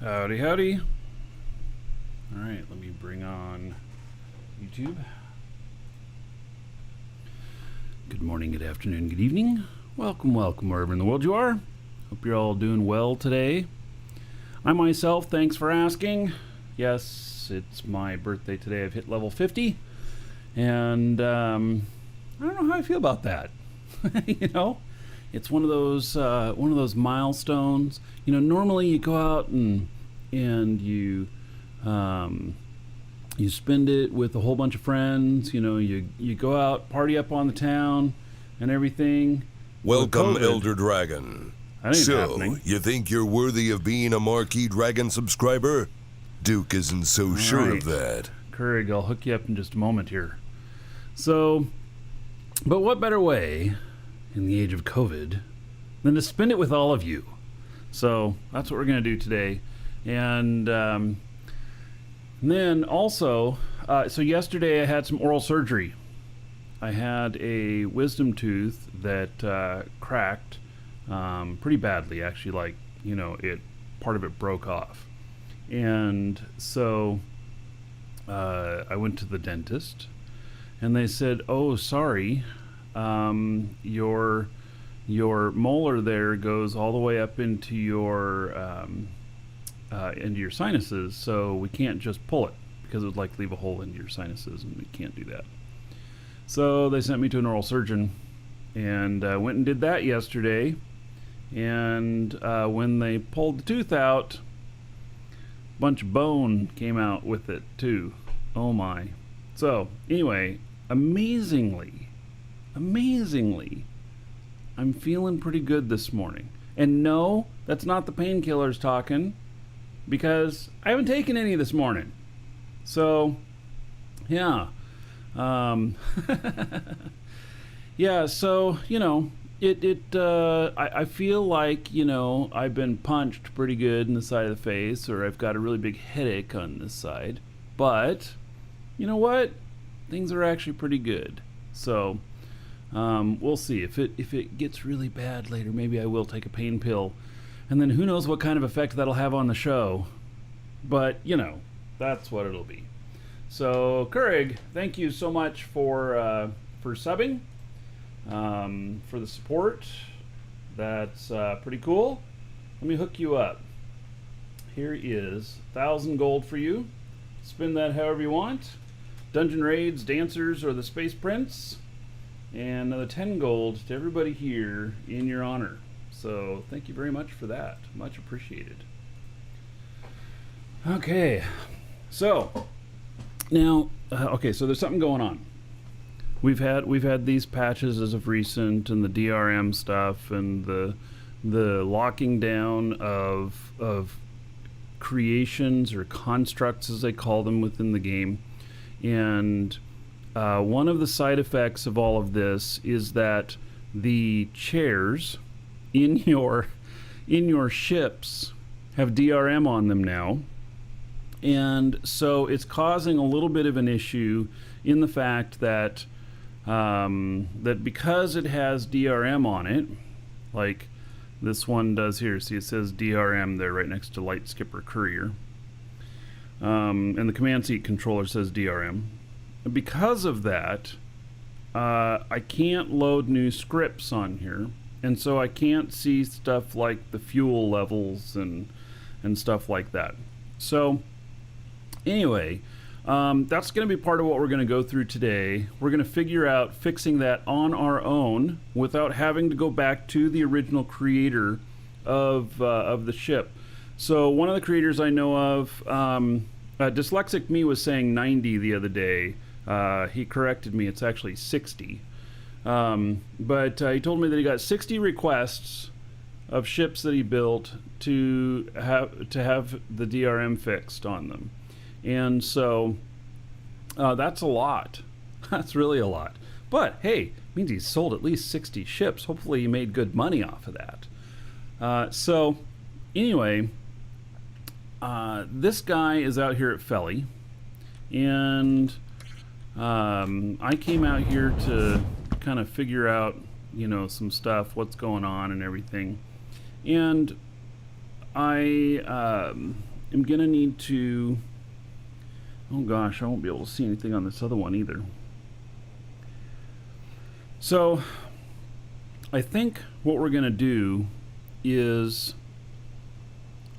Howdy, howdy. All right, let me bring on YouTube. Good morning, good afternoon, good evening. Welcome, welcome, wherever in the world you are. Hope you're all doing well today. I myself, thanks for asking. Yes, it's my birthday today. I've hit level 50, and I don't know how I feel about that. It's one of those milestones. Normally you go out and you spend it with a whole bunch of friends. You go out, party up on the town, and everything. Welcome, Elder Dragon. That ain't So, happening. you think you're worthy of being a Markee Dragon subscriber? Duke isn't so sure of that. Courage, I'll hook you up in just a moment here. So, but what better way in the age of COVID than to spend it with all of you? So that's what we're going to do today. And then also, so yesterday I had some oral surgery. I had a wisdom tooth that cracked pretty badly, actually. Part of it broke off. And so I went to the dentist, and they said, "Oh, sorry, your molar there goes all the way up into your sinuses, so we can't just pull it because it would leave a hole into your sinuses, and we can't do that." So they sent me to an oral surgeon, and went and did that yesterday. And when they pulled the tooth out, a bunch of bone came out with it too. Oh my. So anyway, amazingly, I'm feeling pretty good this morning. And no, that's not the painkillers talking, because I haven't taken any this morning. So, yeah. Yeah, so, I feel like, I've been punched pretty good in the side of the face, or I've got a really big headache on this side. But, you know what? Things are actually pretty good. So, we'll see. If it gets really bad later, maybe I will take a pain pill. And then who knows what kind of effect that'll have on the show. But, that's what it'll be. So, Courage, thank you so much for subbing, for the support. That's pretty cool. Let me hook you up. Here is 1,000 gold for you. Spend that however you want. Dungeon raids, dancers, or the Space Prince. And another 10 gold to everybody here in your honor. So thank you very much for that. Much appreciated. Okay, so now, so there's something going on. We've had these patches as of recent, and the DRM stuff, and the locking down of creations or constructs, as they call them, within the game. And one of the side effects of all of this is that the chairs in your ships have DRM on them now. And so it's causing a little bit of an issue in the fact that that because it has DRM on it, like this one does here. See, it says DRM there right next to Light Skipper Courier. And the command seat controller says DRM. Because of that, I can't load new scripts on here, and so I can't see stuff like the fuel levels and stuff like that. So anyway, that's going to be part of what we're going to go through today. We're going to figure out fixing that on our own without having to go back to the original creator of the ship. So one of the creators I know of, Dyslexic Me was saying 90 the other day. He corrected me, it's actually 60. But he told me that he got 60 requests of ships that he built to have the DRM fixed on them. And so that's a lot. That's really a lot. But hey, it means he sold at least 60 ships. Hopefully he made good money off of that. So anyway, this guy is out here at Felly, and I came out here to kind of figure out, some stuff, what's going on and everything. And I am gonna need to. Oh gosh, I won't be able to see anything on this other one either. So, I think what we're gonna do is,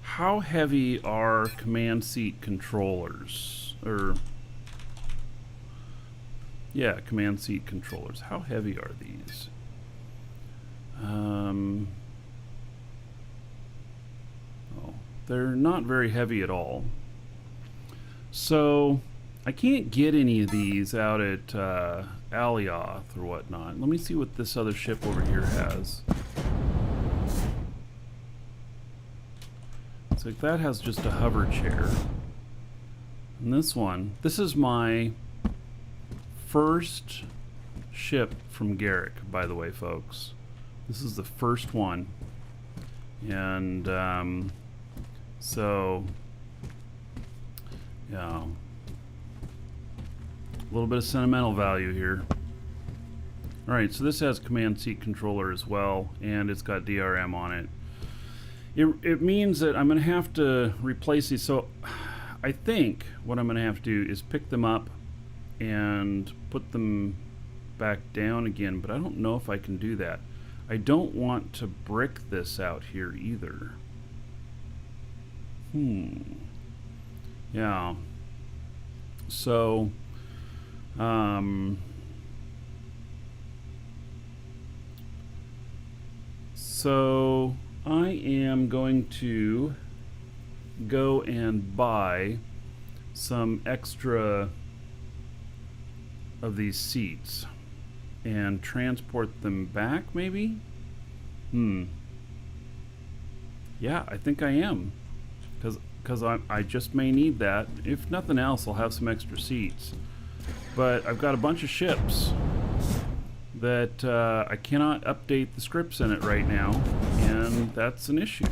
how heavy are command seat controllers? Or, yeah, command seat controllers. How heavy are these? Oh, they're not very heavy at all. So, I can't get any of these out at Alioth or whatnot. Let me see what this other ship over here has. It's like that has just a hover chair. And this one, this is my first ship from Garrick, by the way, folks. This is the first one. And so, yeah, a little bit of sentimental value here. Alright, so this has command seat controller as well, and it's got DRM on it. It means that I'm going to have to replace these. So I think what I'm going to have to do is pick them up and put them back down again, but I don't know if I can do that. I don't want to brick this out here either. Yeah. So, so I am going to go and buy some extra of these seats and transport them back, maybe? Yeah, I think I am. Because I just may need that. If nothing else, I'll have some extra seats. But I've got a bunch of ships that I cannot update the scripts in it right now, and that's an issue.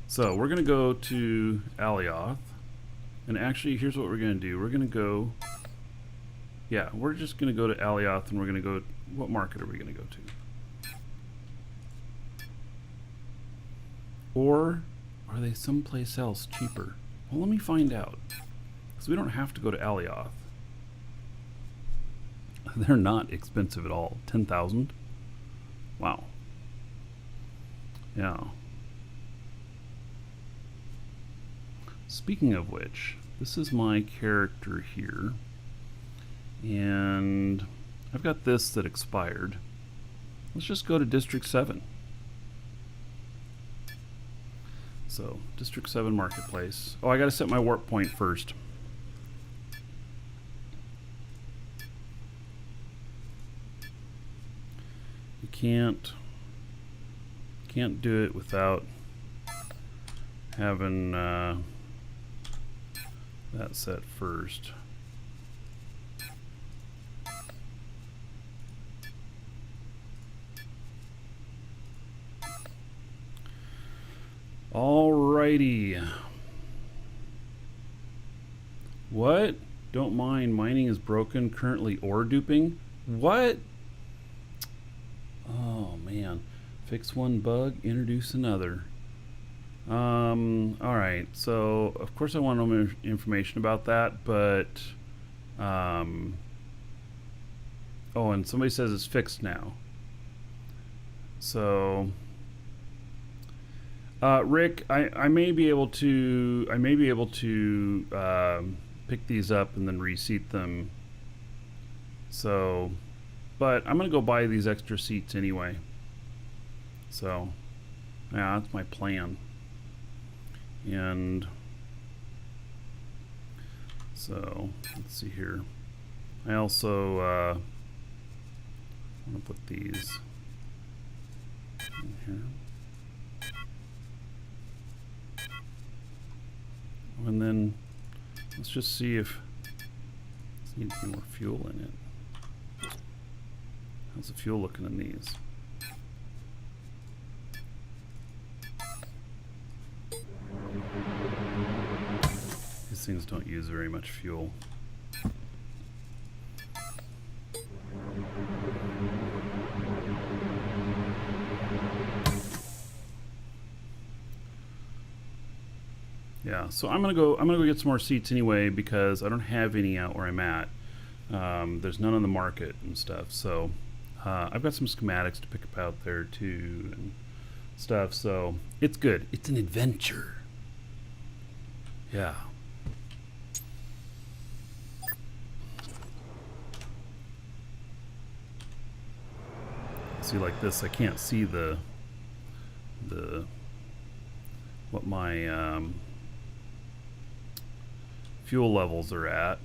So we're going to go to Alioth, and actually here's what we're going to do. We're going to go, yeah, we're just going to go to Alioth, and we're going to go, what market are we going to go to? Or are they someplace else cheaper? Well, let me find out. Because we don't have to go to Alioth. They're not expensive at all. 10,000? Wow. Yeah. Speaking of which, this is my character here. And I've got this that expired. Let's just go to District 7. So, District 7 Marketplace. Oh, I gotta set my warp point first. You can't do it without having that set first. Alrighty. What? Don't mind, mining is broken, currently ore duping. What? Oh man. Fix one bug, introduce another. Alright, so of course I want to know information about that, but oh, and somebody says it's fixed now. So Rick, I may be able to pick these up and then reseat them. So, but I'm gonna go buy these extra seats anyway. So, yeah, that's my plan. And so let's see here. I also want to put these in here. And then let's just see if this needs any more fuel in it. How's the fuel looking in these? These things don't use very much fuel. Yeah, so I'm gonna go get some more seats anyway because I don't have any out where I'm at. There's none on the market and stuff. So I've got some schematics to pick up out there too and stuff. So it's good. It's an adventure. Yeah. See, like this, I can't see the what my fuel levels are at.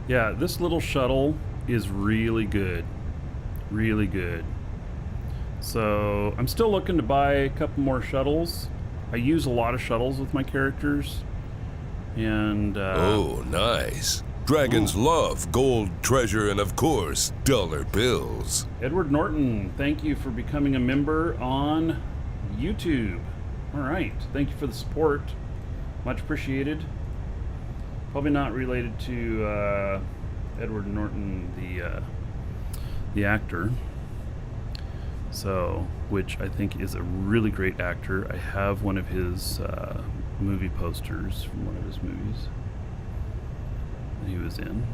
Yeah, this little shuttle is really good. Really good. So I'm still looking to buy a couple more shuttles. I use a lot of shuttles with my characters. And oh, nice. Dragons love gold, treasure, and of course, dollar bills. Edward Norton, thank you for becoming a member on YouTube. All right, thank you for the support. Much appreciated. Probably not related to Edward Norton, the actor. So, which I think is a really great actor. I have one of his movie posters from one of his movies that he was in.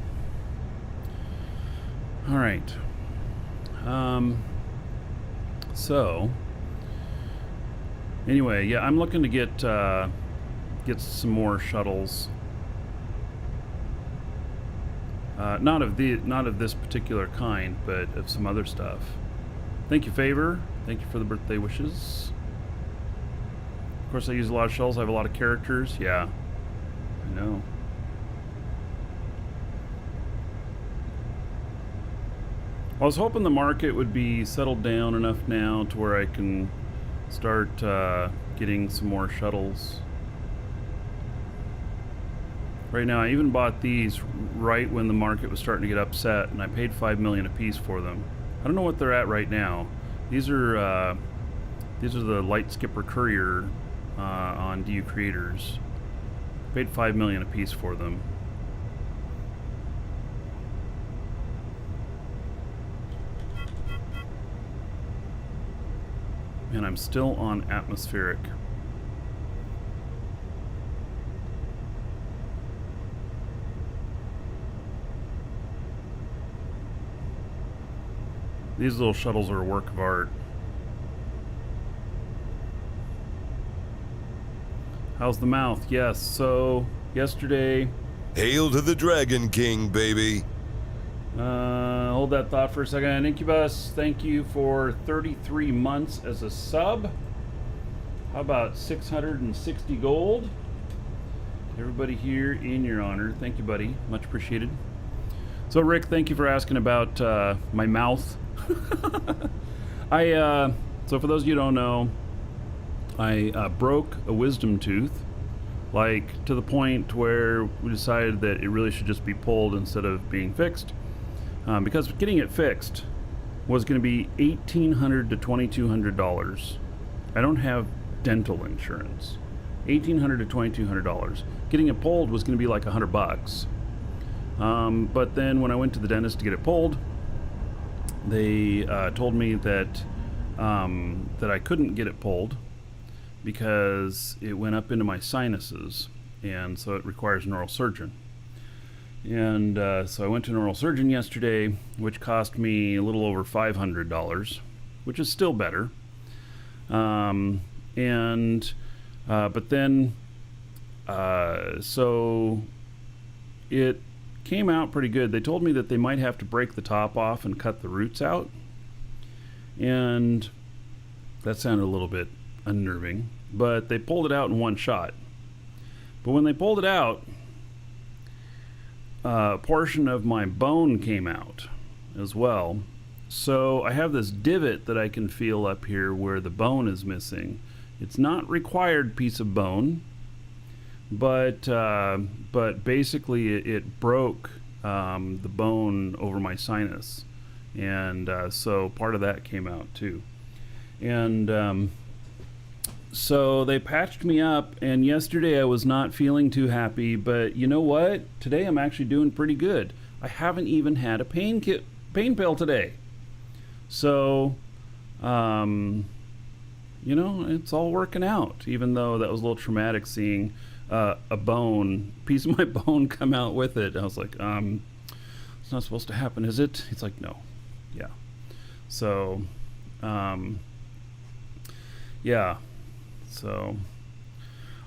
All right. So, anyway, yeah, I'm looking to get some more shuttles. Not of this particular kind, but of some other stuff. Thank you, Favor. Thank you for the birthday wishes. Of course, I use a lot of shells. I have a lot of characters. Yeah, I know. I was hoping the market would be settled down enough now to where I can start getting some more shuttles. Right now, I even bought these right when the market was starting to get upset, and I paid $5 million a piece for them. I don't know what they're at right now. These are the Light Skipper Courier on DU Creators. Paid $5 million a piece for them. And I'm still on atmospheric. These little shuttles are a work of art. How's the mouth? Yes, so yesterday... Hail to the Dragon King, baby. Hold that thought for a second. Incubus, thank you for 33 months as a sub. How about 660 gold? Everybody here in your honor. Thank you, buddy. Much appreciated. So, Rick, thank you for asking about my mouth. So for those of you who don't know, I broke a wisdom tooth, like to the point where we decided that it really should just be pulled instead of being fixed, because getting it fixed was going to be $1,800 to $2,200. I don't have dental insurance. $1,800 to $2,200. Getting it pulled was going to be like $100. But then when I went to the dentist to get it pulled, they told me that I couldn't get it pulled because it went up into my sinuses, and so it requires an oral surgeon. And so I went to an oral surgeon yesterday, which cost me a little over $500, which is still better. But then so it came out pretty good. They told me that they might have to break the top off and cut the roots out, and that sounded a little bit unnerving, but they pulled it out in one shot. But when they pulled it out, a portion of my bone came out as well. So I have this divot that I can feel up here where the bone is missing. It's not required piece of bone, but basically it broke the bone over my sinus, And so part of that came out too. And so they patched me up, and yesterday I was not feeling too happy, but you know what? Today I'm actually doing pretty good. I haven't even had a pain pill today. So, you know, it's all working out, even though that was a little traumatic seeing a piece of my bone come out with it. I was like, it's not supposed to happen, is it? He's like, no. Yeah. So, yeah. So,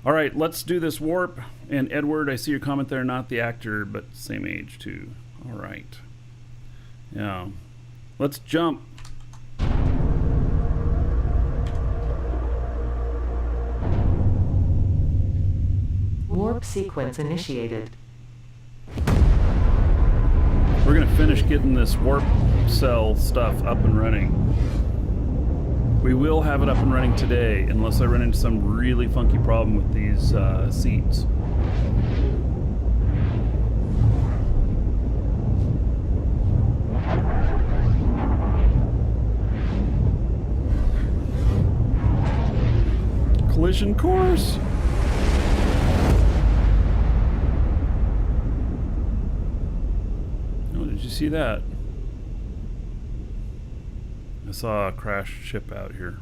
all right, let's do this warp. And Edward, I see your comment there, not the actor, but same age too. All right. Yeah. Let's jump. Warp sequence initiated. We're going to finish getting this warp cell stuff up and running. We will have it up and running today, unless I run into some really funky problem with these seats. Collision course. Oh, did you see that? I saw a crashed ship out here.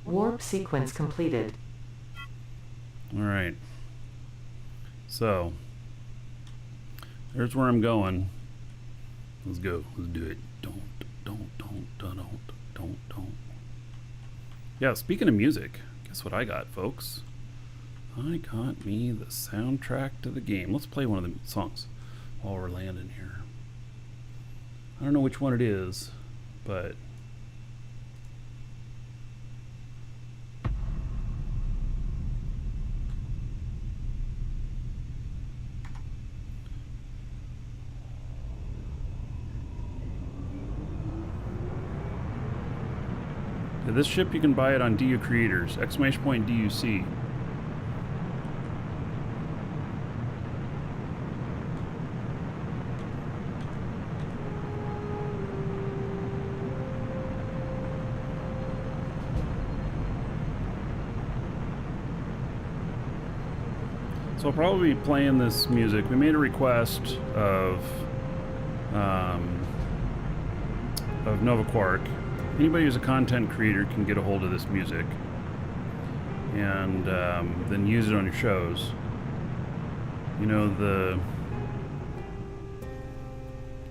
Warp sequence completed. All right. So, there's where I'm going. Let's go. Let's do it. Don't. Yeah, speaking of music, guess what I got, folks? I got me the soundtrack to the game. Let's play one of the songs while we're landing here. I don't know which one it is, but yeah, this ship you can buy it on DU Creators, ! DUC. So I'll probably be playing this music. We made a request of Nova Quark. Anybody who's a content creator can get a hold of this music and then use it on your shows. You know, the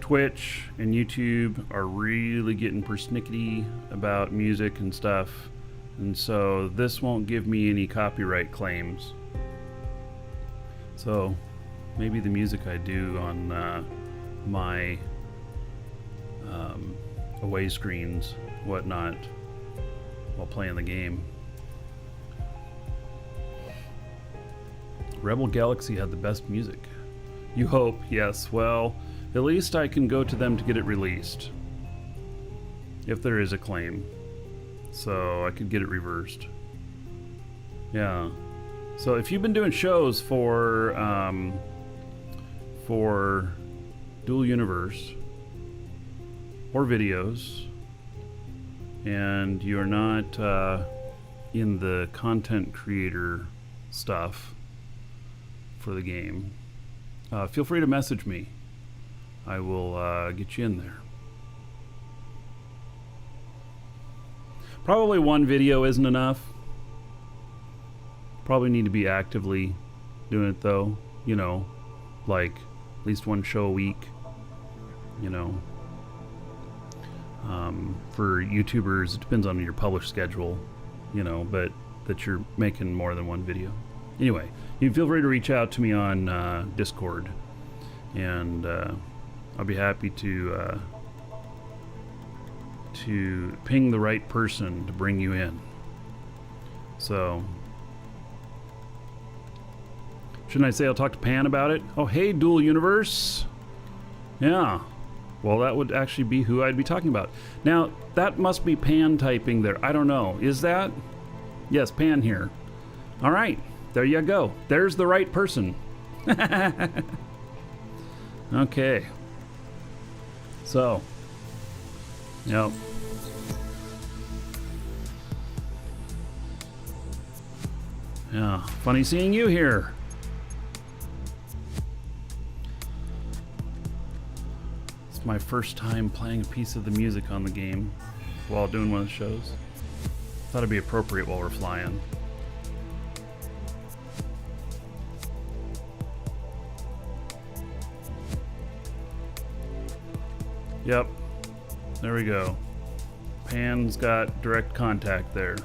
Twitch and YouTube are really getting persnickety about music and stuff, and so this won't give me any copyright claims. So maybe the music I do on my away screens, whatnot, while playing the game. Rebel Galaxy had the best music. You hope, yes. Well, at least I can go to them to get it released, if there is a claim. So I could get it reversed. Yeah. So if you've been doing shows for Dual Universe or videos, and you're not in the content creator stuff for the game, feel free to message me. I will get you in there. Probably one video isn't enough. Probably need to be actively doing it though, you know, like at least one show a week, you know. For YouTubers, it depends on your published schedule, you know, but that you're making more than one video. Anyway, you feel free to reach out to me on Discord, and I'll be happy to ping the right person to bring you in. So, shouldn't I say I'll talk to Pan about it? Oh, hey, Dual Universe. Yeah. Well, that would actually be who I'd be talking about. Now, that must be Pan typing there. I don't know. Is that? Yes, Pan here. All right. There you go. There's the right person. Okay. So, yep. Yeah, funny seeing you here. It's my first time playing a piece of the music on the game while doing one of the shows. Thought it'd be appropriate while we're flying. Yep, there we go. Pan's got direct contact there.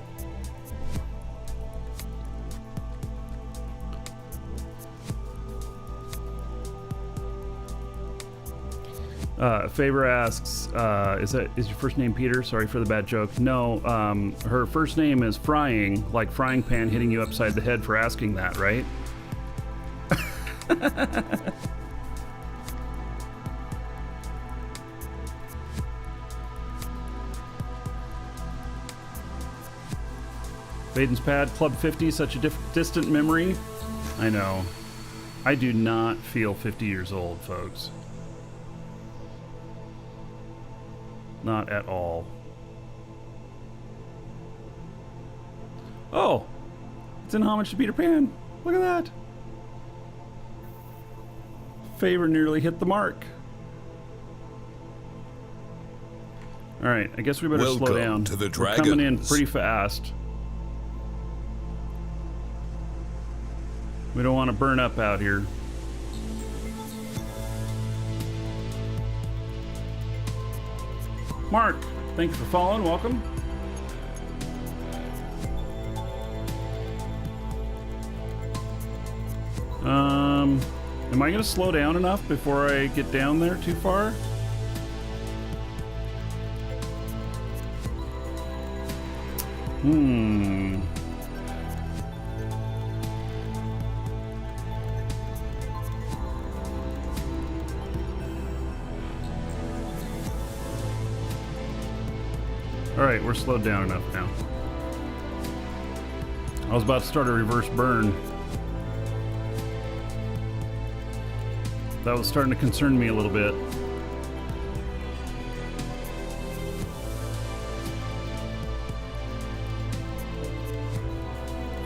Faber asks, is your first name Peter? Sorry for the bad joke. No, her first name is Frying, like frying pan hitting you upside the head for asking that, right? Vaden's Pad, Club 50, such a distant memory. I know. I do not feel 50 years old, folks. Not at all. Oh! It's in homage to Peter Pan. Look at that. Favor nearly hit the mark. Alright, I guess we better slow down. Welcome to the We're coming in Dragons. pretty fast. We don't want to burn up out here. Mark, thanks for following. Welcome. Am I going to slow down enough before I get down there too far? Alright, we're slowed down enough now. I was about to start a reverse burn. That was starting to concern me a little bit.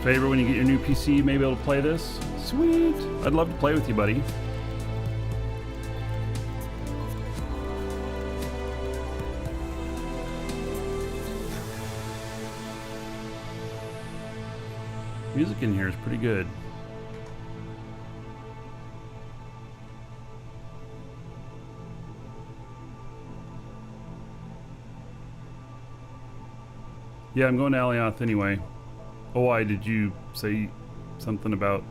Favor, when you get your new PC, you may be able to play this. Sweet! I'd love to play with you, buddy. Music in here is pretty good. Yeah, I'm going to Alioth anyway. Oh, why did you say something about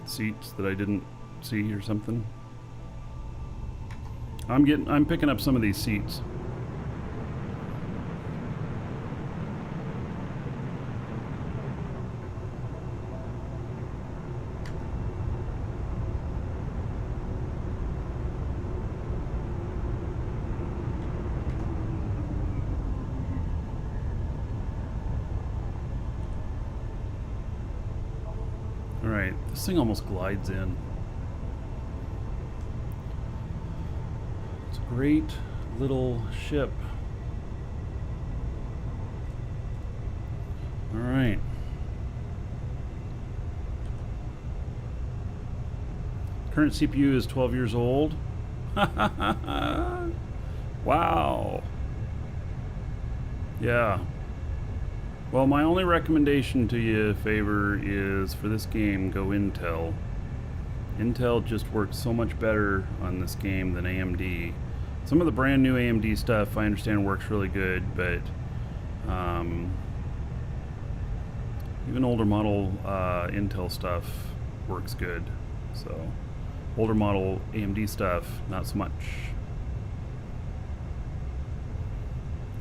seats that I didn't see or something? I'm picking up some of these seats. Alright, this thing almost glides in. It's a great little ship. Alright. Current CPU is 12 years old. Wow. Yeah. Well, my only recommendation to you, Favor, is for this game, go Intel. Intel just works so much better on this game than AMD. Some of the brand new AMD stuff I understand works really good, but even older model Intel stuff works good. So, older model AMD stuff, not so much.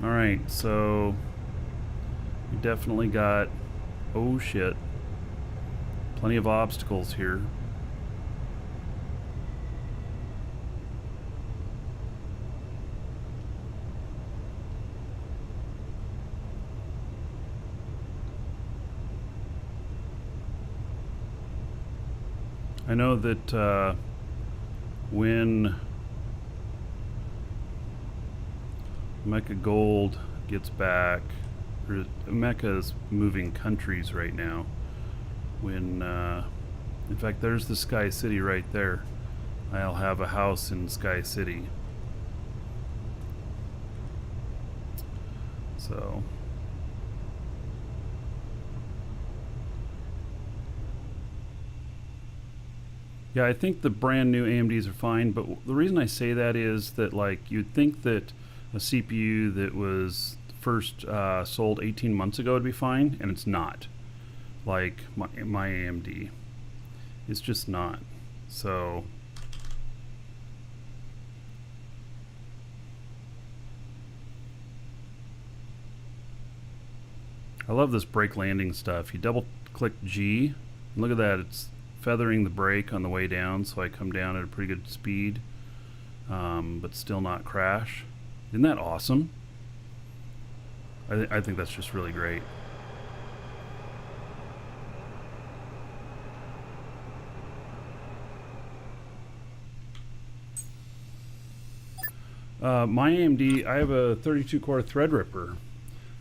Alright, so we definitely got, oh shit, plenty of obstacles here. I know that when Mecca Gold gets back. Mecca is moving countries right now. When, in fact, there's the Sky City right there. I'll have a house in Sky City. So. Yeah, I think the brand new AMDs are fine, but the reason I say that is that, like, you'd think that a CPU that was first sold 18 months ago would be fine, and it's not. Like my AMD, it's just not. So I love this brake landing stuff. You double click G, and look at that, it's feathering the brake on the way down, so I come down at a pretty good speed, but still not crash. Isn't that awesome? I think that's just really great. My AMD, I have a 32 core Threadripper.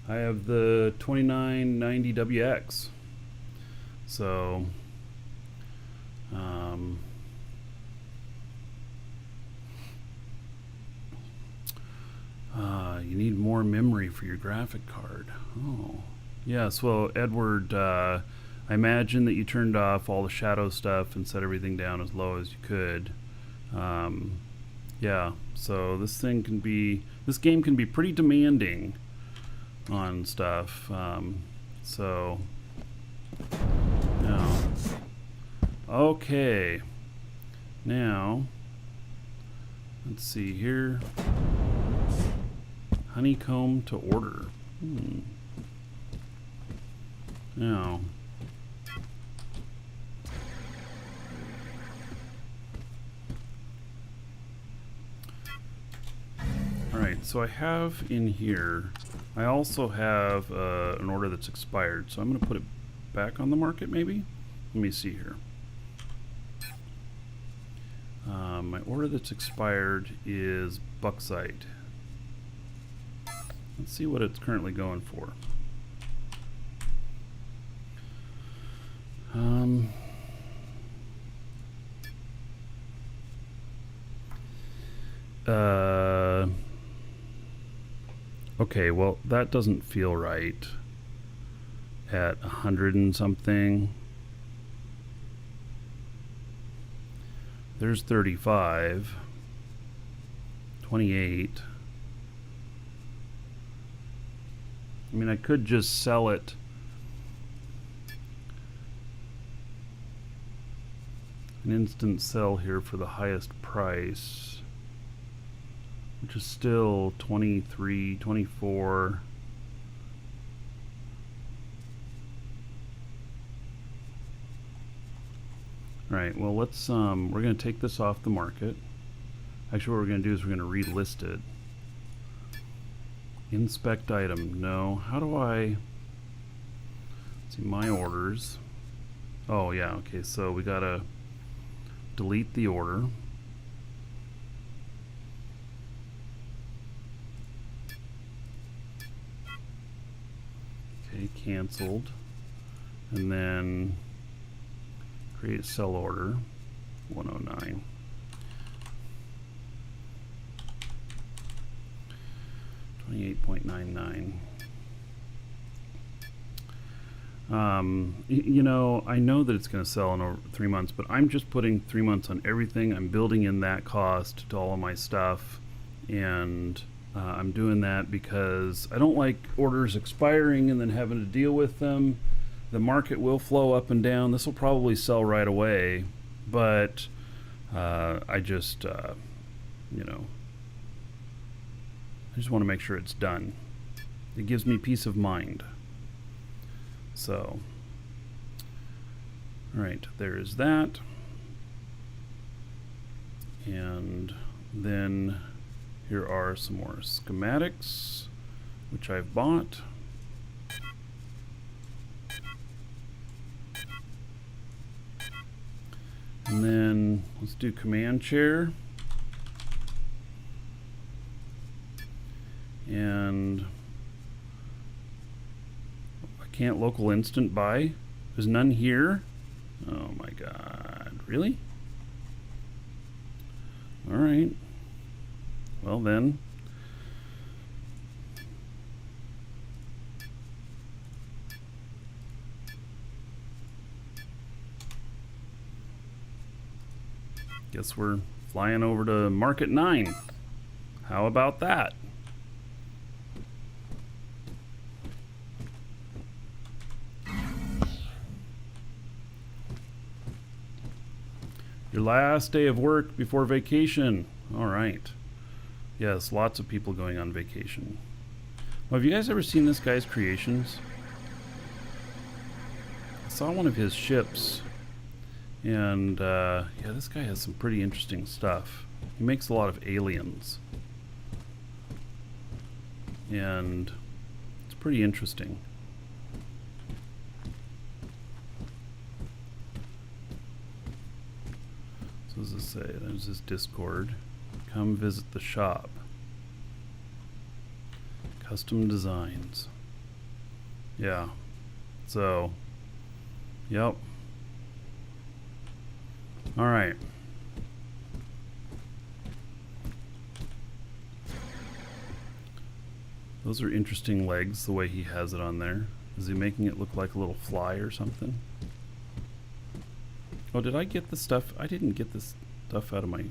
I have the 2990WX. So, you need more memory for your graphic card. Oh, yes. Well, Edward, I imagine that you turned off all the shadow stuff and set everything down as low as you could. Yeah. So this game can be pretty demanding on stuff. So, now, okay. Now, let's see here. Honeycomb to order. Now, alright, so I have in here, I also have an order that's expired, so I'm going to put it back on the market maybe? Let me see here. My order that's expired is bauxite. Let's see what it's currently going for. Okay, well, that doesn't feel right at 100 and something. There's 35, 28. I mean, I could just sell it. An instant sell here for the highest price, which is still 23, 24. Alright, well, let's, we're going to take this off the market. Actually, what we're going to do is we're going to relist it. Inspect item, no. How do I see my orders? Oh, yeah, okay, so we got to delete the order. Okay, canceled. And then create sell order 109. $28.99. You know, I know that it's going to sell in over 3 months, but I'm just putting 3 months on everything. I'm building in that cost to all of my stuff, and I'm doing that because I don't like orders expiring and then having to deal with them. The market will flow up and down. This will probably sell right away, but I just, you know, I just want to make sure it's done. It gives me peace of mind. So, all right, there is that. And then here are some more schematics, which I've bought. And then let's do command chair. And I can't local instant buy. There's none here. Oh my god, really? All right. Well then. Guess we're flying over to Market 9. How about that? Your last day of work before vacation. All right. Yes, lots of people going on vacation. Well, have you guys ever seen this guy's creations? I saw one of his ships. And, yeah, this guy has some pretty interesting stuff. He makes a lot of aliens. And it's pretty interesting. So what does this say? There's his Discord. Come visit the shop. Custom designs. Yeah. So, yep. All right. Those are interesting legs, the way he has it on there. Is he making it look like a little fly or something? Oh, did I get the stuff? I didn't get this stuff out of my...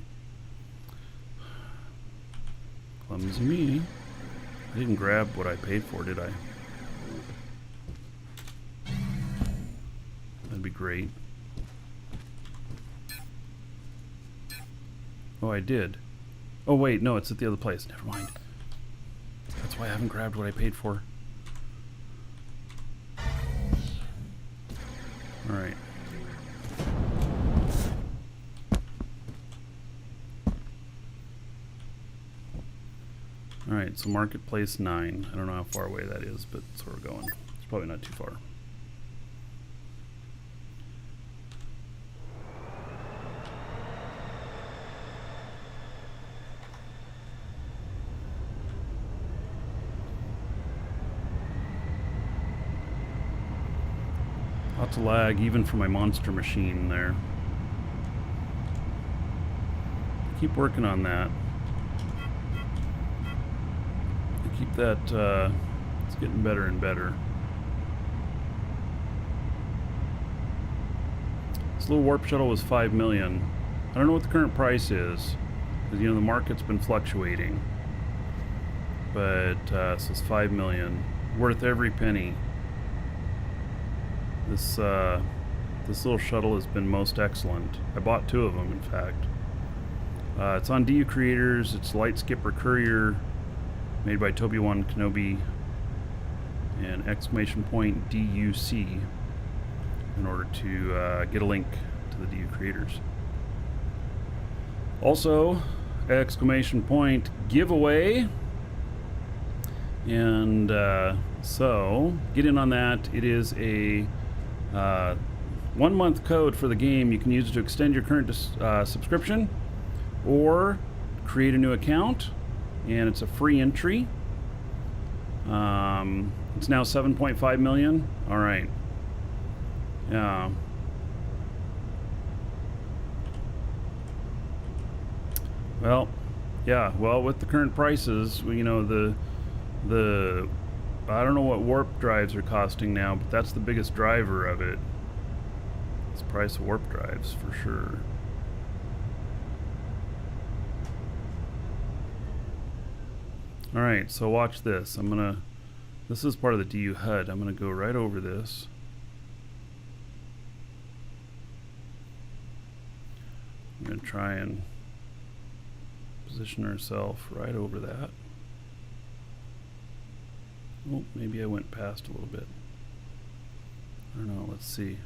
Clumsy me. I didn't grab what I paid for, did I? That'd be great. Oh, I did. Oh, wait, no, it's at the other place. Never mind. That's why I haven't grabbed what I paid for. Alright. Alright, so Marketplace 9. I don't know how far away that is, but that's where we're going. It's probably not too far. Lots of lag, even for my monster machine there. Keep working on that. Keep that, it's getting better and better. This little warp shuttle was 5 million. I don't know what the current price is, because, you know, the market's been fluctuating. But, so it's 5 million. Worth every penny. This little shuttle has been most excellent. I bought 2 of them, in fact. It's on DU Creators. It's Light Skipper Courier, made by Toby-Wan Kenobi, and exclamation point DUC in order to get a link to the DU Creators. Also, exclamation point giveaway. And so, get in on that. It is a 1-month code for the game. You can use it to extend your current subscription or create a new account, and it's a free entry. It's now 7.5 million. All right. Yeah. Well, yeah. Well, with the current prices, you know, the I don't know what warp drives are costing now, but that's the biggest driver of it. It's the price of warp drives for sure. All right, so watch this. This is part of the DU HUD. I'm gonna go right over this. I'm gonna try and position ourselves right over that. Oh, maybe I went past a little bit. I don't know, let's see.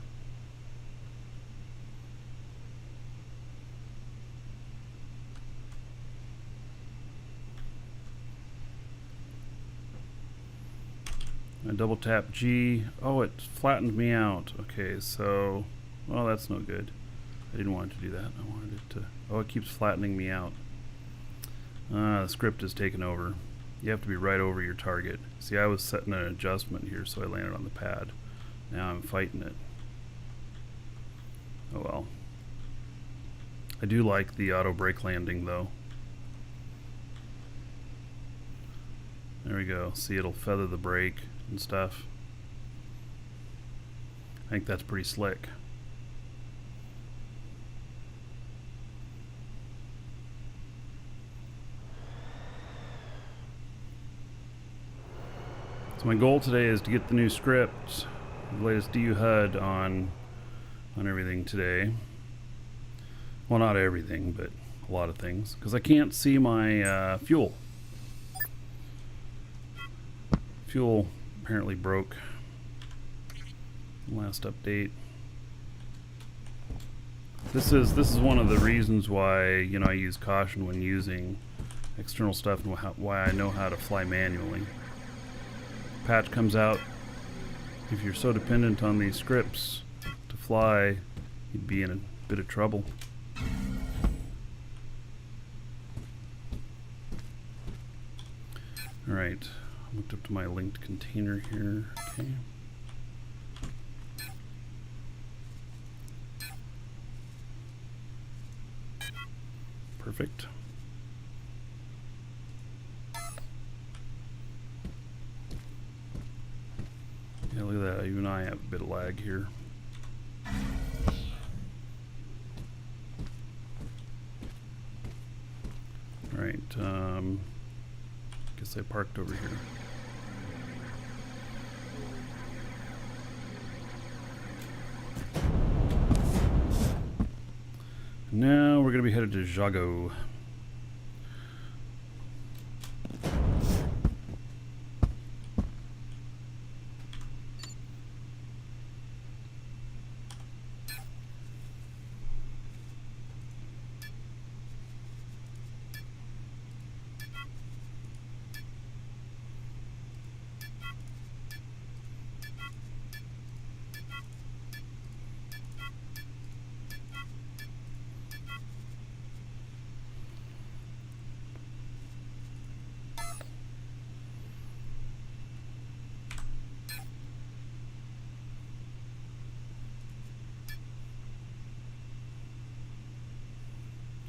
I double tap G. Oh, it flattened me out. Okay, so, well, that's no good. I didn't want it to do that. I wanted it to, oh, it keeps flattening me out. The script is taken over. You have to be right over your target. See, I was setting an adjustment here, so I landed on the pad. Now I'm fighting it. Oh well. I do like the auto brake landing though. There we go. See, it'll feather the brake and stuff. I think that's pretty slick. So my goal today is to get the new script, the latest DU HUD on everything today. Well, not everything, but a lot of things, because I can't see my fuel. Fuel apparently broke. Last update. This is one of the reasons why, you know, I use caution when using external stuff and why I know how to fly manually. Patch comes out. If you're so dependent on these scripts to fly, you'd be in a bit of trouble. All right, I looked up to my linked container here. Okay. Perfect. Yeah, look at that. Even I have a bit of lag here. All right. Guess I parked over here. Now we're going to be headed to Jago.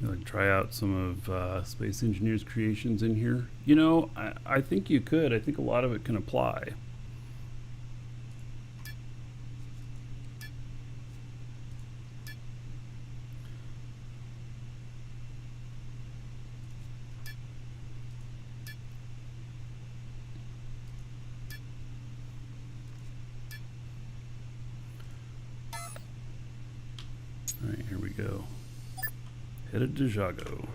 Like try out some of Space Engineer's creations in here. You know, I think you could. I think a lot of it can apply. All right, here we go. Headed to Jago.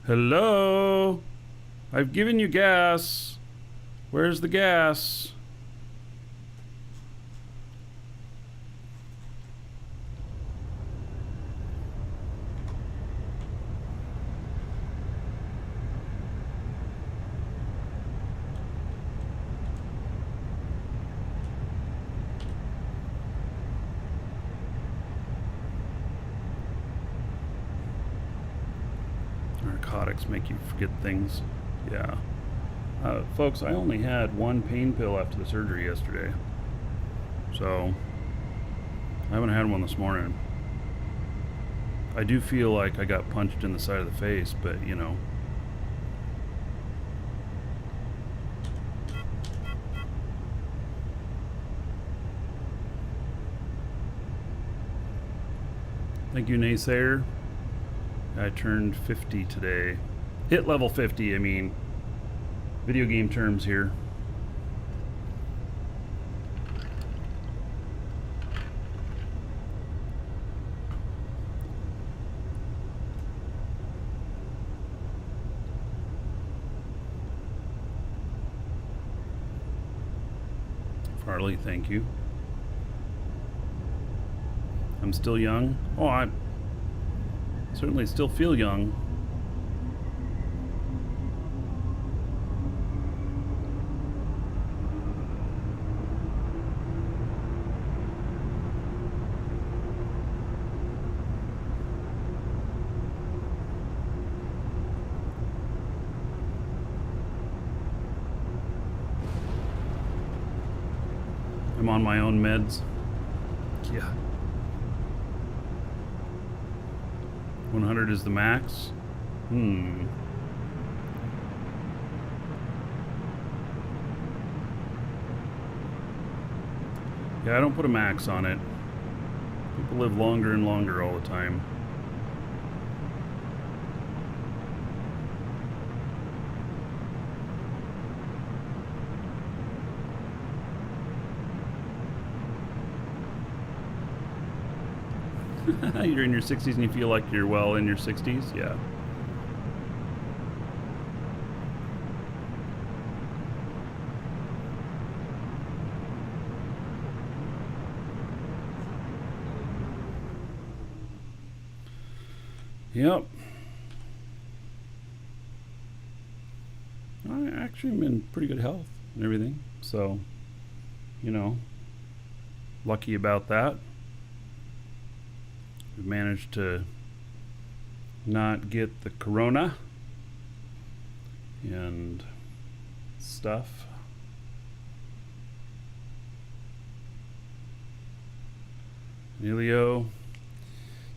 Hello? I've given you gas. Where's the gas? Narcotics make you forget things. Yeah. Folks, I only had one pain pill after the surgery yesterday. So, I haven't had one this morning. I do feel like I got punched in the side of the face, but you know. Thank you, Naysayer. I turned 50 today. Hit level 50, I mean. Video game terms here. Farley, thank you. I'm still young. Oh, I certainly still feel young. I'm on my own meds. Yeah. 100 is the max? Hmm. Yeah, I don't put a max on it. People live longer and longer all the time. You're in your 60s and you feel like you're well in your 60s? Yeah. Yep. I actually am in pretty good health and everything. So, you know, lucky about that. We've managed to not get the corona and stuff. Emilio,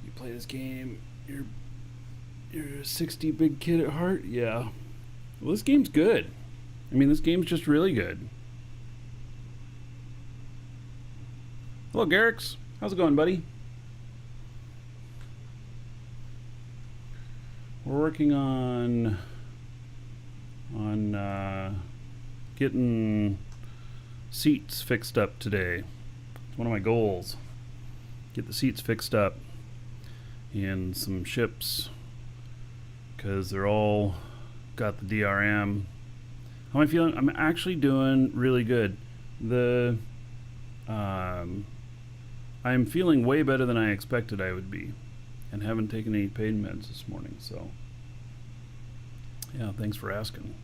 you play this game, you're a 60 big kid at heart? Yeah. Well, this game's good. I mean, this game's just really good. Hello, Garrix. How's it going, buddy? We're working on getting seats fixed up today. It's one of my goals. Get the seats fixed up in some ships because they're all got the DRM. How am I feeling? I'm actually doing really good. I'm feeling way better than I expected I would be, and haven't taken any pain meds this morning. So, yeah, thanks for asking.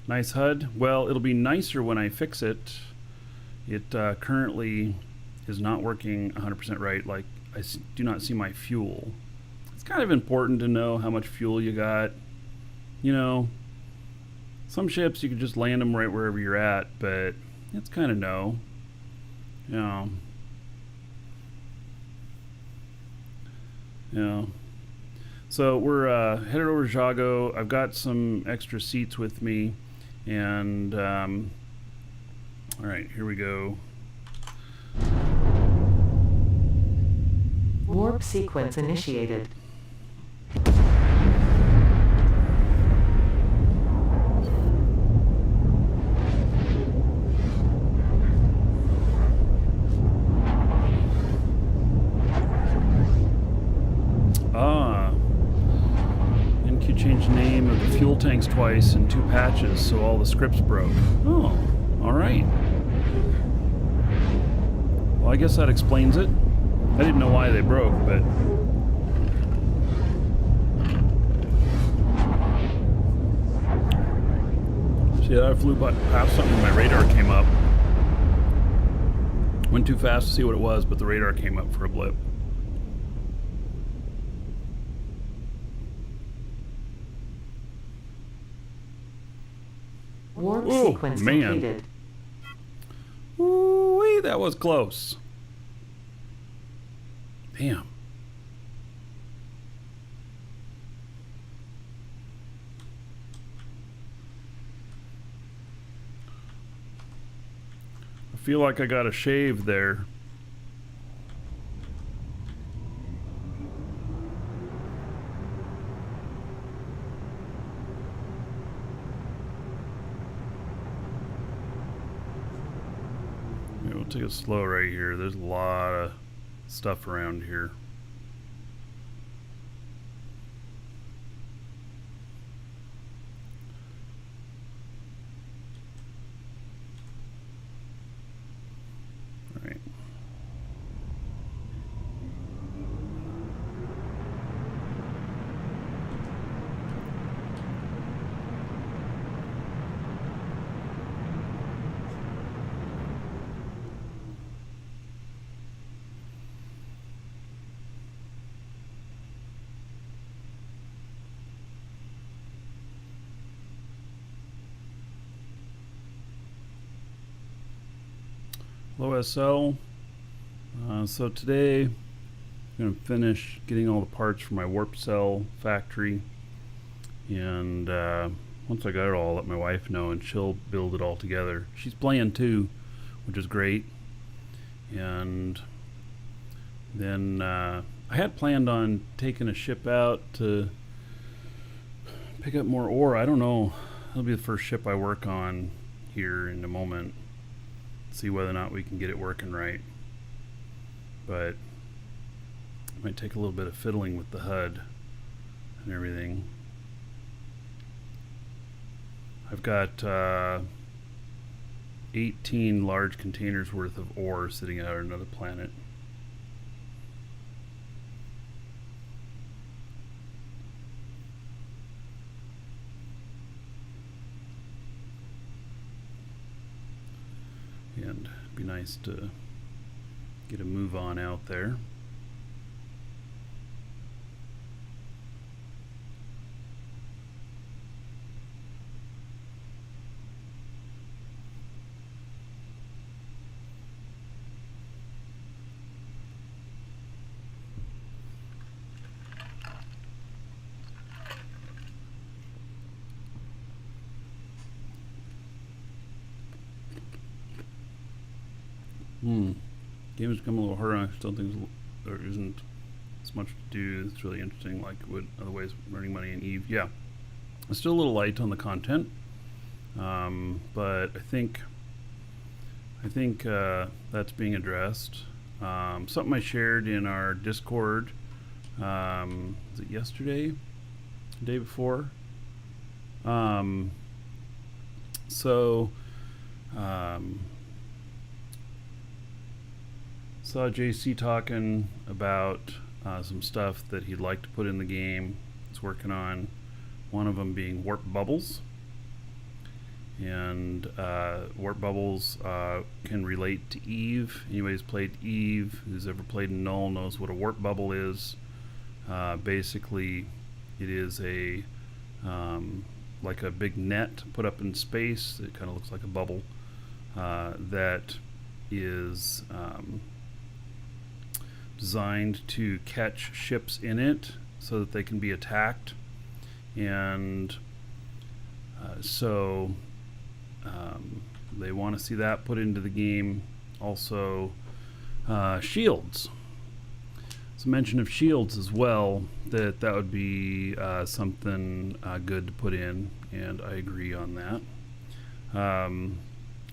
Nice HUD. Well, it'll be nicer when I fix it. It currently is not working 100% right. Like, I do not see my fuel. It's kind of important to know how much fuel you got. You know, some ships you can just land them right wherever you're at, but it's kind of no. You know. Yeah. So we're headed over to Jago. I've got some extra seats with me, and all right, here we go. Warp sequence initiated. NQ changed the name of the fuel tanks twice in 2 patches, so all the scripts broke. Oh, all right. Well, I guess that explains it. I didn't know why they broke, but... See, I flew past something and my radar came up. Went too fast to see what it was, but the radar came up for a blip. Warp sequence completed. Ooh-wee, that was close. Damn. I feel like I got a shave there. Yeah, we'll take it slow right here. There's a lot of stuff around here. All right. Hello SL. So today I'm going to finish getting all the parts for my warp cell factory, and once I got it all, let my wife know and she'll build it all together. She's playing too, which is great. And then I had planned on taking a ship out to pick up more ore. I don't know. It'll be the first ship I work on here in a moment. See whether or not we can get it working right. But it might take a little bit of fiddling with the HUD and everything. I've got 18 large containers worth of ore sitting out on another planet. And it'd be nice to get a move on out there. Game has become a little harder. I still think there isn't as much to do. It's really interesting, like it would otherwise earning money in Eve. Yeah, it's still a little light on the content, but I think that's being addressed. Something I shared in our Discord. Was it yesterday? The day before? Saw JC talking about some stuff that he'd like to put in the game. He's working on one of them being warp bubbles, and warp bubbles can relate to Eve. Anybody who's played Eve, who's ever played in Null, knows what a warp bubble is. Basically, it is a like a big net put up in space. It kind of looks like a bubble that is designed to catch ships in it so that they can be attacked. And so they want to see that put into the game. Also, shields. Some mention of shields as well, that would be something good to put in, and I agree on that.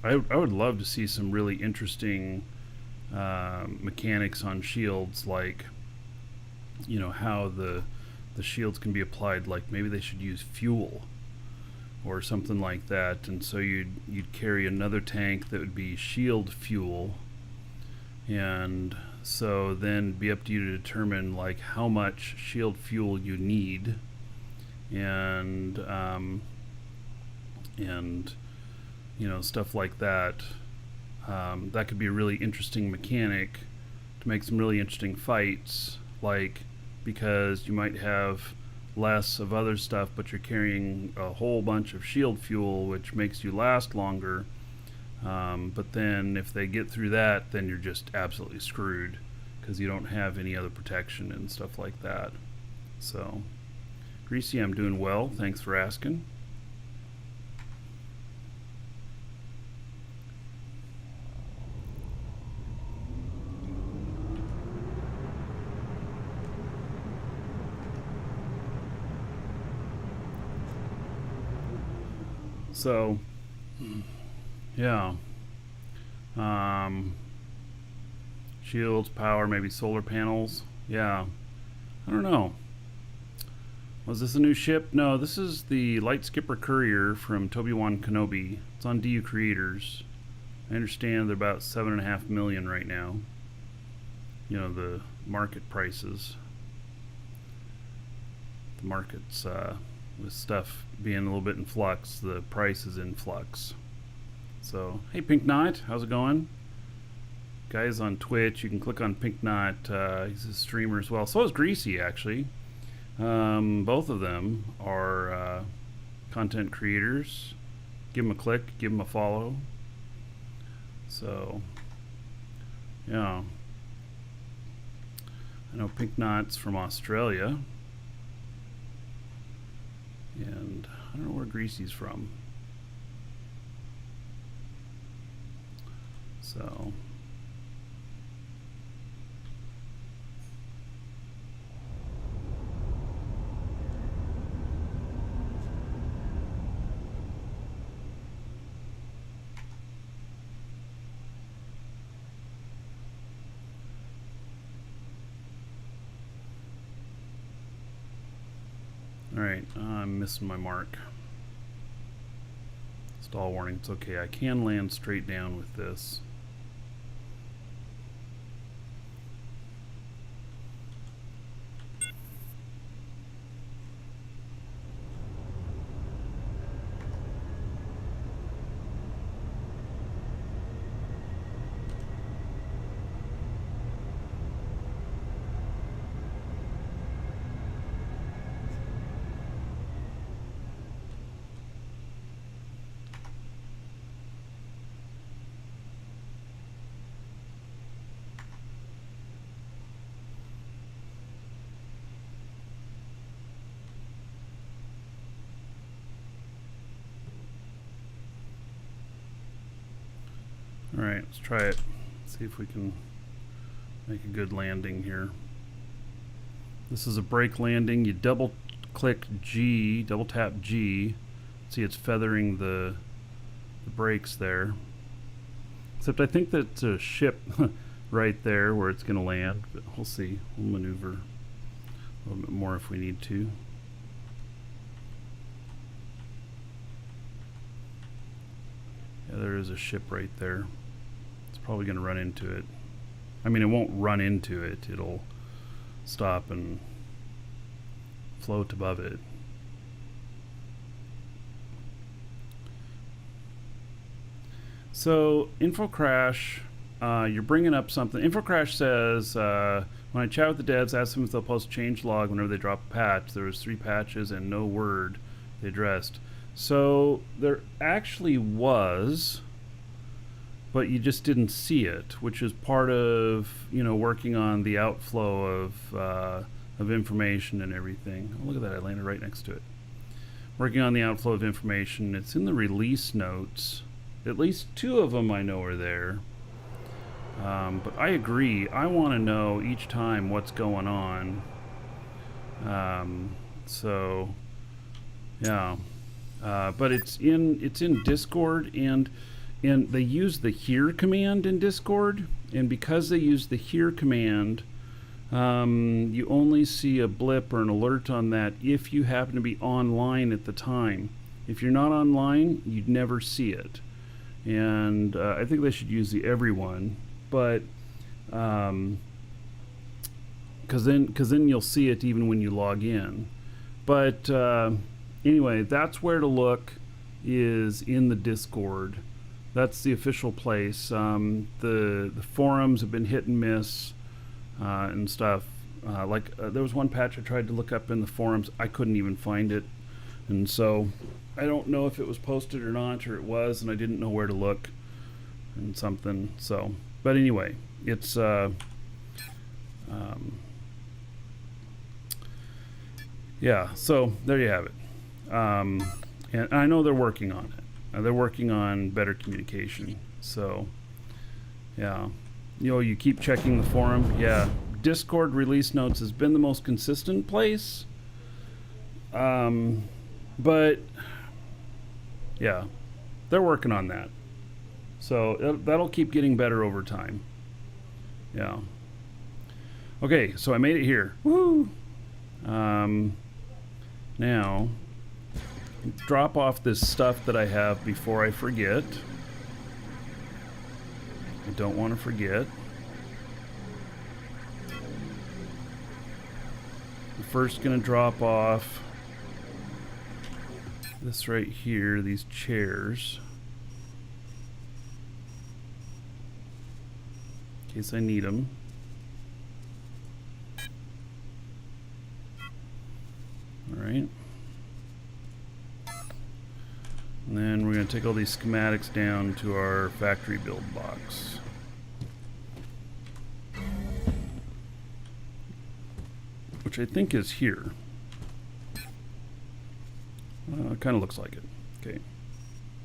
I would love to see some really interesting mechanics on shields, like how the shields can be applied. Like maybe they should use fuel or something like that, and so you'd carry another tank that would be shield fuel, and so then be up to you to determine like how much shield fuel you need, and stuff like that. That could be a really interesting mechanic to make some really interesting fights, like because you might have less of other stuff, but you're carrying a whole bunch of shield fuel, which makes you last longer. But then if they get through that, then you're just absolutely screwed because you don't have any other protection and stuff like that. So, Greasy, I'm doing well. Thanks for asking. So, yeah. Shields, power, maybe solar panels. Yeah. I don't know. Was this a new ship? No, this is the Light Skipper Courier from Toby-Wan Kenobi. It's on DU Creators. I understand they're about 7.5 million right now. The market prices. The market's with stuff being a little bit in flux, the price is in flux. So, hey Pink Knot, how's it going? Guys on Twitch, you can click on Pink Knot. He's a streamer as well. So is Greasy, actually. Both of them are content creators. Give them a click, give them a follow. So, Yeah. I know Pink Knot's from Australia. And I don't know where Greasy's from. So. Alright, I'm missing my mark. Stall warning, it's okay. I can land straight down with this. Alright, let's try it. See if we can make a good landing here. This is a brake landing. You double click G, double tap G. See, it's feathering the brakes there. Except I think that's a ship right there where it's going to land. But we'll see. We'll maneuver a little bit more if we need to. Yeah, there is a ship right there. It's probably going to run into it. I mean, it won't run into it. It'll stop and float above it. So, InfoCrash, you're bringing up something. InfoCrash says, when I chat with the devs, ask them if they'll post change log whenever they drop a patch. There was 3 patches and no word they addressed. So, there actually was, but you just didn't see it, which is part of, you know, working on the outflow of information and everything. Oh, look at that, I landed right next to it. Working on the outflow of information. It's in the release notes. At least 2 of them I know are there. But I agree. I want to know each time what's going on. So, yeah. But it's in Discord, and they use the here command in Discord, and because they use the here command, you only see a blip or an alert on that if you happen to be online at the time. If you're not online, you'd never see it. And I think they should use the everyone, but because then you'll see it even when you log in. But anyway, that's where to look, is in the Discord. That's the official place. The forums have been hit and miss and stuff. There was one patch I tried to look up in the forums. I couldn't even find it, and so I don't know if it was posted or not, or it was, and I didn't know where to look and something. So, but anyway, it's yeah. So there you have it. And I know they're working on it. They're working on better communication. So, yeah. You know, you keep checking the forum. Yeah. Discord release notes has been the most consistent place. But, yeah. They're working on that. So, that'll keep getting better over time. Yeah. Okay, so I made it here. Woo! Now, drop off this stuff that I have before I forget. I don't want to forget. I'm first going to drop off this right here, these chairs, in case I need them. All right. And then we're going to take all these schematics down to our factory build box. which I think is here. Kind of looks like it. Okay.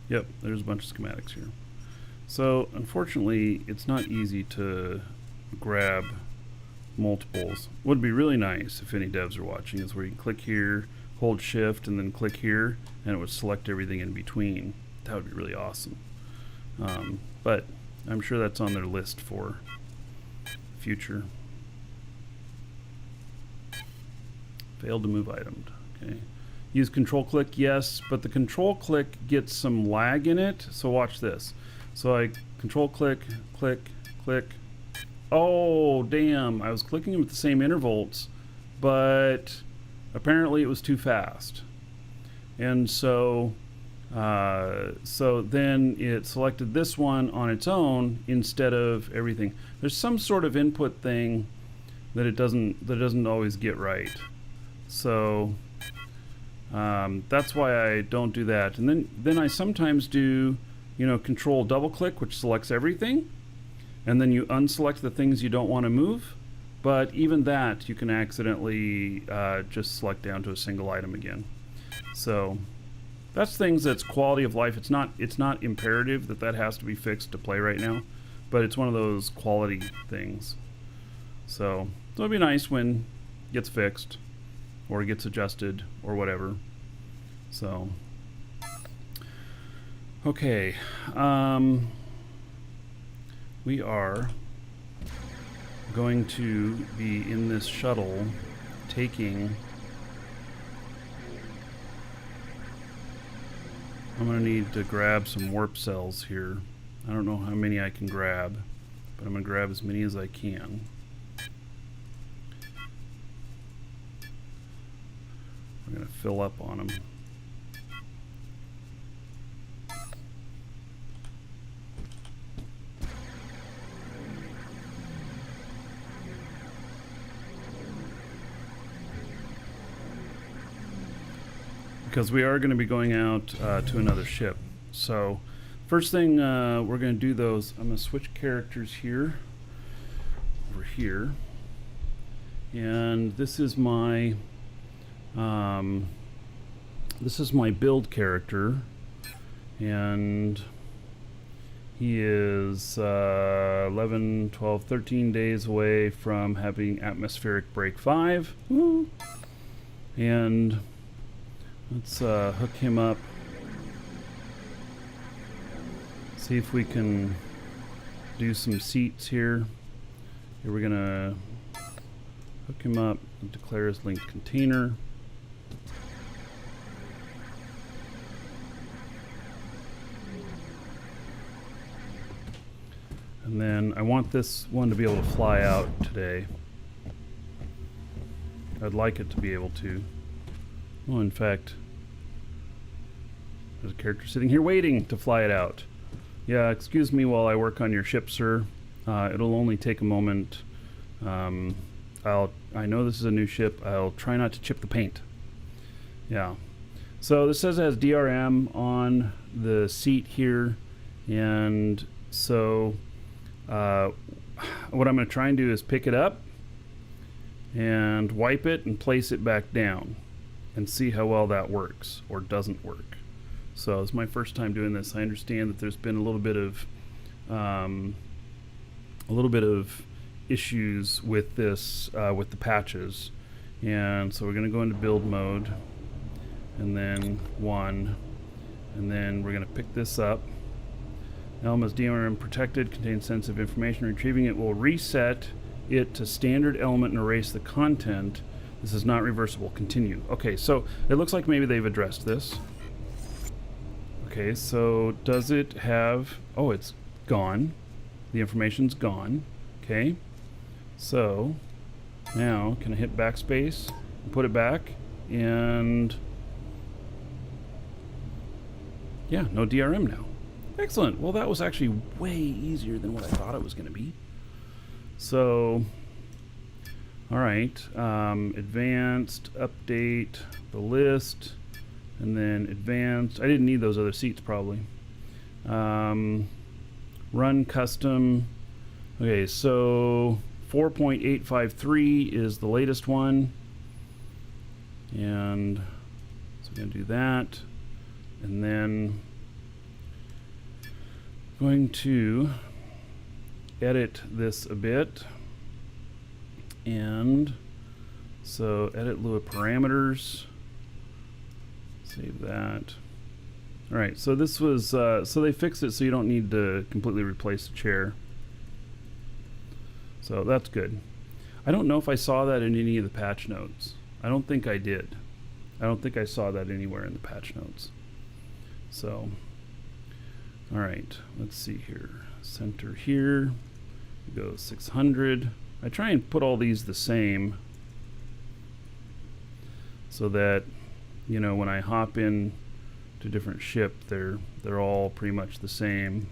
Yep, there's a bunch of schematics here. So, unfortunately, it's not easy to grab multiples. Would be really nice if any devs are watching is where you can click here, hold shift, and then click here, and it would select everything in between. That would be really awesome. But I'm sure that's on their list for future. Failed to move item. Okay. Use control click, yes, but the control click gets some lag in it. So watch this. So I control click, click, click. Oh, damn. I was clicking them at the same intervals, but apparently it was too fast. And so then it selected this one on its own instead of everything. There's some sort of input thing that it doesn't always get right. So that's why I don't do that. And then I sometimes do, control double click, which selects everything, and then you unselect the things you don't want to move. But even that, you can accidentally just select down to a single item again. So that's things that's quality of life. It's not imperative that has to be fixed to play right now, but it's one of those quality things. So it'll be nice when it gets fixed or it gets adjusted or whatever. So okay, we are going to be in this shuttle taking, I'm going to need to grab some warp cells here. I don't know how many I can grab, but I'm going to grab as many as I can. We're going to fill up on them. Because we are going to be going out to another ship. So first thing we're going to do those, I'm going to switch characters here, over here, and this is my build character, and he is 11, 12, 13 days away from having atmospheric break 5. Woo. And let's hook him up. See if we can do some seats here. Here we're gonna hook him up and declare his linked container. And then I want this one to be able to fly out today. I'd like it to be able to. Well, in fact, there's a character sitting here waiting to fly it out. Yeah, excuse me while I work on your ship, sir. It'll only take a moment. I know this is a new ship. I'll try not to chip the paint. Yeah. So this says it has DRM on the seat here, and so what I'm going to try and do is pick it up and wipe it and place it back down, and see how well that works or doesn't work. So it's my first time doing this. I understand that there's been a little bit of issues with this with the patches, and so we're going to go into build mode, and then 1, and then we're going to pick this up. Elm is DRM protected, contains sensitive information. Retrieving it will reset it to standard element and erase the content. This is not reversible. Continue. Okay, so it looks like maybe they've addressed this. Okay, so does it have... Oh, it's gone. The information's gone. Okay. So now can I hit backspace and put it back? And yeah, no DRM now. Excellent. Well, that was actually way easier than what I thought it was going to be. So... Alright, advanced, update the list, and then advanced. I didn't need those other seats probably. Run custom. Okay, so 4.853 is the latest one, And so we're going to do that. And then going to edit this a bit. And so edit Lua parameters. Save that. All right, so this was, so they fixed it so you don't need to completely replace the chair. So that's good. I don't know if I saw that in any of the patch notes. I don't think I did. I don't think I saw that anywhere in the patch notes. So, all right, let's see here. Center here, go 600. I try and put all these the same so that, you know, when I hop in to different ship, they're all pretty much the same.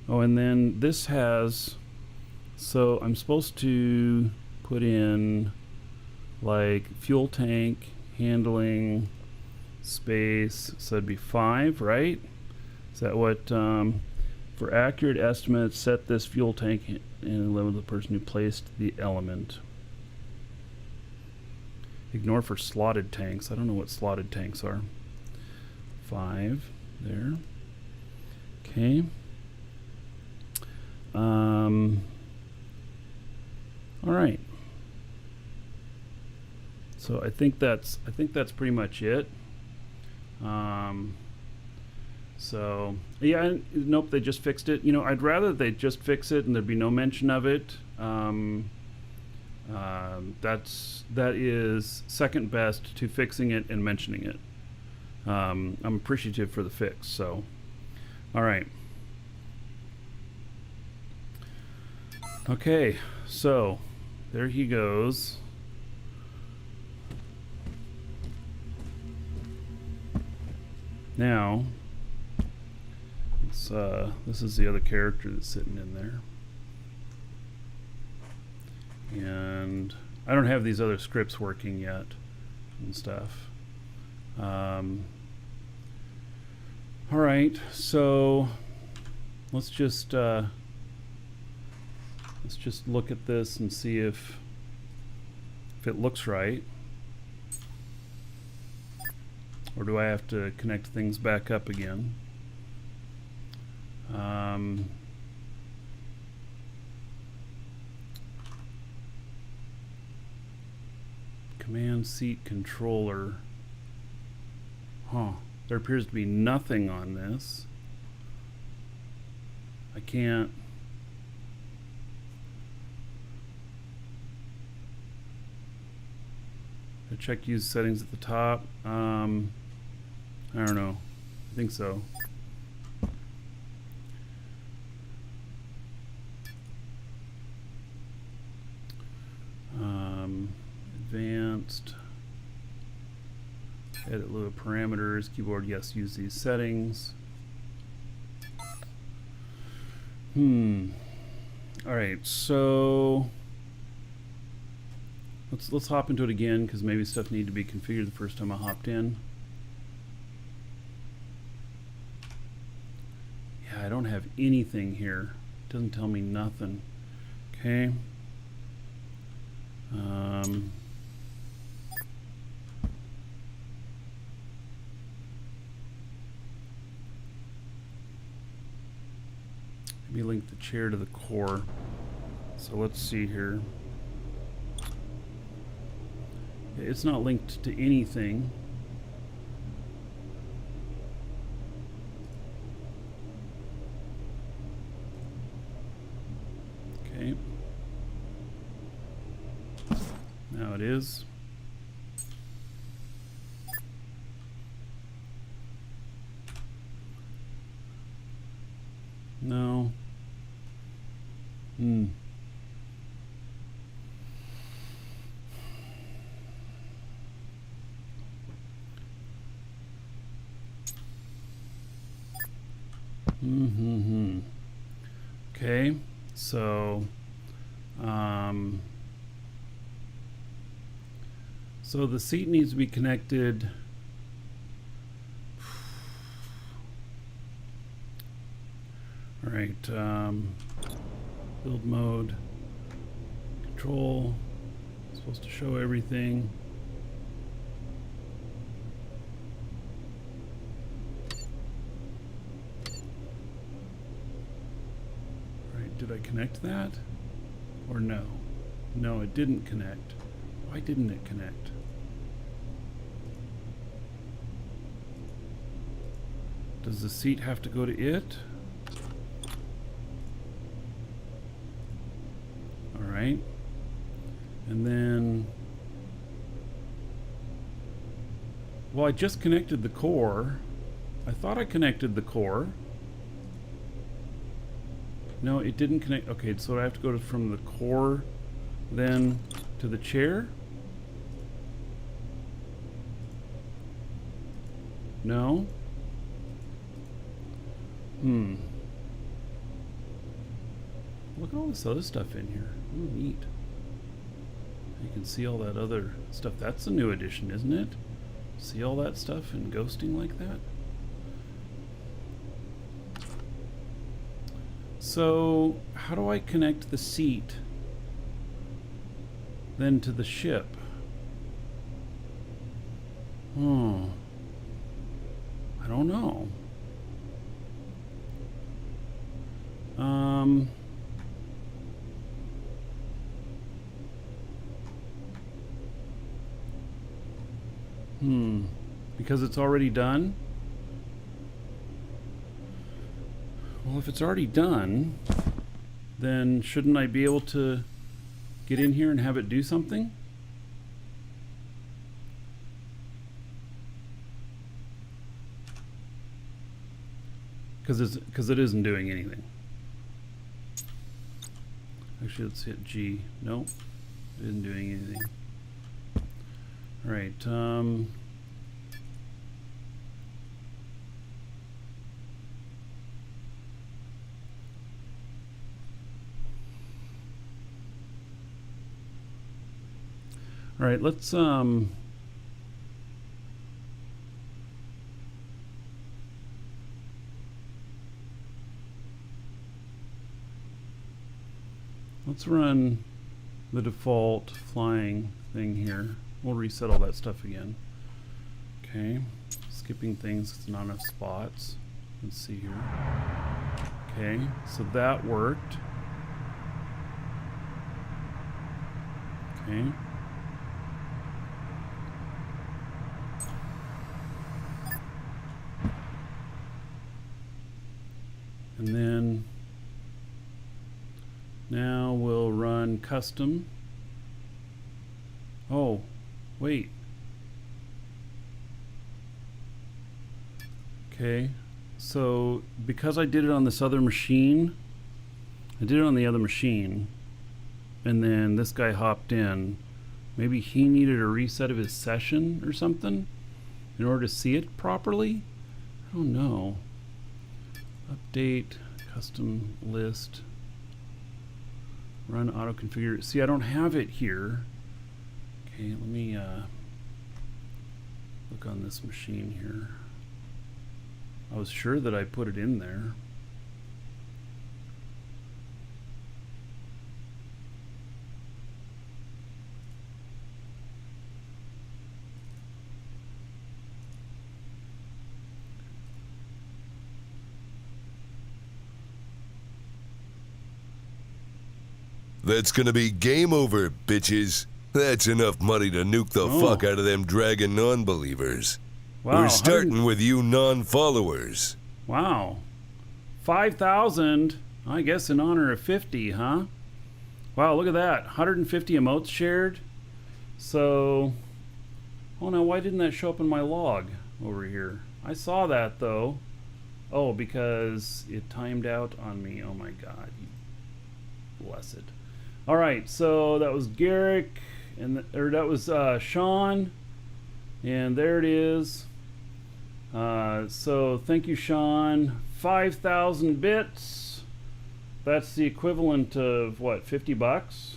Oh, and then this has, so I'm supposed to put in like fuel tank, handling, space, so that'd be 5, right? Is that what, for accurate estimates, set this fuel tank in limit the person who placed the element. Ignore for slotted tanks. I don't know what slotted tanks are. 5 there. Okay. All right. So I think that's pretty much it. So yeah, nope, they just fixed it. You know, I'd rather they just fix it and there'd be no mention of it. That is second best to fixing it and mentioning it. I'm appreciative for the fix. So, all right. Okay, so there he goes. Now, this is the other character that's sitting in there. And I don't have these other scripts working yet and stuff. All right, so let's just look at this and see if it looks right. Or do I have to connect things back up again? Command seat controller. Huh. There appears to be nothing on this. I can't. I check use settings at the top. I don't know. I think so. Advanced. Edit Lua parameters. Keyboard, yes, use these settings. Alright, so let's hop into it again because maybe stuff needed to be configured the first time I hopped in. Yeah, I don't have anything here. It doesn't tell me nothing. Okay. Maybe link the chair to the core. So let's see here. It's not linked to anything. Okay. Now it is. No. Okay, so so the seat needs to be connected. All right, build mode, control, supposed to show everything. Right, did I connect that? Or no? No, it didn't connect. Why didn't it connect? Does the seat have to go to it? Alright. And then... Well, I just connected the core. I thought I connected the core. No, it didn't connect. Okay, so I have to go from the core then to the chair? No? Look at all this other stuff in here. Oh, neat. You can see all that other stuff. That's a new addition, isn't it? See all that stuff and ghosting like that? So, how do I connect the seat then to the ship? I don't know. Because it's already done? Well, if it's already done, then shouldn't I be able to get in here and have it do something? Because it isn't doing anything. Actually, let's hit G. Nope, it isn't doing anything. All right. All right, let's run the default flying thing here. We'll reset all that stuff again. Okay, skipping things 'cause not enough spots. Let's see here. Okay, so that worked. Okay. And then now we'll run custom. Oh, wait. Okay, so because I did it on this other machine, I did it on the other machine, and then this guy hopped in. Maybe he needed a reset of his session or something in order to see it properly? I don't know. Update, custom list, run auto configure. See, I don't have it here. Okay, let me look on this machine here. I was sure that I put it in there. That's gonna be game over, bitches. That's enough money to nuke the fuck out of them dragon non-believers. Wow, We're starting with you non-followers. Wow. 5,000, I guess in honor of 50, huh? Wow, look at that. 150 emotes shared. So, oh no, why didn't that show up in my log over here? I saw that though. Oh, because it timed out on me. Oh my God. Blessed. All right, so that was Garrick, or that was Sean, and there it is. So thank you, Sean. 5,000 bits. That's the equivalent of what, 50 bucks?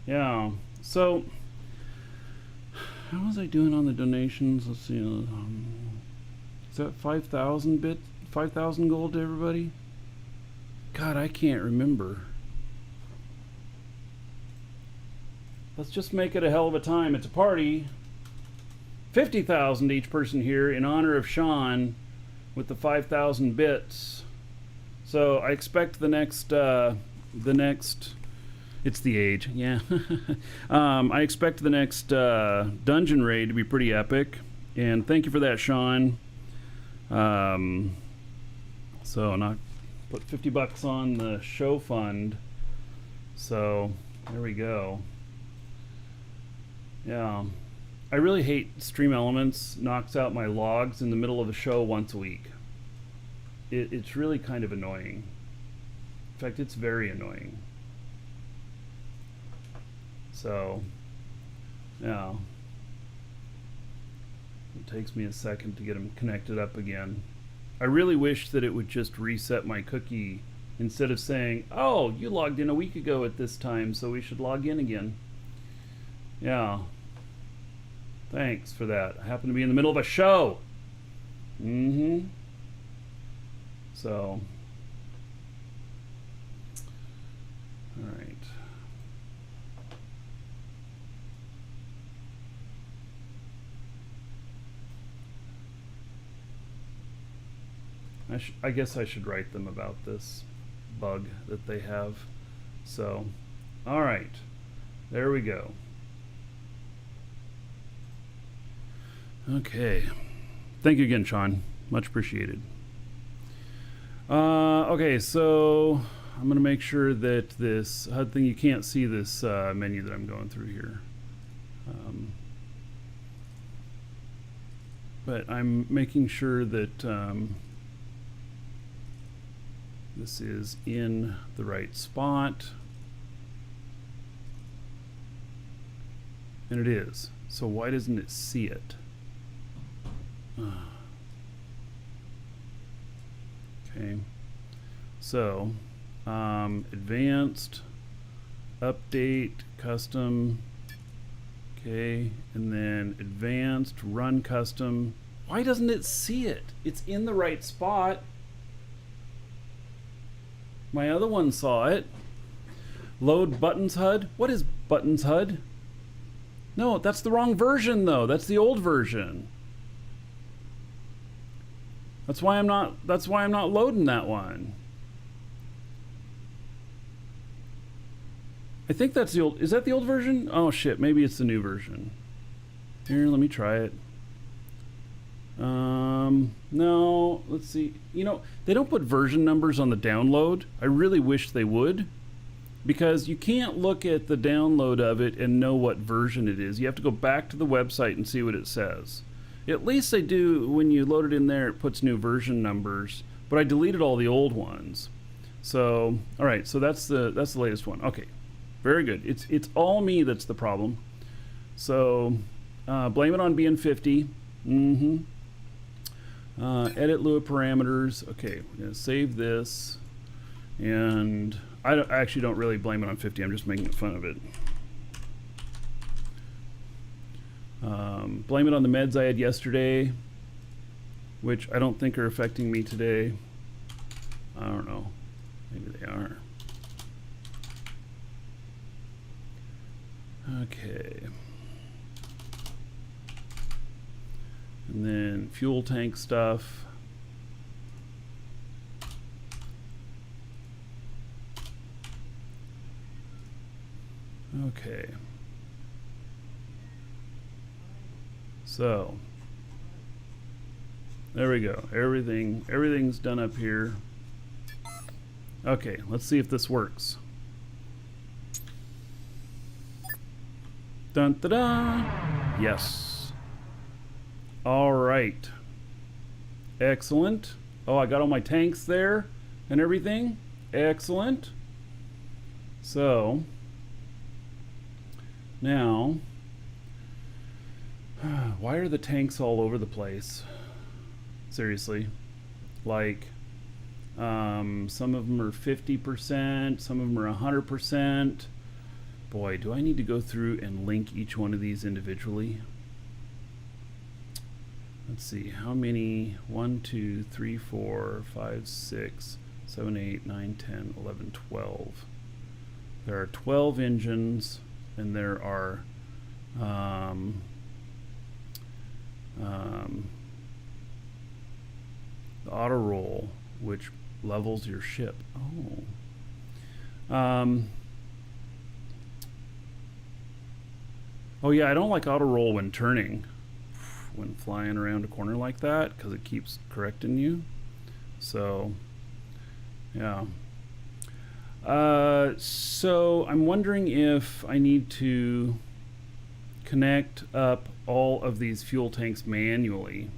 Yeah. So how was I doing on the donations? Let's see. Is that 5,000 bit? 5,000 gold to everybody? God, I can't remember. let's just make it a hell of a time. It's a party. 50,000 each person here in honor of Sean with the 5,000 bits. So I expect the next, it's the age, yeah. I expect the next dungeon raid to be pretty epic. And thank you for that, Sean. So not put $50 on the show fund. So there we go. Yeah. I really hate Stream Elements knocks out my logs in the middle of the show once a week. It's really kind of annoying. In fact, it's very annoying. So, yeah. It takes me a second to get them connected up again. I really wish that it would just reset my cookie instead of saying, oh, you logged in a week ago at this time, so we should log in again. Yeah. Thanks for that. I happen to be in the middle of a show. Mm-hmm. So. All right. I guess I should write them about this bug that they have. So, all right. There we go. Okay. Thank you again, Sean. Much appreciated. Okay, so I'm going to make sure that this HUD thing, you can't see this menu that I'm going through here. But I'm making sure that this is in the right spot. And it is. So why doesn't it see it? Okay, so advanced, update, custom, okay, and then advanced, run custom. Why doesn't it see it? It's in the right spot. My other one saw it. Load buttons HUD. What is buttons HUD? No, that's the wrong version though. That's the old version. That's why I'm not loading that one. I think that's the old, is that the old version? Oh shit, maybe it's the new version. Here, let me try it. No, let's see. You know, they don't put version numbers on the download. I really wish they would, because you can't look at the download of it and know what version it is. You have to go back to the website and see what it says. At least they do, when you load it in there, it puts new version numbers, but I deleted all the old ones. So, all right, so that's the latest one. Okay, very good. It's all me that's the problem. So, blame it on being 50. Mm-hmm. Edit Lua parameters. Okay, we're gonna save this, and I actually don't really blame it on 50. I'm just making fun of it. Blame it on the meds I had yesterday, which I don't think are affecting me today. I don't know. Maybe they are. Okay. And then fuel tank stuff. Okay. So there we go. Everything's done up here. Okay, let's see if this works. Dun da da. Yes. All right. Excellent. Oh, I got all my tanks there and everything. Excellent. So now, why are the tanks all over the place? Seriously. Like, some of them are 50%, some of them are 100%. Boy, do I need to go through and link each one of these individually? Let's see, how many? 1, 2, 3, 4, 5, 6, 7, 8, 9, 10, 11, 12. There are 12 engines, and there are the auto roll, which levels your ship. Oh yeah, I don't like auto roll when turning, when flying around a corner like that, because it keeps correcting you. So yeah. So I'm wondering if I need to connect up all of these fuel tanks manually.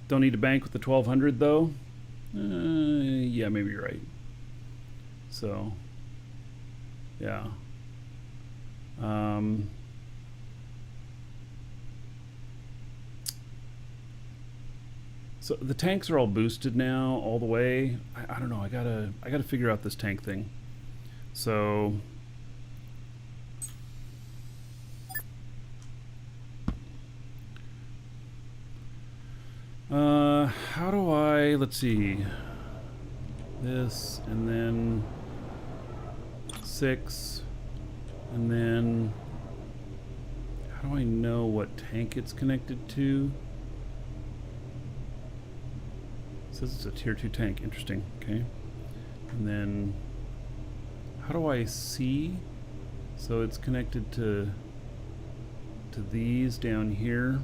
Don't need to bank with the 1200 though. Yeah, maybe you're right. So yeah. So the tanks are all boosted now, all the way. I don't know. I gotta figure out this tank thing. So how do I? Let's see. This and then 6, and then how do I know what tank it's connected to? It says it's a tier 2 tank. Interesting. Okay. And then how do I see? So it's connected to these down here.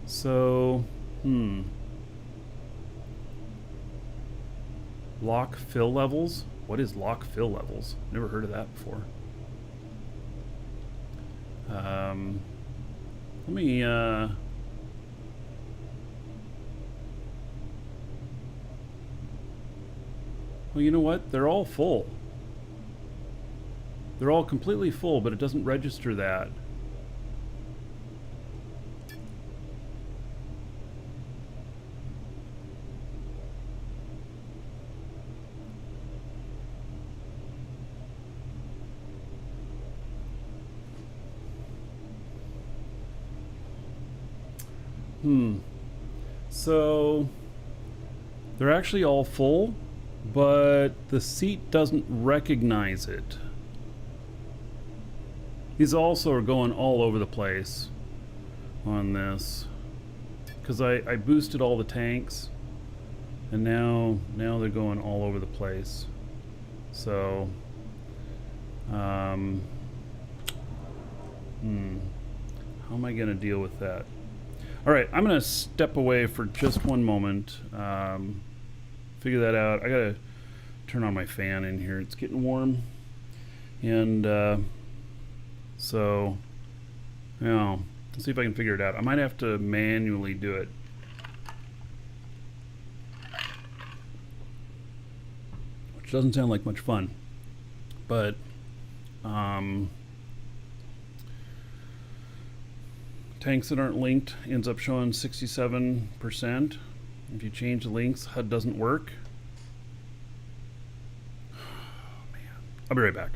So lock fill levels. What is lock fill levels? Never heard of that before. Let me well, you know what? They're all full. They're all completely full, but it doesn't register that. So they're actually all full, but the seat doesn't recognize it. These also are going all over the place on this, because I boosted all the tanks, and now they're going all over the place. So how am I gonna deal with that? All right, I'm gonna step away for just one moment, figure that out. I gotta turn on my fan in here. It's getting warm, and so yeah, let's see if I can figure it out. I might have to manually do it. Which doesn't sound like much fun, but tanks that aren't linked ends up showing 67%. If you change the links, HUD doesn't work. Oh, man. I'll be right back.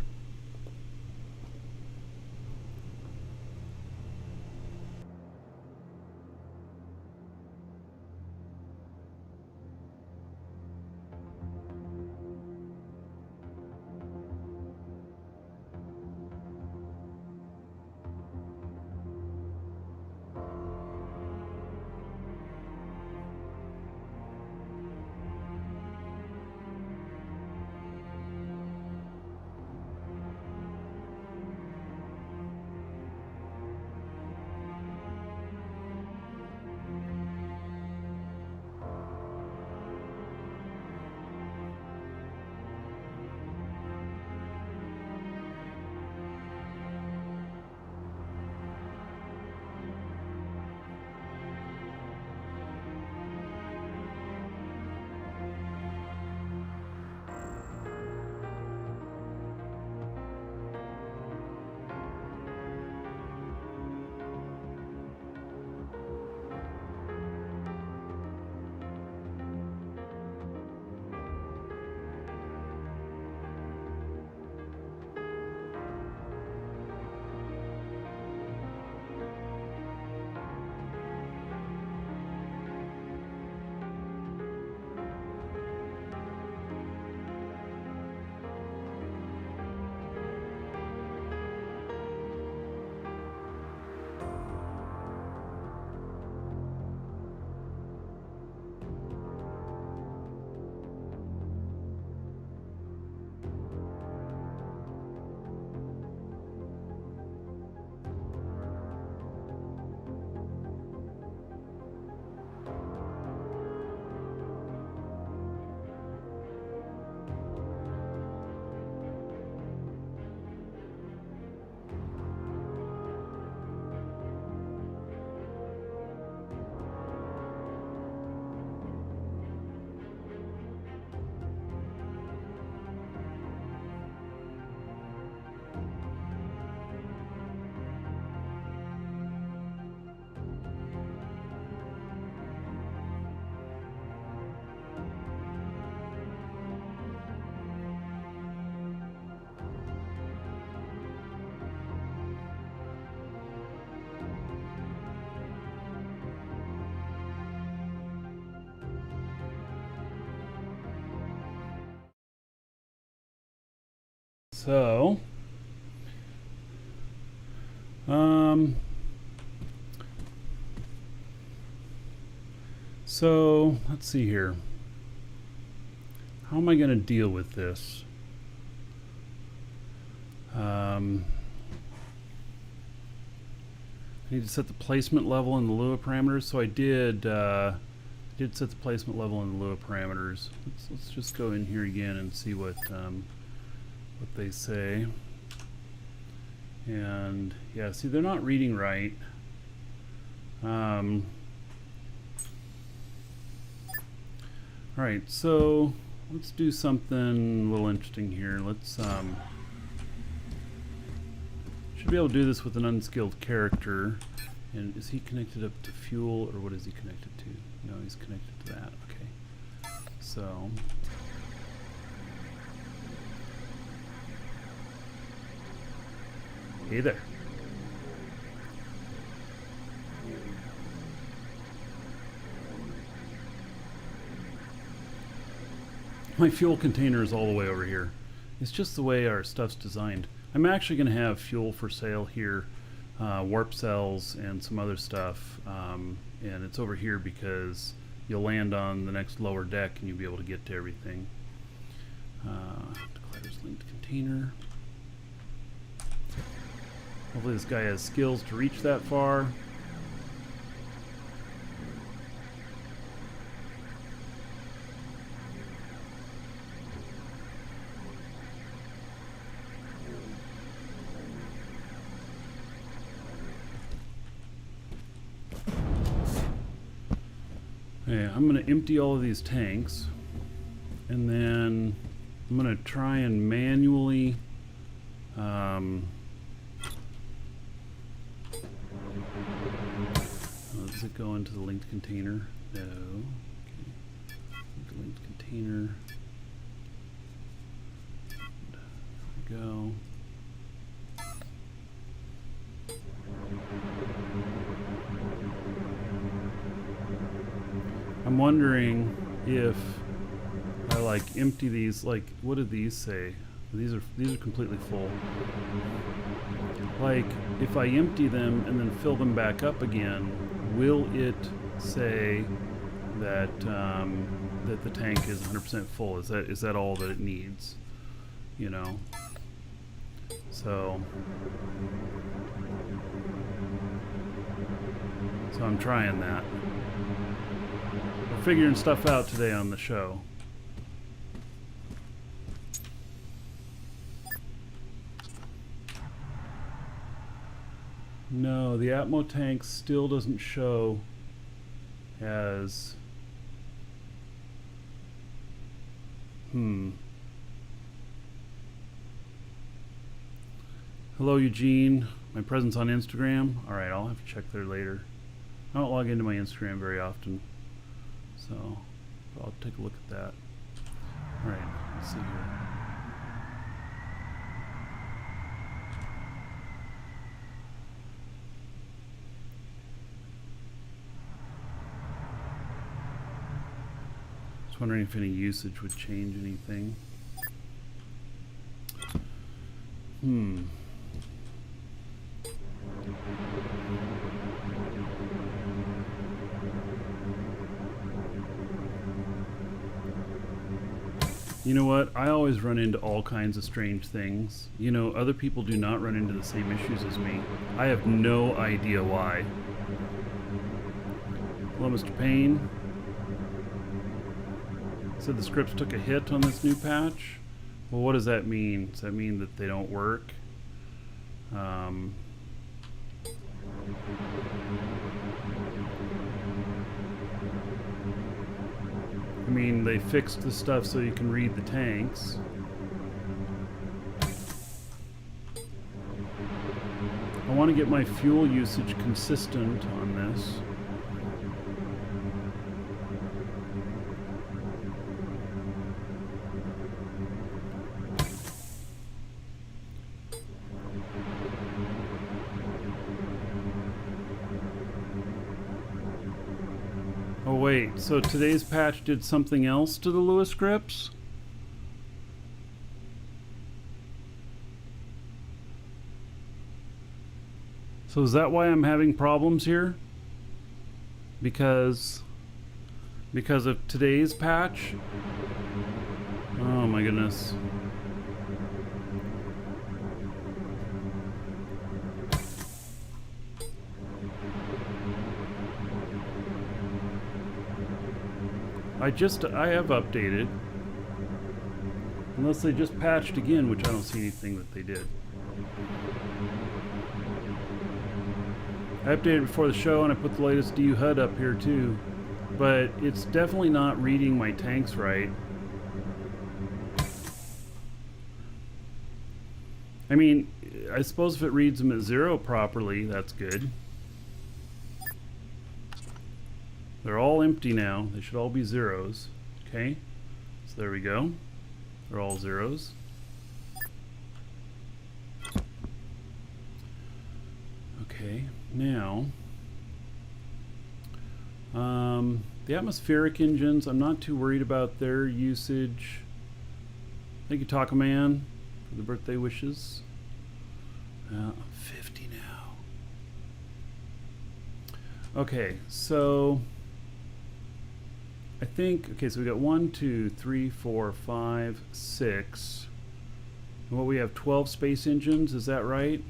So, so let's see here. How am I going to deal with this? I need to set the placement level in the Lua parameters. So I did set the placement level in the Lua parameters. Let's just go in here again and see what they say. And yeah, see, they're not reading right. All right, so let's do something a little interesting here. Let's should be able to do this with an unskilled character. And is he connected up to fuel, or what is he connected to? No, he's connected to that. Okay. So hey there. My fuel container is all the way over here. It's just the way our stuff's designed. I'm actually going to have fuel for sale here, warp cells and some other stuff, and it's over here because you'll land on the next lower deck and you'll be able to get to everything. Declares linked container. Hopefully this guy has skills to reach that far. Okay, I'm going to empty all of these tanks, and then I'm going to try and manually does it go into the linked container? No. Okay. Linked container. There we go. I'm wondering if I like empty these, like, what do these say? These are completely full. Like, if I empty them and then fill them back up again, will it say that that the tank is 100% full? Is that all that it needs? You know. So I'm trying that. We're figuring stuff out today on the show. No, the Atmo tank still doesn't show as... Hello, Eugene. My presence on Instagram. Alright, I'll have to check there later. I don't log into my Instagram very often, so I'll take a look at that. Alright, let's see here. Just wondering if any usage would change anything. You know what? I always run into all kinds of strange things. You know, other people do not run into the same issues as me. I have no idea why. Hello, Mr. Payne. Said the scripts took a hit on this new patch. Well, what does that mean? Does that mean that they don't work? I mean, they fixed the stuff so you can read the tanks. I want to get my fuel usage consistent on this. Oh wait, so today's patch did something else to the Lua scripts? So is that why I'm having problems here? Because of today's patch? Oh my goodness. I have updated. Unless they just patched again, which I don't see anything that they did. I updated before the show and I put the latest DU HUD up here too. But it's definitely not reading my tanks right. I mean, I suppose if it reads them at 0 properly, that's good. They're all empty now. They should all be zeros. Okay, so there we go. They're all zeros. Okay, now the atmospheric engines, I'm not too worried about their usage. Thank you, Taco Man, for the birthday wishes. I'm 50 now. Okay, so I think, okay, so we got 1, 2, 3, 4, 5, 6. And what we have 12 space engines, is that right?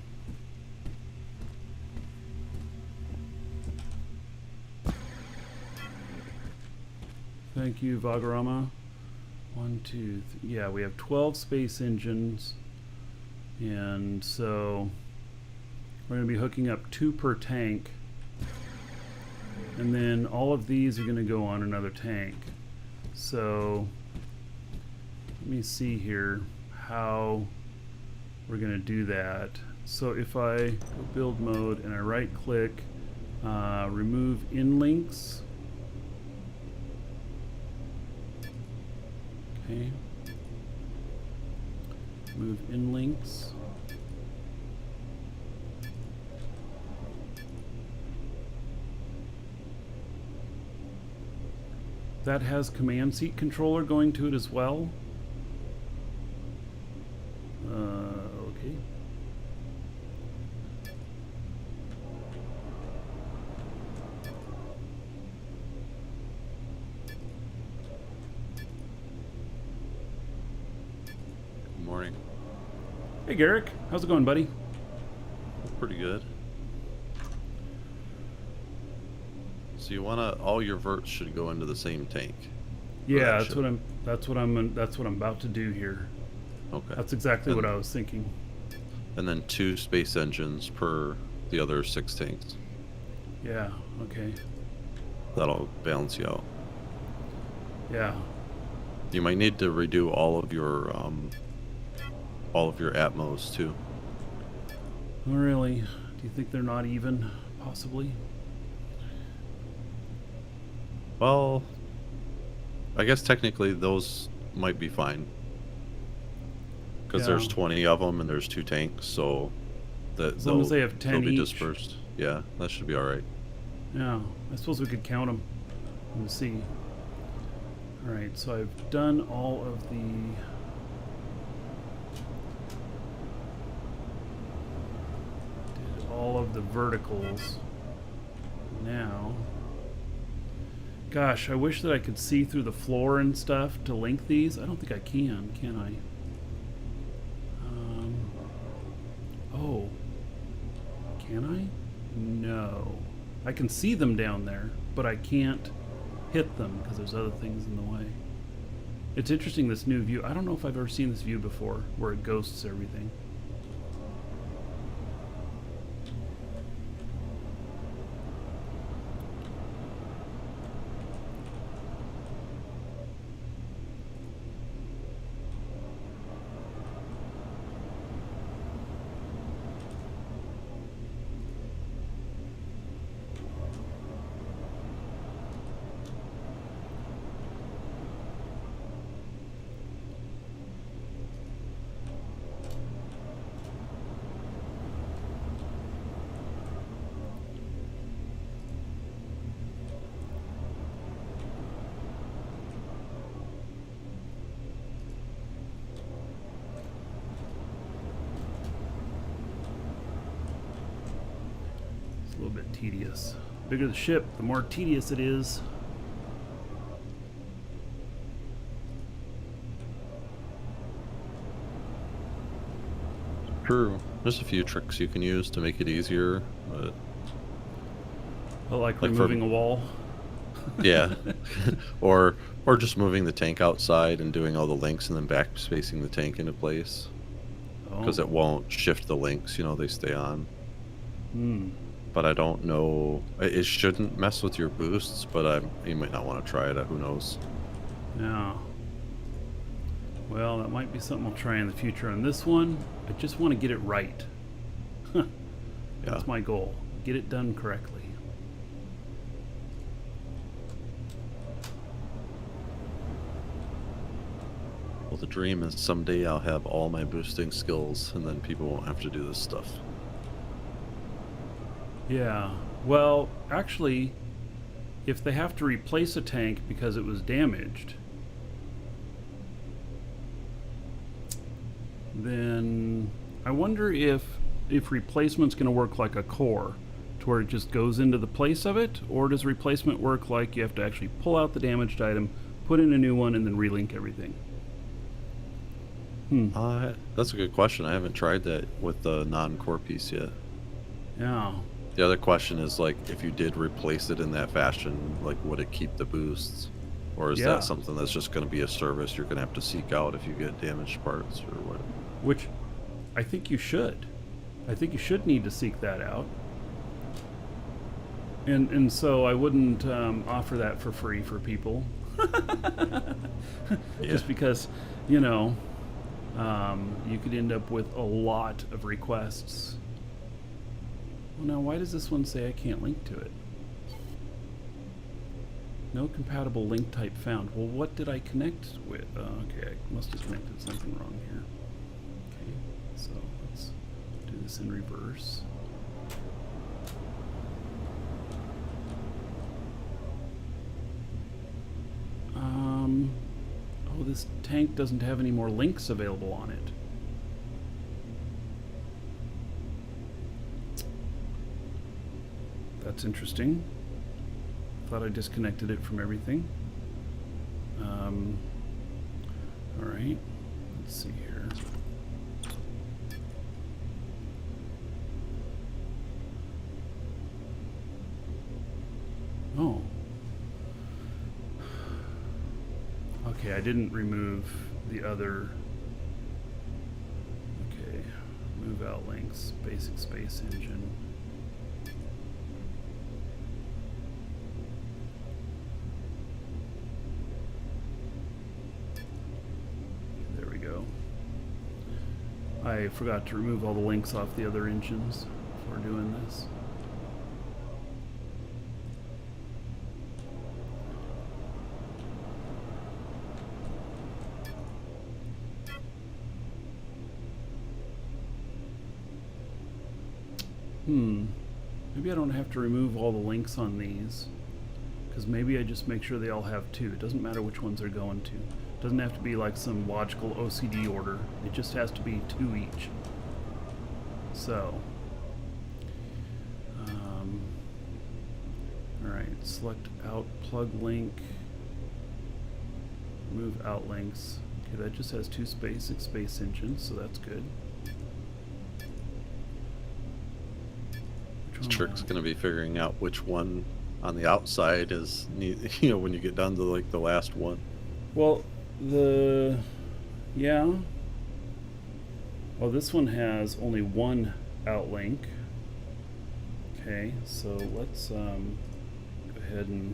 Thank you, Vagarama. 1, 2, yeah, we have 12 space engines. And so we're going to be hooking up 2 per tank. And then all of these are going to go on another tank. So let me see here how we're going to do that. So if I go build mode and I right click, remove in links. Okay. Move in links. That has command seat controller going to it as well. Okay. Good morning. Hey Garrick, how's it going, buddy? Pretty good. So you wanna, all your verts should go into the same tank. Yeah, that's what I'm about to do here. Okay. That's exactly what I was thinking. And then 2 space engines per the other 6 tanks. Yeah, okay. That'll balance you out. Yeah. You might need to redo all of your Atmos too. Oh, really? Do you think they're not even, possibly? Well, I guess technically those might be fine. Because there's 20 of them and there's 2 tanks, so as long as they have 10 they'll be each. dispersed. Yeah, that should be alright. Yeah, I suppose we could count them and see. Alright, so I've done all of the... did all of the verticals. Now... Gosh, I wish that I could see through the floor and stuff to link these. I don't think I can I? Oh. Can I? No. I can see them down there, but I can't hit them because there's other things in the way. It's interesting, this new view. I don't know if I've ever seen this view before, where it ghosts everything. little bit tedious. The bigger the ship, the more tedious it is. True. There's a few tricks you can use to make it easier, but Like Like for- removing a wall. yeah. or just moving the tank outside and doing all the links and then backspacing the tank into place. Because Oh. it won't shift the links, they stay on. Hmm. But I don't know. It shouldn't mess with your boosts, but you might not want to try it. Who knows? Yeah. Well, that might be something I'll try in the future. On this one, I just want to get it right. Yeah. That's my goal. Get it done correctly. Well, the dream is someday I'll have all my boosting skills, and then people won't have to do this stuff. Yeah. Well, actually, if they have to replace a tank because it was damaged, then I wonder if replacement's going to work like a core, to where it just goes into the place of it, or does replacement work like you have to actually pull out the damaged item, put in a new one, and then relink everything? That's a good question. I haven't tried that with the non-core piece yet. Yeah. The other question is, like, if you did replace it in that fashion, like, would it keep the boosts? Or is Yeah. that something that's just going to be a service you're going to have to seek out if you get damaged parts or what? Which I think you should. I think you should need to seek that out. And so I wouldn't offer that for free for people. Just because, you could end up with a lot of requests. Well, now, why does this one say I can't link to it? No compatible link type found. Well, what did I connect with? Okay, I must have connected something wrong here. Okay, so let's do this in reverse. Oh, this tank doesn't have any more links available on it. That's interesting. Thought I disconnected it from everything. All right, let's see here. Oh. Okay, I didn't remove the other. Okay, move out links, basic space engine. There we go. I forgot to remove all the links off the other engines before doing this. Maybe I don't have to remove all the links on these, because maybe I just make sure they all have two. It doesn't matter which ones they're going to. It doesn't have to be like some logical OCD order. It just has to be two each. So, alright, select out plug link, remove out links. Okay, that just has two basic space engines, so that's good. The trick's going to be figuring out which one on the outside is, when you get down to like the last one. Well, yeah. Well, this one has only one outlink. Okay, so let's go ahead and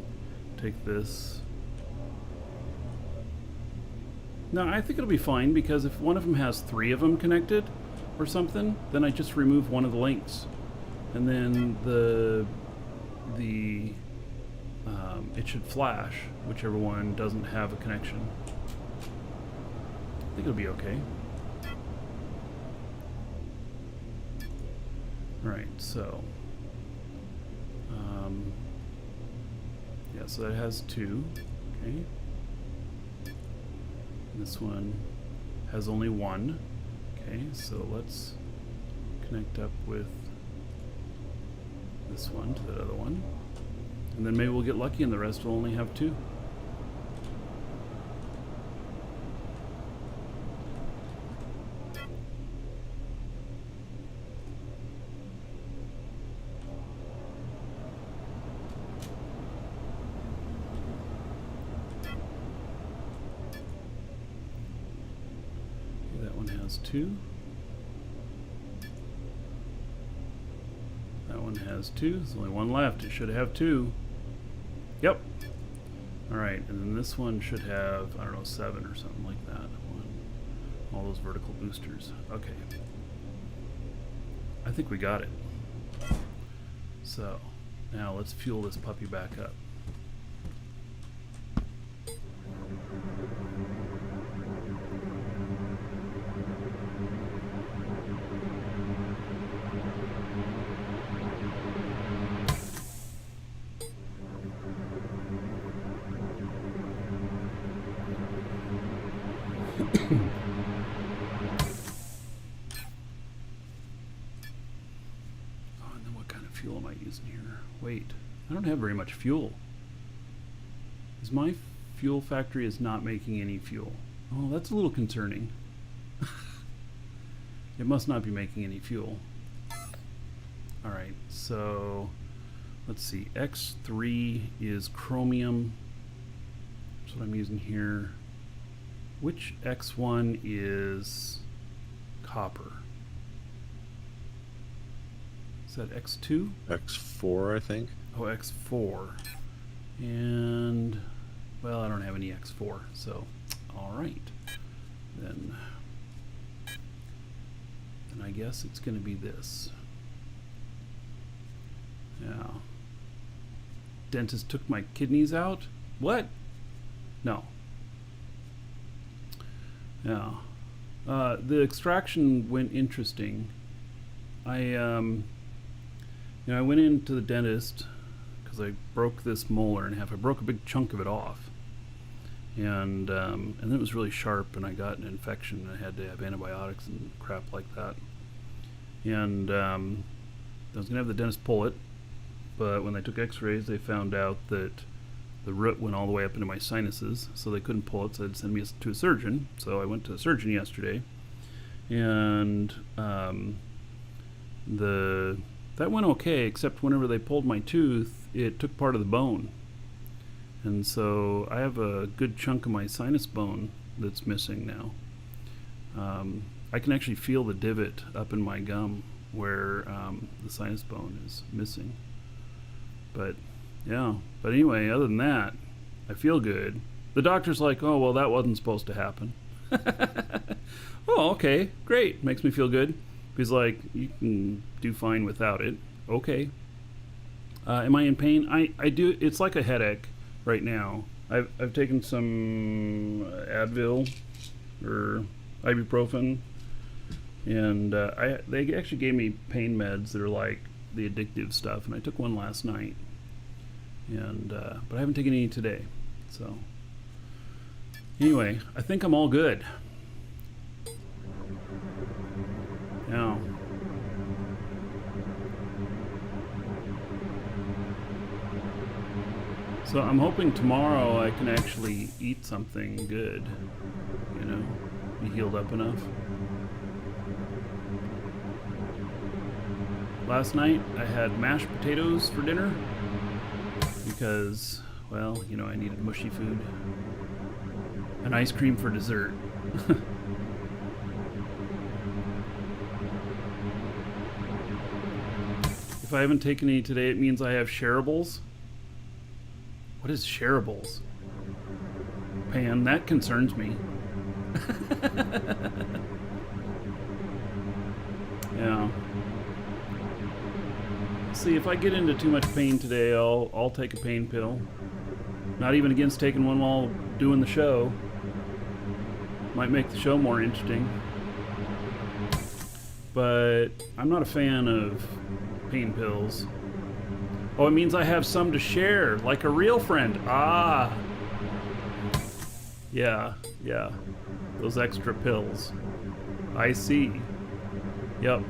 take this. No, I think it'll be fine, because if one of them has three of them connected or something, then I just remove one of the links. And then it should flash whichever one doesn't have a connection. I think it'll be okay. Alright, so yeah, so that has two. Okay. This one has only one. Okay, so let's connect up with this one to that other one. And then maybe we'll get lucky and the rest will only have 2. That one has 2. That one has 2. There's only one left. It should have 2. Yep. Alright, and then this one should have, I don't know, 7 or something like that. All those vertical boosters. Okay. I think we got it. So, now let's fuel this puppy back up. Fuel am I using here? Wait, I don't have very much fuel. Is my fuel factory is not making any fuel? Oh, that's a little concerning. It must not be making any fuel. Alright, so let's see. X3 is chromium. That's what I'm using here. Which X1 is copper? Is that X2? X4, I think. Oh, X4. And, well, I don't have any X4, so, alright. Then I guess it's going to be this. Yeah. Dentist took my kidneys out? What? No. Yeah. The extraction went interesting. I went into the dentist because I broke this molar in half. I broke a big chunk of it off, and then it was really sharp, and I got an infection. I had to have antibiotics and crap like that. And I was gonna have the dentist pull it, but when they took X-rays, they found out that the root went all the way up into my sinuses, so they couldn't pull it. So they'd send me to a surgeon. So I went to a surgeon yesterday, and that went okay, except whenever they pulled my tooth, it took part of the bone. And so I have a good chunk of my sinus bone that's missing now. I can actually feel the divot up in my gum where the sinus bone is missing. But, yeah. But anyway, other than that, I feel good. The doctor's like, oh, well, that wasn't supposed to happen. Oh, okay, great. Makes me feel good. He's like, you can do fine without it. Okay. Am I in pain? I do. It's like a headache right now. I've taken some Advil or ibuprofen, and they actually gave me pain meds that are like the addictive stuff, and I took one last night, and but I haven't taken any today. So anyway, I think I'm all good. Yeah. So I'm hoping tomorrow I can actually eat something good, you know, be healed up enough. Last night I had mashed potatoes for dinner because, well, you know, I needed mushy food. And ice cream for dessert. If I haven't taken any today, it means I have shareables. What is shareables? Pan, that concerns me. Yeah. See, if I get into too much pain today, I'll take a pain pill. Not even against taking one while doing the show. Might make the show more interesting. But I'm not a fan of pain pills. Oh, it means I have some to share, like a real friend. Ah. Yeah. Those extra pills. I see. Yep.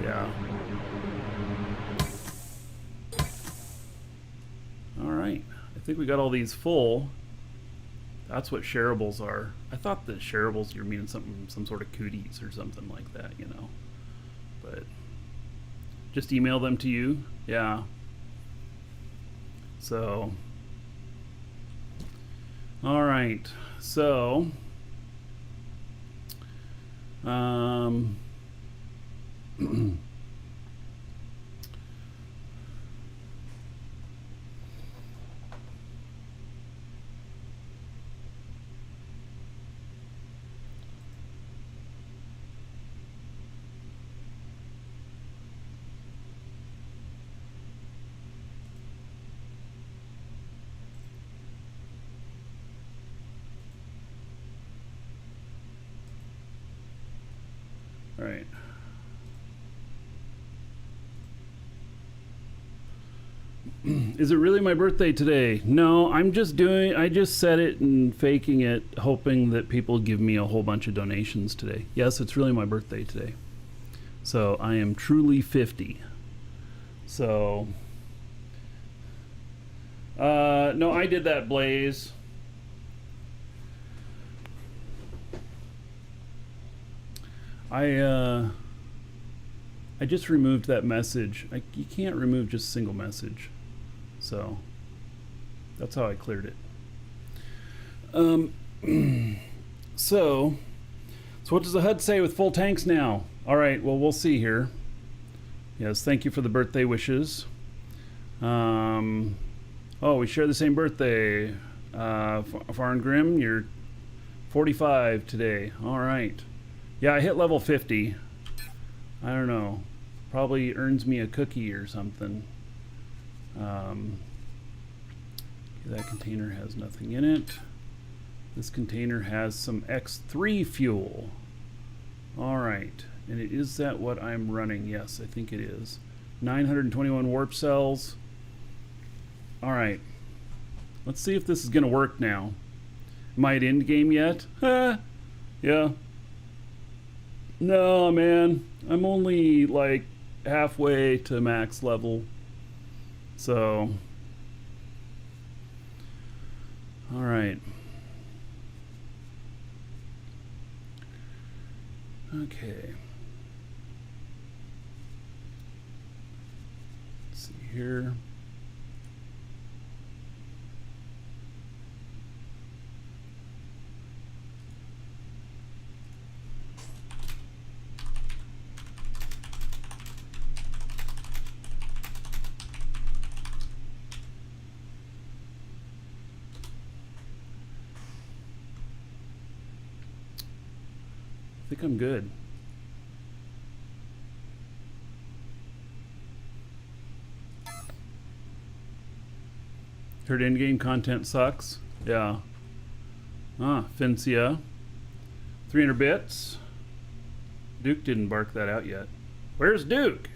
Yeah. All right. I think we got all these full. That's what shareables are. I thought that shareables you're meaning some sort of cooties or something like that, you know. But just email them to you. Yeah. So all right. So all right. Is it really my birthday today? No, I just said it and faking it, hoping that people give me a whole bunch of donations today. Yes, it's really my birthday today. So I am truly 50. So, no, I did that, Blaze. I just removed that message. You can't remove just a single message. So that's how I cleared it. So what does the HUD say with full tanks now? All right, well, we'll see here. Yes, thank you for the birthday wishes. Oh, we share the same birthday. Farn Grim, you're 45 today. All right. Yeah, I hit level 50. I don't know. Probably earns me a cookie or something. That container has nothing in it. This container has some X3 fuel. All right. And is that what I'm running? Yes, I think it is. 921 warp cells. All right. Let's see if this is going to work now. Am I at end game yet? Yeah. No, man. I'm only like halfway to max level. So, all right. Okay. Let's see here. I think I'm good. Heard in-game content sucks. Yeah. Fincia. 300 bits. Duke didn't bark that out yet. Where's Duke?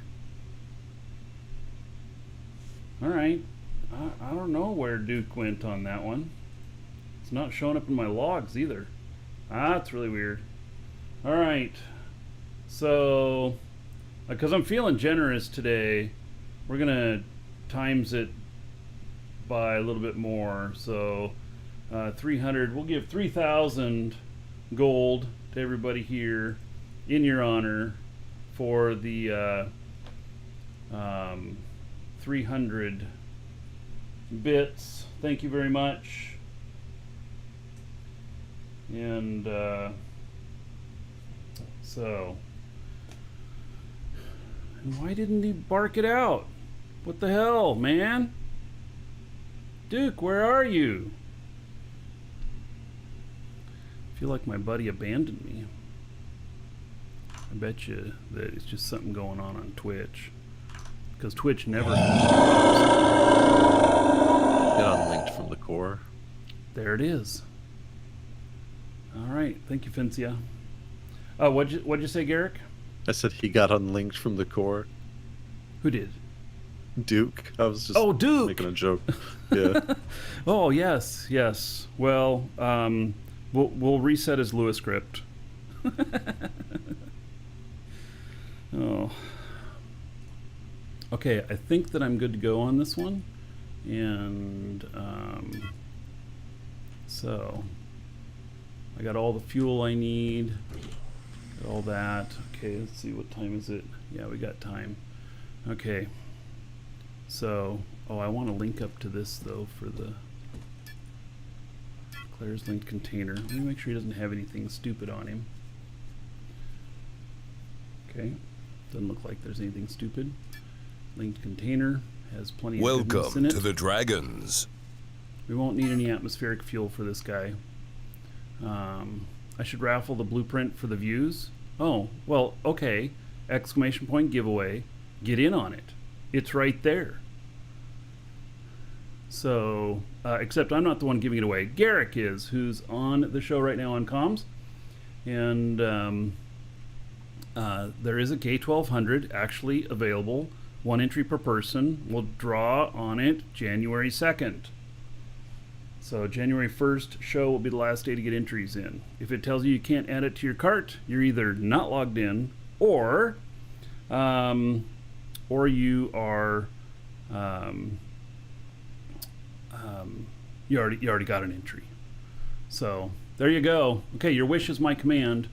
Alright. I don't know where Duke went on that one. It's not showing up in my logs either. That's really weird. All right, so because I'm feeling generous today, we're gonna times it by a little bit more. So 300, we'll give 3,000 gold to everybody here in your honor for the 300 bits. Thank you very much. And so, and why didn't he bark it out? What the hell, man? Duke, where are you? I feel like my buddy abandoned me. I bet you that it's just something going on Twitch. Because Twitch never... Get unlinked from the core. There it is. Alright, thank you, Fincia. What'd you say, Garrick? I said he got unlinked from the core. Who did? Duke. I was just Duke! making a joke. Yeah. Oh, yes. Well, we'll reset his Lewis script. Oh, Okay, I think that I'm good to go on this one. And so I got all the fuel I need. Got all that. Okay, let's see, what time is it? Yeah, we got time. Okay. So, oh, I want to link up to this though for the Claire's linked container. Let me make sure he doesn't have anything stupid on him. Okay, doesn't look like there's anything stupid. Linked container has plenty of goodness in Welcome it. to the Dragons. We won't need any atmospheric fuel for this guy. I should raffle the blueprint for the views. Oh, well, okay. Exclamation point giveaway. Get in on it. It's right there. So, except I'm not the one giving it away. Garrick is, who's on the show right now on comms. And there is a K1200 actually available. 1 entry per person. We'll draw on it January 2nd. So January 1st show will be the last day to get entries in. If it tells you can't add it to your cart, you're either not logged in, or you are you already got an entry. So there you go. Okay, your wish is my command.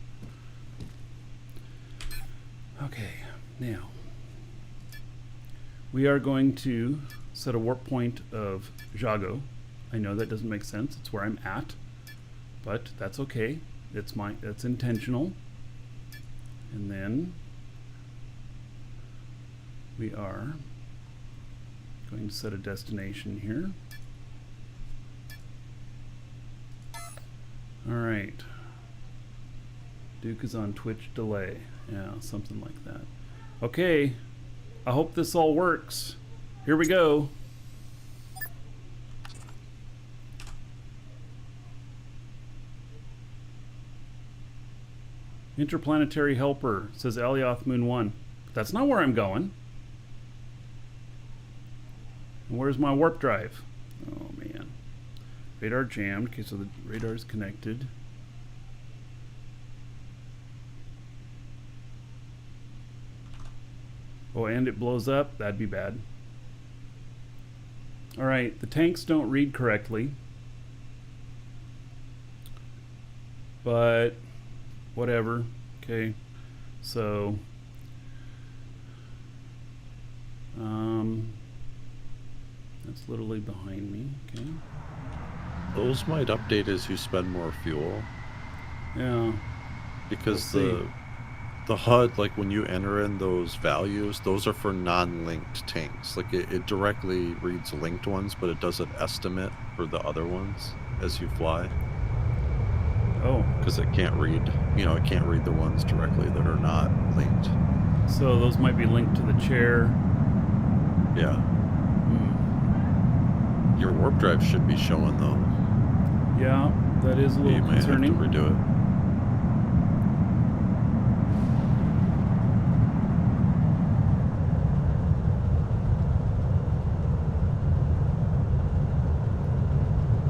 Okay, now we are going to set a warp point of Jago. I know that doesn't make sense. It's where I'm at, but that's okay. That's intentional. And then we are going to set a destination here. All right. Duke is on Twitch delay. Yeah, something like that. Okay. I hope this all works. Here we go. Interplanetary helper, says Alioth Moon 1. That's not where I'm going. And where's my warp drive? Oh man. Radar jammed. Okay, so the radar is connected. Oh, and it blows up? That'd be bad. Alright, the tanks don't read correctly. But whatever. Okay, so that's literally behind me. Okay, Those might update as you spend more fuel, yeah, because We'll see. the HUD, like when you enter in those values, those are for non-linked tanks. Like it directly reads linked ones, but it does an estimate for the other ones as you fly. Oh, Because it can't read, it can't read the ones directly that are not linked. so those might be linked to the chair. Yeah. Hmm. Your warp drive should be showing though. Yeah, that is a You little might have to concerning. redo it.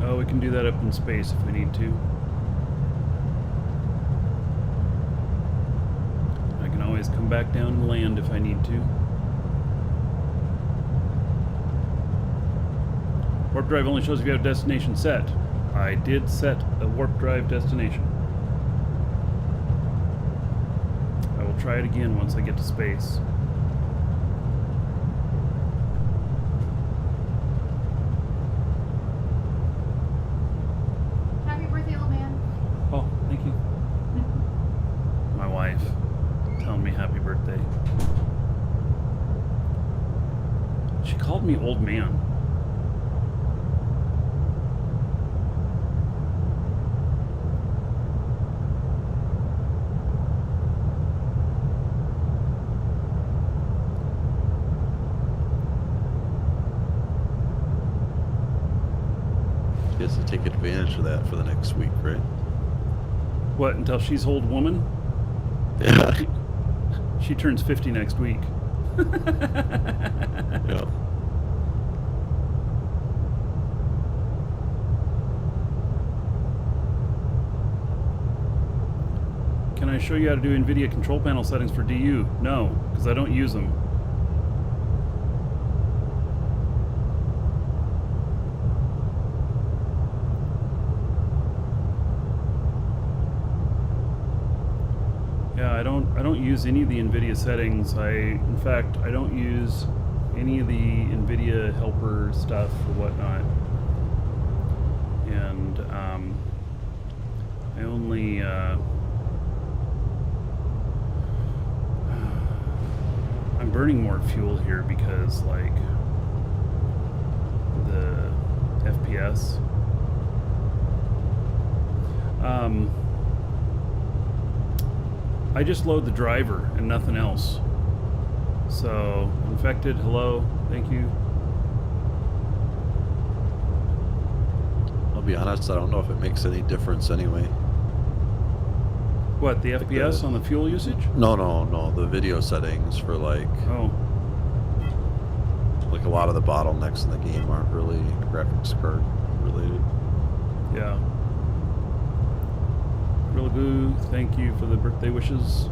Oh, we can do that up in space if we need to. I can always come back down and land if I need to. Warp drive only shows if you have a destination set. I did set a warp drive destination. I will try it again once I get to space. Happy birthday, little man. Oh, thank you. My wife telling me happy birthday. She called me old man. She has to take advantage of that for the next week, right? What, until she's old woman? Yeah. She turns 50 next week. Yeah. Can I show you how to do NVIDIA control panel settings for DU? No, because I don't use them. Yeah, I don't use any of the NVIDIA settings. In fact, I don't use any of the NVIDIA helper stuff or whatnot. And I only I'm burning more fuel here because like the FPS. I just load the driver and nothing else. So, infected, hello, thank you. I'll be honest, I don't know if it makes any difference anyway. What, the FPS on the fuel usage? No, the video settings for like Oh. Like a lot of the bottlenecks in the game aren't really graphics card related. Yeah. Goo, thank you for the birthday wishes.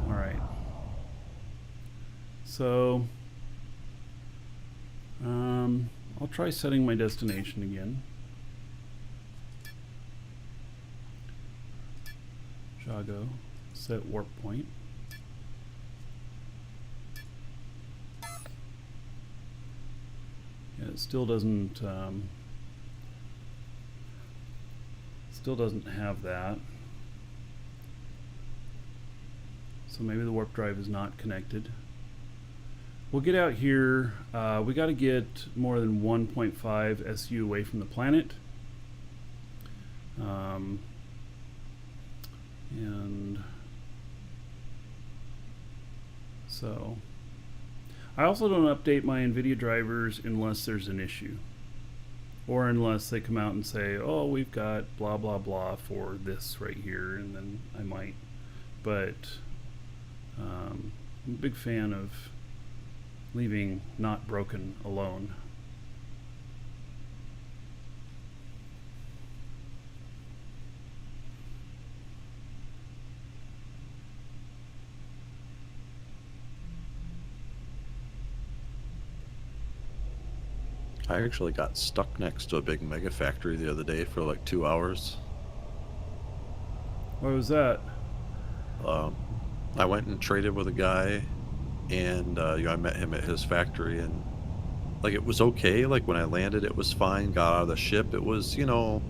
All right. So, I'll try setting my destination again. Jago, set warp point. Yeah, it still doesn't have that. So maybe the warp drive is not connected. We'll get out here. We got to get more than 1.5 SU away from the planet. And so I also don't update my NVIDIA drivers unless there's an issue, or unless they come out and say, oh, we've got blah blah blah for this right here, and then I might. But I'm a big fan of leaving not broken alone. I actually got stuck next to a big mega factory the other day for like 2 hours. What was that? I went and traded with a guy, and I met him at his factory, and like it was okay. Like when I landed, it was fine. Got out of the ship, it was, yeah,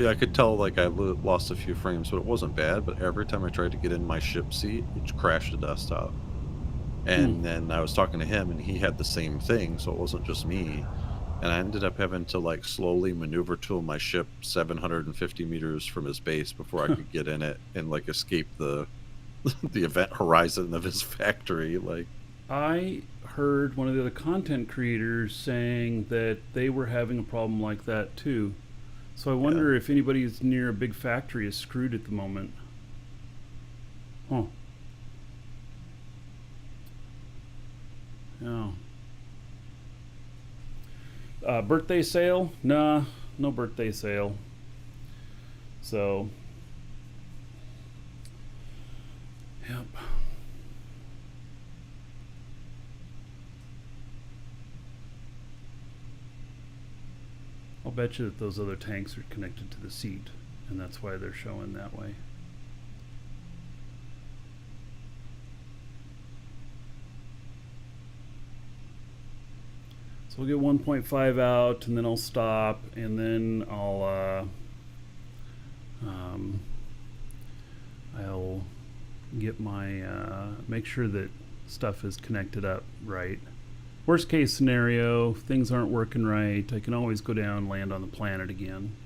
I could tell like I lost a few frames, but it wasn't bad. But every time I tried to get in my ship seat, it crashed the desktop. And then I was talking to him, and he had the same thing, so it wasn't just me. And I ended up having to like slowly maneuver to my ship 750 meters from his base before I could get in it and like escape the the event horizon of his factory. Like, I heard one of the other content creators saying that they were having a problem like that too. So I wonder if anybody who's near a big factory is screwed at the moment. Huh. Yeah. Birthday sale? Nah, no birthday sale. So, yep. I'll bet you that those other tanks are connected to the seat, and that's why they're showing that way. So we'll get 1.5 out, and then I'll stop, and then I'll get my make sure that stuff is connected up right. Worst case scenario, things aren't working right, I can always go down and land on the planet again.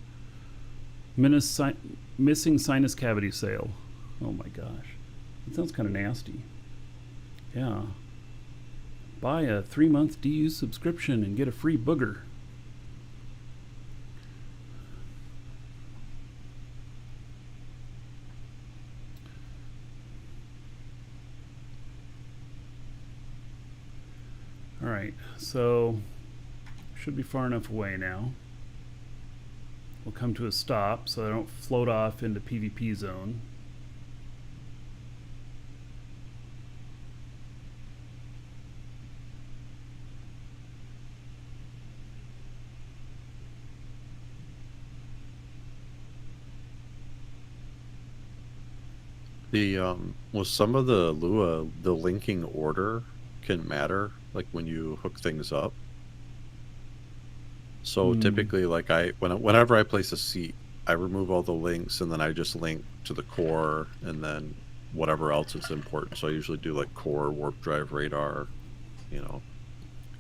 Missing sinus cavity sale. Oh my gosh, that sounds kind of nasty. Yeah. Buy a 3-month DU subscription and get a free booger. Alright, so should be far enough away now. We'll come to a stop so I don't float off into PvP zone. The with some of the Lua, the linking order can matter, like when you hook things up. So typically, like whenever I place a seat, I remove all the links and then I just link to the core and then whatever else is important. So I usually do like core, warp drive, radar, you know,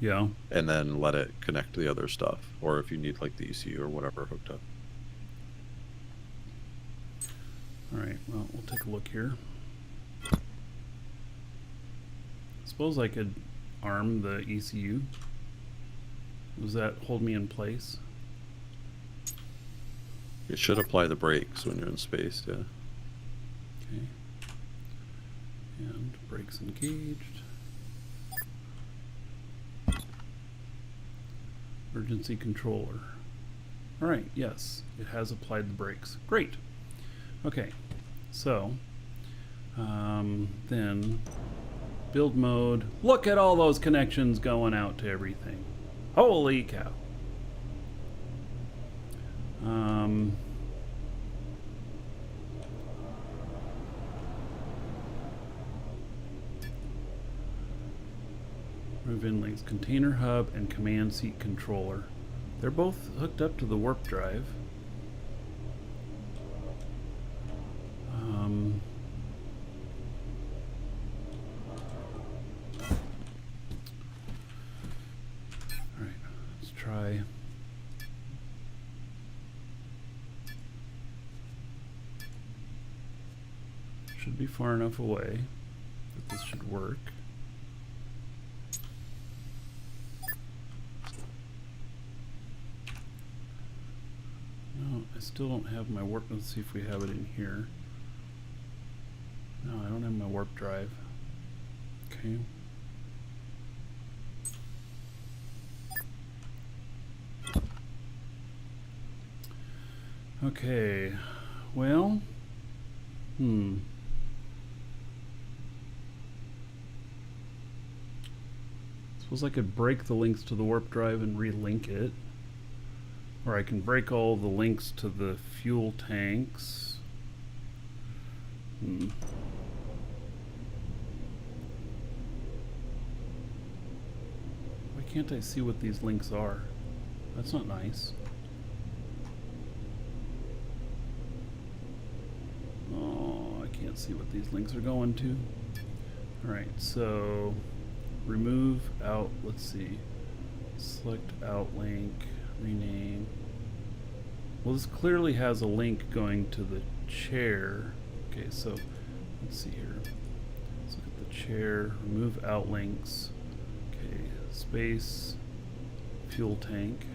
Yeah. and then let it connect to the other stuff. Or if you need like the ECU or whatever hooked up. All right. Well, we'll take a look here. Suppose I could arm the ECU. Does that hold me in place? It should apply the brakes when you're in space, yeah. Okay. And brakes engaged. Emergency controller. All right, yes, it has applied the brakes. Great. Okay, so then build mode. Look at all those connections going out to everything. Holy cow. Move in links, container hub and command seat controller. They're both hooked up to the warp drive. All right, let's try. Should be far enough away that this should work. No, I still don't have my warp. Let's see if we have it in here. No, I don't have my warp drive. Okay. Okay. Well. Suppose I could break the links to the warp drive and relink it. Or I can break all the links to the fuel tanks. Why can't I see what these links are? That's not nice. Oh, I can't see what these links are going to. Alright, so remove out, let's see. Select out link, rename. Well, this clearly has a link going to the chair. Okay, so let's see here. Let's look at the chair, remove out links. Okay, space, fuel tank.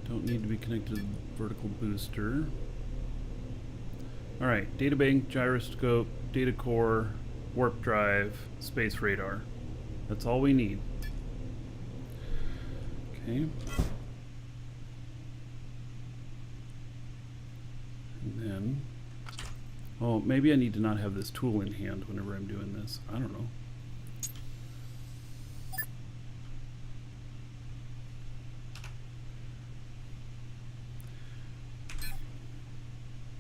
Don't need to be connected to the vertical booster. Alright, data bank, gyroscope, data core, warp drive, space radar. That's all we need. Okay. And then, oh, maybe I need to not have this tool in hand whenever I'm doing this. I don't know.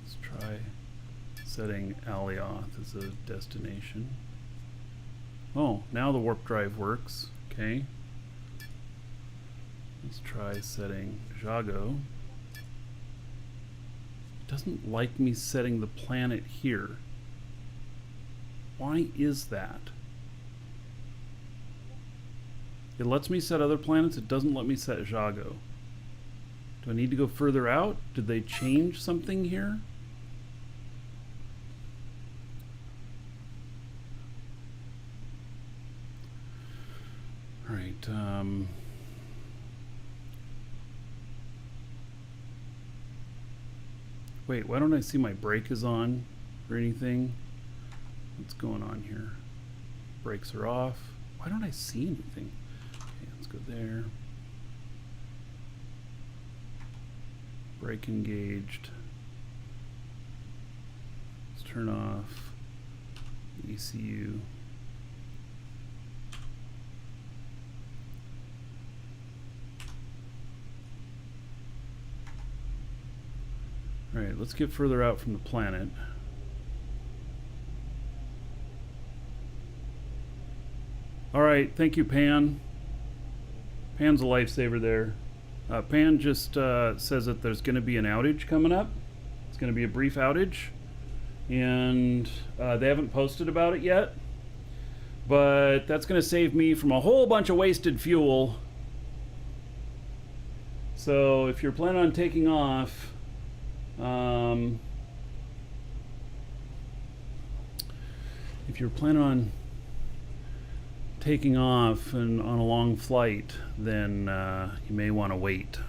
Let's try setting Alioth as a destination. Oh, now the warp drive works. Okay. Let's try setting Jago. It doesn't like me setting the planet here. Why is that? It lets me set other planets, it doesn't let me set Jago. Do I need to go further out? Did they change something here? Wait, why don't I see my brake is on or anything? What's going on here? Brakes are off. Why don't I see anything? Okay, let's go there. Brake engaged. Let's turn off the ECU. All right, let's get further out from the planet. All right, thank you, Pan. Pan's a lifesaver there. Pan just says that there's going to be an outage coming up. It's going to be a brief outage. And they haven't posted about it yet. But that's going to save me from a whole bunch of wasted fuel. So if you're planning on taking off, if you're planning on taking off and on a long flight, then you may want to wait.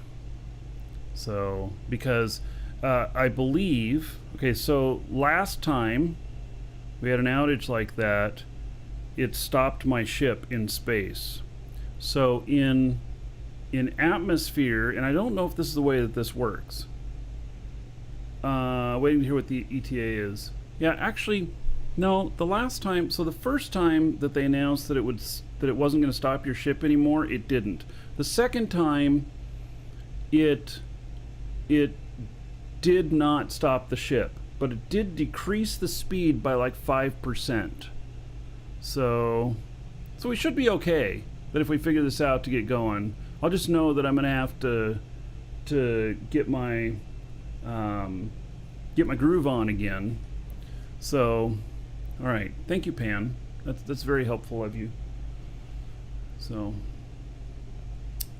So, because I believe, okay, so last time we had an outage like that, it stopped my ship in space. So in atmosphere, and I don't know if this is the way that this works. Waiting to hear what the ETA is. Yeah, actually, no. The last time, so the first time that they announced that it wasn't going to stop your ship anymore, it didn't. The second time, it did not stop the ship, but it did decrease the speed by like 5%. So we should be okay. That if we figure this out to get going, I'll just know that I'm going to have to get my groove on again. So, all right. Thank you, Pan. That's very helpful of you. So,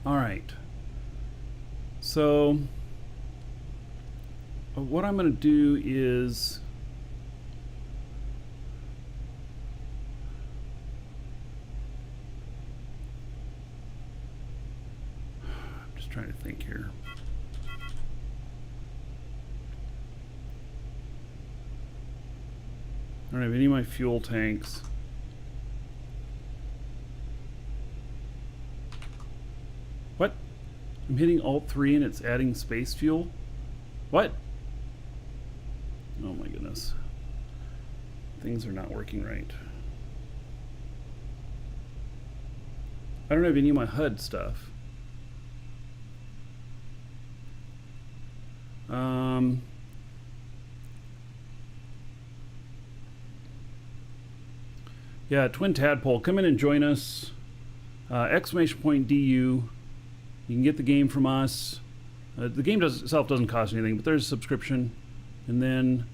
all right. So, what I'm going to do is I'm just trying to think here. I don't have any of my fuel tanks. What? I'm hitting Alt 3 and it's adding space fuel? What? Oh my goodness. Things are not working right. I don't have any of my HUD stuff. Yeah, Twin Tadpole, come in and join us. Exclamation point DU. You can get the game from us. The game itself doesn't cost anything, but there's a subscription. And then,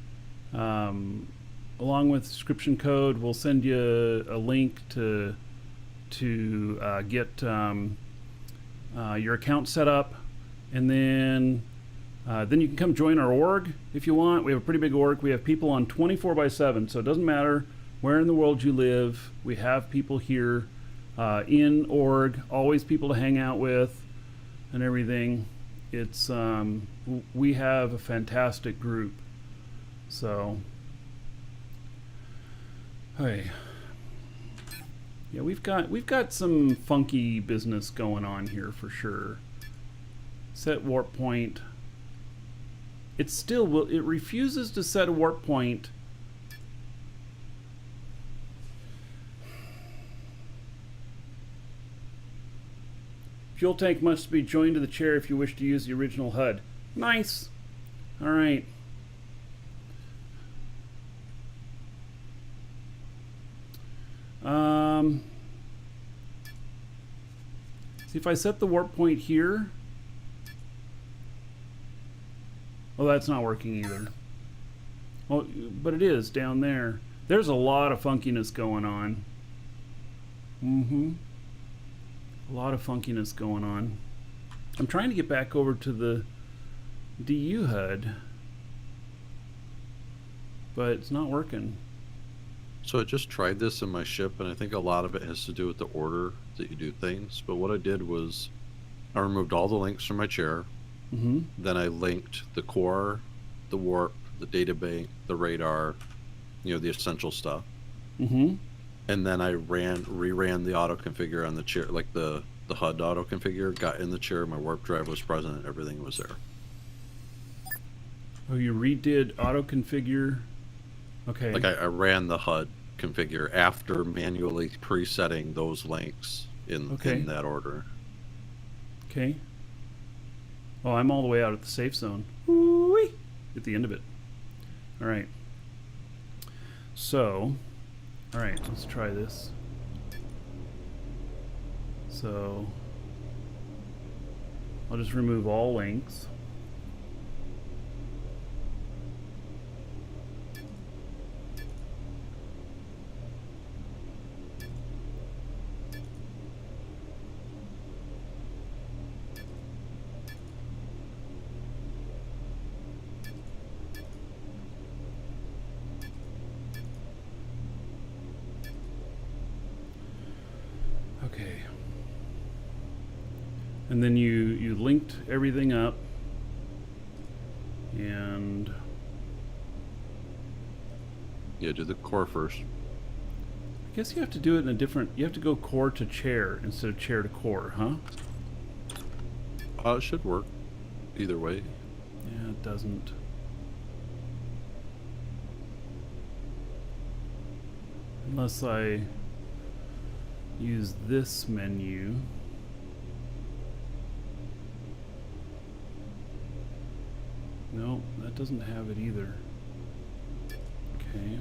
along with subscription code, we'll send you a link to get your account set up. And then you can come join our org if you want. We have a pretty big org. We have people on 24/7, so it doesn't matter where in the world you live. We have people here in org, always people to hang out with and everything. It's we have a fantastic group. So, hey, yeah, we've got some funky business going on here for sure. Set warp point. It still it refuses to set a warp point. Fuel tank must be joined to the chair if you wish to use the original HUD. Nice. All right. See if I set the warp point here. Oh, that's not working either. Oh, but it is down there. There's a lot of funkiness going on. A lot of funkiness going on. I'm trying to get back over to the DU HUD, but it's not working. So I just tried this in my ship, and I think a lot of it has to do with the order that you do things. But what I did was I removed all the links from my chair. Mm-hmm. Then I linked the core, the warp, the data bank, the radar, the essential stuff. Mm-hmm. And then I reran the auto configure on the chair, like the HUD auto configure, got in the chair, my warp drive was present, everything was there. Oh, you redid auto configure. Okay. Like I ran the HUD configure after manually presetting those links in that order. Okay. Oh, I'm all the way out at the safe zone. Woo-wee! At the end of it. All right. So, all right, let's try this. So, I'll just remove all links. Okay. And then you linked everything up, and Yeah, do the core first. I guess you have to do it in a different, you have to go core to chair instead of chair to core, huh? It should work either way. Yeah, it doesn't. Unless I use this menu. No, that doesn't have it either. Okay.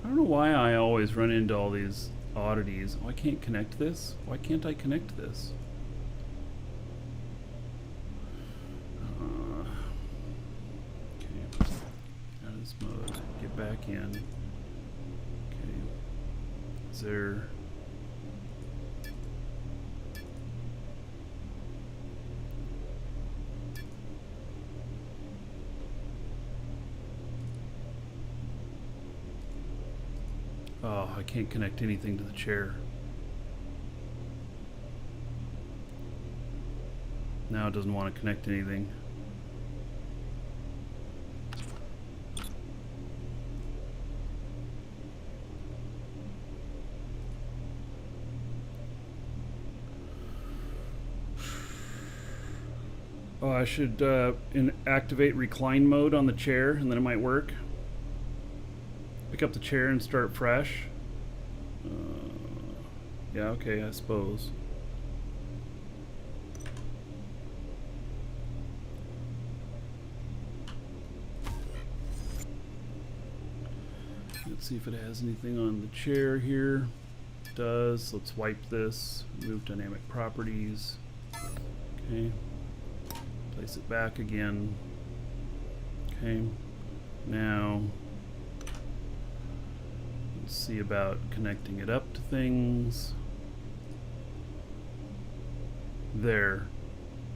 I don't know why I always run into all these oddities. Oh, I can't connect this? Why can't I connect this? Okay. Out of this mode. Get back in. Okay. Is there... Oh, I can't connect anything to the chair. Now it doesn't want to connect anything. Oh, I should activate recline mode on the chair, and then it might work. Pick up the chair and start fresh. Yeah, okay, I suppose. Let's see if it has anything on the chair here. It does. Let's wipe this. Move dynamic properties. Okay. Place it back again. Okay. Now, let's see about connecting it up to things. There.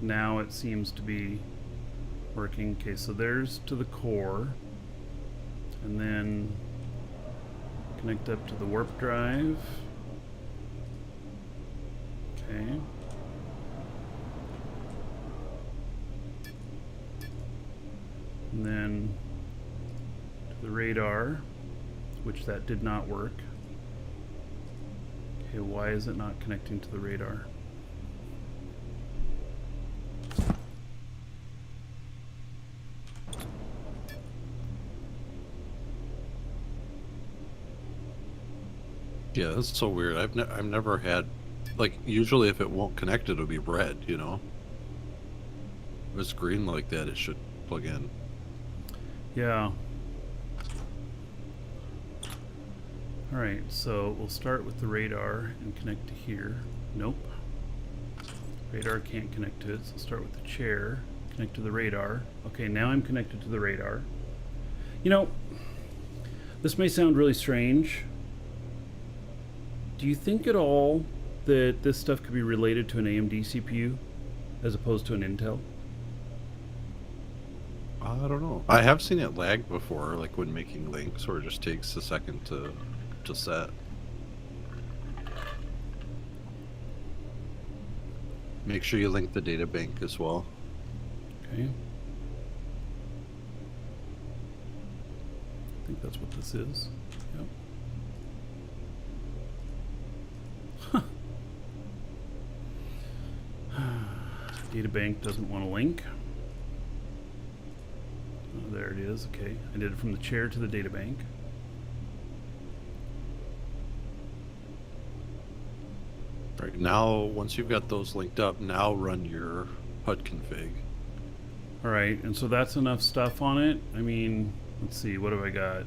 Now it seems to be working. Okay, so there's to the core. And then connect up to the warp drive. Okay. And then to the radar, which that did not work. Okay, why is it not connecting to the radar? Yeah, that's so weird. I've never had, like, usually if it won't connect, it'll be red, If it's green like that, it should plug in. Yeah. Alright, so we'll start with the radar and connect to here. Nope. Radar can't connect to it, so start with the chair, connect to the radar. Okay, now I'm connected to the radar. This may sound really strange. Do you think at all that this stuff could be related to an AMD CPU as opposed to an Intel? I don't know. I have seen it lag before, like when making links, where it just takes a second to set. Make sure you link the data bank as well. Okay. I think that's what this is. Yep. Databank doesn't want to link. Oh, there it is. Okay. I did it from the chair to the databank. Right now, once you've got those linked up, now run your HUD config. All right. And so that's enough stuff on it. I mean, let's see. What have I got?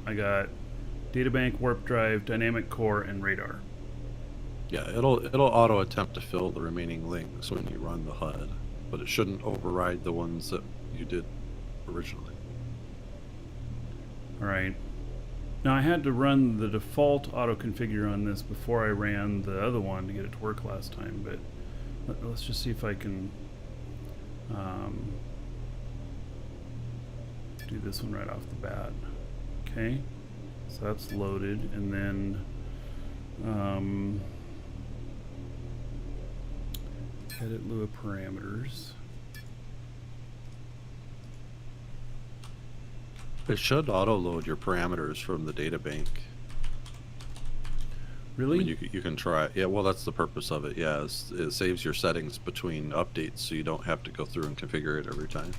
I got databank, warp drive, dynamic core, and radar. Yeah, it'll auto attempt to fill the remaining links when you run the HUD, but it shouldn't override the ones that you did originally. All right. Now I had to run the default auto configure on this before I ran the other one to get it to work last time, but let's just see if I can do this one right off the bat. Okay, so that's loaded, and then edit Lua parameters. It should auto-load your parameters from the data bank. Really? I mean, you can try. Yeah, well, that's the purpose of it. Yeah, it saves your settings between updates, so you don't have to go through and configure it every time.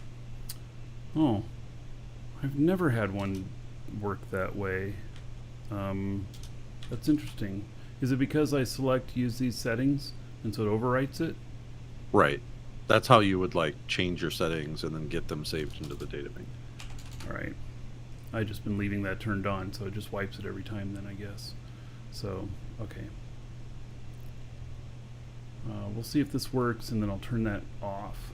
Oh, I've never had one work that way. That's interesting. Is it because I select use these settings and so it overwrites it? Right. That's how you would like change your settings and then get them saved into the data bank. All right. I've just been leaving that turned on, so it just wipes it every time then, I guess. So, okay. We'll see if this works, and then I'll turn that off.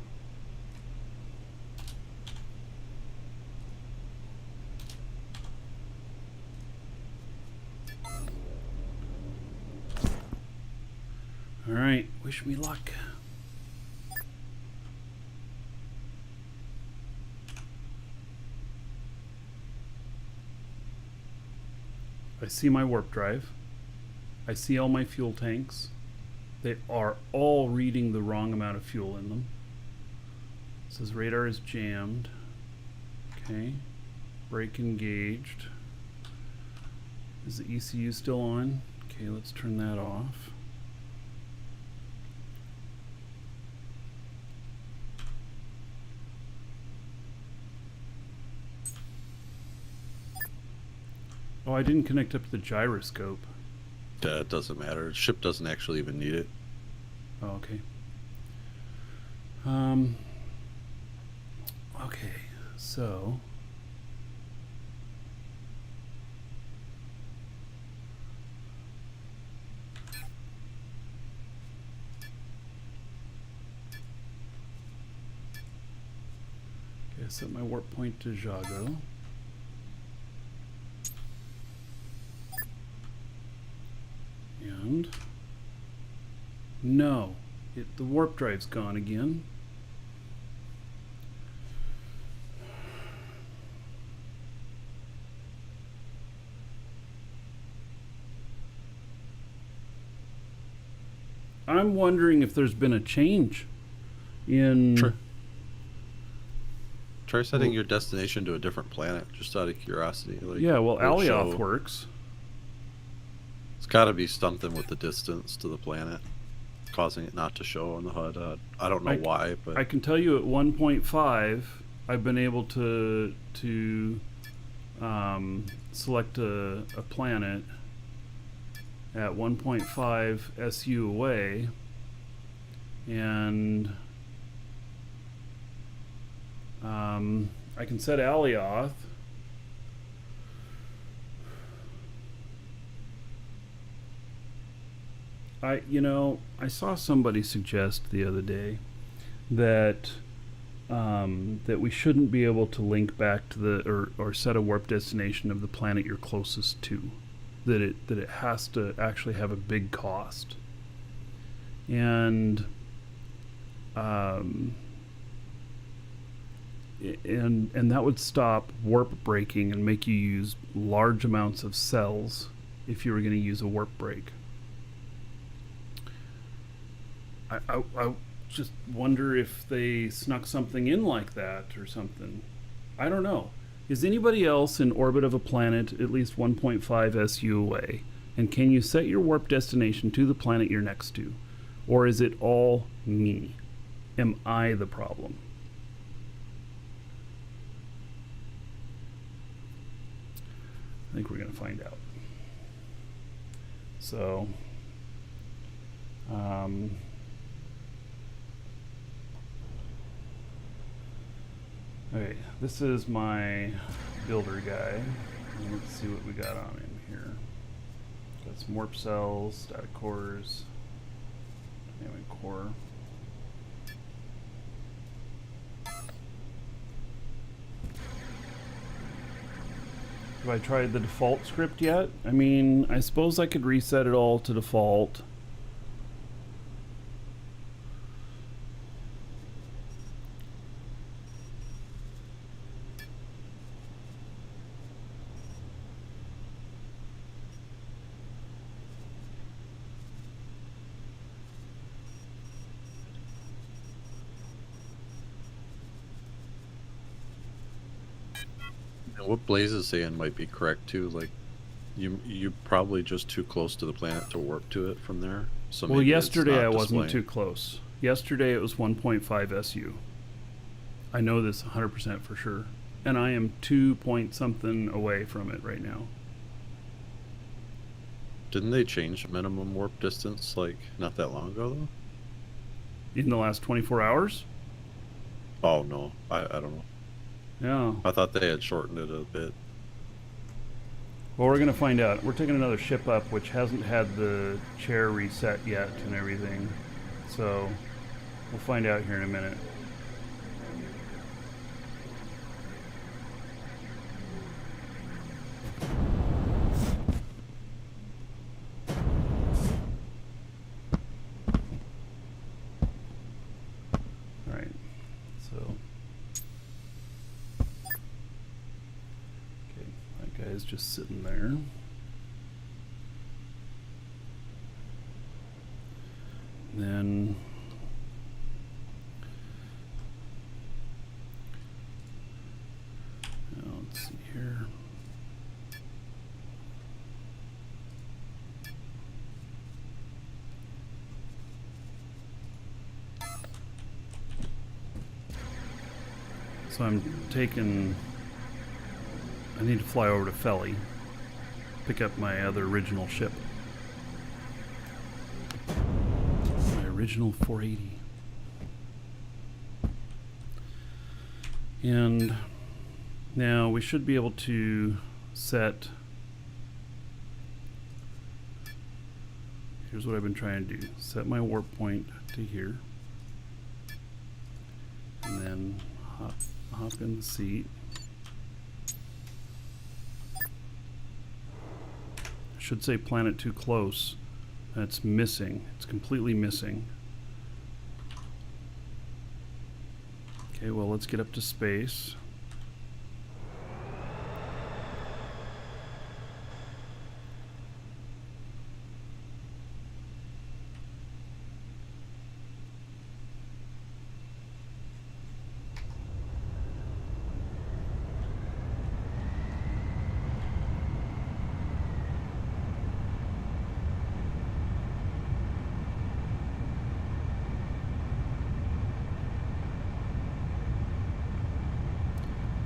All right, wish me luck. I see my warp drive. I see all my fuel tanks. They are all reading the wrong amount of fuel in them. It says radar is jammed. Okay. Brake engaged. Is the ECU still on? Okay, let's turn that off. Oh, I didn't connect up to the gyroscope. It doesn't matter. The ship doesn't actually even need it. Oh, okay. Okay, so okay, set my warp point to Jago. And no, the warp drive's gone again. I'm wondering if there's been a change in. Try setting your destination to a different planet, just out of curiosity. Like, yeah, well, it'll Alioth show. works. It's got to be something with the distance to the planet, causing it not to show on the HUD. I don't know why, but I can tell you at 1.5, I've been able to select a planet at 1.5 SU away, and I can set Alioth. I saw somebody suggest the other day that that we shouldn't be able to link back to the or set a warp destination of the planet you're closest to. That it has to actually have a big cost. And and that would stop warp breaking and make you use large amounts of cells if you were going to use a warp break. I just wonder if they snuck something in like that or something. I don't know. Is anybody else in orbit of a planet at least 1.5 SU away? And can you set your warp destination to the planet you're next to? Or is it all me? Am I the problem? I think we're going to find out. So, okay, this is my builder guy. Let's see what we got on him here. Got some warp cells, static cores, dynamic core. Have I tried the default script yet? I mean, I suppose I could reset it all to default. And what Blaze is saying might be correct too. Like, you probably just too close to the planet to warp to it from there. So Well, maybe it's yesterday not I wasn't displaying. too close. Yesterday it was 1.5 SU. I know this 100% for sure. And I am 2 point something away from it right now. Didn't they change minimum warp distance like not that long ago though? In the last 24 hours? Oh no, I don't know. Yeah. I thought they had shortened it a bit. Well, we're going to find out. We're taking another ship up, which hasn't had the chair reset yet and everything. So, we'll find out here in a minute. Alright, so... Okay, that guy's just sitting there. Then... Now, let's see here. So I'm taking... I need to fly over to Felly, pick up my other original ship. My original 480. And now we should be able to set... Here's what I've been trying to do. Set my warp point to here. And then hop in the seat. I should say planet too close. That's missing. It's completely missing. Okay, well, let's get up to space.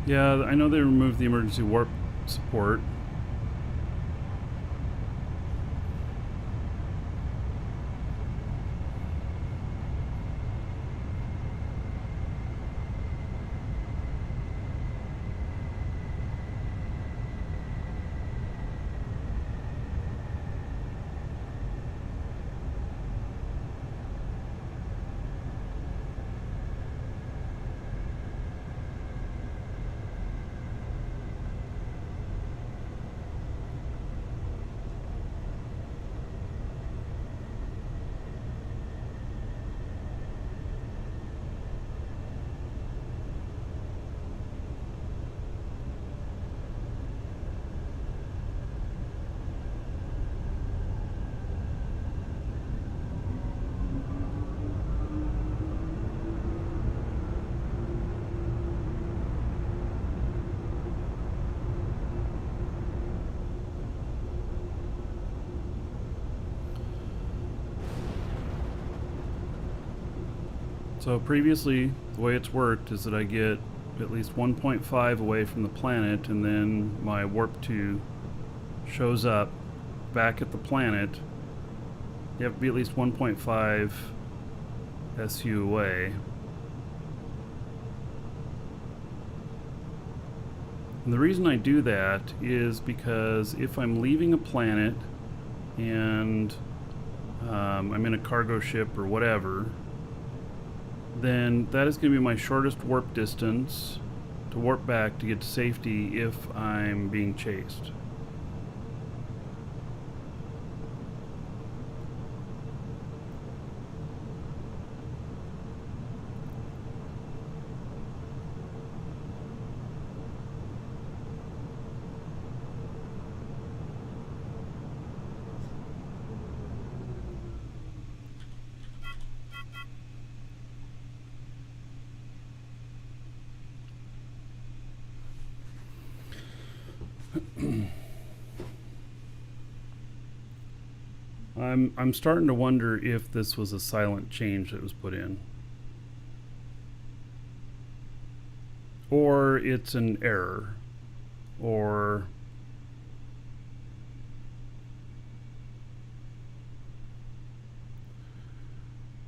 Yeah, I know they removed the emergency warp support. So previously, the way it's worked is that I get at least 1.5 away from the planet, and then my warp 2 shows up back at the planet. You have to be at least 1.5 SU away. And the reason I do that is because if I'm leaving a planet and I'm in a cargo ship or whatever, then that is going to be my shortest warp distance to warp back to get to safety if I'm being chased. I'm starting to wonder if this was a silent change that was put in, or it's an error, or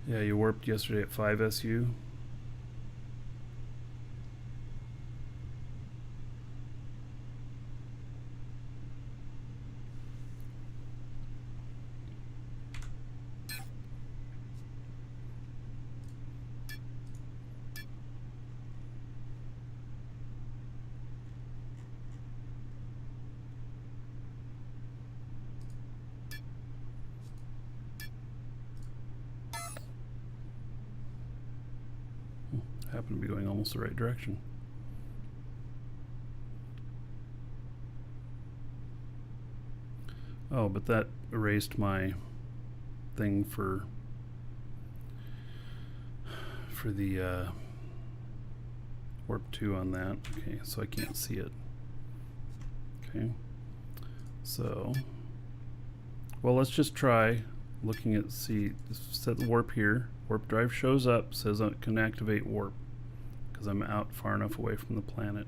yeah, you warped yesterday at 5 SU. Happen to be going almost the right direction. Oh, but that erased my thing for the warp 2 on that. Okay, so I can't see it. Okay, so well, let's just try looking at set the warp here. Warp drive shows up, says I can activate warp because I'm out far enough away from the planet.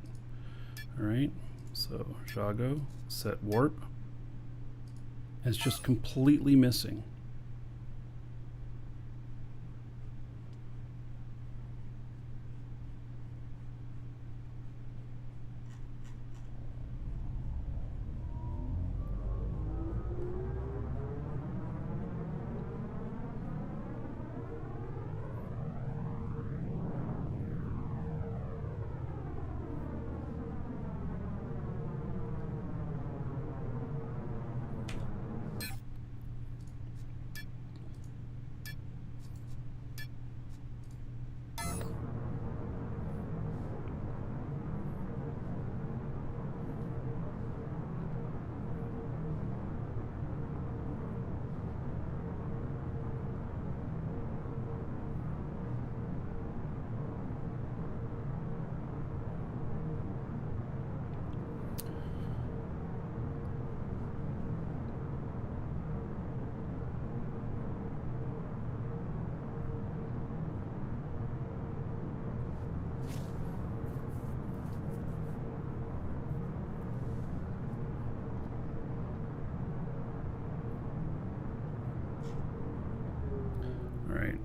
Alright, so Jago, set warp. And it's just completely missing. Alright.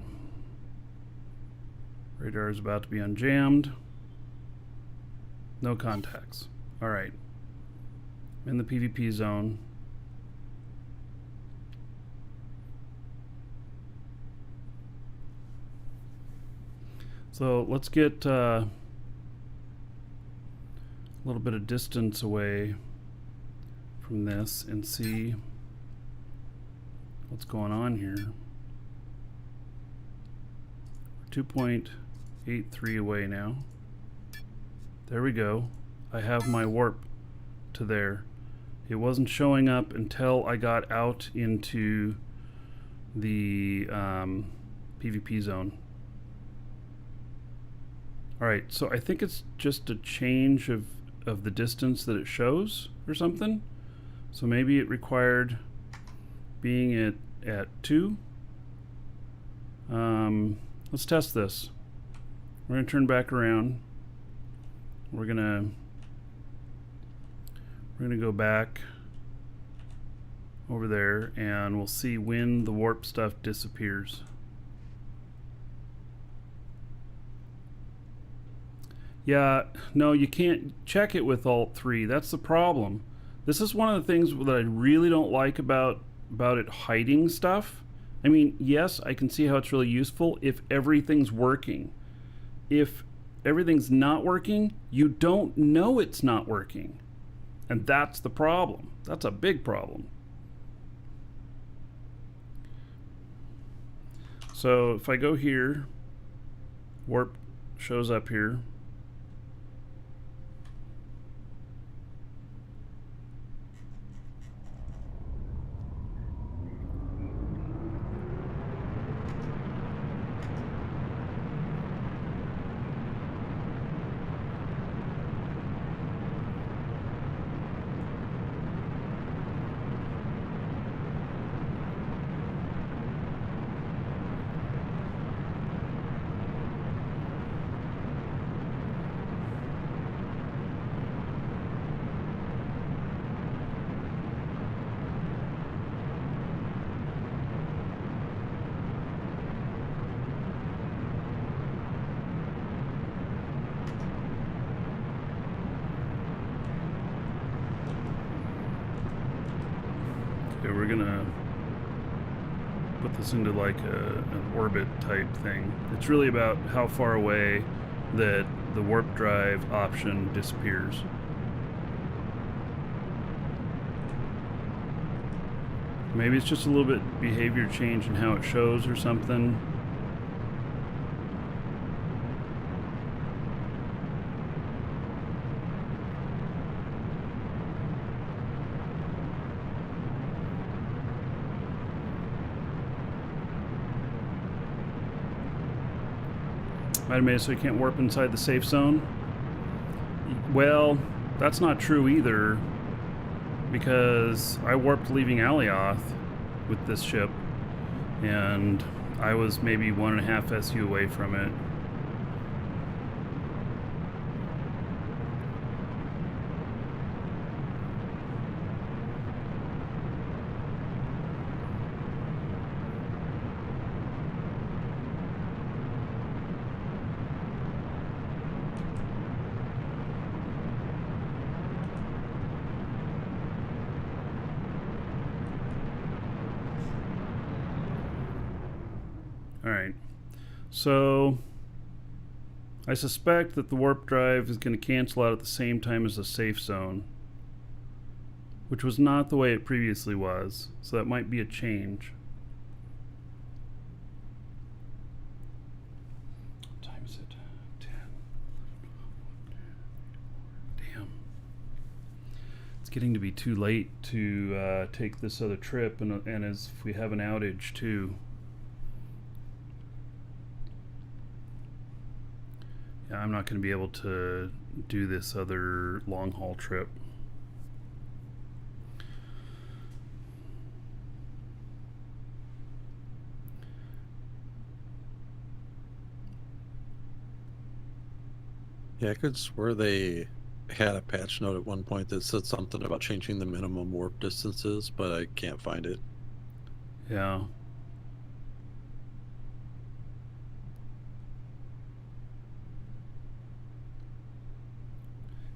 Radar is about to be unjammed. No contacts. Alright. In the PvP zone. So let's get a little bit of distance away from this and see what's going on here. 2.83 away now. There we go. I have my warp to there. It wasn't showing up until I got out into the PvP zone. Alright, so I think it's just a change of the distance that it shows or something. So maybe it required being at 2. let's test this. We're gonna turn back around. We're gonna go back over there, and we'll see when the warp stuff disappears. Yeah, no, you can't check it with Alt 3. That's the problem. This is one of the things that I really don't like about it hiding stuff. I mean, yes, I can see how it's really useful if everything's working. If everything's not working, you don't know it's not working. And that's the problem. That's a big problem. So if I go here, warp shows up here. Okay, we're gonna put this into like an orbit type thing. It's really about how far away that the warp drive option disappears. Maybe it's just a little bit behavior change in how it shows or something. Might have made it so you can't warp inside the safe zone. Well, that's not true either, because I warped leaving Alioth with this ship, and I was maybe 1.5 SU away from it. Alright, so I suspect that the warp drive is going to cancel out at the same time as the safe zone, which was not the way it previously was, so that might be a change. What time is it? 10. Damn. It's getting to be too late to take this other trip, and as if we have an outage too. Yeah, I'm not going to be able to do this other long haul trip. Yeah, I could swear they had a patch note at one point that said something about changing the minimum warp distances, but I can't find it. Yeah.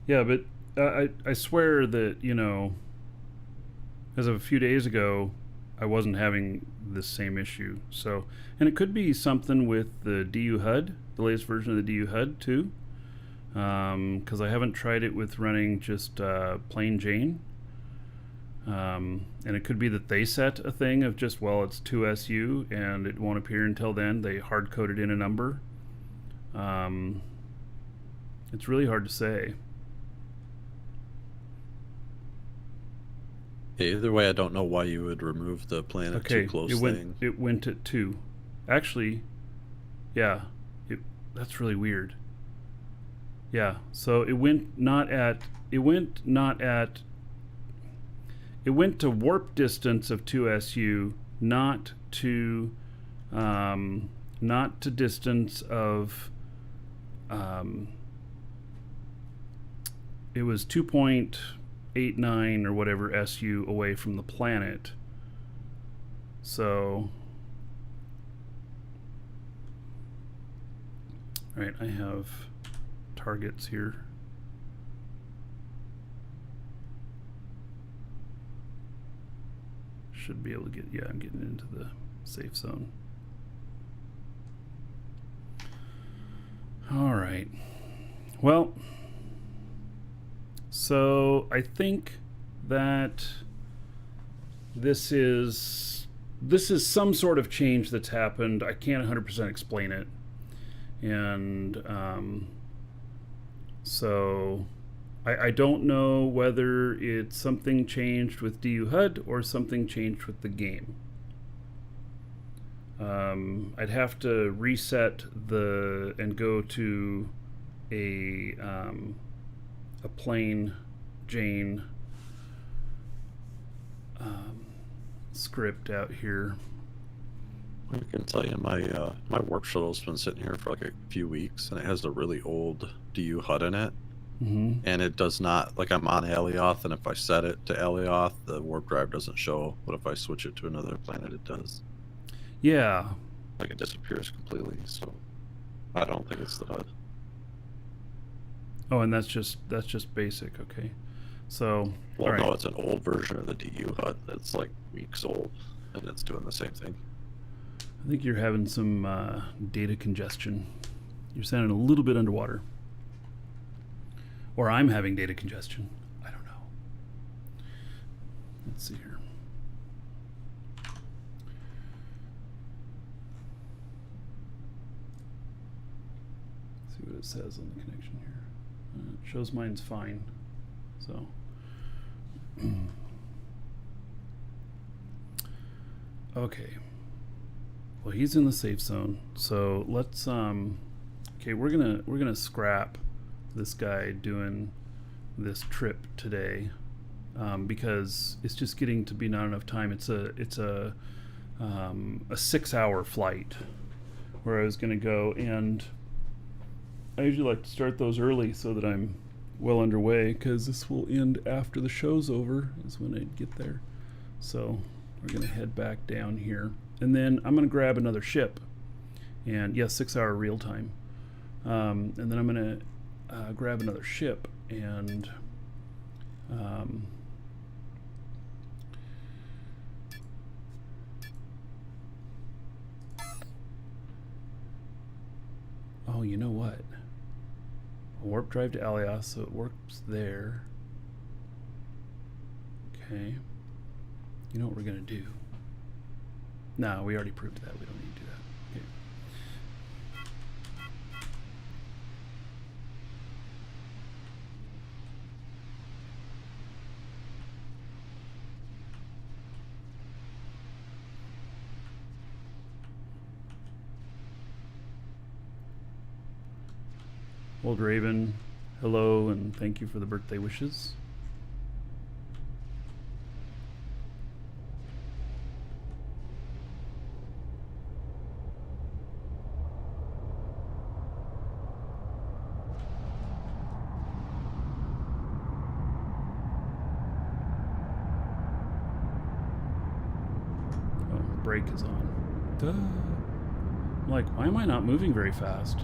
Yeah, but I swear that, you know, as of a few days ago, I wasn't having this same issue. So, and it could be something with the DU HUD, the latest version of the DU HUD too, because I haven't tried it with running just plain Jane. And it could be that they set a thing of just, well, it's 2SU and it won't appear until then. They hard-coded in a number. It's really hard to say. Yeah, either way, I don't know why you would remove the planet too close thing. It went at 2. Actually, yeah, that's really weird. Yeah, so it went to warp distance of 2SU, not to not to distance of, it was 2.89 or whatever SU away from the planet. So, all right, I have targets here. Should be able to get, yeah, I'm getting into the safe zone. All right. Well, so I think that this is some sort of change that's happened. I can't 100% explain it. And so I don't know whether it's something changed with DU HUD or something changed with the game. I'd have to reset and go to a plain Jane script out here. I can tell you, my warp shuttle's been sitting here for like a few weeks, and it has a really old DU HUD in it. Mm-hmm. And it does not, like, I'm on Alioth, and if I set it to Alioth, the warp drive doesn't show, but if I switch it to another planet, it does. Yeah. Like, it disappears completely, so I don't think it's the HUD. Oh, and that's just basic, okay. So, Well, all right. no, it's an old version of the DU HUD that's like weeks old, and it's doing the same thing. I think you're having some data congestion. You're sounding a little bit underwater. Or I'm having data congestion. I don't know. Let's see here. See what it says on the connection here. It shows mine's fine. So. Okay. Well, he's in the safe zone. So let's okay, we're gonna scrap this guy doing this trip today, because it's just getting to be not enough time. It's a 6-hour flight where I was gonna go, and I usually like to start those early so that I'm well underway, because this will end after the show's over is when I get there. So we're gonna head back down here, and then I'm gonna grab another ship, and yes, 6-hour real time, and then I'm gonna grab another ship and oh, you know what? A warp drive to Alias, so it works there. Okay. You know what we're gonna do? No, we already proved that. We don't need to do that. Okay. Old Raven, hello, and thank you for the birthday wishes. Oh, brake is on. Duh. I'm like, why am I not moving very fast?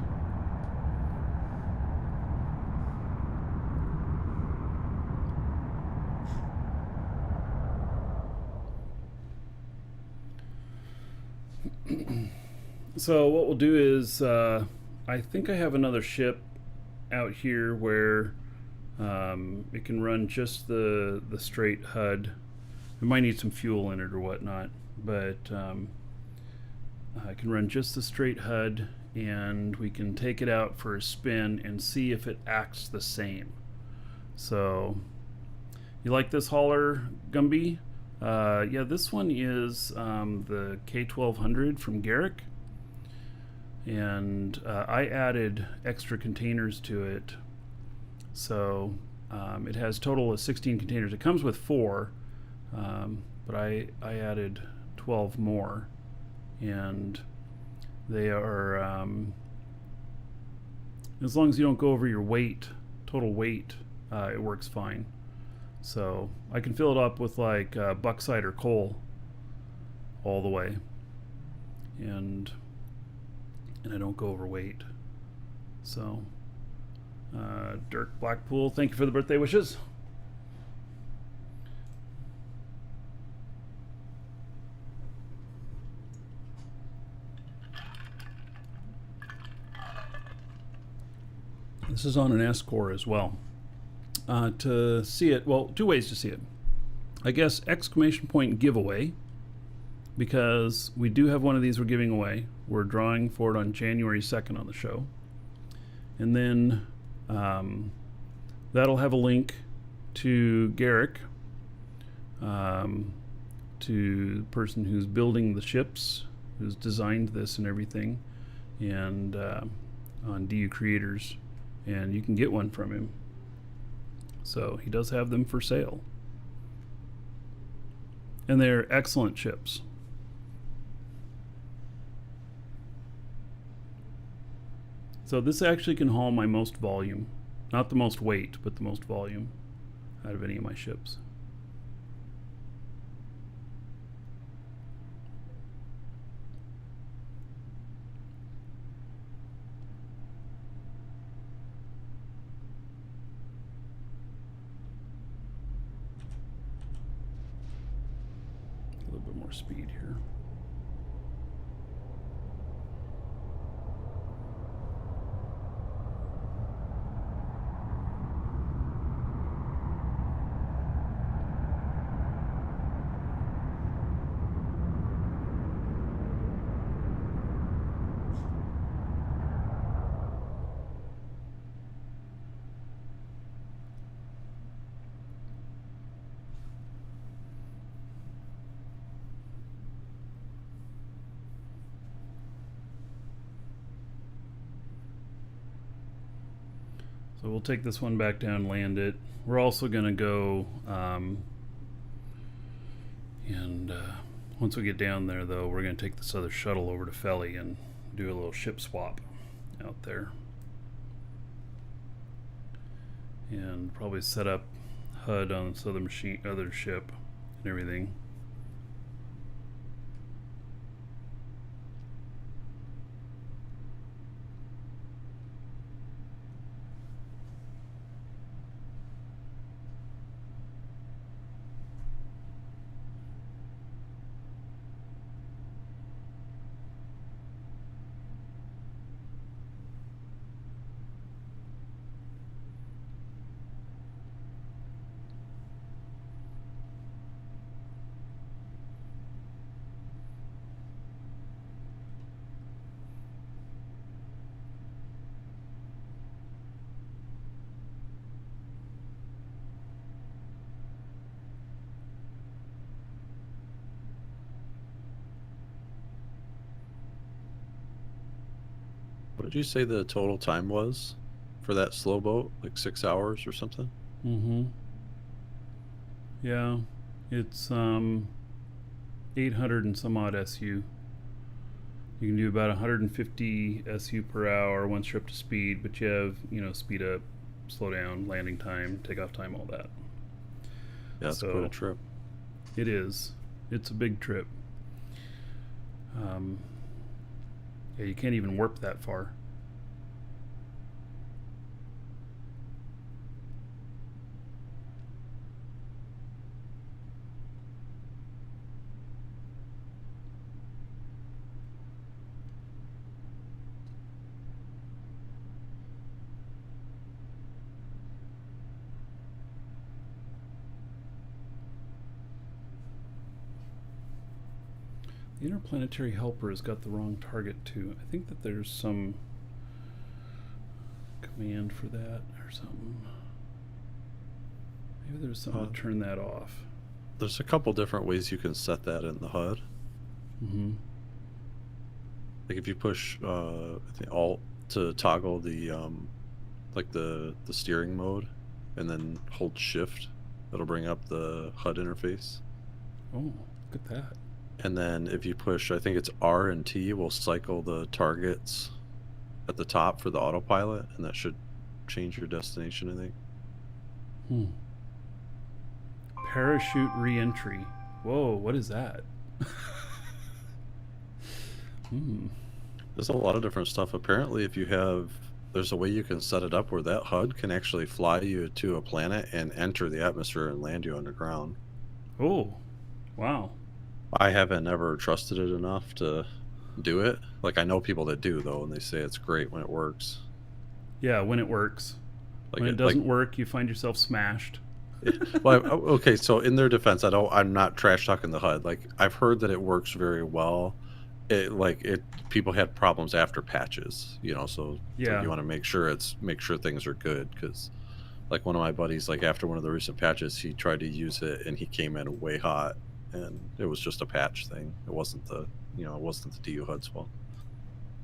So what we'll do is, I think I have another ship out here where it can run just the straight HUD. It might need some fuel in it or whatnot, but I can run just the straight HUD, and we can take it out for a spin and see if it acts the same. So, you like this hauler, Gumby? Yeah, this one is the K1200 from Garrick, and I added extra containers to it, so it has total of 16 containers. It comes with 4, but I added 12 more, and They are, as long as you don't go over your weight, total weight, it works fine. So I can fill it up with like bauxite or coal all the way, and I don't go overweight. So, Dirk Blackpool, thank you for the birthday wishes. This is on an S-Core as well. To see it, well, two ways to see it. I guess exclamation point giveaway, because we do have one of these we're giving away. We're drawing for it on January 2nd on the show. And then that'll have a link to Garrick, to the person who's building the ships, who's designed this and everything, and on DU Creators. And you can get one from him. So he does have them for sale. And they're excellent ships. So this actually can haul my most volume. Not the most weight, but the most volume out of any of my ships. A little bit more speed here. So we'll take this one back down, land it. We're also going to go, once we get down there, though, we're going to take this other shuttle over to Felly and do a little ship swap out there. And probably set up HUD on this other ship and everything. What did you say the total time was for that slow boat? Like 6 hours or something? Mm-hmm. Yeah, it's 800 and some odd SU. You can do about 150 SU per hour once you're up to speed, but you have, speed up, slow down, landing time, takeoff time, all that. Yeah, it's quite a trip. It is. It's a big trip. Yeah, you can't even warp that far. The interplanetary helper has got the wrong target too. I think that there's some command for that or something. Maybe there's something to turn that off. There's a couple different ways you can set that in the HUD. Mm-hmm. Like if you push I think Alt to toggle the like the steering mode, and then hold Shift, that'll bring up the HUD interface. Oh, look at that. And then if you push, I think it's R and T will cycle the targets at the top for the autopilot, and that should change your destination, I think. Hmm. Parachute re-entry. Whoa, what is that? Hmm. There's a lot of different stuff. Apparently, if you have, there's a way you can set it up where that HUD can actually fly you to a planet and enter the atmosphere and land you underground. Oh, wow. I haven't ever trusted it enough to do it. Like, I know people that do, though, and they say it's great when it works. Yeah, when it works. Like When it doesn't work, you find yourself smashed. well, okay, so in their defense, I'm not trash talking the HUD. Like, I've heard that it works very well. People had problems after patches, you know, so it's like Yeah. you want to make sure things are good, because like one of my buddies, like after one of the recent patches, he tried to use it and he came in way hot, and it was just a patch thing. It wasn't the DU HUD's fault.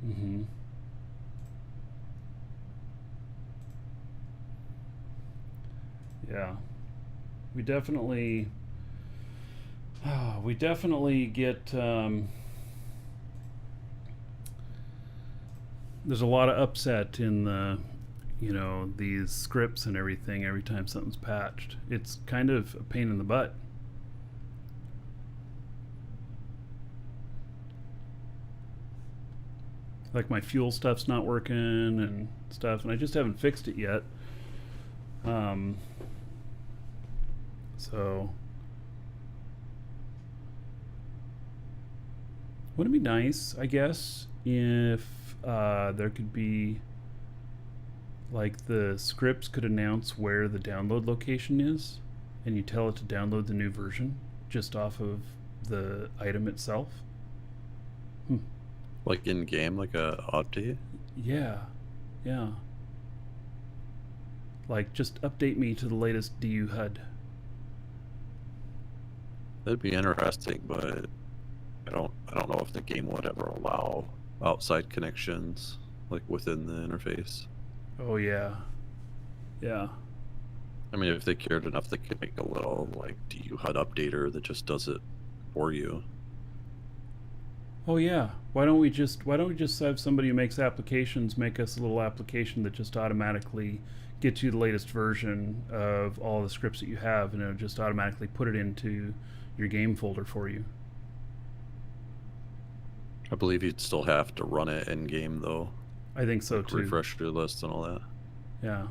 Mm-hmm. Yeah. We definitely get there's a lot of upset in the these scripts and everything every time something's patched. It's kind of a pain in the butt. Like my fuel stuff's not working and stuff, and I just haven't fixed it yet. So wouldn't it be nice, I guess, if there could be, like, the scripts could announce where the download location is, and you tell it to download the new version just off of the item itself? Like in game, like a update. Yeah. Like, just update me to the latest DU HUD. That'd be interesting, but I don't know if the game would ever allow outside connections like within the interface. Oh, yeah. I mean, if they cared enough, they could make a little like DU HUD updater that just does it for you. Oh, yeah. Why don't we just have somebody who makes applications make us a little application that just automatically gets you the latest version of all the scripts that you have, and it'll just automatically put it into your game folder for you. I believe you'd still have to run it in game though. I think so like too. Refresh your list and all that. Yeah,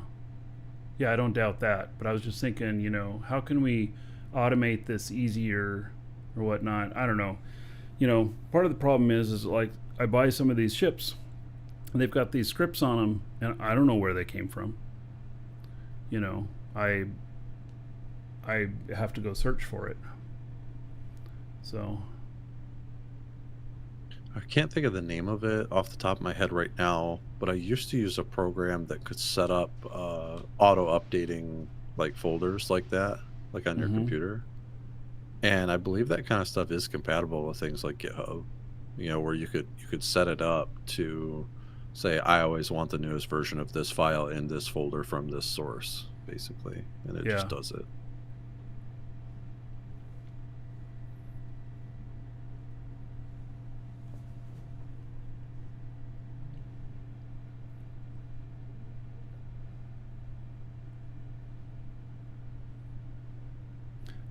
I don't doubt that. But I was just thinking, how can we automate this easier or whatnot? I don't know. Part of the problem is like I buy some of these ships, and they've got these scripts on them, and I don't know where they came from. I have to go search for it. So I can't think of the name of it off the top of my head right now, but I used to use a program that could set up auto updating like folders like that, like on your computer. And I believe that kind of stuff is compatible with things like GitHub, where you could set it up to say, I always want the newest version of this file in this folder from this source, basically, and it just does it.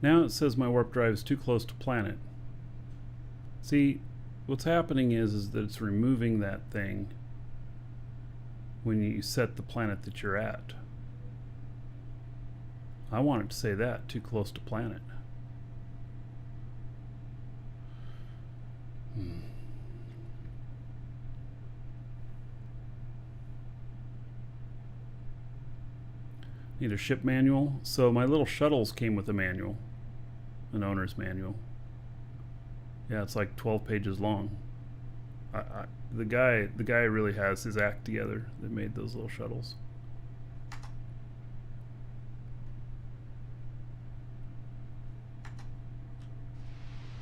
now it says my warp drive is too close to planet. See, what's happening is that it's removing that thing when you set the planet that you're at. I want it to say that, too close to planet. Need a ship manual. So my little shuttles came with a manual, an owner's manual. Yeah, it's like 12 pages long. The guy really has his act together that made those little shuttles.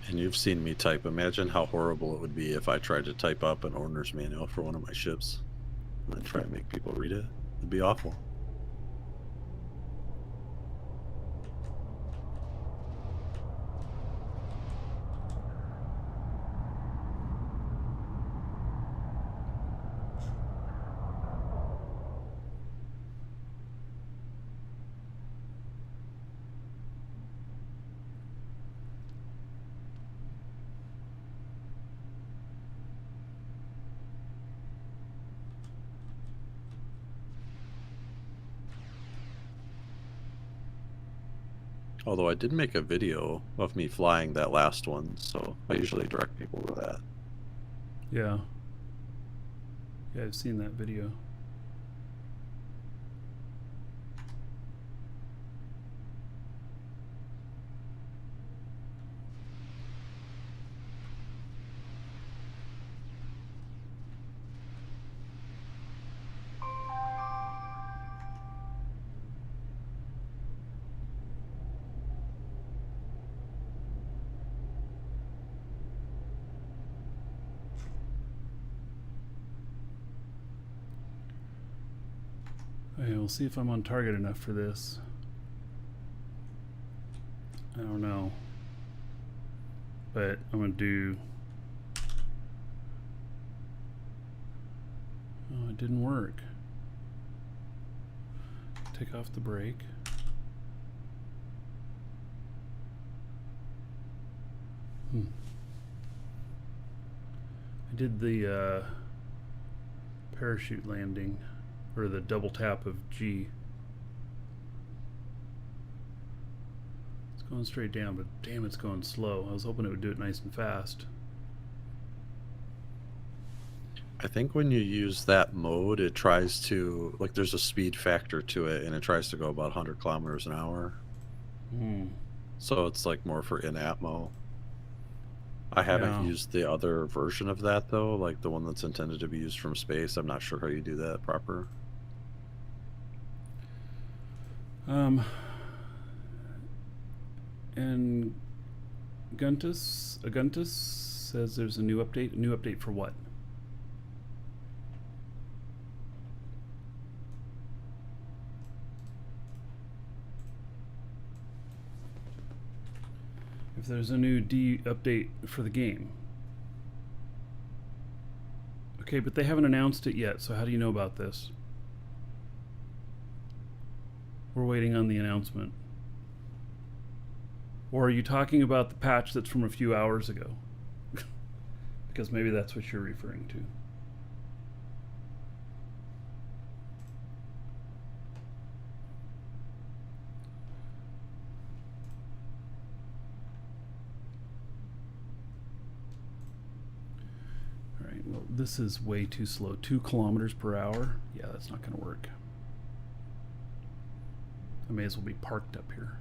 And you've seen me type. Imagine how horrible it would be if I tried to type up an owner's manual for one of my ships and then try and make people read it. It'd be awful. Although I did make a video of me flying that last one, so I usually direct people to that. Yeah. Yeah, I've seen that video. Okay, we'll see if I'm on target enough for this. I don't know. But I'm gonna do... Oh, it didn't work. Take off the brake. I did the parachute landing, or the double tap of G. It's going straight down, but damn, it's going slow. I was hoping it would do it nice and fast. I think when you use that mode, it tries to, like, there's a speed factor to it, and it tries to go about 100 kilometers an hour. So it's like more for in-app mode. I haven't used the other version of that, though, like the one that's intended to be used from space. I'm not sure how you do that proper. And Aguntus says there's a new update. A new update for what? If there's a new update for the game. Okay, but they haven't announced it yet, so how do you know about this? We're waiting on the announcement. Or are you talking about the patch that's from a few hours ago? Because maybe that's what you're referring to. Alright, well, this is way too slow. 2 kilometers per hour? Yeah, that's not going to work. I may as well be parked up here.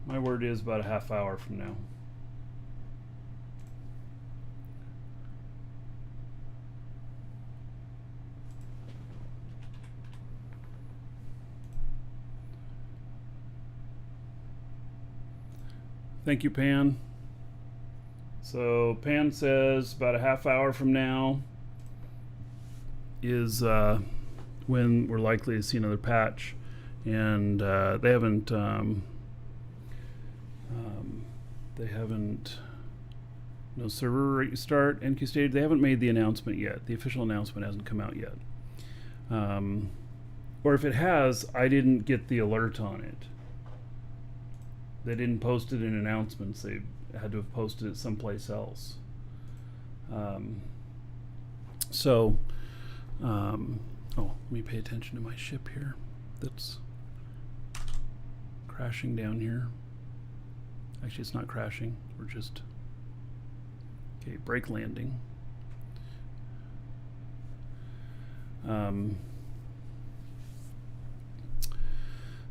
My word is about a half hour from now. Thank you, Pan. So Pan says about a half hour from now is when we're likely to see another patch, and they haven't no server restart NQ stage. They haven't made the announcement yet. The official announcement hasn't come out yet. Or if it has, I didn't get the alert on it. They didn't post it in announcements. They had to have posted it someplace else. Oh, let me pay attention to my ship here. That's crashing down here. Actually, it's not crashing. We're just... Okay, brake landing.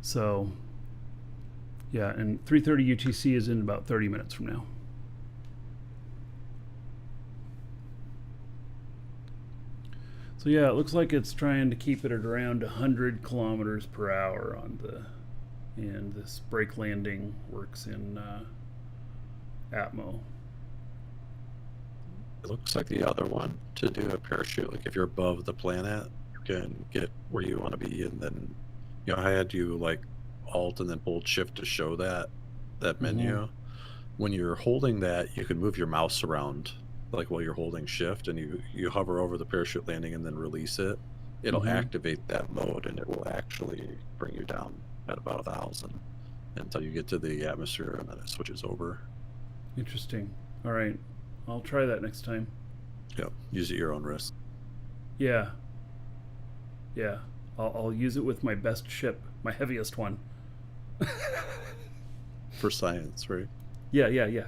So, yeah, and 3:30 UTC is in about 30 minutes from now. So yeah, it looks like it's trying to keep it at around 100 kilometers per hour on the... And this brake landing works in Atmo. It looks like the other one to do a parachute. Like if you're above the planet, you can get where you want to be, and then I had you like Alt and then hold Shift to show that menu. When you're holding that, you can move your mouse around like while you're holding shift, and you hover over the parachute landing and then release it, it'll activate that mode, and it will actually bring you down at about 1,000 until you get to the atmosphere, and then it switches over. Interesting. All right, I'll try that next time. Yep. Use it at your own risk. Yeah. Yeah. I'll use it with my best ship, my heaviest one. For science, right? Yeah, yeah, yeah.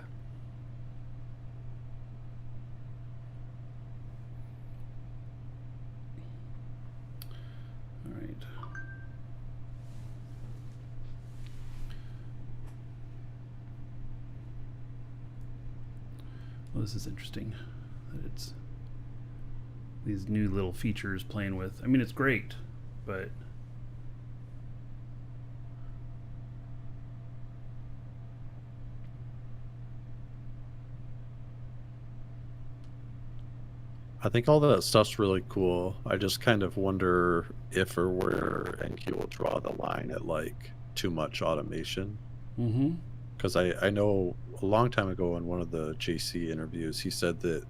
All right. Well, this is interesting. That it's these new little features playing with. I mean, it's great, but I think all that stuff's really cool. I just kind of wonder if or where NQ will draw the line at like too much automation. mm-hmm. Because I know a long time ago in one of the JC interviews, he said that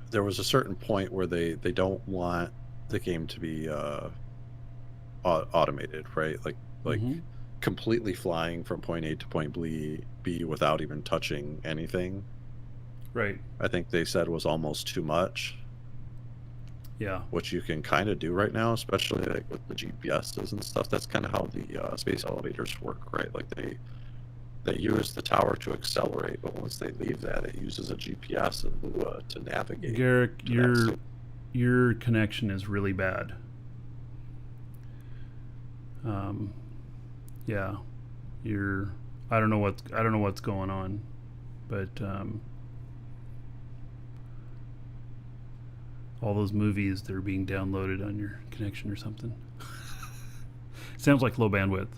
there was a certain point where they don't want the game to be automated, right? Like completely flying from point A to point B without even touching anything. Right. I think they said was almost too much. Yeah. Which you can kind of do right now, especially like with the GPSs and stuff. That's kind of how the space elevators work, right? Like they use the tower to accelerate, but once they leave that, it uses a GPS to navigate. Garrick, your connection is really bad. Yeah, I don't know what's going on, but all those movies, they're being downloaded on your connection or something. Sounds like low bandwidth.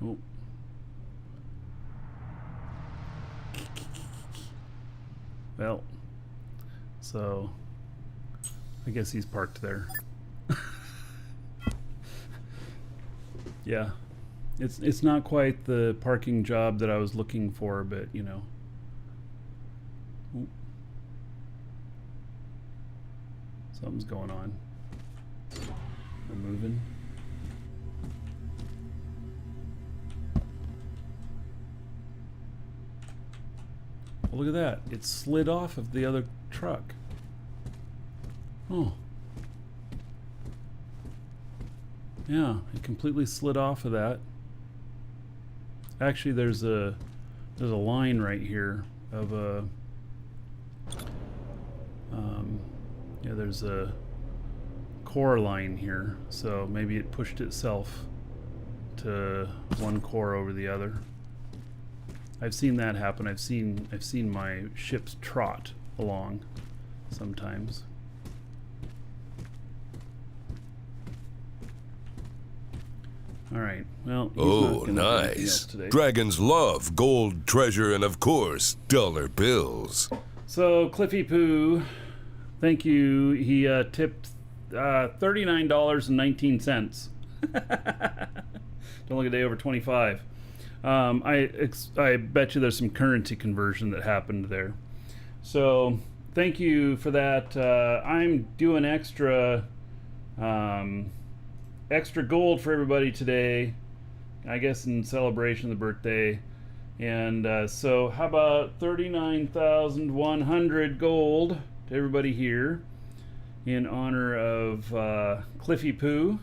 Oh. Well, so I guess he's parked there. Yeah, it's not quite the parking job that I was looking for, but you know. Ooh. Something's going on. We're moving. Oh, look at that. It slid off of the other truck. Oh. Yeah, it completely slid off of that. Actually, there's a line right here of a yeah, there's a core line here, so maybe it pushed itself to one core over the other. I've seen that happen. I've seen my ships trot along sometimes. All right. Well, he's not Oh, gonna do anything else nice. today. Dragons love gold, treasure, and of course, dollar bills. So Cliffy Poo, thank you. He tipped $39.19. Don't look a day over 25. I bet you there's some currency conversion that happened there. So thank you for that. I'm doing extra gold for everybody today, I guess in celebration of the birthday. And so how about 39,100 gold to everybody here in honor of Cliffy Poo.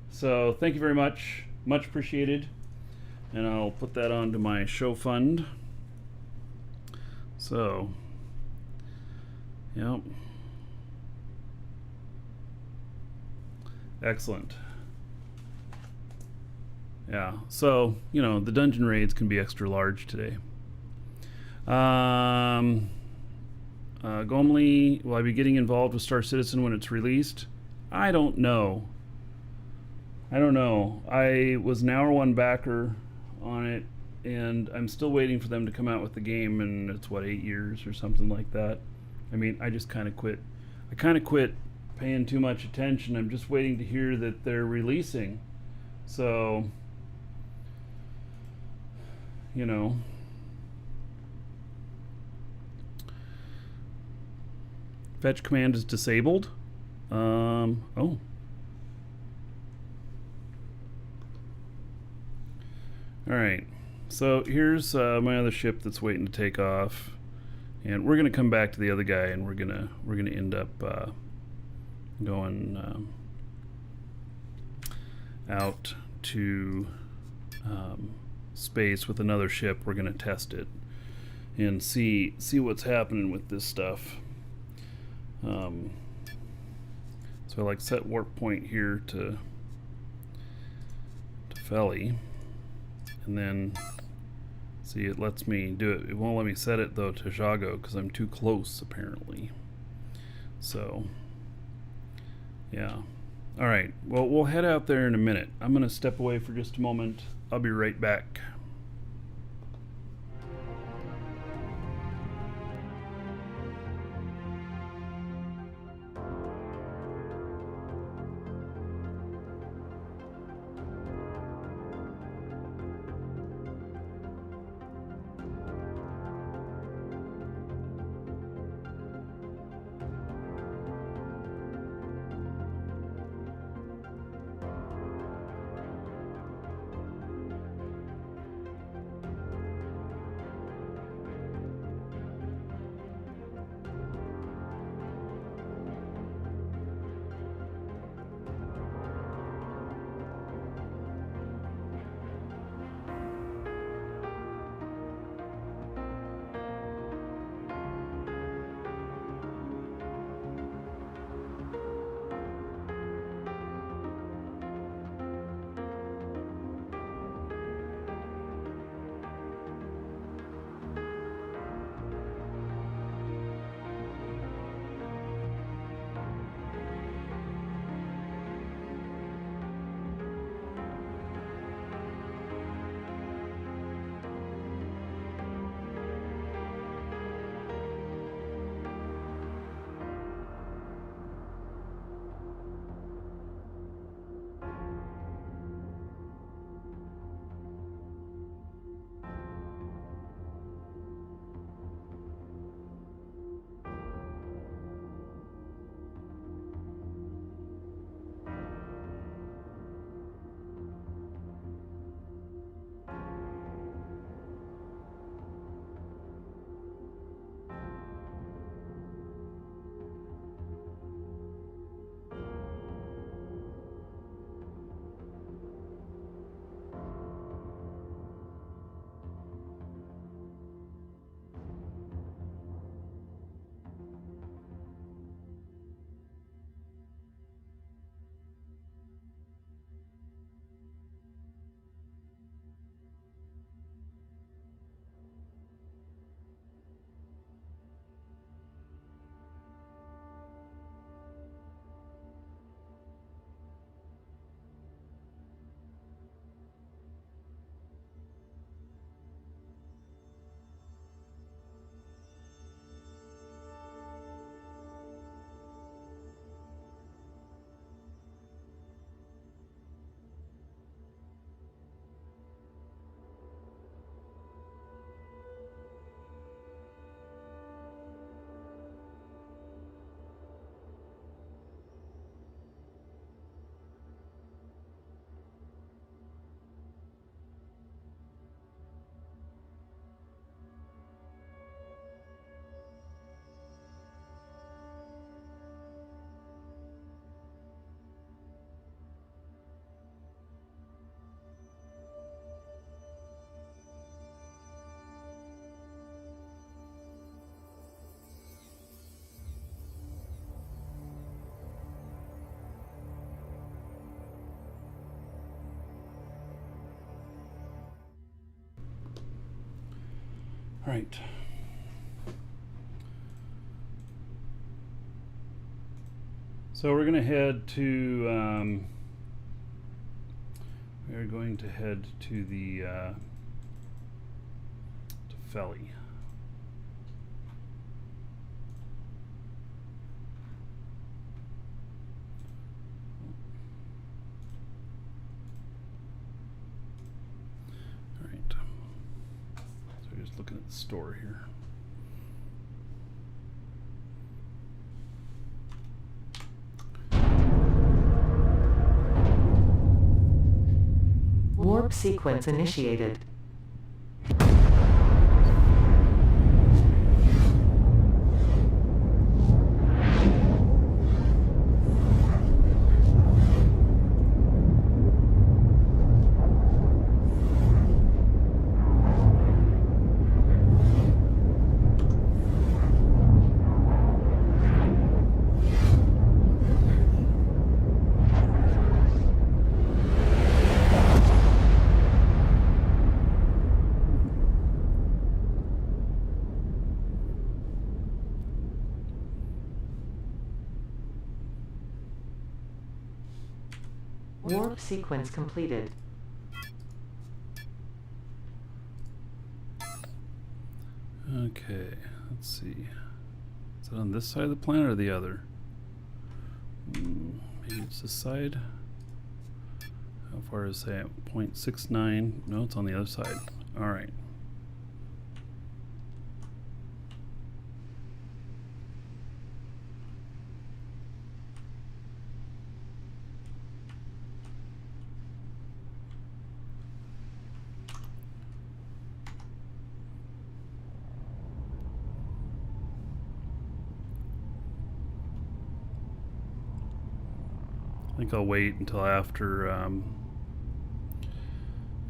So thank you very much. Much appreciated. And I'll put that onto my show fund. So, yep. Excellent. Yeah, so, you know, the dungeon raids can be extra large today. Gomley, will I be getting involved with Star Citizen when it's released? I don't know. I was an hour one backer on it and I'm still waiting for them to come out with the game, and it's what, 8 years or something like that. I mean, I just kind of quit. I kind of quit paying too much attention. I'm just waiting to hear that they're releasing. So, you know, fetch command is disabled. Oh. Alright, so here's my other ship that's waiting to take off, and we're gonna come back to the other guy, and we're gonna end up going out to space with another ship. We're gonna test it and see what's happening with this stuff. So I like set warp point here to Felly. And then, see, it lets me do it. It won't let me set it, though, to Jago, because I'm too close, apparently. So, yeah. Alright, well, we'll head out there in a minute. I'm going to step away for just a moment. I'll be right back. Right. So we're going to head to the Felly. All right. So we're just looking at the store here. Warp sequence initiated. Warp sequence completed. Okay, let's see. Is it on this side of the planet or the other? Maybe it's this side. How far is that? 0.69. No, it's on the other side. All right. I think I'll wait until after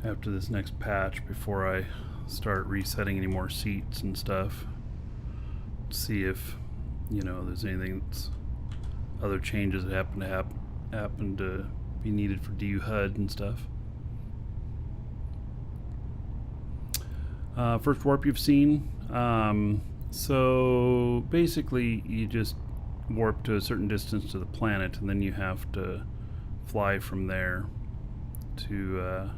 after this next patch before I start resetting any more seats and stuff. See if, you know, there's anything that's other changes that happen to be needed for DU HUD and stuff. First warp you've seen. So basically, you just warp to a certain distance to the planet, and then you have to fly from there to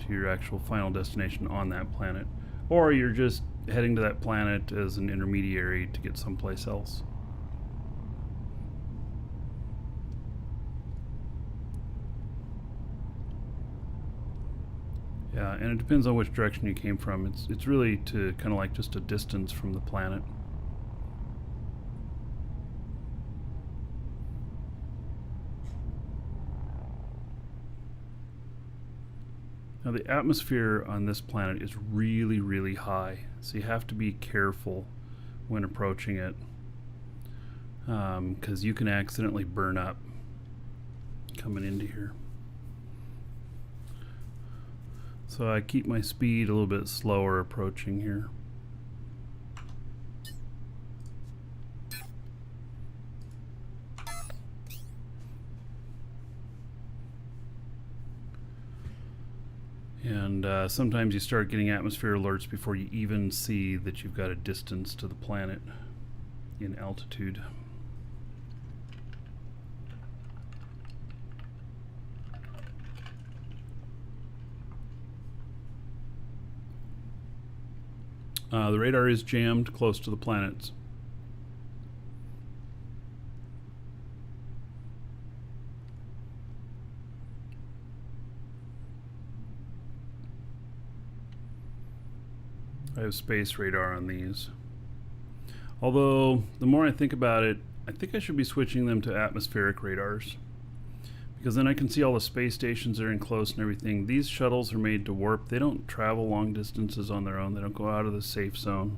your actual final destination on that planet, or you're just heading to that planet as an intermediary to get someplace else. Yeah, and it depends on which direction you came from. It's really to kind of like just a distance from the planet. Now the atmosphere on this planet is really, really high, so you have to be careful when approaching it, because you can accidentally burn up coming into here. So I keep my speed a little bit slower approaching here. And sometimes you start getting atmosphere alerts before you even see that you've got a distance to the planet in altitude. The radar is jammed close to the planets. I have space radar on these. Although, the more I think about it, I think I should be switching them to atmospheric radars, because then I can see all the space stations that are in close and everything. These shuttles are made to warp. They don't travel long distances on their own. They don't go out of the safe zone.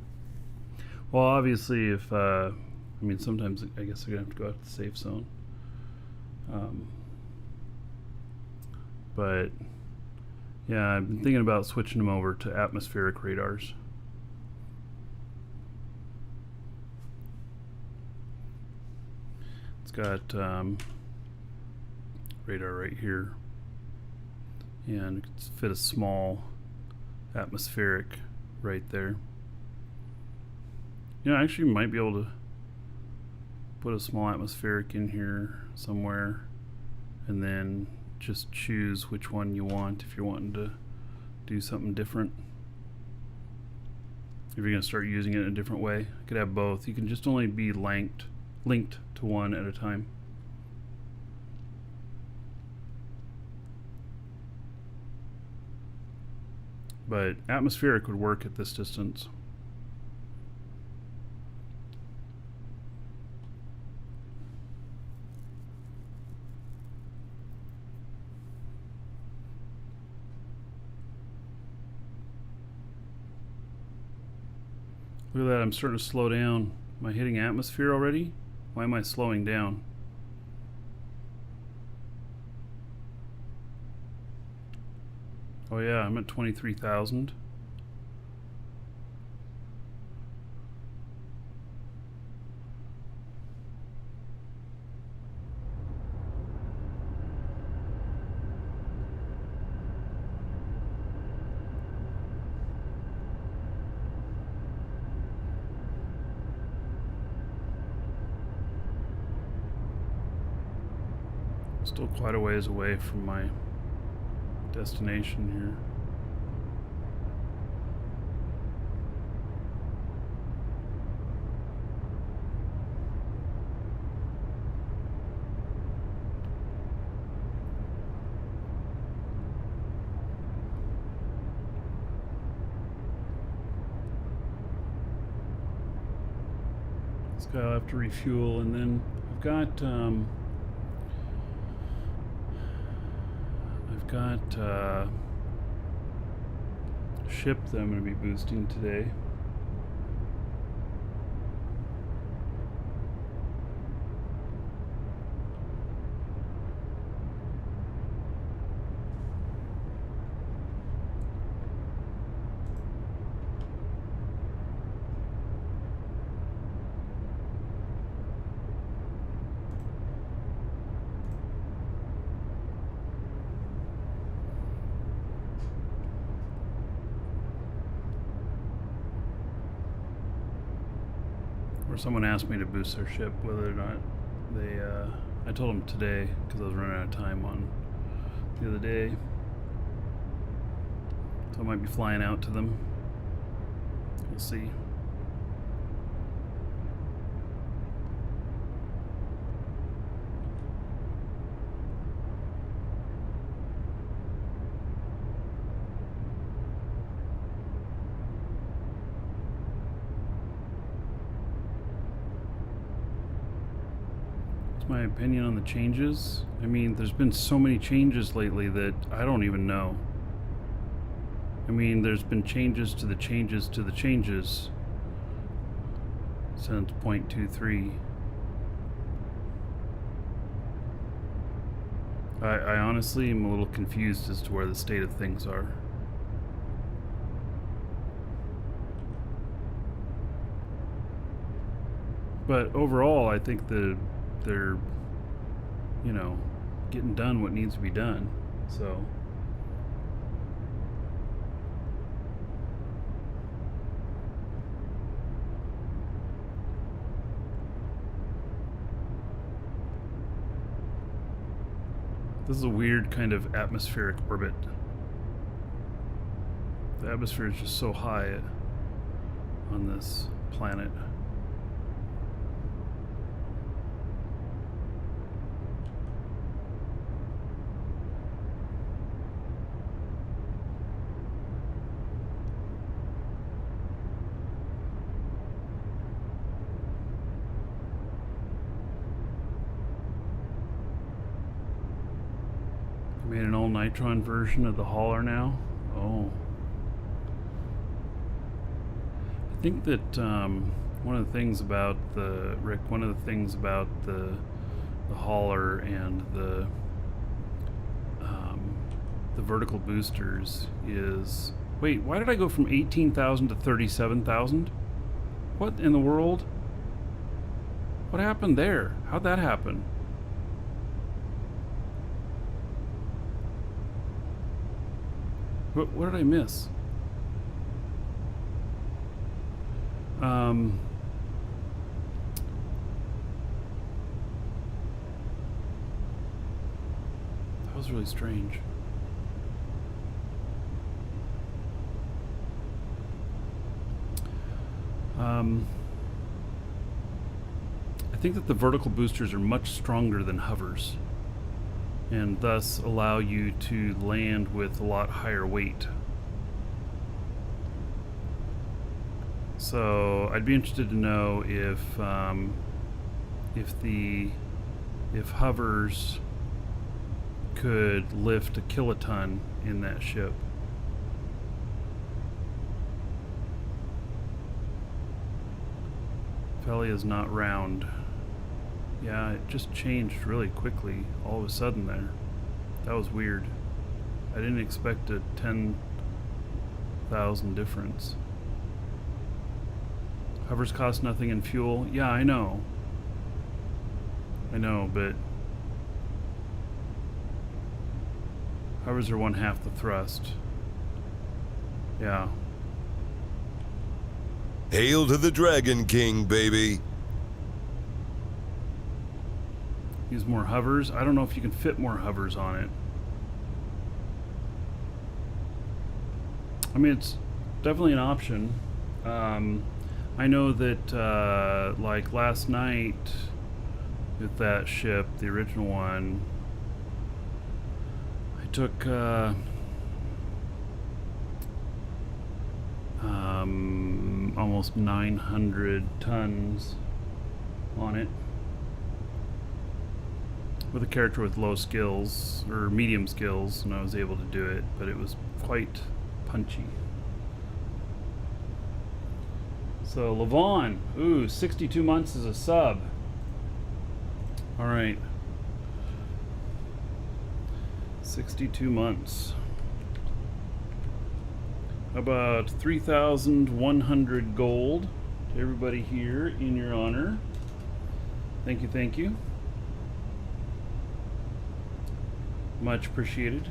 Well, obviously, if I mean, sometimes I guess they're gonna have to go out to the safe zone. But yeah, I've been thinking about switching them over to atmospheric radars. It's got radar right here, and it can fit a small atmospheric right there. You know, I actually might be able to put a small atmospheric in here somewhere, and then just choose which one you want if you're wanting to do something different. If you're going to start using it in a different way, I could have both. You can just only be linked to one at a time. But atmospheric would work at this distance. Look at that, I'm starting to slow down. Am I hitting atmosphere already? Why am I slowing down? Oh yeah, I'm at 23,000. Still quite a ways away from my destination here. This guy will have to refuel, and then I've got ship that I'm going to be boosting today. Or someone asked me to boost their ship, whether or not they, I told them today, because I was running out of time on the other day. So I might be flying out to them. We'll see. My opinion on the changes. I mean, there's been so many changes lately that I don't even know. I mean, there's been changes to the changes to the changes since 0.23. I honestly am a little confused as to where the state of things are. But overall, I think they're, you know, getting done what needs to be done. So this is a weird kind of atmospheric orbit. The atmosphere is just so high on this planet. Made an all-nitron version of the hauler now. Oh. I think that one of the things about the hauler and the vertical boosters is, wait, why did I go from 18,000 to 37,000? What in the world? What happened there? How'd that happen? What did I miss? That was really strange. I think that the vertical boosters are much stronger than hovers, and thus allow you to land with a lot higher weight. So I'd be interested to know if hovers could lift a kiloton in that ship. Belly is not round. Yeah, it just changed really quickly all of a sudden there. That was weird. I didn't expect a 10,000 difference. Hovers cost nothing in fuel. Yeah, I know. But hovers are 1/2 the thrust. Yeah. Hail to the Dragon King, baby. Use more hovers. I don't know if you can fit more hovers on it. I mean, it's definitely an option. I know that, like last night with that ship, the original one, I took almost 900 tons on it with a character with low skills or medium skills, and I was able to do it, but it was quite punchy. So Levon, ooh, 62 months as a sub. All right, 62 months. About 3,100 gold to everybody here in your honor. Thank you, thank you. Much appreciated.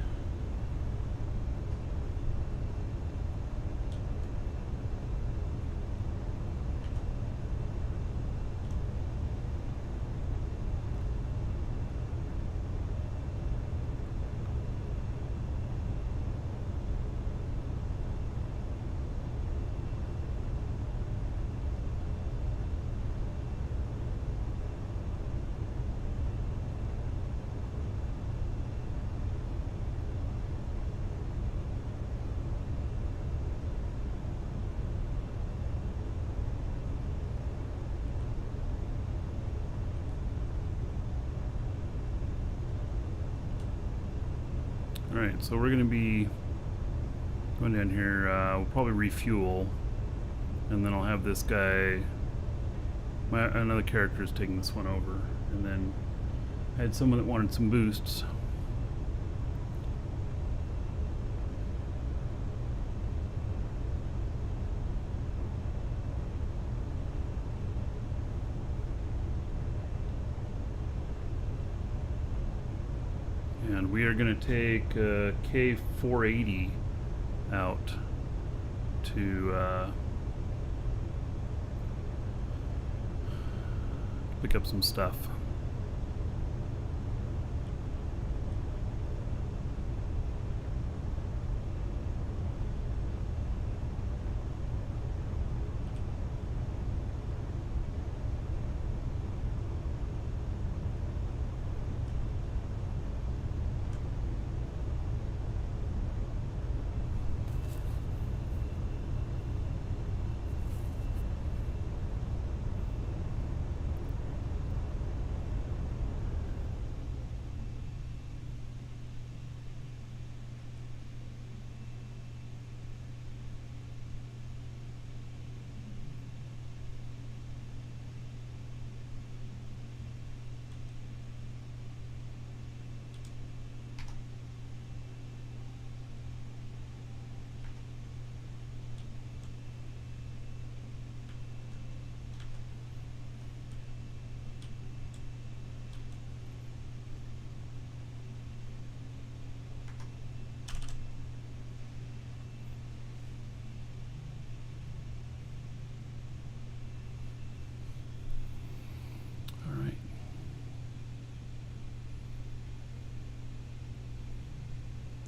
Alright, so we're going to be going down here. We'll probably refuel, and then I'll have this guy, another character is taking this one over, and then I had someone that wanted some boosts. And we are going to take K480 out to pick up some stuff.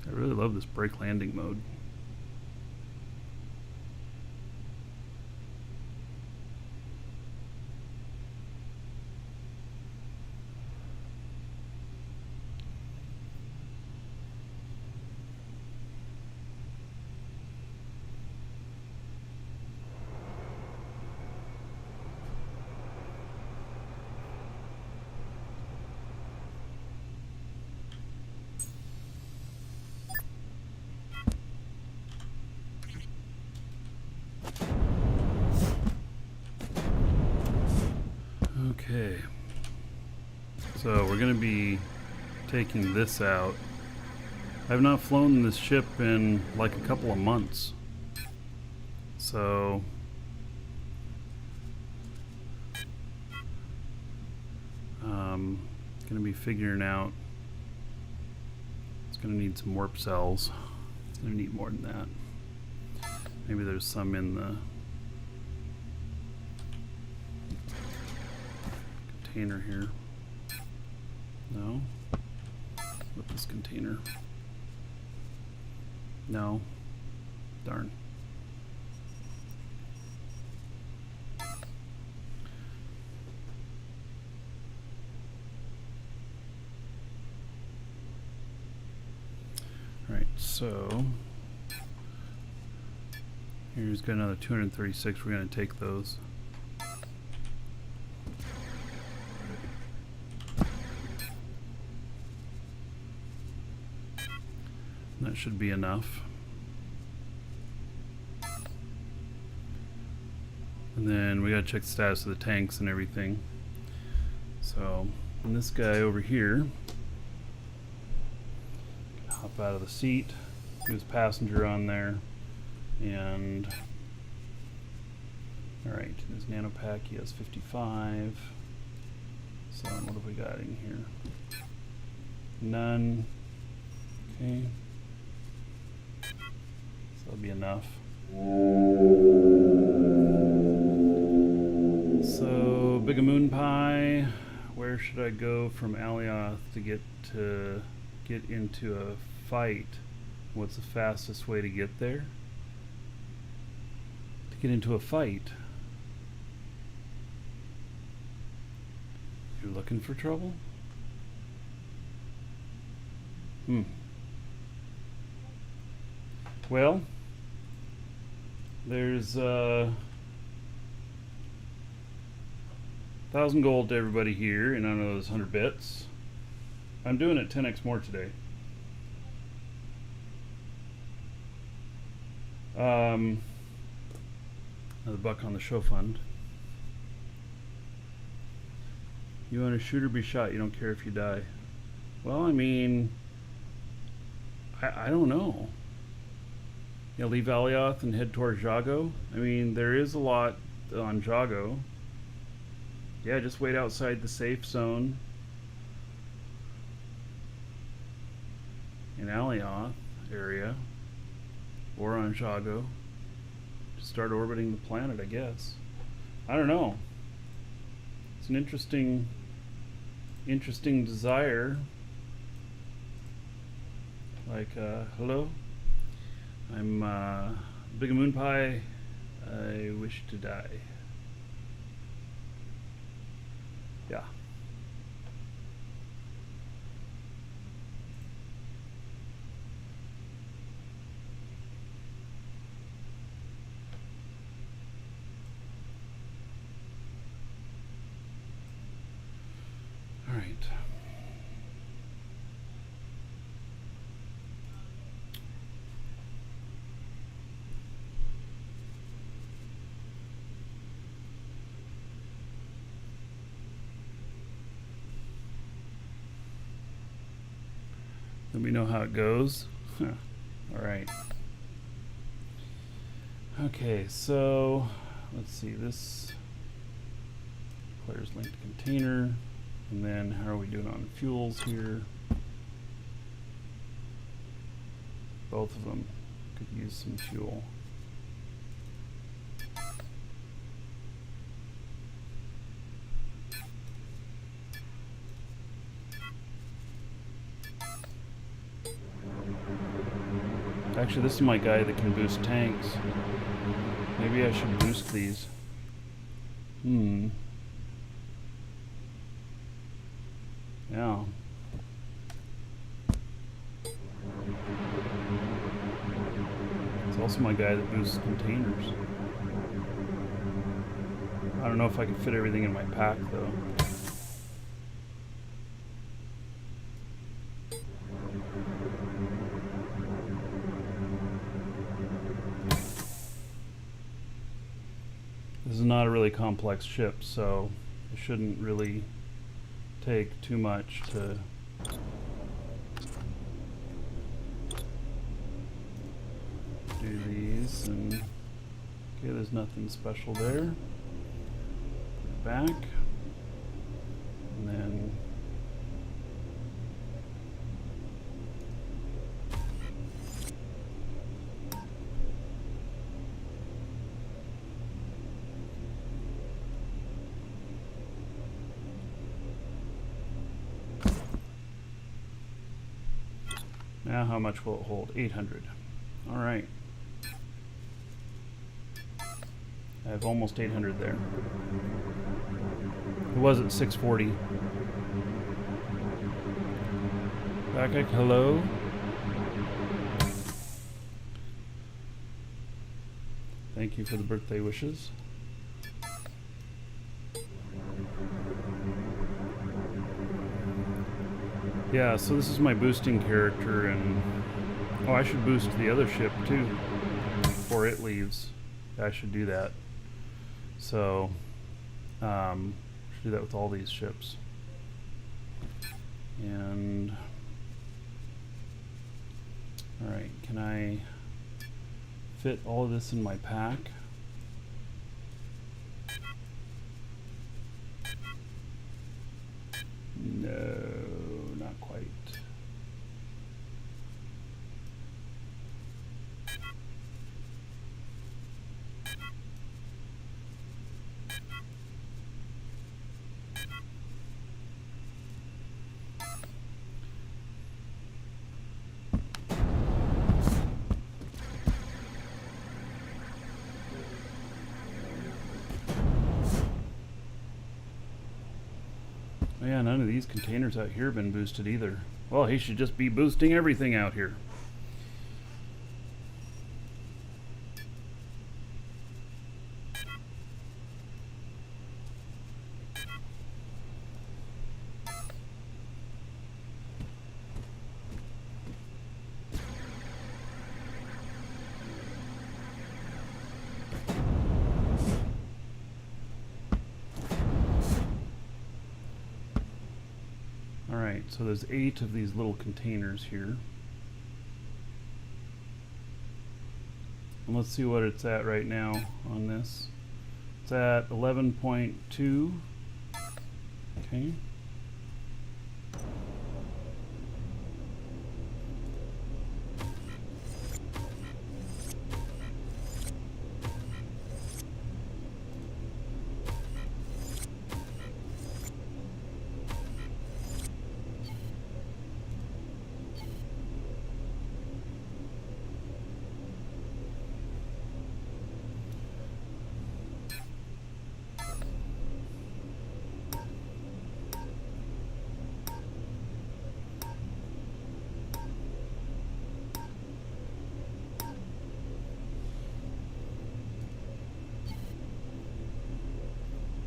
I really love this brake landing mode. So we're going to be taking this out. I've not flown this ship in like a couple of months. So going to be figuring out, it's going to need some warp cells. It's going to need more than that. Maybe there's some in the container here. No? With this container. No. Darn. Alright, so here's got another 236. We're going to take those. That should be enough. And then we gotta check the status of the tanks and everything. So, and this guy over here, hop out of the seat. He was passenger on there. And alright, his nanopack, he has 55. So what have we got in here? None. Okay. So that'll be enough. So, Big Moon Pie, where should I go from Alioth to get into a fight? What's the fastest way to get there? To get into a fight? You're looking for trouble? Well, there's 1,000 gold to everybody here, and I know there's 100 bits. I'm doing it 10x more today. Another buck on the show fund. You want to shoot or be shot? You don't care if you die. Well, I mean, I don't know. You know, leave Alioth and head towards Jago. I mean, there is a lot on Jago. Yeah, just wait outside the safe zone in Alioth area or on Jago. Just start orbiting the planet, I guess. I don't know. It's an interesting desire. Like, hello? I'm Big Moon Pie. I wish to die. Yeah. All right. Let me know how it goes. All right. Okay, so let's see. This player's linked container, and then how are we doing on fuels here? Both of them could use some fuel. Actually, this is my guy that can boost tanks. Maybe I should boost these. Yeah. It's also my guy that boosts containers. I don't know if I can fit everything in my pack, though. This is not a really complex ship, so I shouldn't really take too much to do these. And okay, there's nothing special there. Put it back, and then now how much will it hold? 800. All right. I have almost 800 there. It was at 640. Back, hello. Thank you for the birthday wishes. Yeah, so this is my boosting character, and oh, I should boost the other ship too before it leaves. I should do that. So, should do that with all these ships. And all right, can I fit all of this in my pack? No, not quite. Oh yeah, none of these containers out here have been boosted either. Well, he should just be boosting everything out here. Alright, so there's 8 of these little containers here. And let's see what it's at right now on this. It's at 11.2. Okay.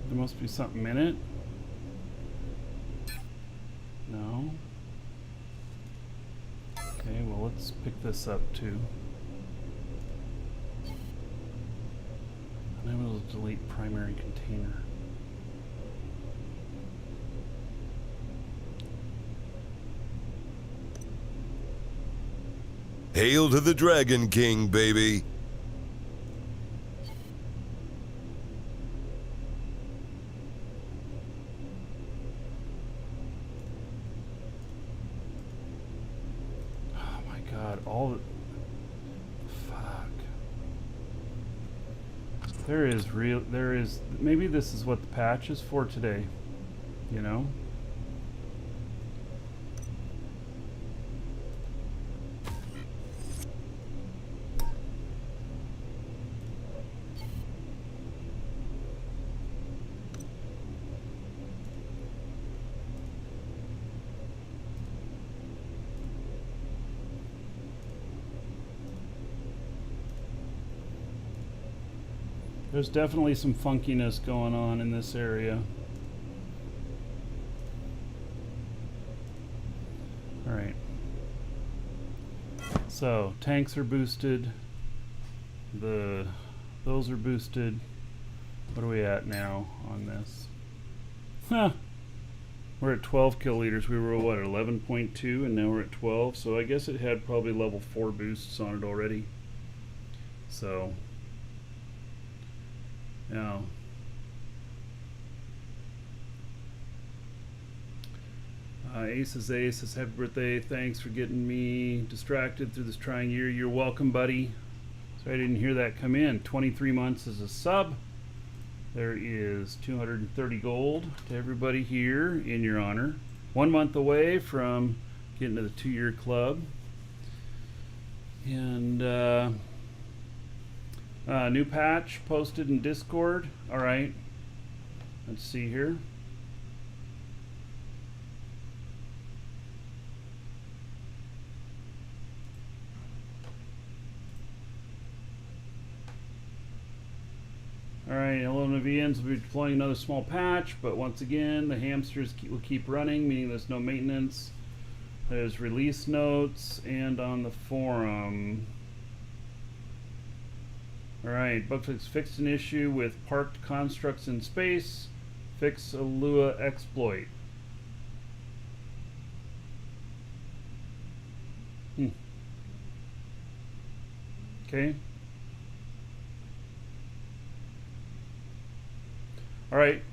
There must be something in it. No. Okay, well, let's pick this up too. Unable to delete primary container. Hail to the Dragon King, baby. Oh my god, all the... Fuck. There is... Maybe this is what the patch is for today. You know? There's definitely some funkiness going on in this area. Alright. So, tanks are boosted. Those are boosted. What are we at now on this? Huh. We're at 12 kiloliters. We were what, 11.2, and now we're at 12. So I guess it had probably level 4 boosts on it already. So, yeah. Ace says, happy birthday. Thanks for getting me distracted through this trying year. You're welcome, buddy. Sorry I didn't hear that come in. 23 months as a sub. There is 230 gold to everybody here in your honor. 1 month away from getting to the 2-year club. And new patch posted in Discord. All right. Let's see here. Alright, hello Navians, we'll be deploying another small patch, but once again, the hamsters will keep running, meaning there's no maintenance. There's release notes, and on the forum. Alright, Bugfix fixed an issue with parked constructs in space. Fix a Lua exploit. Okay. All right.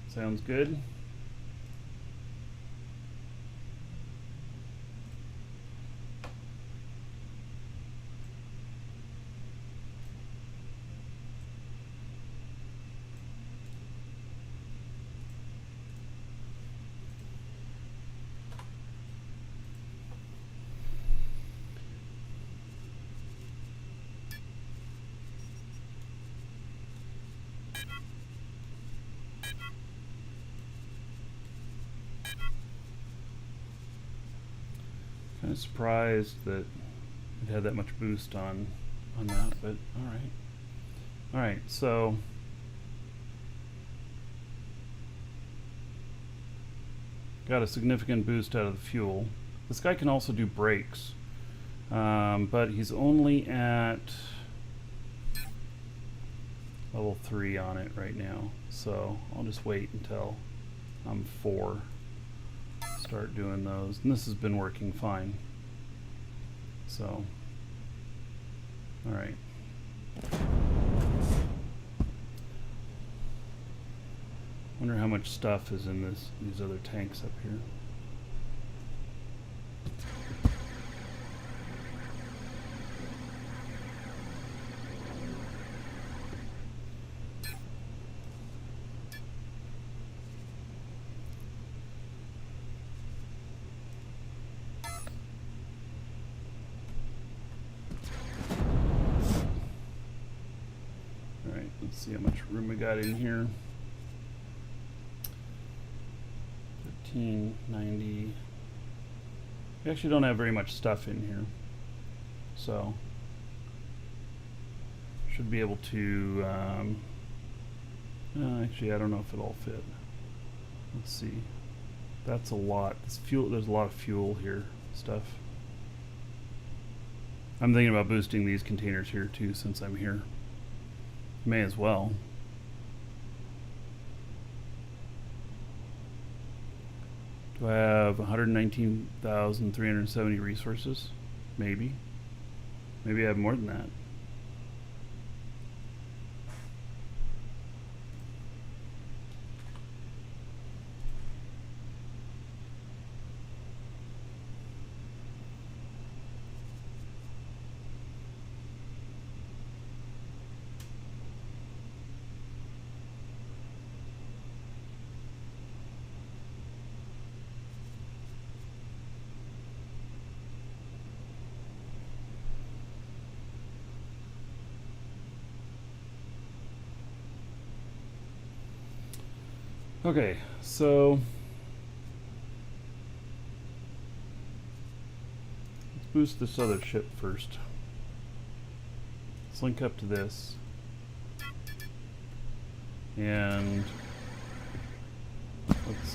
Sounds good. Kind of surprised that it had that much boost on that, but all right, so got a significant boost out of the fuel. This guy can also do brakes, but he's only at level 3 on it right now, so I'll just wait until I'm 4. Start doing those, and this has been working fine. So, all right. Wonder how much stuff is in these other tanks up here. Let's see how much room we got in here. 1390. We actually don't have very much stuff in here, so should be able to. Actually, I don't know if it'll all fit. Let's see. That's a lot. This fuel. There's a lot of fuel here. Stuff. I'm thinking about boosting these containers here too, since I'm here. May as well. Do I have 119,370 resources? Maybe. Maybe I have more than that. Okay, so let's boost this other ship first. Let's link up to this, and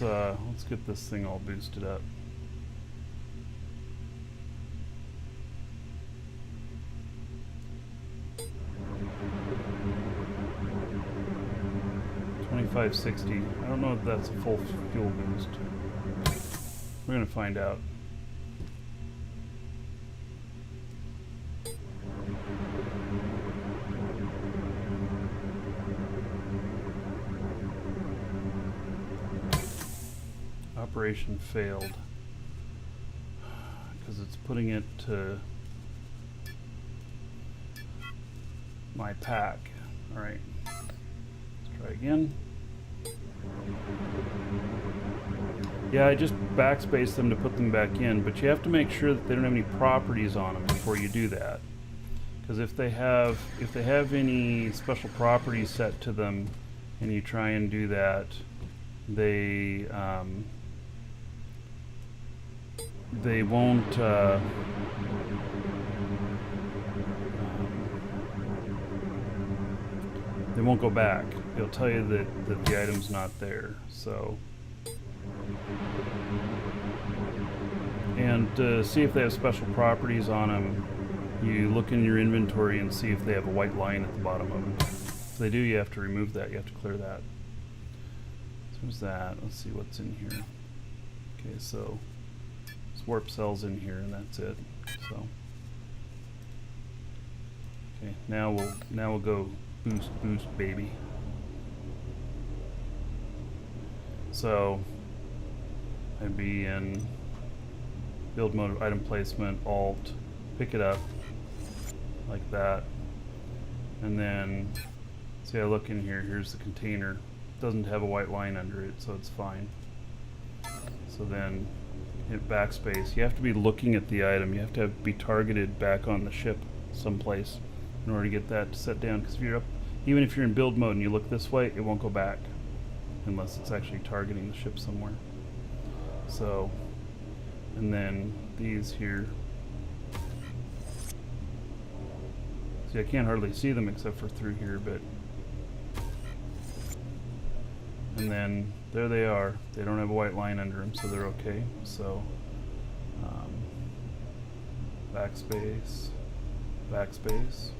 let's get this thing all boosted up. 2560. I don't know if that's a full fuel boost. We're gonna find out. Operation failed because it's putting it to my pack. All right, let's try again. Yeah, I just backspace them to put them back in, but you have to make sure that they don't have any properties on them before you do that. Because if they have any special properties set to them, and you try and do that, they won't. They won't go back. It'll tell you that the item's not there. So, and to see if they have special properties on them, you look in your inventory and see if they have a white line at the bottom of them. If they do, you have to remove that. You have to clear that. So there's that. Let's see what's in here. Okay, so warp cells in here, and that's it. So, okay, now we'll go boost, baby. So I'd be in build mode, item placement, alt, pick it up like that, and then see, I look in here. Here's the container. It doesn't have a white line under it, so it's fine. So then hit backspace. You have to be looking at the item. You have to be targeted back on the ship someplace in order to get that set down. Because if you're up, even if you're in build mode and you look this way, it won't go back unless it's actually targeting the ship somewhere. So, and then these here. See, I can't hardly see them except for through here, but. And then there they are. They don't have a white line under them, so they're okay. So, backspace, backspace.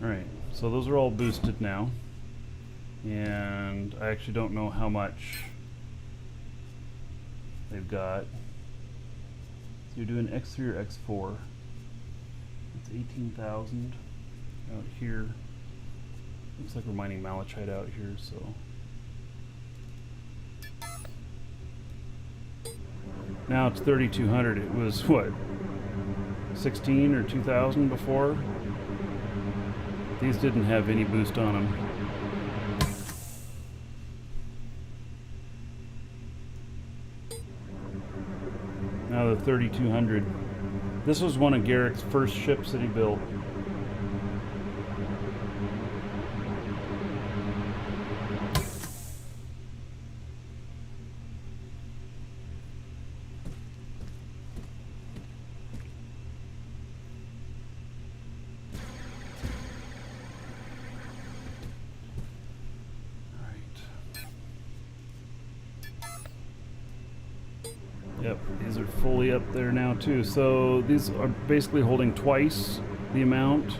Alright, so those are all boosted now, and I actually don't know how much they've got. So you're doing X3 or X4. It's 18,000 out here. Looks like we're mining malachite out here, so. Now it's 3,200. It was what, 16 or 2,000 before? These didn't have any boost on them. Now the 3,200. This was one of Garrick's first ships that he built. Yep, these are fully up there now too. So these are basically holding twice the amount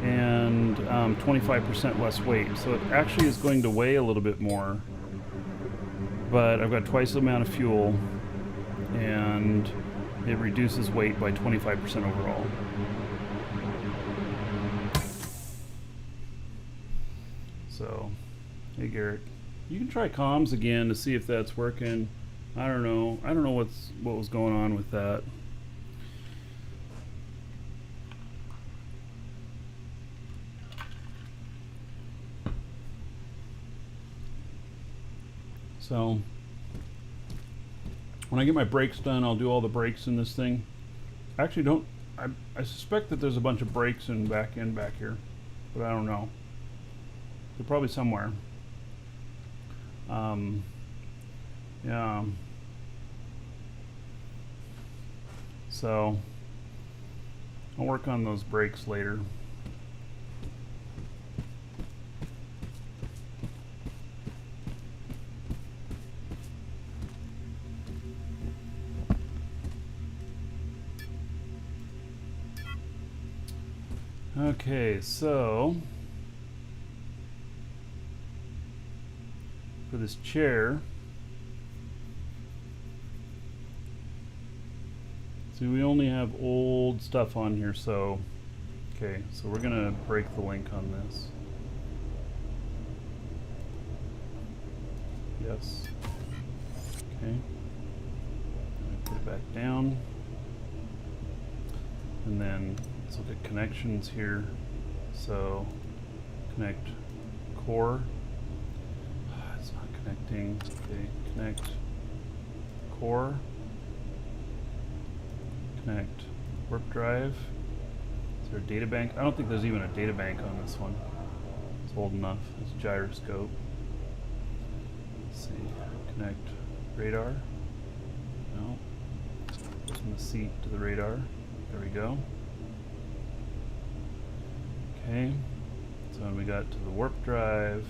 and 25% less weight. So it actually is going to weigh a little bit more, but I've got twice the amount of fuel and it reduces weight by 25% overall. So, hey Garrett, you can try comms again to see if that's working. I don't know what was going on with that. So when I get my brakes done, I'll do all the brakes in this thing. I actually don't. I suspect that there's a bunch of brakes in back here, but I don't know. They're probably somewhere. Yeah. So I'll work on those brakes later. Okay, so for this chair, see, we only have old stuff on here, so okay, so we're gonna break the link on this. Yes. Okay. Put it back down. And then let's look at connections here. So connect core. It's not connecting. Okay, connect core. Connect warp drive. Is there a data bank? I don't think there's even a data bank on this one. It's old enough. It's gyroscope. Let's see. Connect radar. No. From the seat to the radar. There we go. Okay. So then we got to the warp drive.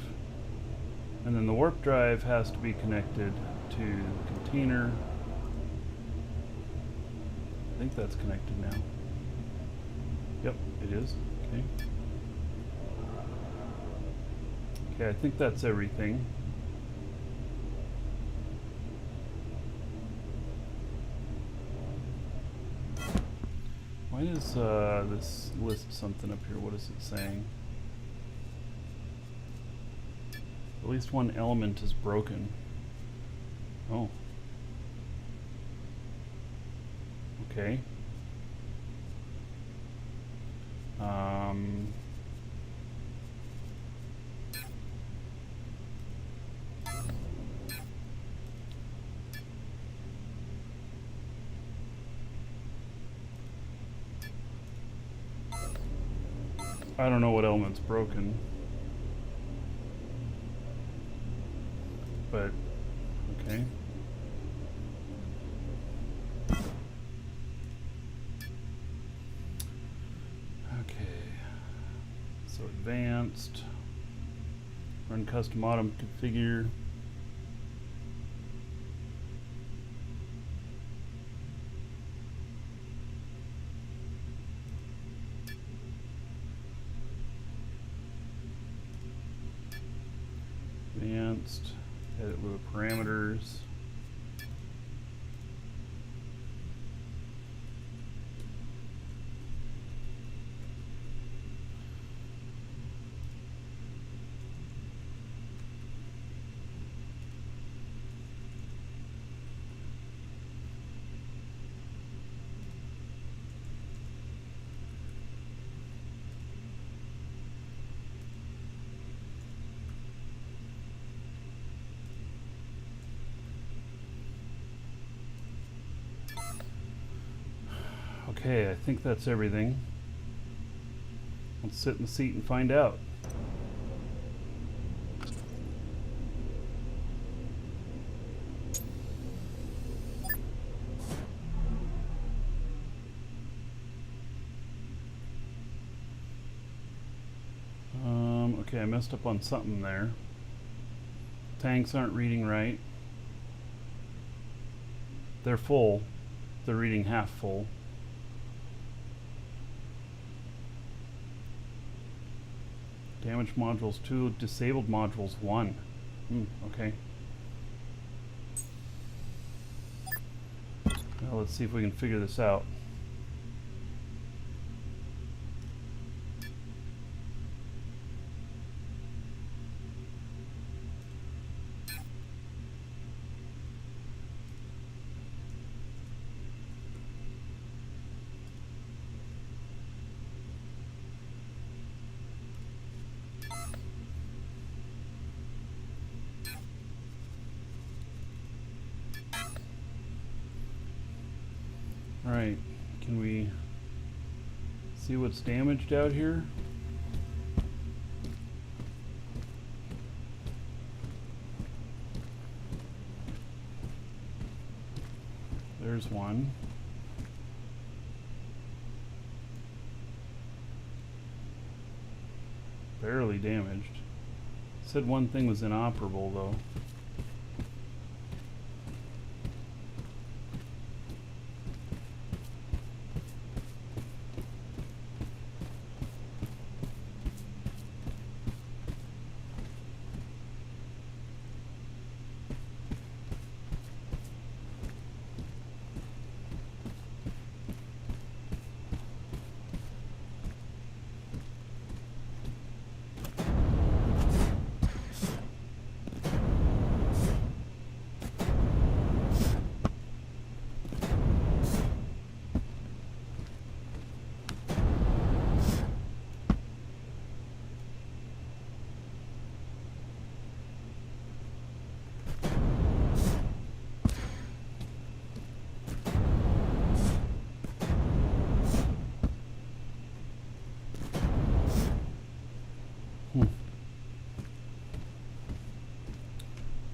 And then the warp drive has to be connected to the container. I think that's connected now. Yep, it is. Okay. Okay, I think that's everything. Why does this list something up here? What is it saying? At least one element is broken. Oh. Okay. I don't know what element's broken, but okay. Okay, so advanced, run custom autumn configure. Advanced, edit Lua parameters. Okay, I think that's everything. Let's sit in the seat and find out. Okay, I messed up on something there. Tanks aren't reading right. They're full. They're reading half full. Damaged modules 2, disabled modules 1. Okay. Well, let's see if we can figure this out. Alright, can we see what's damaged out here? There's one. barely damaged. Said one thing was inoperable though.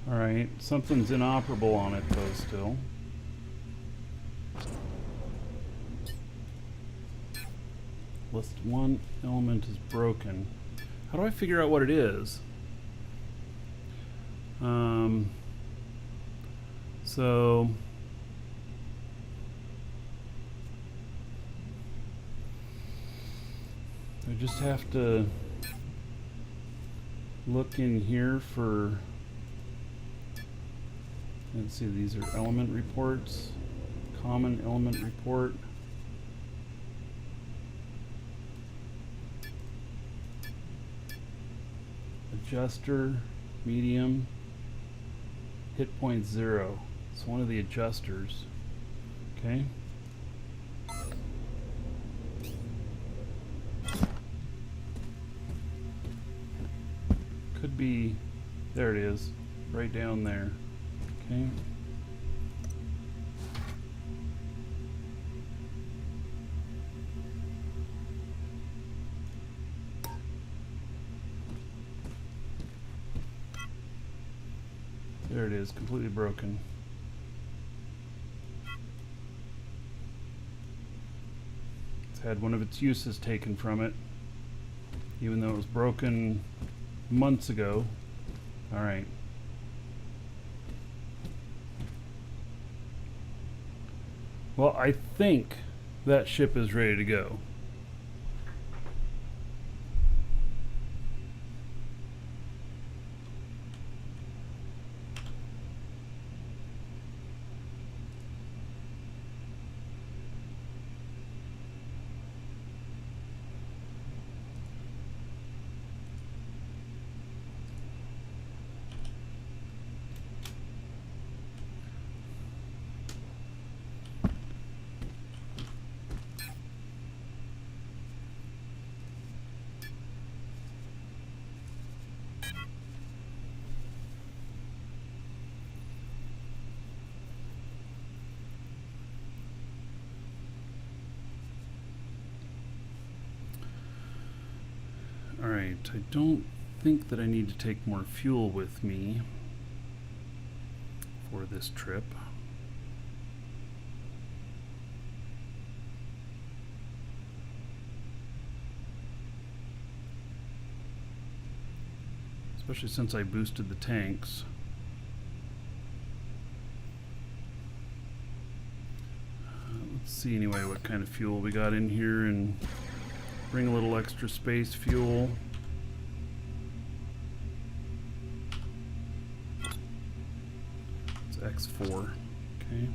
Alright, something's inoperable on it though still. List one element is broken. How do I figure out what it is? So I just have to look in here for, let's see, these are element reports, common element report. Adjuster, medium, hit point 0. It's one of the adjusters. Okay. Could be, there it is, right down there. Okay. There it is, completely broken. It's had one of its uses taken from it, even though it was broken months ago. All right. Well, I think that ship is ready to go. Alright, I don't think that I need to take more fuel with me for this trip. Especially since I boosted the tanks. Let's see anyway what kind of fuel we got in here and bring a little extra space fuel. It's X4. Okay.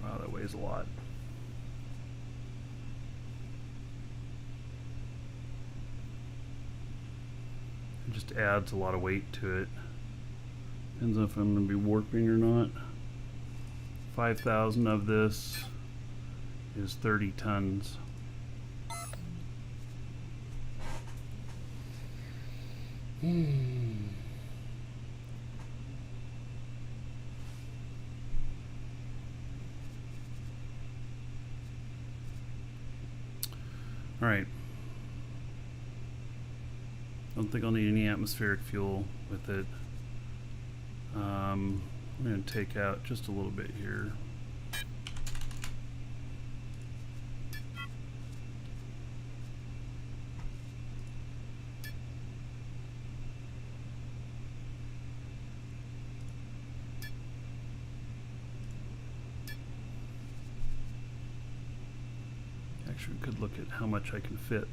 Wow, that weighs a lot. It just adds a lot of weight to it. Depends on if I'm going to be warping or not. 5,000 of this is 30 tons. All right. Don't think I'll need any atmospheric fuel with it. I'm going to take out just a little bit here. Actually, we could look at how much I can fit.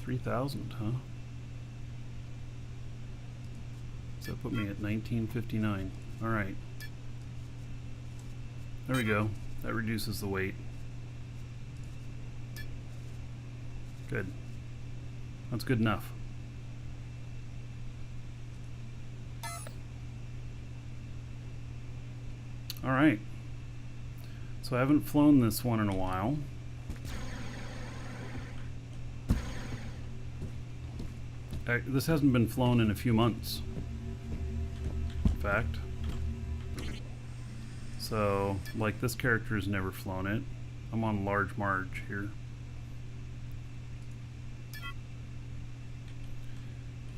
3,000, huh? So that put me at 1959. All right. There we go. That reduces the weight. Good. That's good enough. All right. So I haven't flown this one in a while. This hasn't been flown in a few months, in fact. So, like, this character has never flown it. I'm on large marge here.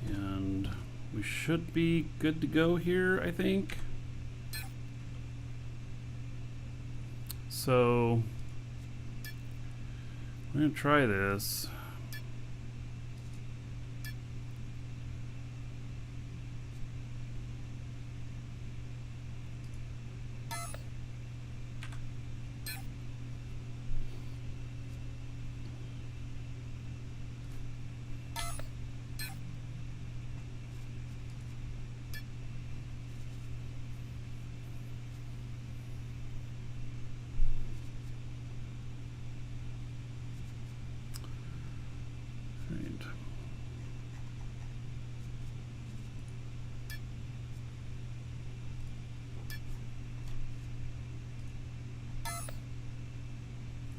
And we should be good to go here, I think. So, I'm going to try this.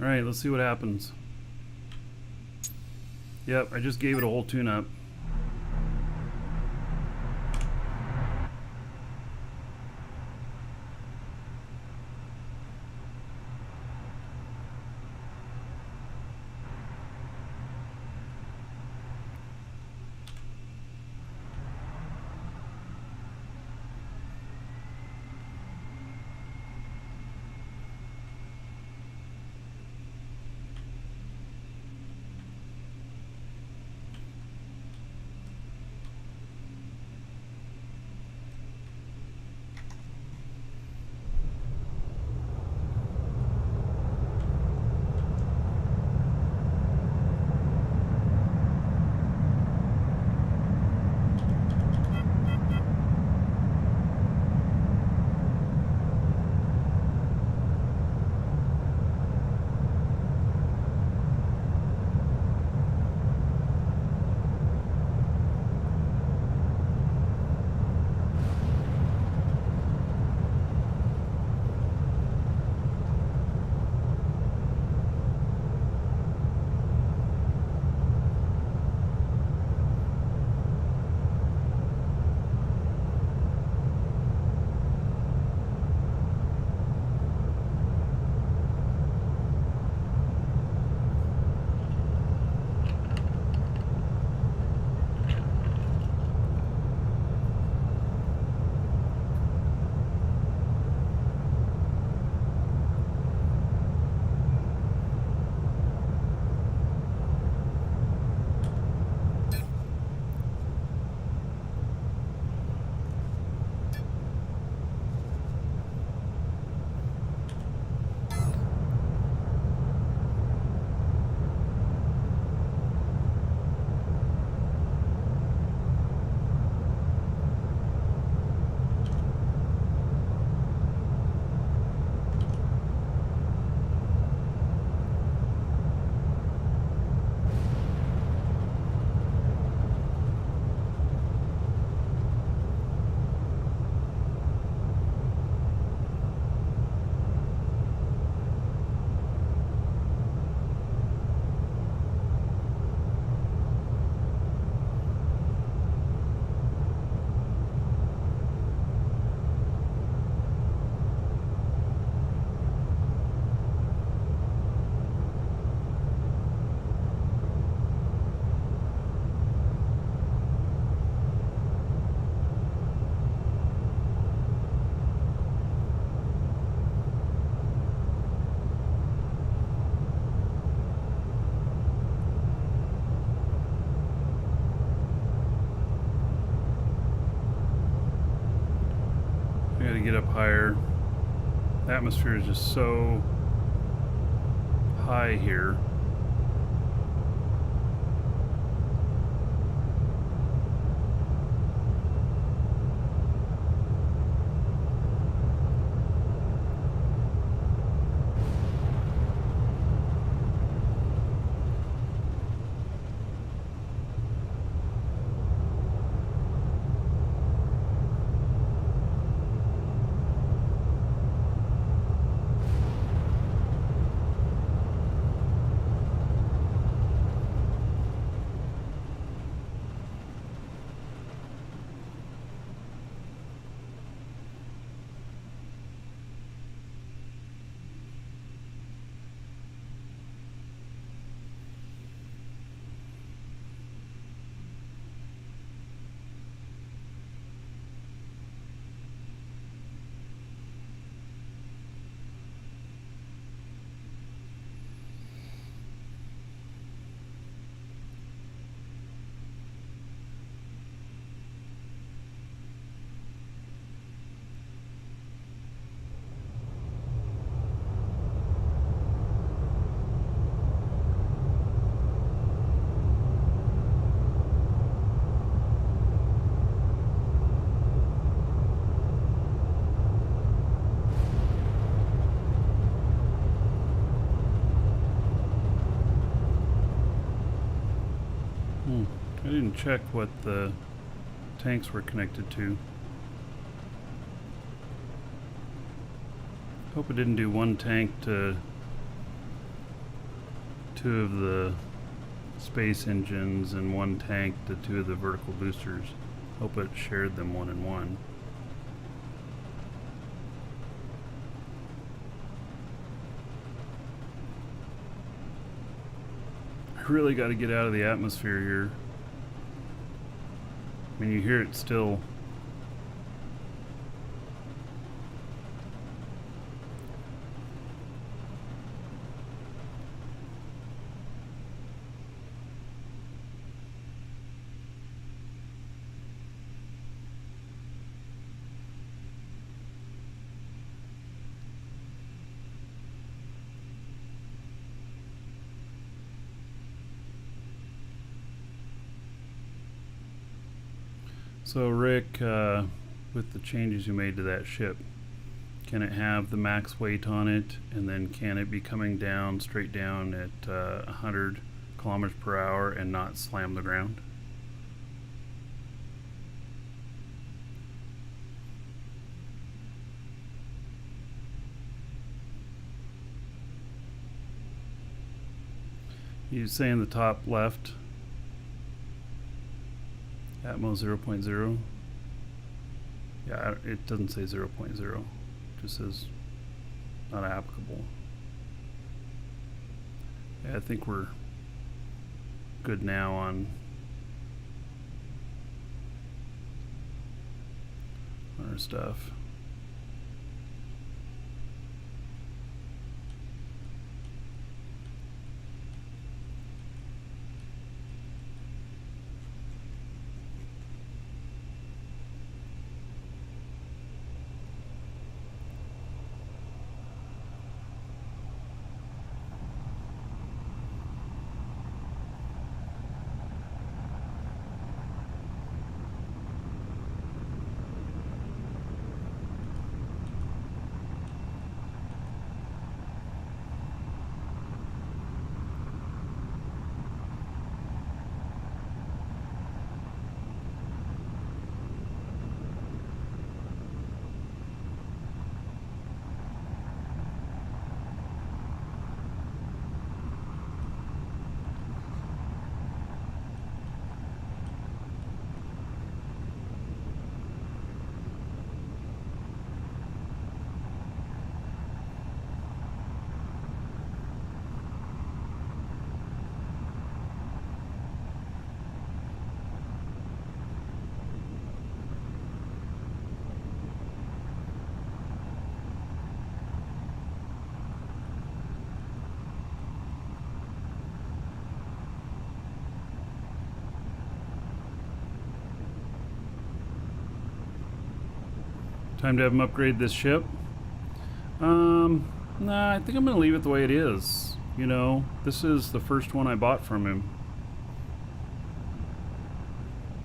Alright, let's see what happens. Yep, I just gave it a whole tune-up. get up higher. The atmosphere is just so high here. I didn't check what the tanks were connected to. Hope it didn't do one tank to two of the space engines and one tank to two of the vertical boosters. Hope it shared them one and one. I really got to get out of the atmosphere here. I mean, you hear it still. So Rick, with the changes you made to that ship, can it have the max weight on it, and then can it be coming down straight down at 100 kilometers per hour and not slam the ground? You say in the top left, Atmos 0.0. Yeah, it doesn't say 0.0. It just says not applicable. Yeah, I think we're good now on our stuff. Time to have him upgrade this ship. Nah, I think I'm gonna leave it the way it is. You know, this is the first one I bought from him.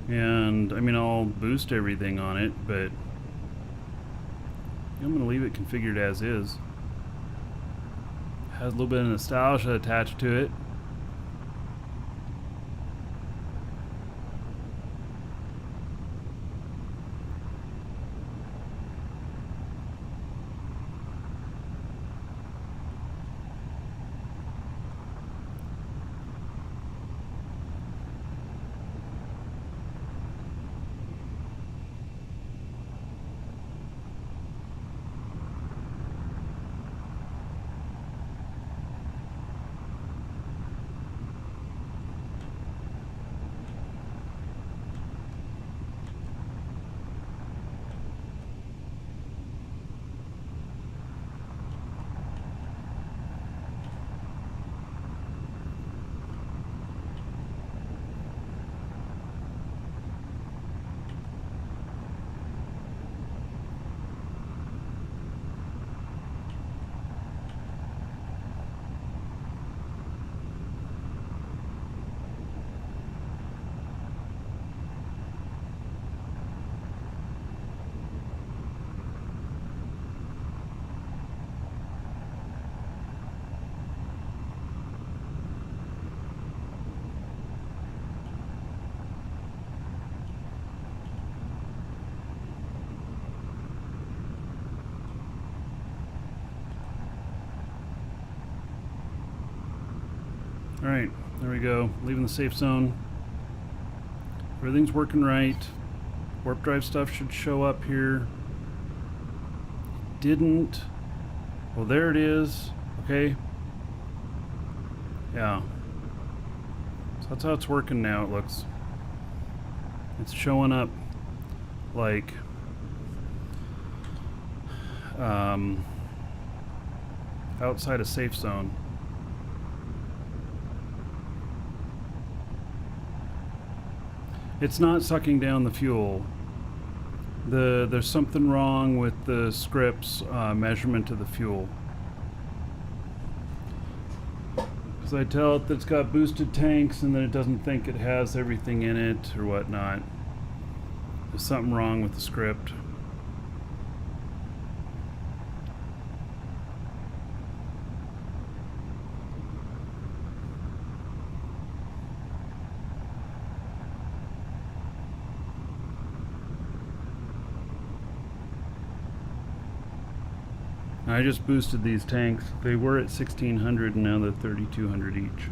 And, I mean, I'll boost everything on it, but I'm gonna leave it configured as is. Has a little bit of nostalgia attached to it. Alright, there we go. Leaving the safe zone. Everything's working right. Warp drive stuff should show up here. Didn't. Well, there it is. Okay. Yeah. So that's how it's working now, it looks. It's showing up like outside a safe zone. It's not sucking down the fuel. There's something wrong with the script's measurement of the fuel. Because I tell it that it's got boosted tanks and then it doesn't think it has everything in it or whatnot. There's something wrong with the script. I just boosted these tanks. They were at 1600 and now they're 3200 each.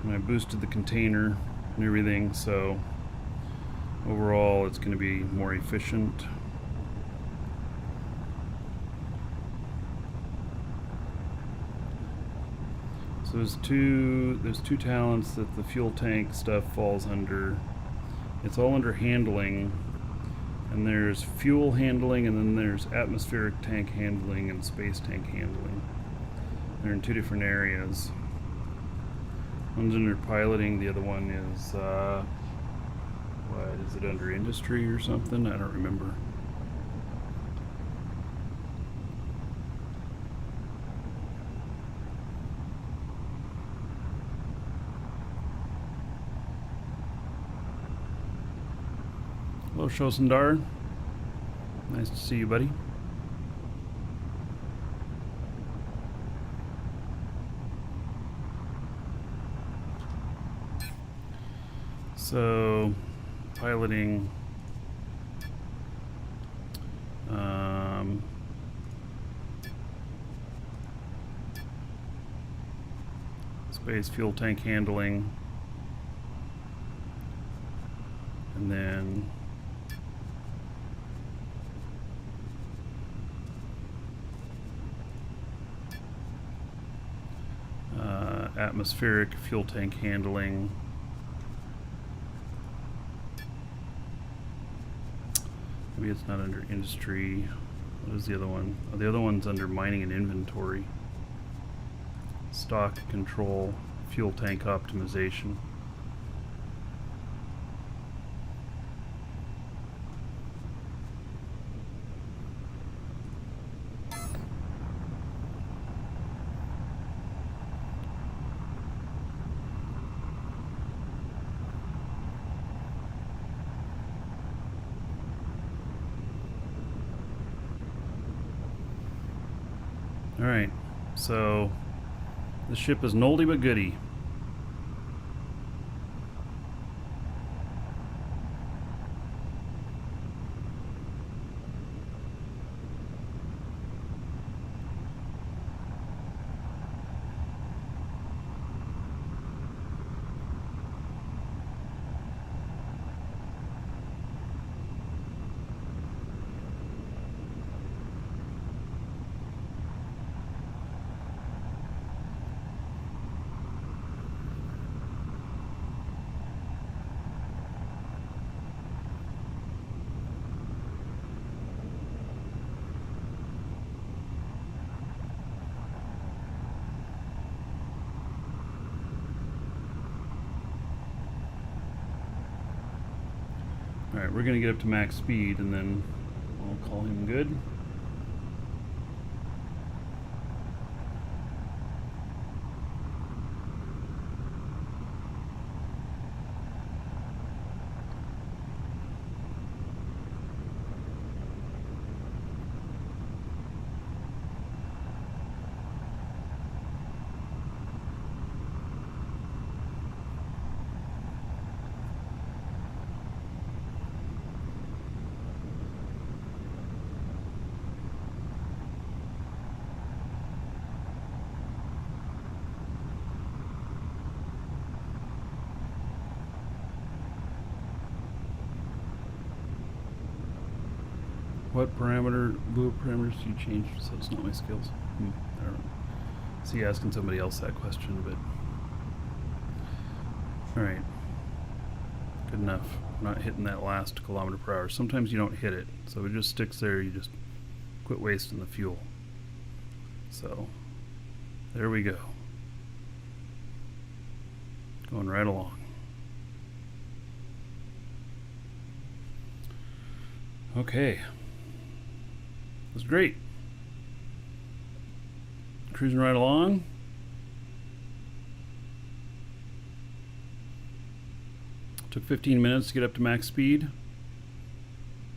And I boosted the container and everything, so overall it's going to be more efficient. So there's two talents that the fuel tank stuff falls under. It's all under handling, and there's fuel handling, and then there's atmospheric tank handling and space tank handling. They're in two different areas. One's under piloting, the other one is what is it, under industry or something? I don't remember. Hello, Shosundar. Nice to see you, buddy. So, piloting. Space fuel tank handling. And then atmospheric fuel tank handling. Maybe it's not under industry. What is the other one? Oh, the other one's under mining and inventory. Stock control, fuel tank optimization. Alright, so the ship is an oldie but goodie. Alright, we're gonna get up to max speed and then I'll call him good. What blue parameters do you change so it's not my skills? I don't know. See, asking somebody else that question, but alright. Good enough. Not hitting that last kilometer per hour. Sometimes you don't hit it, so it just sticks there. You just quit wasting the fuel. So, there we go. Going right along. Okay. That's great. Cruising right along. Took 15 minutes to get up to max speed.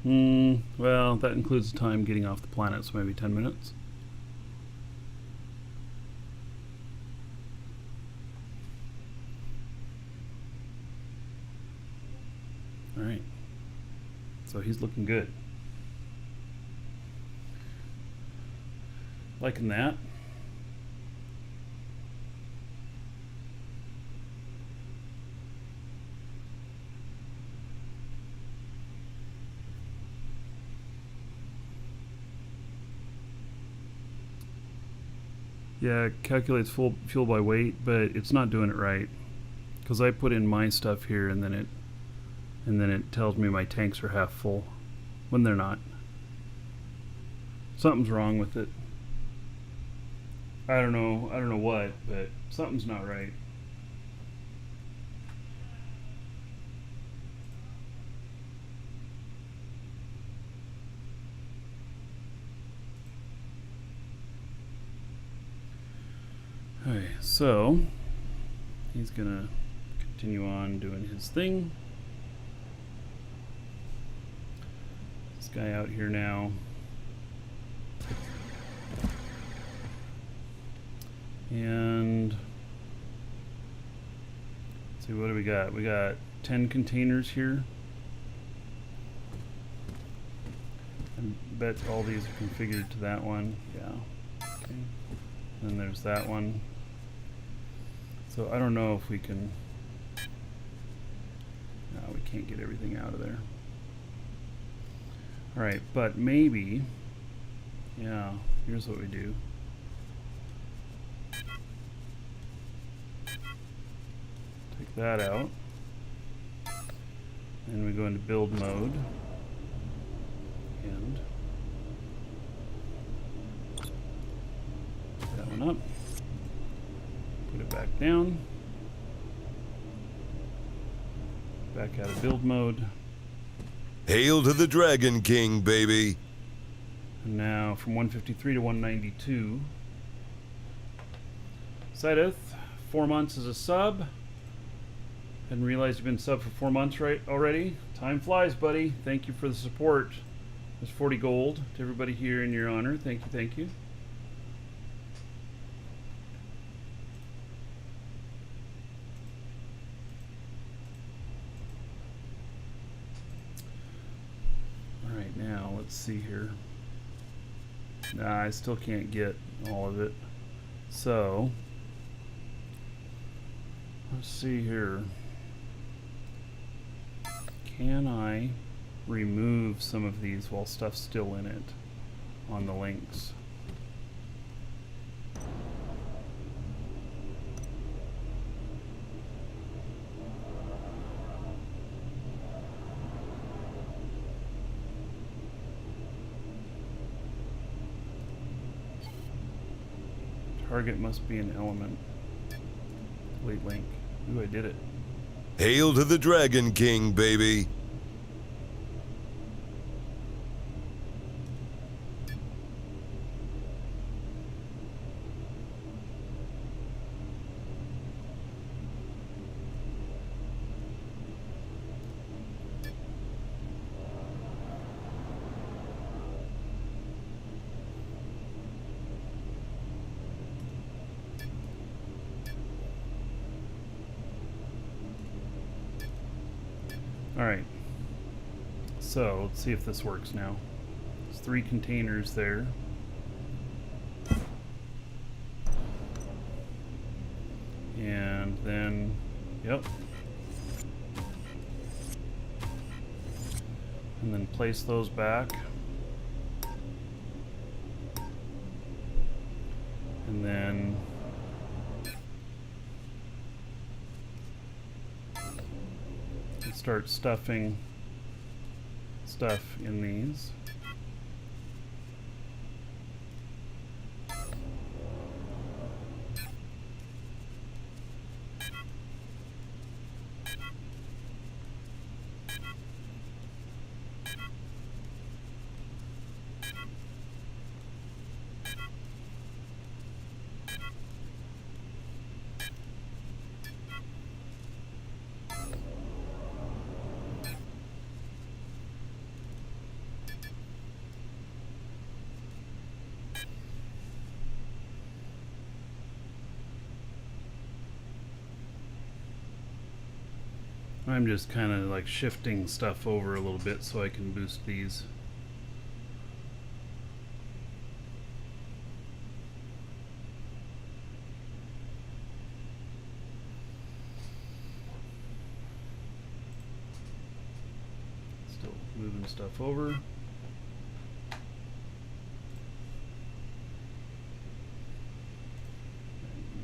Well, that includes the time getting off the planet, so maybe 10 minutes. Alright. So he's looking good. Liking that. Yeah, it calculates full fuel by weight, but it's not doing it right. Because I put in my stuff here and then it tells me my tanks are half full when they're not. Something's wrong with it. I don't know what, but something's not right. Okay, so he's gonna continue on doing his thing. This guy out here now. And let's see, what do we got? We got 10 containers here. I bet all these are configured to that one. Yeah. Okay. Then there's that one. So I don't know if we can. No, we can't get everything out of there. All right, but maybe. Yeah. Here's what we do. Take that out. And we go into build mode. And up. Put it back down. Back out of build mode. Hail to the Dragon King, baby. And now from 153 to 192. Sideth, 4 months as a sub. Hadn't realized you've been sub for 4 months already. Time flies, buddy. Thank you for the support. There's 40 gold to everybody here in your honor. Thank you, thank you. Alright, now let's see here. Nah, I still can't get all of it. So, let's see here. Can I remove some of these while stuff's still in it on the links? Target must be an element. Delete link. Ooh, I did it. Hail to the Dragon King, baby. Alright, so let's see if this works now. There's 3 containers there. And then, yep. And then place those back. And then start stuffing stuff in these. I'm just kind of like shifting stuff over a little bit so I can boost these. Still moving stuff over. A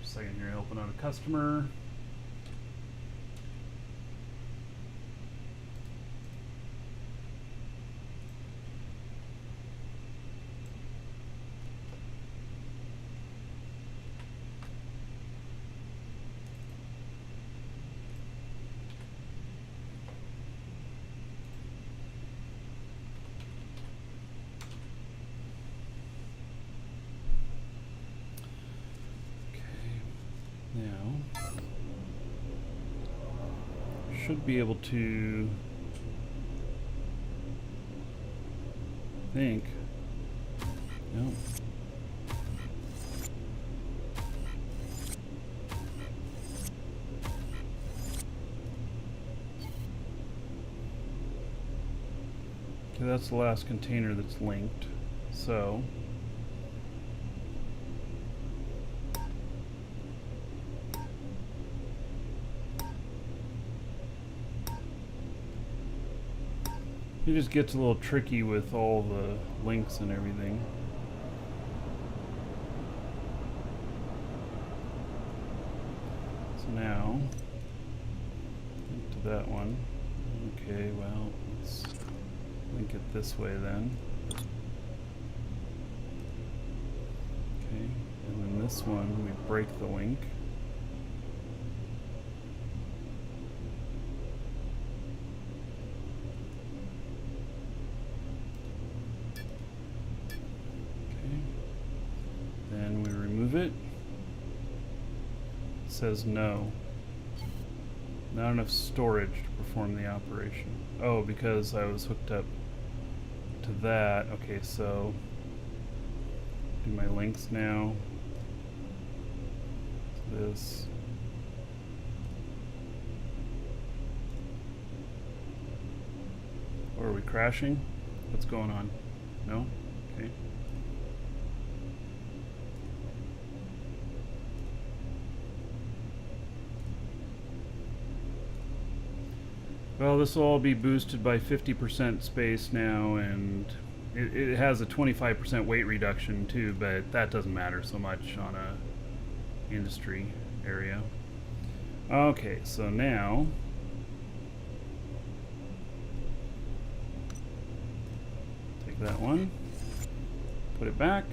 second here, helping out a customer. Now, should be able to think. No. Okay, that's the last container that's linked. So it just gets a little tricky with all the links and everything. So now, link to that one. Okay, well, let's link it this way then. Okay, and then This one, we break the link. Okay. Then we remove it. It says no. Not enough storage to perform the operation. Oh, because I was hooked up to that. Okay, so do my links now. This. Or are we crashing? What's going on? No? Okay. Well, this will all be boosted by 50% space now, and it has a 25% weight reduction too, but that doesn't matter so much on a industry area. Okay, so now take that one, put it back,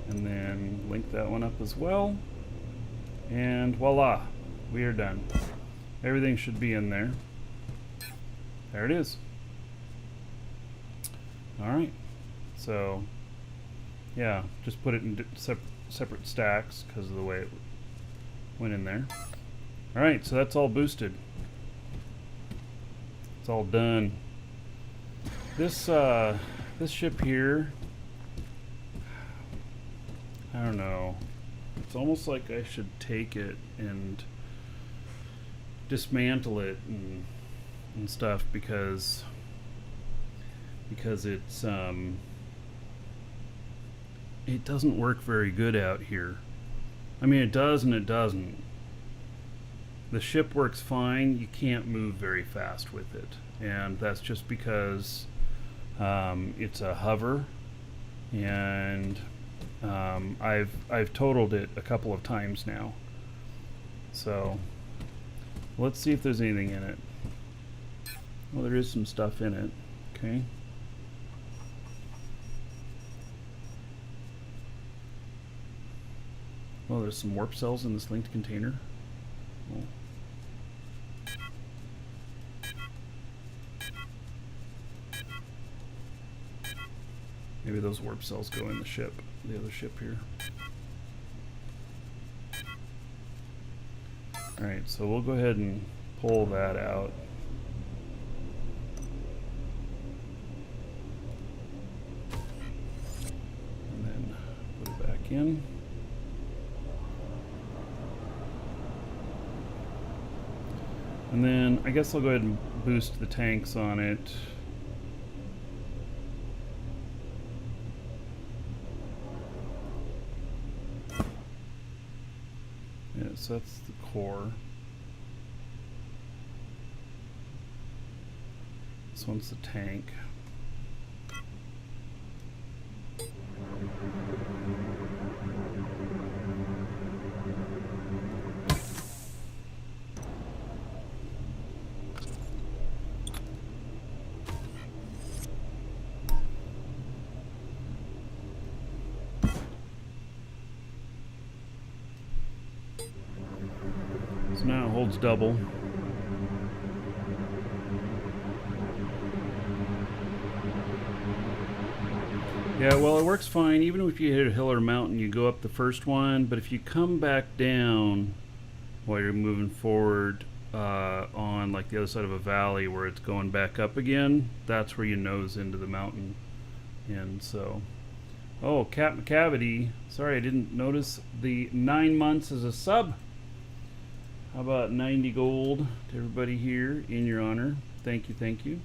and then link that one up as well, and voila, we are done. Everything should be in there. There it is. Alright, so yeah, just put it in separate stacks because of the way it went in there. Alright, so that's all boosted. It's all done. This this ship here, I don't know. It's almost like I should take it and dismantle it and stuff because it's it doesn't work very good out here. I mean, it does and it doesn't. The ship works fine, you can't move very fast with it, and that's just because it's a hover, and I've totaled it a couple of times now. So let's see if there's anything in it. Well, there is some stuff in it. Okay. Well, there's some warp cells in this linked container. Oh. Maybe those warp cells go in the ship, the other ship here. Alright, so we'll go ahead and pull that out. And then put it back in. And then I guess I'll go ahead and boost the tanks on it. Yeah, so that's the core. This one's the tank. So now it holds double. Yeah, well, it works fine. Even if you hit a hill or mountain, you go up the first one. But if you come back down while you're moving forward on like the other side of a valley where it's going back up again, that's where you nose into the mountain. And so, oh, Cap McCavity. Sorry, I didn't notice the 9 months as a sub. How about 90 gold to everybody here in your honor? Thank you, thank you.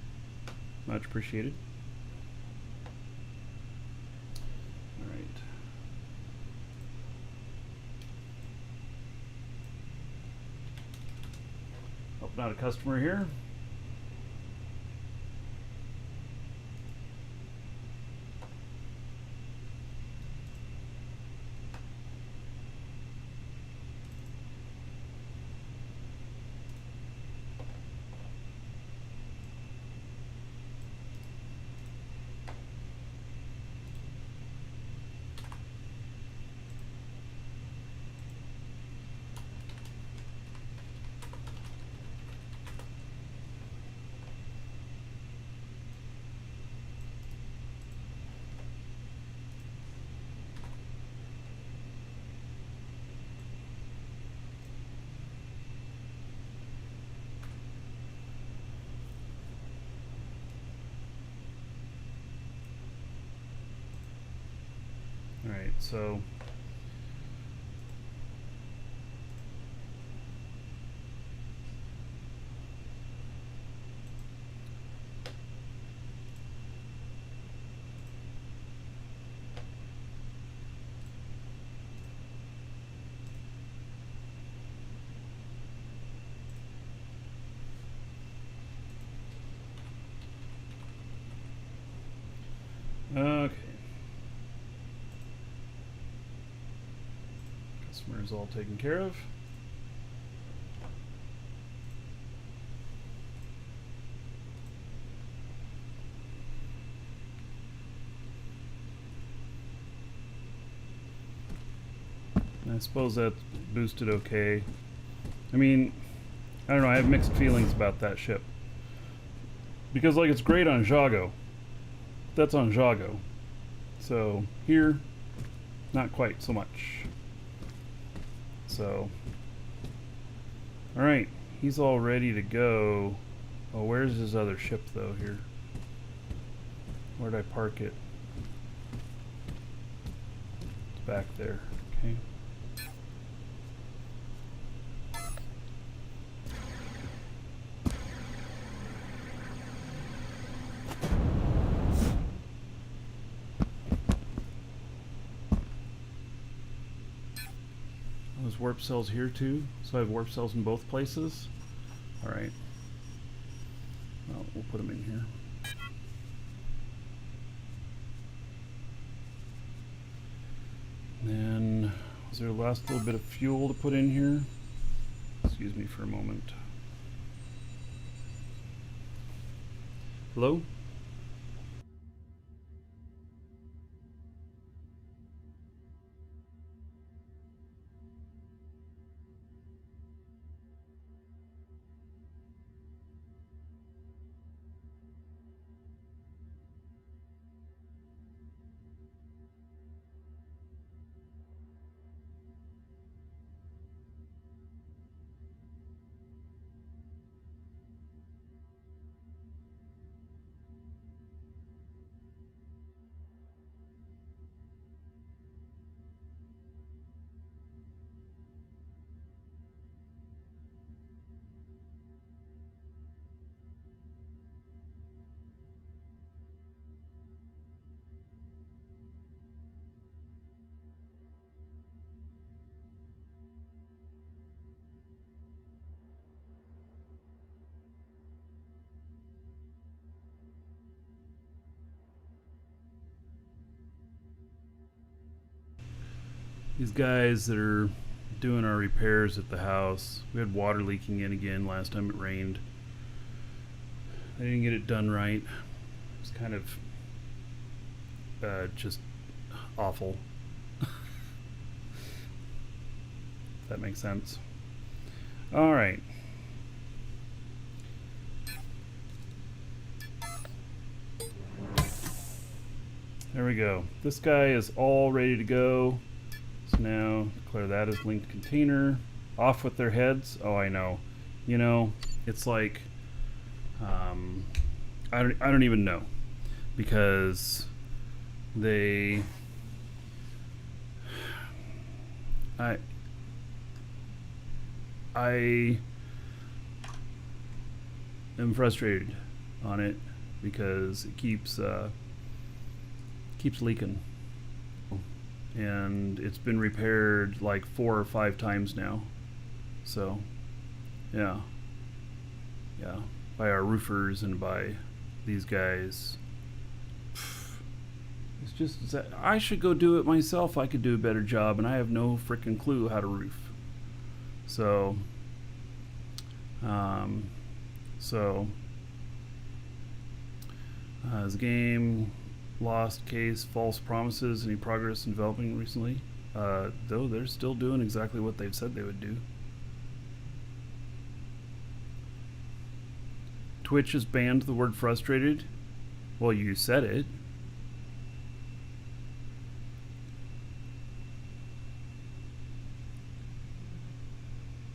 Much appreciated. All right. Helping out a customer here. so okay. Customer is all taken care of. I suppose that's boosted okay. I mean, I don't know, I have mixed feelings about that ship. Because, like, it's great on Jago. That's on Jago. So, here, not quite so much. So, alright, he's all ready to go. Oh, where's his other ship, though, here? Where'd I park it? It's back there, okay. There's warp cells here too, so I have warp cells in both places. Alright. Well, we'll put them in here. Then, is there a last little bit of fuel to put in here? Excuse me for a moment. Hello? These guys that are doing our repairs at the house, we had water leaking in again last time it rained. I didn't get it done right. It's kind of just awful. If that makes sense. All right. There we go. This guy is all ready to go. So now declare that as linked container. Off with their heads. Oh, I know. You know, it's like I don't even know, because they I am frustrated on it because it keeps leaking. And it's been repaired like 4 or 5 times now. So, yeah, by our roofers and by these guys. It's just that I should go do it myself. I could do a better job, and I have no freaking clue how to roof. So, is the game lost case false promises? Any progress in developing recently? Though they're still doing exactly what they've said they would do. Twitch has banned the word frustrated. Well, you said it.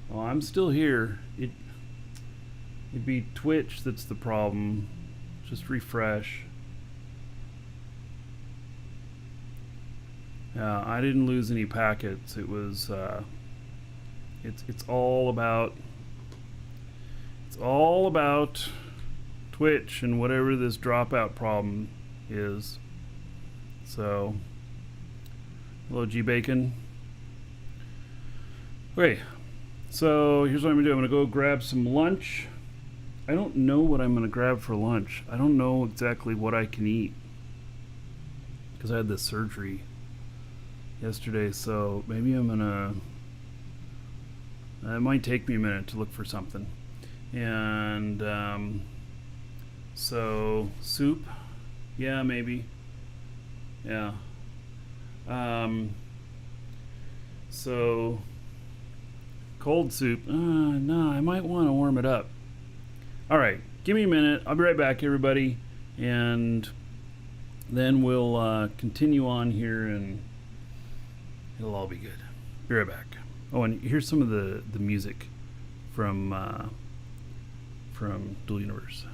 Well, I'm still here. It'd be Twitch that's the problem. Just refresh. I didn't lose any packets. It was it's all about Twitch and whatever this dropout problem is. So, hello G Bacon. Okay, so here's what I'm gonna do. I'm gonna go grab some lunch. I don't know what I'm gonna grab for lunch. I don't know exactly what I can eat because I had this surgery yesterday, so maybe I'm gonna. It might take me a minute to look for something. And so soup, yeah, maybe, yeah. So cold soup, no, I might want to warm it up. All right, give me a minute. I'll be right back, everybody, and then we'll continue on here, and it'll all be good. Be right back. Oh, and here's some of the music from Dual Universe.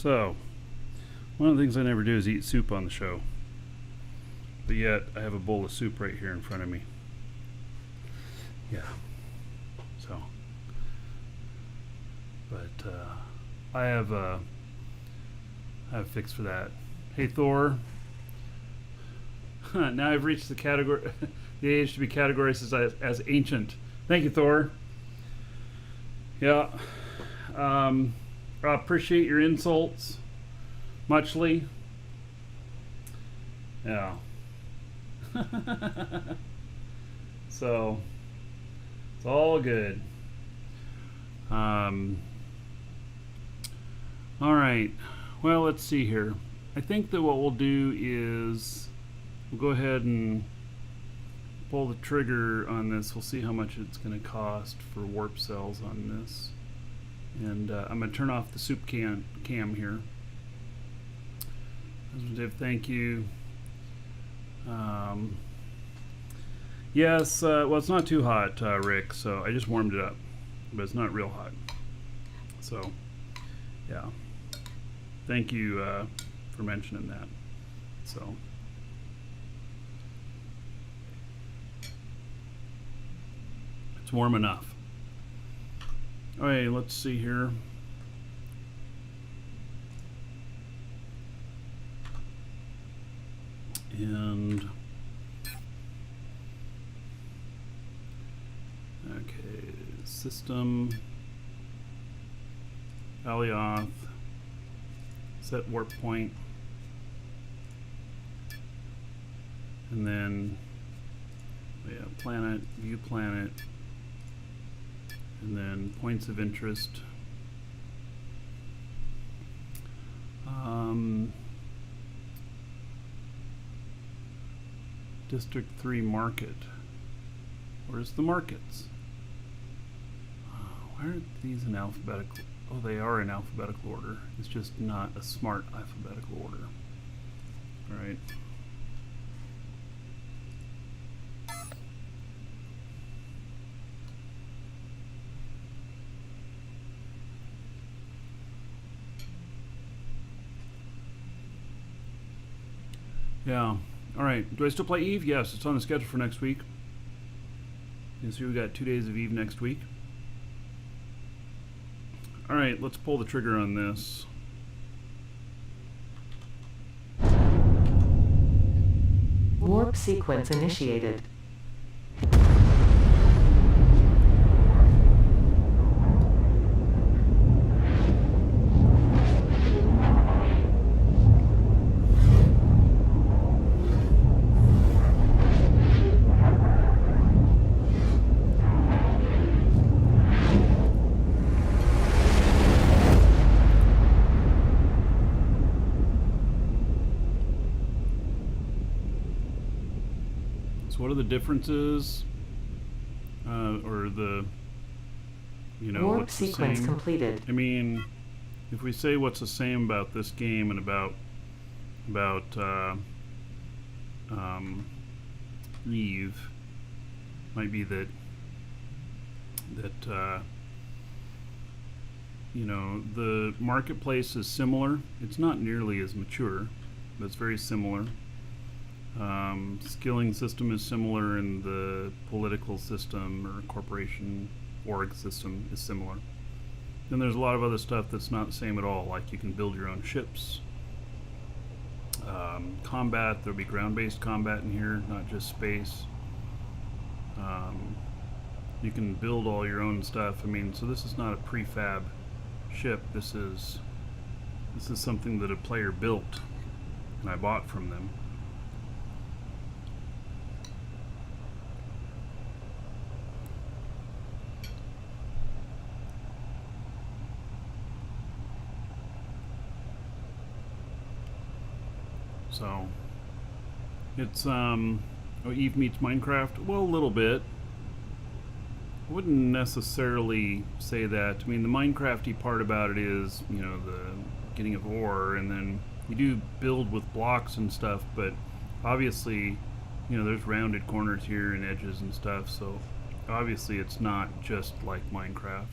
So, one of the things I never do is eat soup on the show. But yet, I have a bowl of soup right here in front of me. Yeah. So. But, I have a fix for that. Hey, Thor. Now I've reached the category, the age to be categorized as ancient. Thank you, Thor. Yeah. I appreciate your insults, muchly. Yeah. So, it's all good. All right. Well, let's see here. I think that what we'll do is we'll go ahead and pull the trigger on this. We'll see how much it's going to cost for warp cells on this. And I'm going to turn off the soup cam here. Thank you. Yes, well, it's not too hot, Rick, so I just warmed it up. But it's not real hot. So, yeah. Thank you for mentioning that. So. It's warm enough. All right, let's see here. And okay, system, Alioth, set warp point, and then yeah, planet, view planet, and then points of interest. District 3 market. Where's the markets? Why aren't these in alphabetical? Oh, they are in alphabetical order. It's just not a smart alphabetical order. All right. Yeah. All right. Do I still play Eve? Yes, it's on the schedule for next week. You see, we got 2 days of Eve next week. All right, let's pull the trigger on this. Warp sequence initiated. What are the differences, or the, you know, Warp what's the sequence same? completed. I mean, if we say what's the same about this game and about Eve, might be that you know, the marketplace is similar. It's not nearly as mature, but it's very similar. Skilling system is similar, and the political system or corporation org system is similar. Then there's a lot of other stuff that's not the same at all, like you can build your own ships. Combat, there'll be ground-based combat in here, not just space. You can build all your own stuff. I mean, so this is not a prefab ship. This is something that a player built, and I bought from them. So it's Eve meets Minecraft. Well, a little bit. I wouldn't necessarily say that. I mean, the Minecrafty part about it is, you know, the getting of ore, and then you do build with blocks and stuff, but obviously, you know, there's rounded corners here and edges and stuff, so obviously it's not just like Minecraft.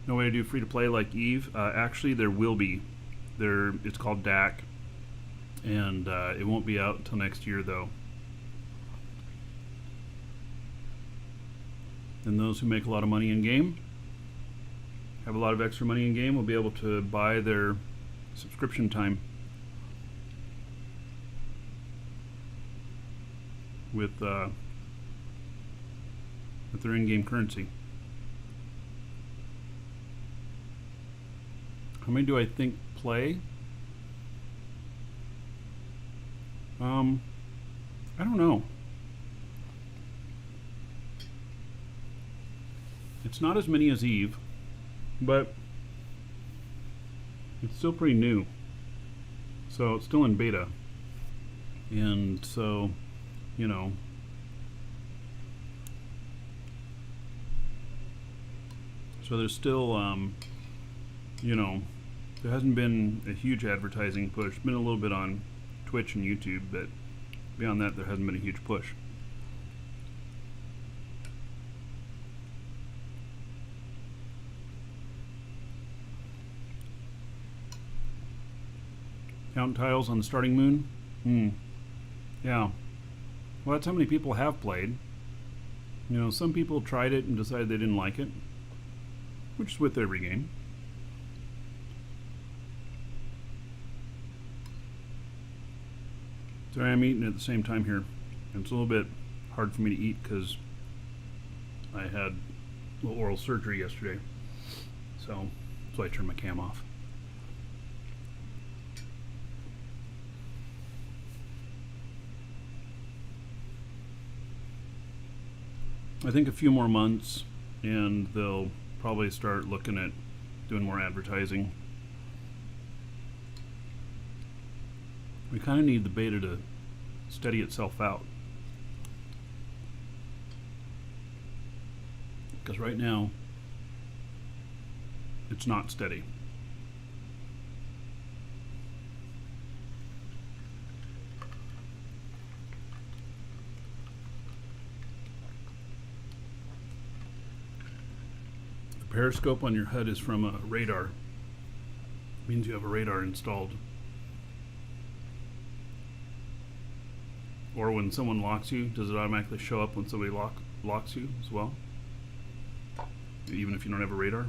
No way to do free to play like Eve. Actually, there will be. It's called DAC, and it won't be out until next year, though. And those who make a lot of money in game, have a lot of extra money in game, will be able to buy their subscription time with their in-game currency. How many do I think play? I don't know. It's not as many as Eve, but it's still pretty new. So it's still in beta. And so, you know, so there's still, you know, there hasn't been a huge advertising push. Been a little bit on Twitch and YouTube, but beyond that, there hasn't been a huge push. Count tiles on the starting moon? Yeah. Well, that's how many people have played. You know, some people tried it and decided they didn't like it, which is with every game. Sorry, I'm eating at the same time here. And it's a little bit hard for me to eat because I had a little oral surgery yesterday. So I turned my cam off. I think a few more months and they'll probably start looking at doing more advertising. We kind of need the beta to steady itself out. Because right now, it's not steady. The periscope on your HUD is from a radar. It means you have a radar installed. Or when someone locks you, does it automatically show up when somebody locks you as well? Even if you don't have a radar?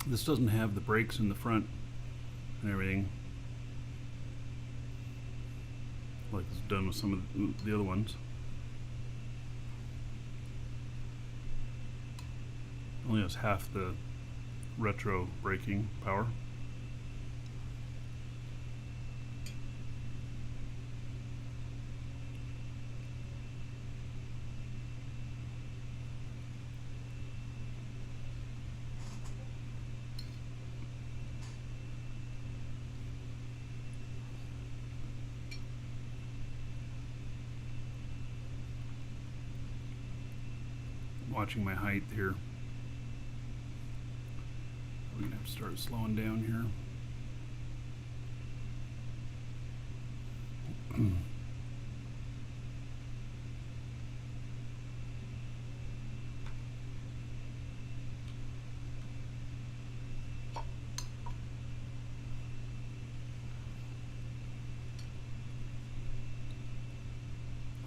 This doesn't have the brakes in the front and everything, like it's done with some of the other ones. Only has half the retro braking power. Watching my height here. We're gonna have to start slowing down here.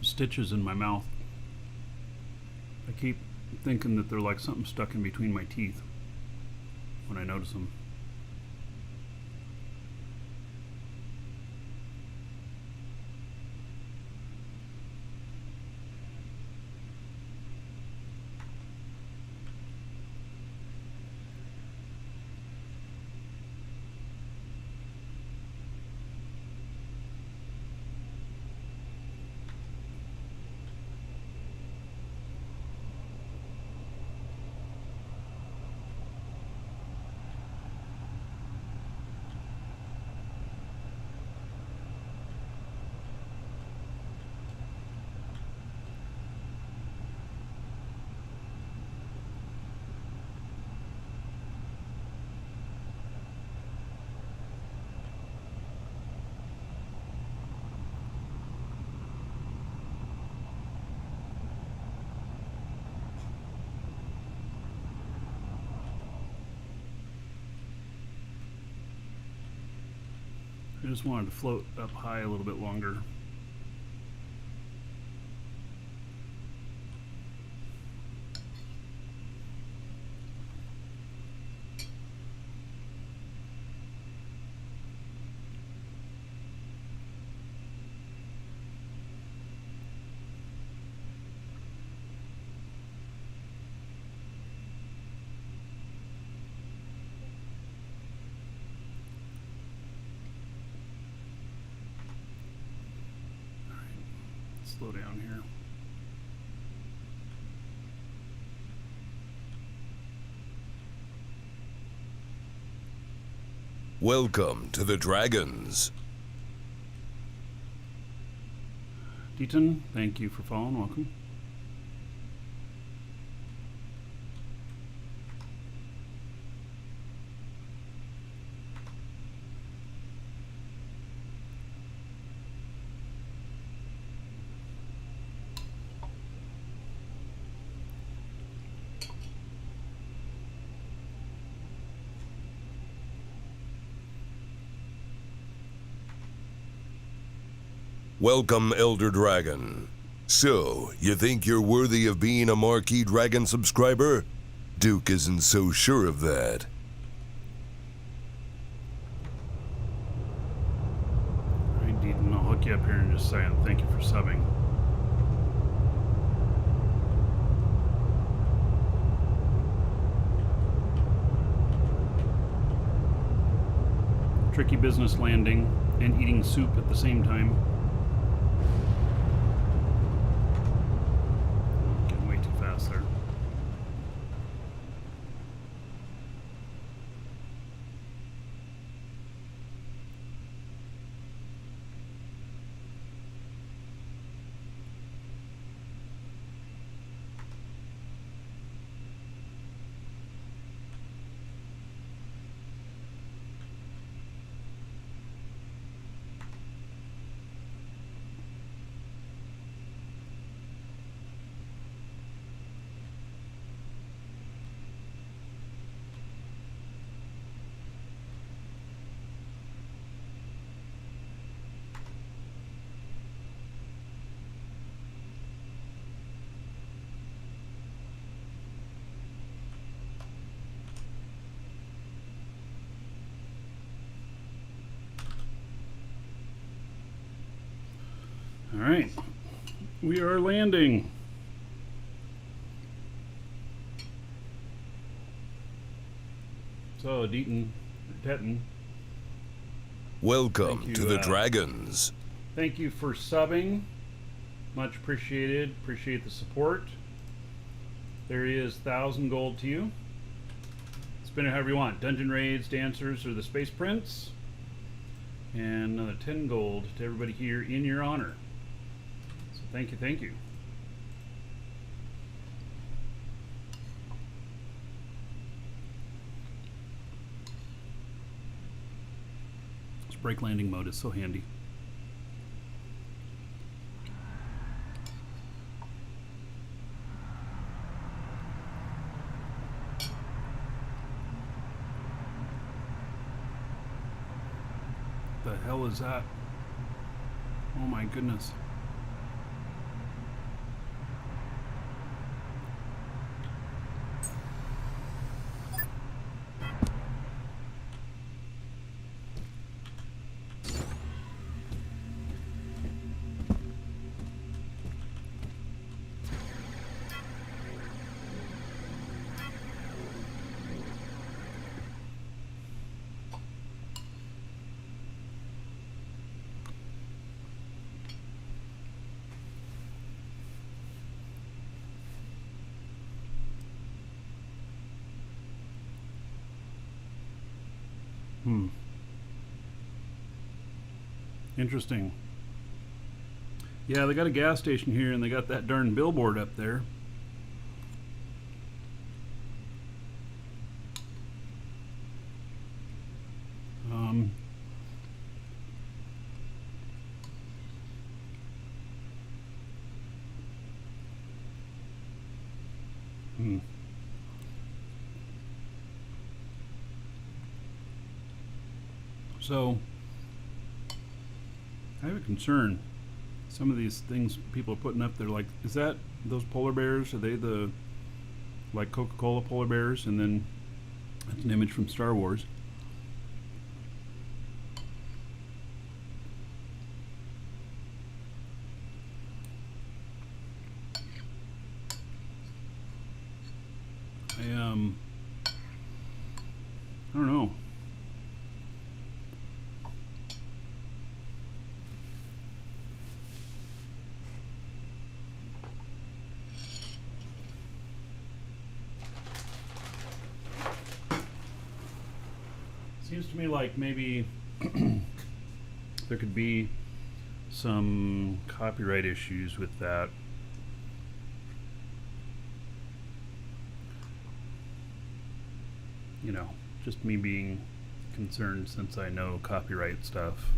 Stitches in my mouth. I keep thinking that they're like something stuck in between my teeth when I notice them. I just wanted to float up high a little bit longer. Slow down here. Welcome to the Dragons. Deaton, thank you for following. Welcome. Welcome, Elder Dragon. So, you think you're worthy of being a Markee Dragon subscriber? Duke isn't so sure of that. All right, Deaton, I'll hook you up here in just a second. Thank you for subbing. Tricky business landing and eating soup at the same time. Getting way too fast there. All right, we are landing. So, Deaton, Welcome Thank to you, the Dragons. thank you for subbing. Much appreciated. Appreciate the support. There is 1,000 gold to you. Spend it however you want. Dungeon raids, dancers, or the Space Prince. And another 10 gold to everybody here in your honor. So thank you, thank you. This brake landing mode is so handy. The hell is that? Oh my goodness. Interesting. Yeah, they got a gas station here and they got that darn billboard up there. Um, hmm. So, I have a concern. Some of these things people are putting up, they're like, is that those polar bears? Are they the, like, Coca-Cola polar bears? And then it's an image from Star Wars. I don't know. Seems to me like maybe there could be some copyright issues with that. You know, just me being concerned since I know copyright stuff.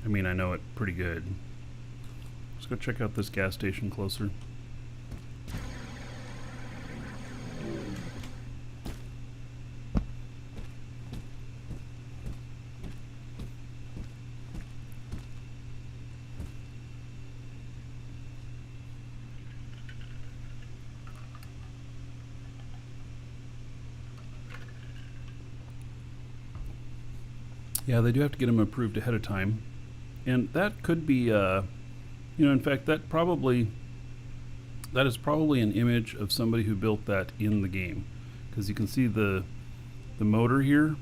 I mean, I know it pretty good. Let's go check out this gas station closer. Yeah, they do have to get them approved ahead of time. And that could be, in fact, that is probably an image of somebody who built that in the game. Because you can see the motor here,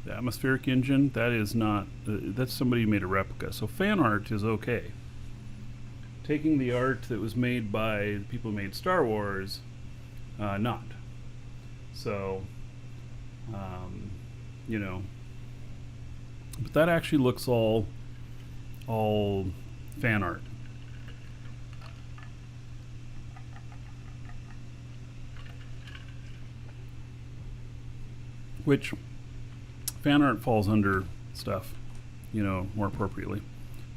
the atmospheric engine, that is not, that's somebody who made a replica. So fan art is okay. Taking the art that was made by the people who made Star Wars, not. So, but that actually looks all fan art. Which fan art falls under stuff, more appropriately.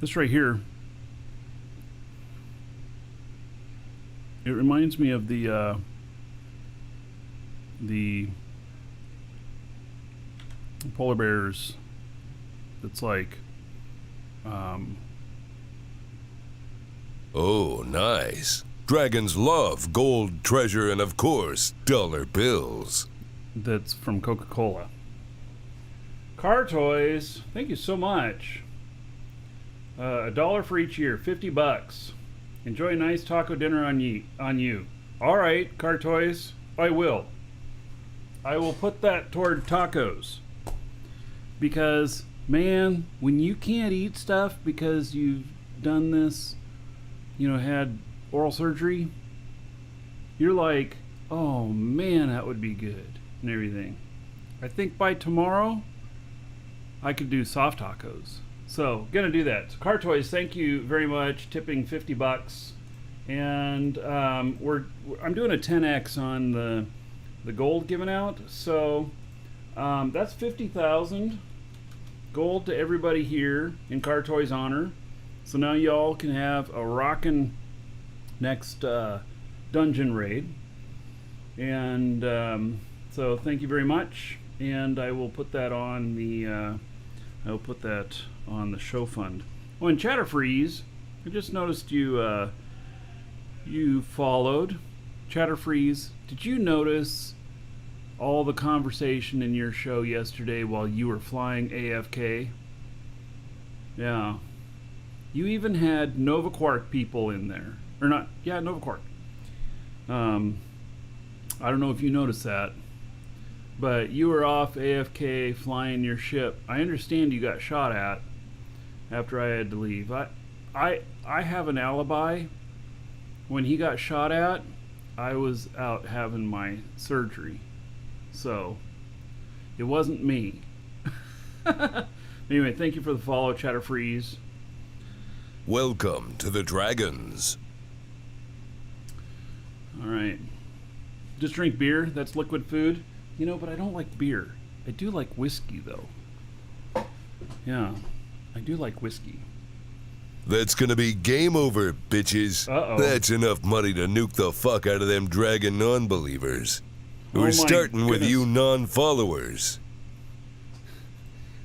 This right here, it reminds me of the polar bears. It's like, Oh, nice. Dragons love gold, treasure, and of course, dollar bills. That's from Coca-Cola. Car Toys, thank you so much. $1 for each year, $50. Enjoy a nice taco dinner on you. All right, Car Toys, I will. I will put that toward tacos. Because, man, when you can't eat stuff because you've done this, had oral surgery, you're like, oh man, that would be good and everything. I think by tomorrow, I could do soft tacos. So, gonna do that. So, Car Toys, thank you very much. Tipping $50, and I'm doing a 10x on the gold given out. So, that's 50,000 gold to everybody here in Car Toys honor. So now y'all can have a rockin' next dungeon raid, and so thank you very much. And I will put that on the show fund. Oh, and Chatterfreeze, I just noticed you followed. Chatterfreeze, did you notice all the conversation in your show yesterday while you were flying AFK? Yeah. You even had Nova Quark people in there. Or not, yeah, Nova Quark. I don't know if you noticed that, but you were off AFK flying your ship. I understand you got shot at after I had to leave. I have an alibi. When he got shot at, I was out having my surgery. So, it wasn't me. Anyway, thank you for the follow, Chatterfreeze. Welcome to the Dragons. Alright. Just drink beer. That's liquid food. But I don't like beer. I do like whiskey, though. Yeah, I do like whiskey. That's gonna be game over, bitches. Uh-oh. That's enough money to nuke the fuck out of them dragon non-believers. Oh We're my starting with goodness. you non-followers.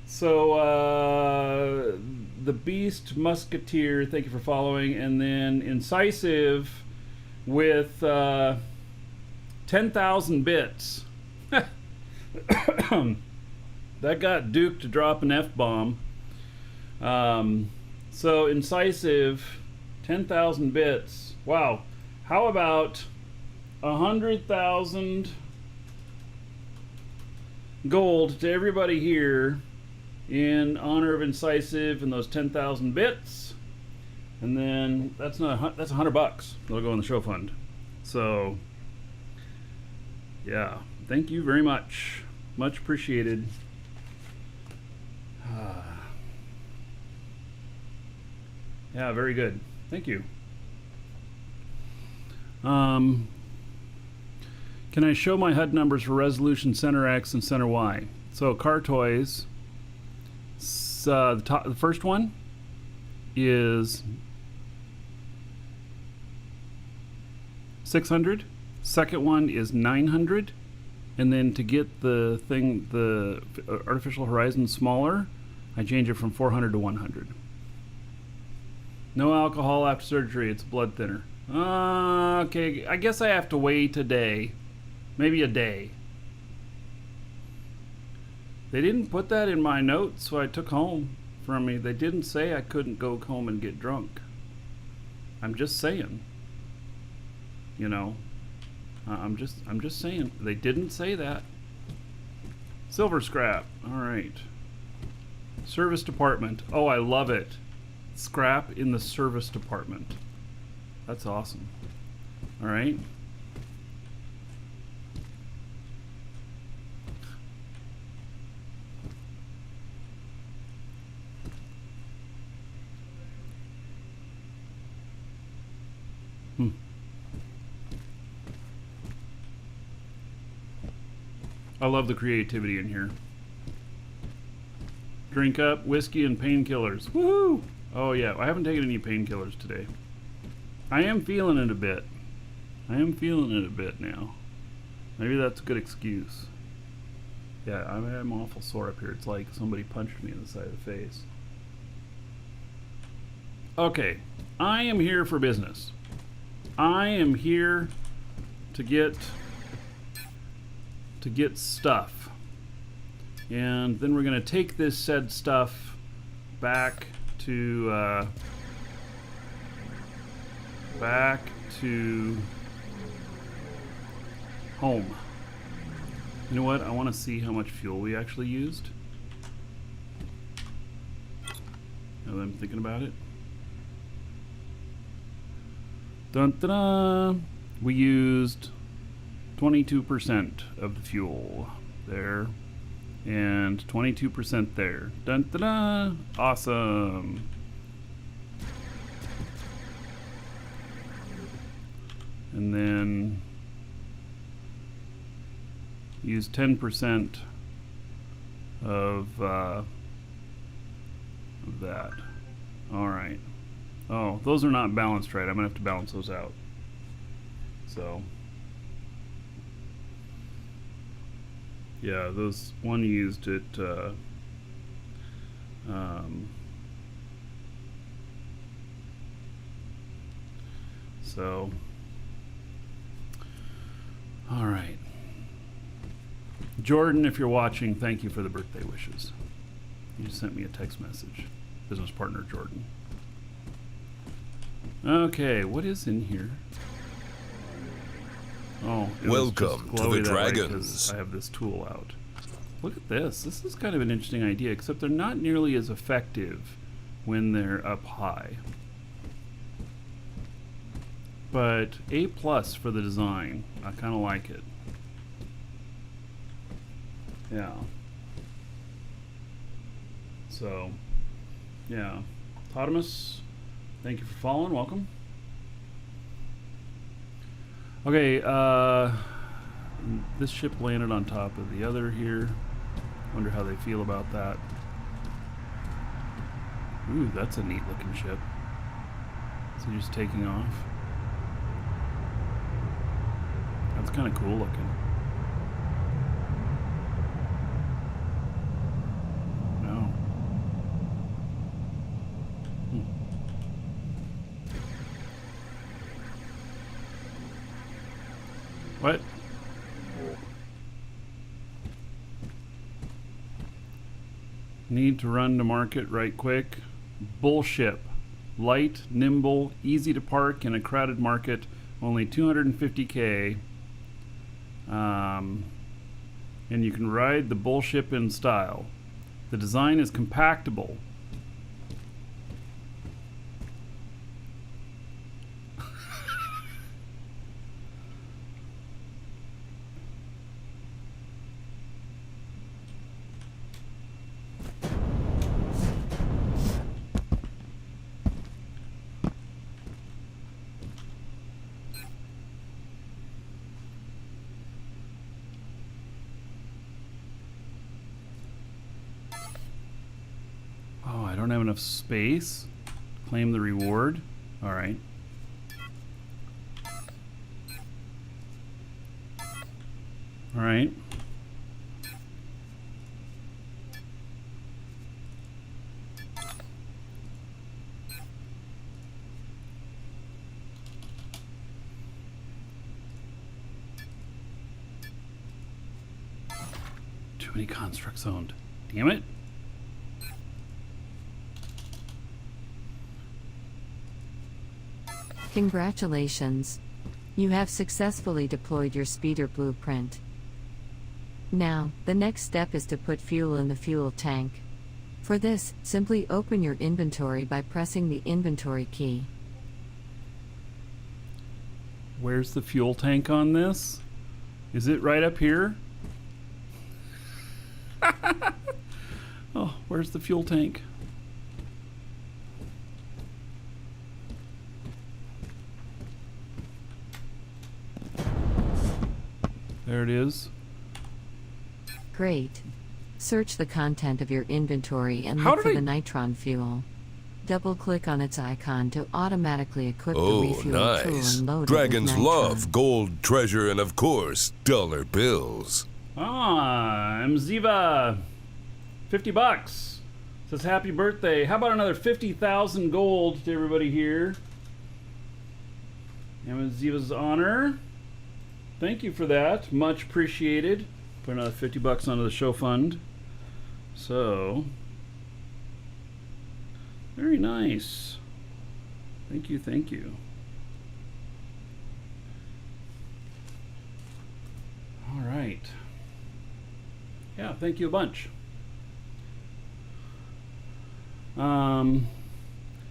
So, the Beast Musketeer, thank you for following. And then Incisive with 10,000 bits. That got Duke to drop an F-bomb. So Incisive, 10,000 bits. Wow. How about 100,000 gold to everybody here in honor of Incisive and those 10,000 bits. And then that's $100. That'll go in the show fund. So yeah, thank you very much. Much appreciated. Yeah, very good. Thank you. Can I show my HUD numbers for resolution center X and center Y? So car toys, the first one is 600. Second one is 900. And then to get the artificial horizon smaller, I change it from 400 to 100. No alcohol after surgery. It's a blood thinner. Okay, I guess I have to wait a day. Maybe a day. They didn't put that in my notes, so I took home from me. They didn't say I couldn't go home and get drunk. I'm just saying. You know, I'm just saying. They didn't say that. Silver scrap. All right. Service department. Oh, I love it. Scrap in the service department. That's awesome. All right. I love the creativity in here. Drink up, whiskey, and painkillers. Woohoo! Oh yeah, I haven't taken any painkillers today. I am feeling it a bit. I am feeling it a bit now. Maybe that's a good excuse. Yeah, I'm awful sore up here. It's like somebody punched me in the side of the face. Okay, I am here for business. I am here to get stuff. And then we're going to take this said stuff back to home. You know what? I want to see how much fuel we actually used. Now that I'm thinking about it. Dun, dun, dun. We used 22% of the fuel there. And 22% there. Dun, dun, dun. Awesome. And then use 10% of that. All right. Oh, those are not balanced right. I'm gonna have to balance those out. So yeah, those one used it. So all right. Jordan, if you're watching, thank you for the birthday wishes. You just sent me a text message. Business partner Jordan. Okay, what is in here? Oh, welcome to the Dragons. I have this tool out. Look at this. This is kind of an interesting idea, except they're not nearly as effective when they're up high. But A+ for the design. I kind of like it. Yeah. So, yeah. Totemus, thank you for following. Welcome. Okay, this ship landed on top of the other here. Wonder how they feel about that. Ooh, that's a neat looking ship. So just taking off. That's kind of cool looking. need to run to market right quick. Bullship. Light, nimble, easy to park in a crowded market. Only 250K. And you can ride the bullship in style. The design is compactable. Oh, I don't have enough space. Claim the reward. All right. All right. Too many constructs owned. Damn it. Congratulations. You have successfully deployed your speeder blueprint. Now, the next step is to put fuel in the fuel tank. For this, simply open your inventory by pressing the inventory key. Where's the fuel tank on this? Is it right up here? Oh, where's the fuel tank? There it is. Great. Search the content of your inventory and How look for did the nitron fuel. Double-click on its icon to automatically equip the Oh, refuel tool nice. and load it Dragons with nitron. love gold, treasure, and of course, dollar bills. Ah, I'm Ziva. $50. Says happy birthday. How about another 50,000 gold to everybody here? And in Ziva's honor. Thank you for that. Much appreciated. Put another $50 onto the show fund. So, very nice. Thank you, thank you. All right. Yeah, thank you a bunch.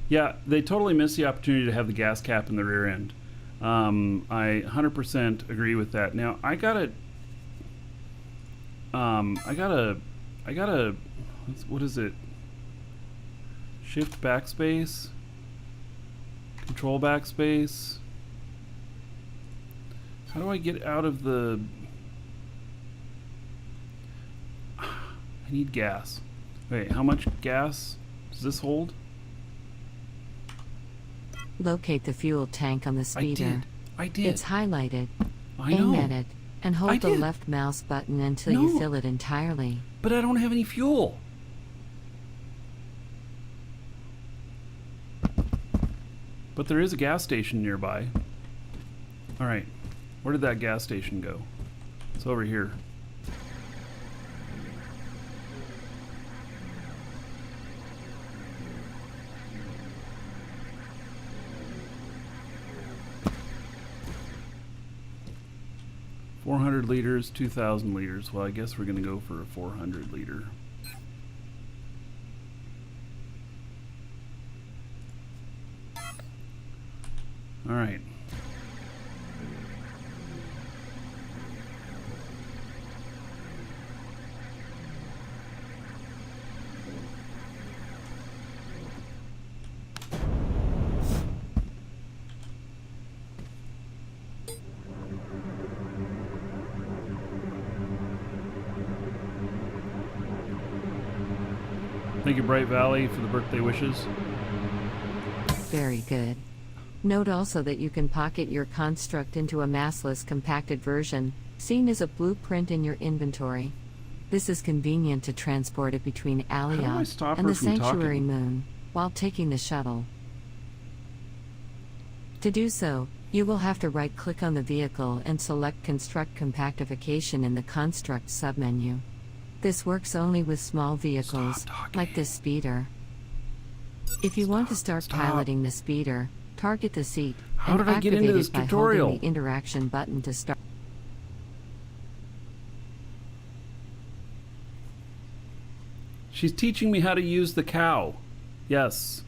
Yeah, they totally missed the opportunity to have the gas cap in the rear end. I 100% agree with that. Now, I gotta, what is it? Shift backspace? Control backspace? How do I get out of the... I need gas. Wait, how much gas does this hold? Locate the fuel tank on the speeder. I did. It's highlighted. I Aim know. at it and I hold the did. left mouse button until No. you fill it entirely. But I don't have any fuel. But there is a gas station nearby. All right. Where did that gas station go? It's over here. $400 liters, 2,000 liters. Well, I guess we're going to go for a 400 liter. All right. Thank you, Bright Valley, for the birthday wishes. Very good. Note also that you can pocket your construct into a massless compacted version, seen as a blueprint in your inventory. This is convenient to transport it between How do I Aliyah stop and her the from Sanctuary talking? Moon while taking the shuttle. To do so, you will have to right-click on the vehicle and select Construct Compactification in the Construct submenu. This works only with small vehicles, Stop talking. like this speeder. If you want to start piloting the speeder, target the seat How and did I get activate into it this by tutorial? holding the interaction button to start. She's teaching me how to use the cow. Yes.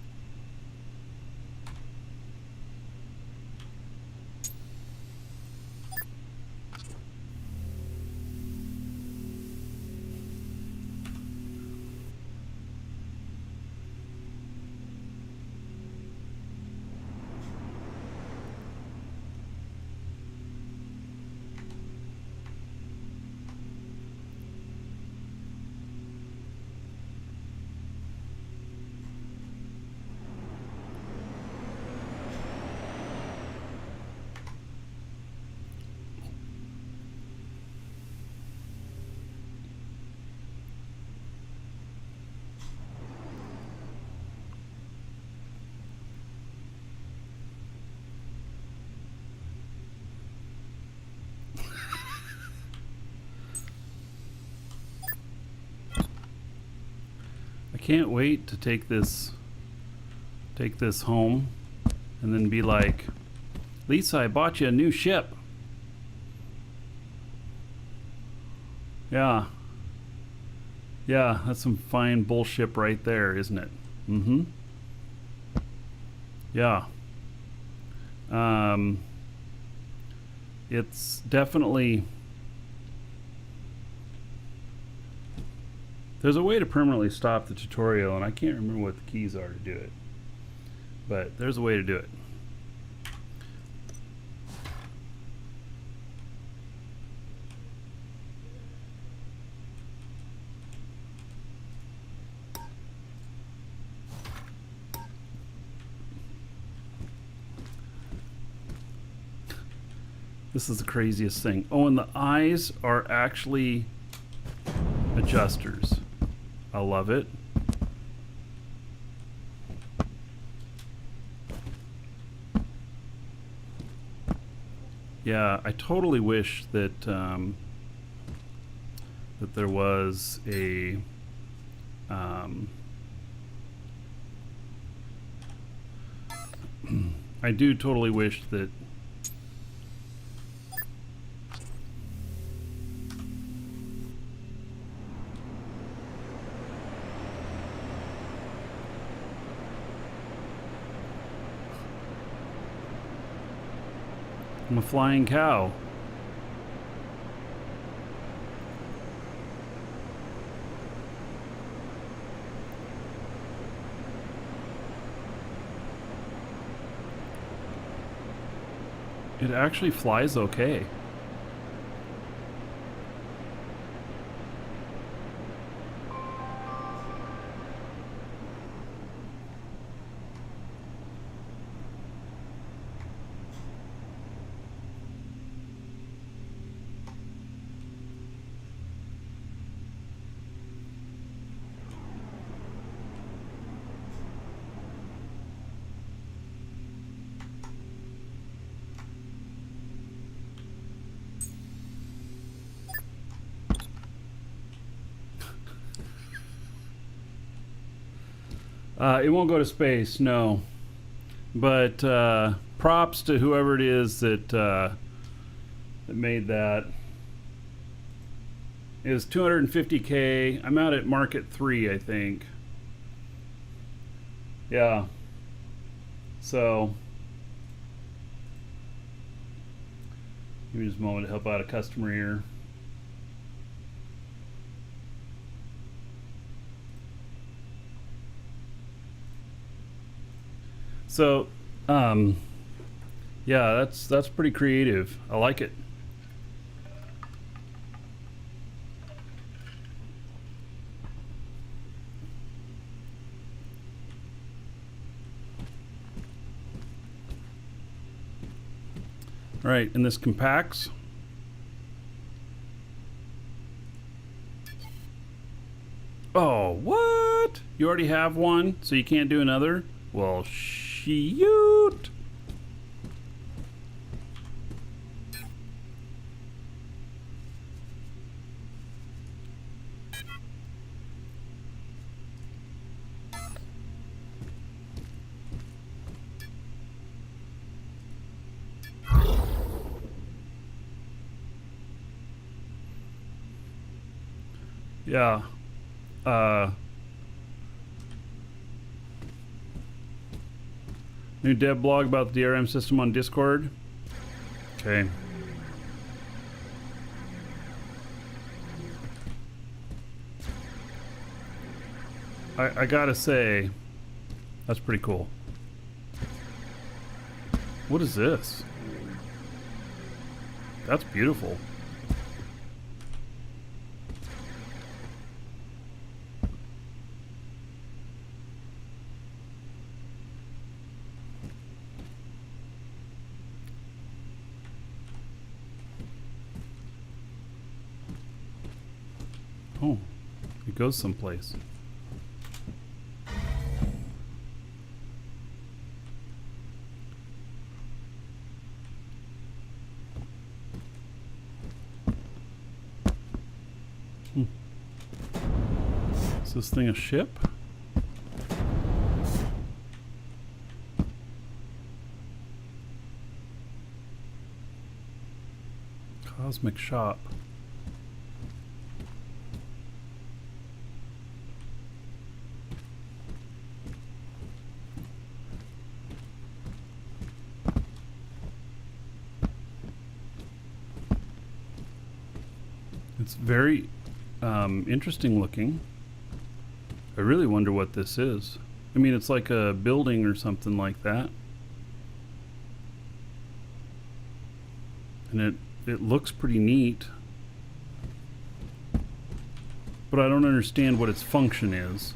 I can't wait to take this home and then be like, Lisa, I bought you a new ship. Yeah. Yeah, that's some fine bullshit right there, isn't it? Mm-hmm. Yeah. It's definitely... There's a way to permanently stop the tutorial, and I can't remember what the keys are to do it. But there's a way to do it. This is the craziest thing. Oh, and the eyes are actually adjusters. I love it. Yeah, I totally wish that that there was a I do totally wish that I'm a flying cow. It actually flies okay. It won't go to space, no. But props to whoever it is that that made that. It was 250K. I'm out at Market 3, I think. Yeah. So, give me just a moment to help out a customer here. So, yeah, that's pretty creative. I like it. All right, and this compacts. Oh, what? You already have one, so you can't do another? Well, shoot. Yeah. New dev blog about the DRM system on Discord. Okay. I gotta say, that's pretty cool. What is this? That's beautiful. Oh, it goes someplace. Is this thing a ship? Cosmic shop. It's very interesting looking. I really wonder what this is. I mean, it's like a building or something like that. And it looks pretty neat. But I don't understand what its function is.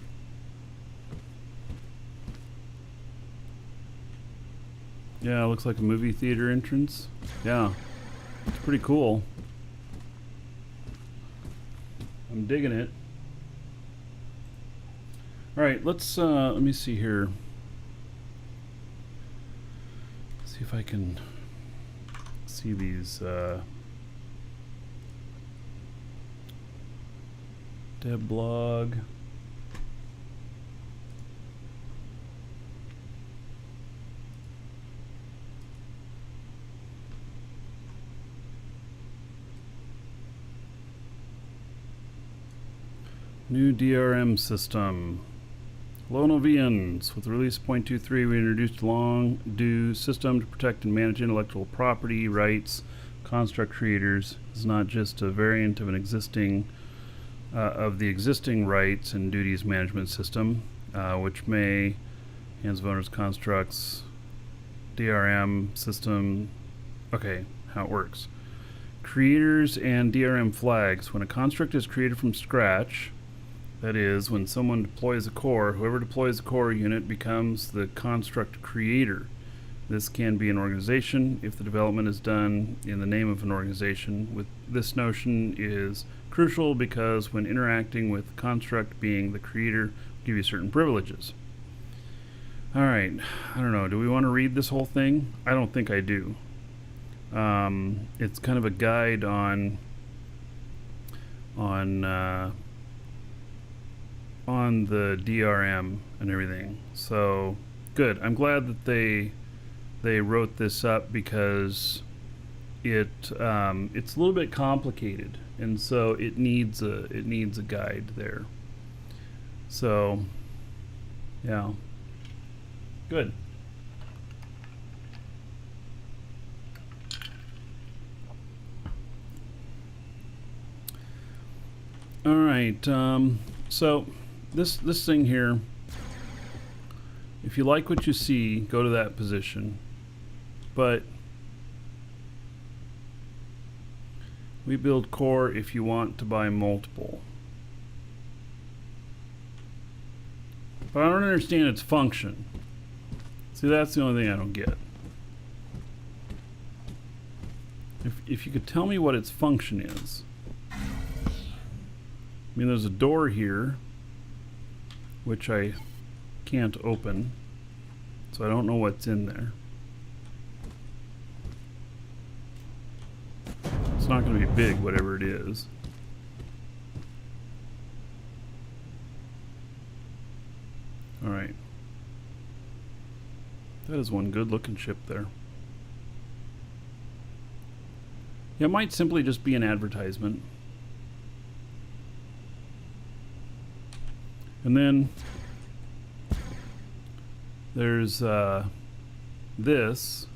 Yeah, it looks like a movie theater entrance. Yeah, it's pretty cool. I'm digging it. All right, let's let me see here. See if I can see these dev blog. New DRM system. Hello Novians. With release 0.23, we introduced a long-due system to protect and manage intellectual property rights. Construct creators is not just a variant of an existing of the existing rights and duties management system, which may hands of owners constructs DRM system. Okay, how it works. Creators and DRM flags. When a construct is created from scratch, that is, when someone deploys a core, whoever deploys the core unit becomes the construct creator. This can be an organization if the development is done in the name of an organization. With this notion is crucial because when interacting with the construct, being the creator will give you certain privileges. Alright, I don't know, do we want to read this whole thing? I don't think I do. It's kind of a guide on the DRM and everything. So good. I'm glad that they wrote this up because it's a little bit complicated, and so it needs a guide there. So yeah, good. All right. So this thing here, if you like what you see, go to that position. But we build core if you want to buy multiple. But I don't understand its function. See, that's the only thing I don't get. If you could tell me what its function is. I mean, there's a door here, which I can't open, so I don't know what's in there. It's not going to be big, whatever it is. Alright. That is one good looking ship there. Yeah, it might simply just be an advertisement. And then there's this,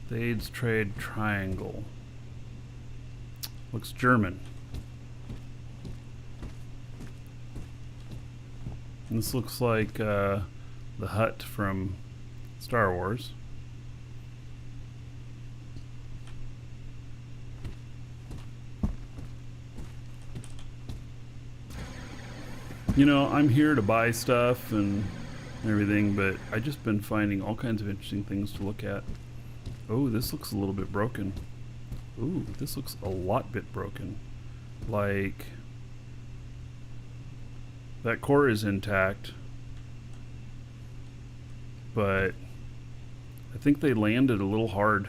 the AIDS Trade Triangle. Looks German. And this looks like the hut from Star Wars. You know, I'm here to buy stuff and everything, but I've just been finding all kinds of interesting things to look at. Oh, this looks a little bit broken. Ooh, this looks a lot bit broken. Like, that core is intact, but I think they landed a little hard.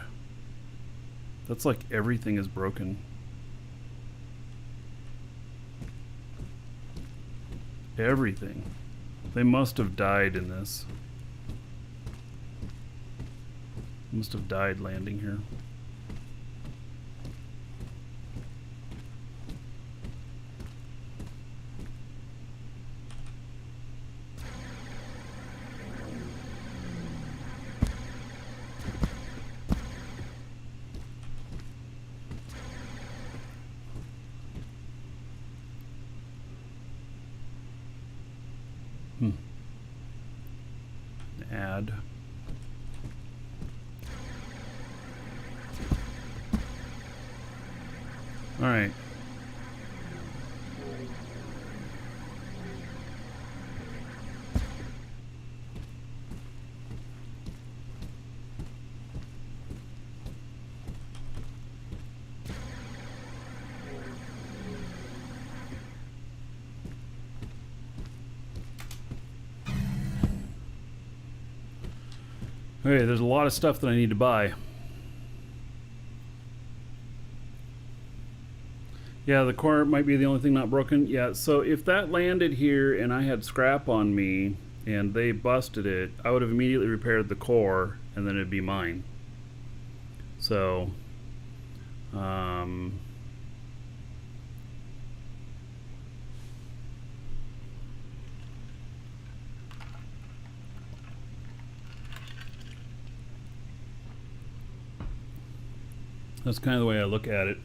That's like everything is broken. Everything. They must have died in this. Must have died landing here. Add. All right. Okay, there's a lot of stuff that I need to buy. Yeah, the core might be the only thing not broken. Yeah, so if that landed here and I had scrap on me and they busted it, I would have immediately repaired the core and then it'd be mine. So, that's kind of the way I look at it.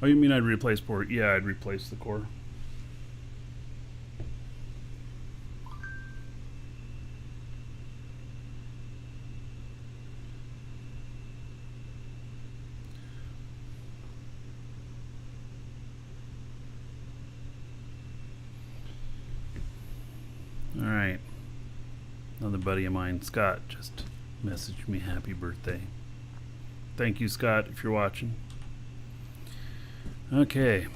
Oh, you mean I'd replace port? Yeah, I'd replace the core. All right. Another buddy of mine, Scott, just messaged me happy birthday. Thank you, Scott, if you're watching. Okay.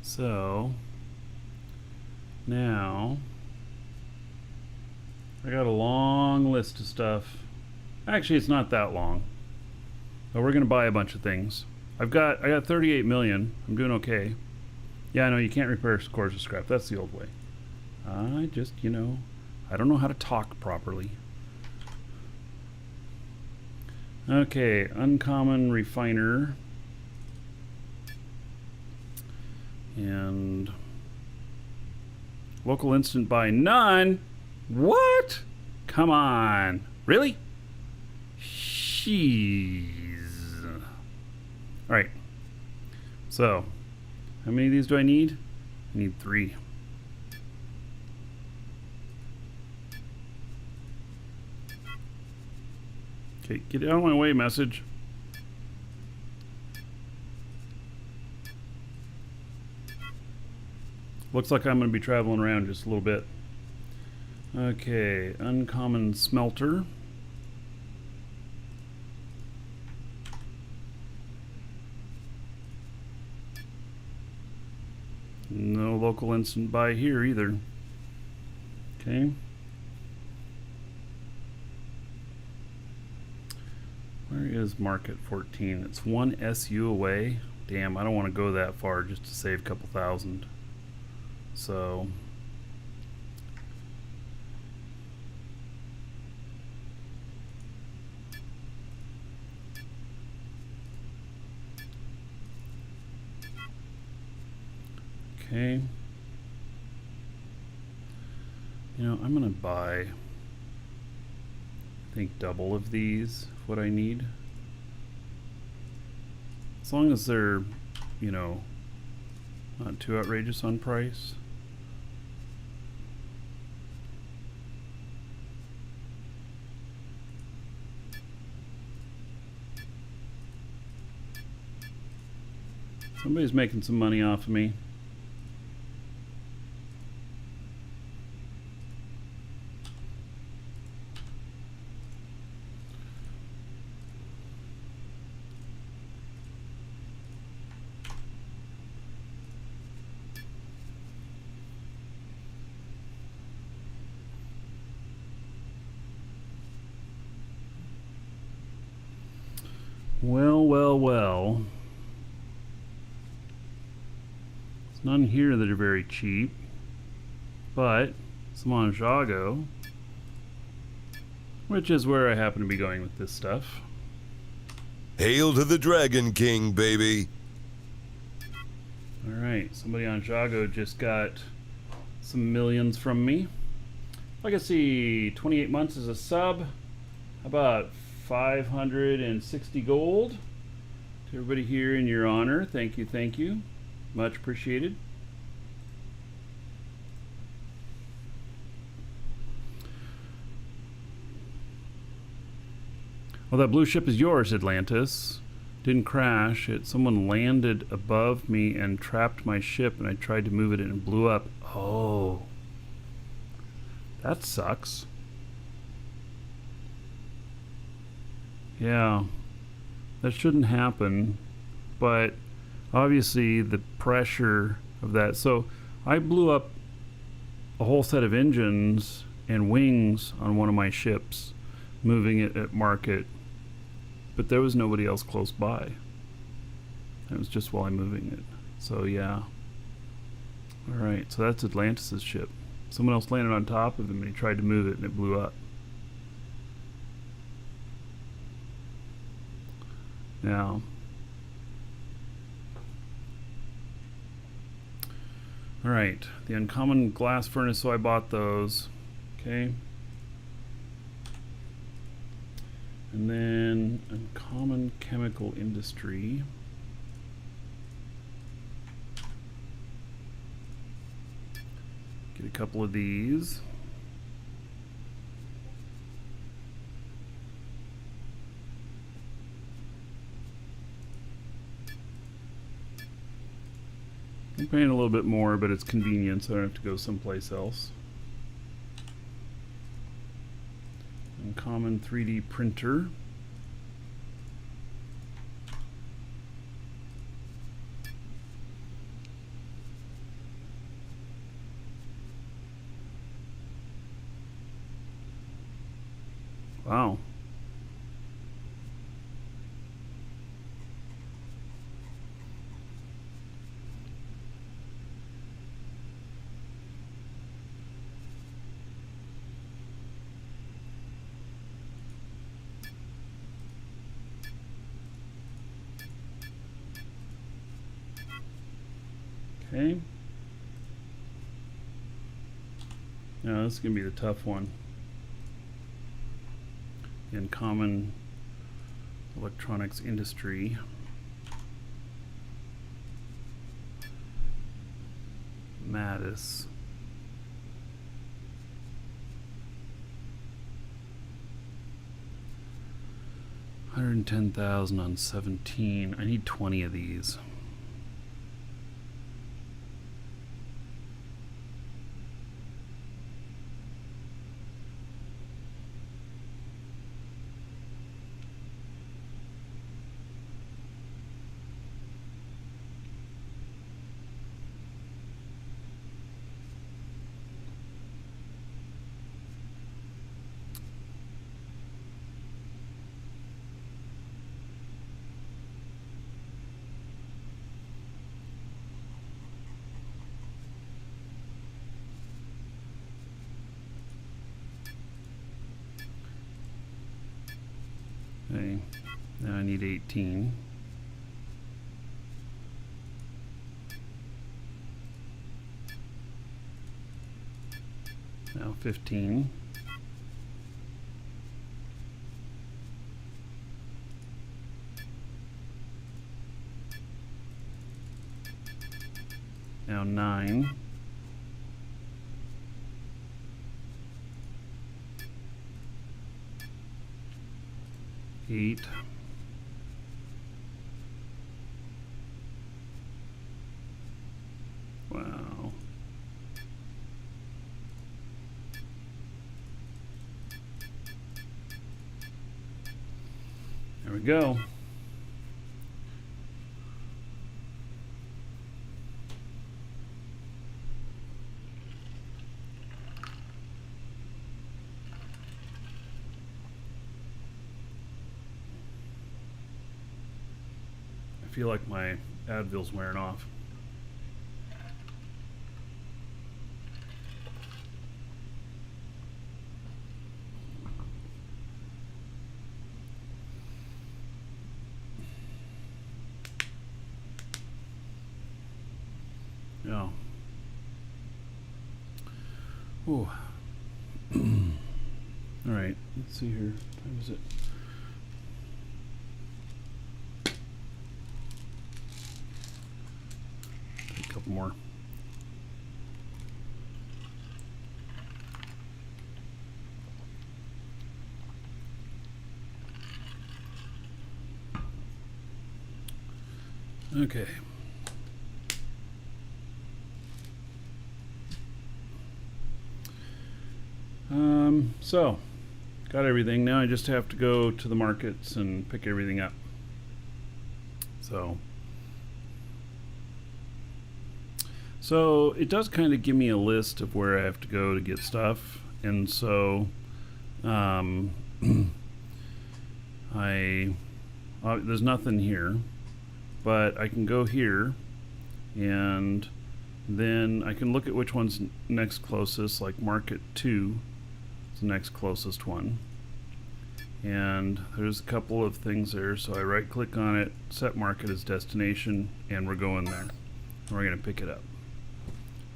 So now I got a long list of stuff. Actually, it's not that long. But we're gonna buy a bunch of things. I got 38 million. I'm doing okay. Yeah, I know you can't repair cores with scrap. That's the old way. I just, you know, I don't know how to talk properly. Okay, uncommon refiner. And local instant buy none. What? Come on. Really? Jeez. All right. So, how many of these do I need? I need 3. Okay, get out of my way, message. Looks like I'm going to be traveling around just a little bit. Okay, uncommon smelter. No local instant buy here either. Okay. Where is Market 14? It's 1 SU away. Damn, I don't want to go that far just to save a couple thousand. So Okay. You know, I'm gonna buy, I think, double of these, what I need. As long as they're, you know, not too outrageous on price. Somebody's making some money off of me. Well, well, well. There's none here that are very cheap, but some on Jago, which is where I happen to be going with this stuff. Hail to the Dragon King, baby. Alright, somebody on Jago just got some millions from me. Legacy, 28 months as a sub. About 560 gold. To everybody here in your honor, thank you, thank you. Much appreciated. Well, that blue ship is yours, Atlantis. Didn't crash. Someone landed above me and trapped my ship, and I tried to move it and it blew up. Oh. That sucks. Yeah. That shouldn't happen. But obviously the pressure of that. So I blew up a whole set of engines and wings on one of my ships, moving it at market. But there was nobody else close by. It was just while I'm moving it. So yeah. Alright, so that's Atlantis' ship. Someone else landed on top of him and he tried to move it and it blew up. Now. Alright, the uncommon glass furnace, so I bought those. Okay. And then uncommon chemical industry. Get a couple of these. I'm paying a little bit more, but it's convenient, so I don't have to go someplace else. Uncommon 3D printer. Wow. Okay. Now this is going to be the tough one. In common electronics industry. Mattis. $110,000 on 17. I need 20 of these. Okay, now I need 18. Now 15. Now 9. 8. 'There we go. I feel like my Advil's wearing off. Yeah. Ooh. All right. Let's see here. What time is it? A couple more. Okay. So, got everything. Now I just have to go to the markets and pick everything up. So it does kind of give me a list of where I have to go to get stuff, and so there's nothing here, but I can go here, and then I can look at which one's next closest, like Market 2 is the next closest one. And there's a couple of things there, so I right click on it, set market as destination, and we're going there. And we're going to pick it up.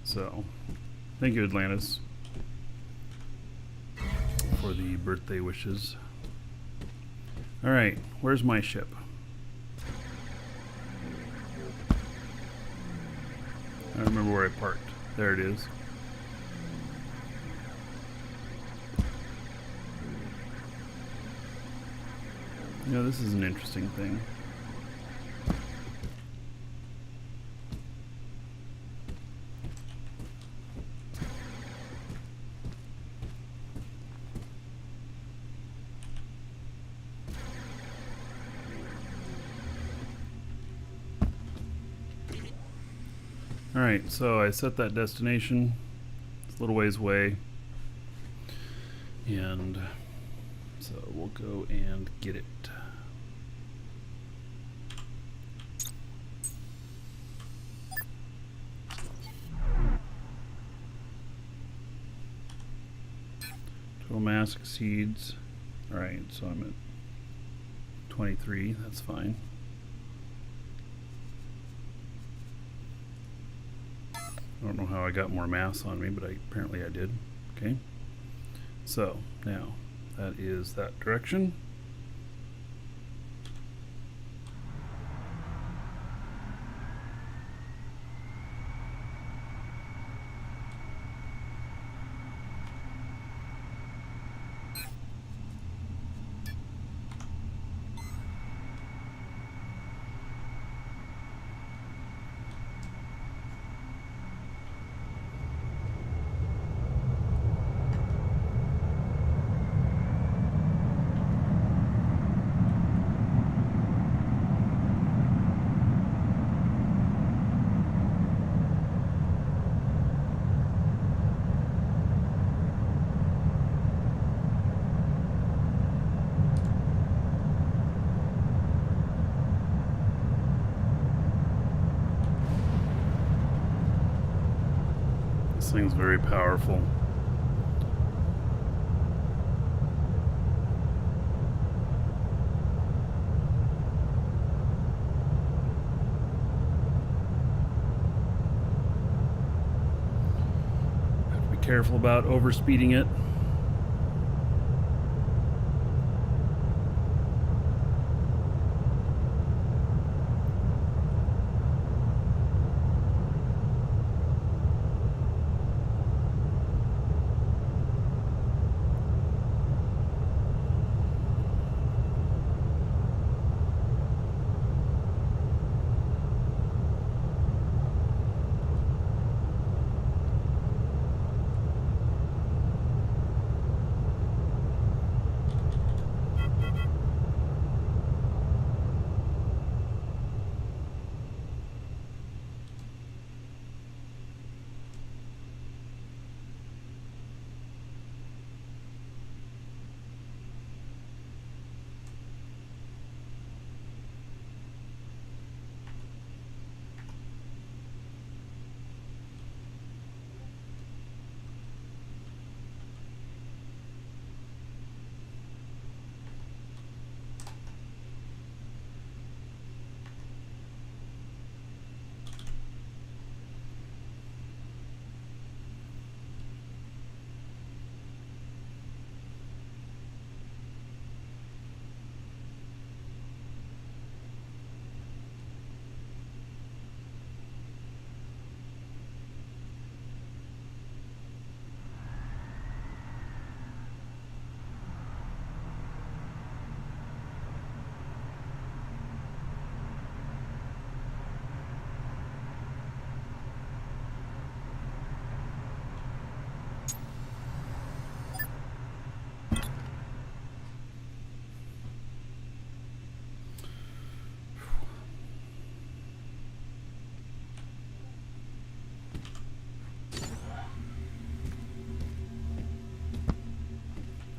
So, thank you, Atlantis, for the birthday wishes. Alright, where's my ship? I don't remember where I parked. There it is. You know, this is an interesting thing. Alright, so I set that destination. It's a little ways away. And so we'll go and get it. Total mass exceeds. Alright, so I'm at 23, that's fine. I don't know how I got more mass on me, but apparently I did. Okay. So, now, that is that direction. This thing's very powerful. Have to be careful about overspeeding it.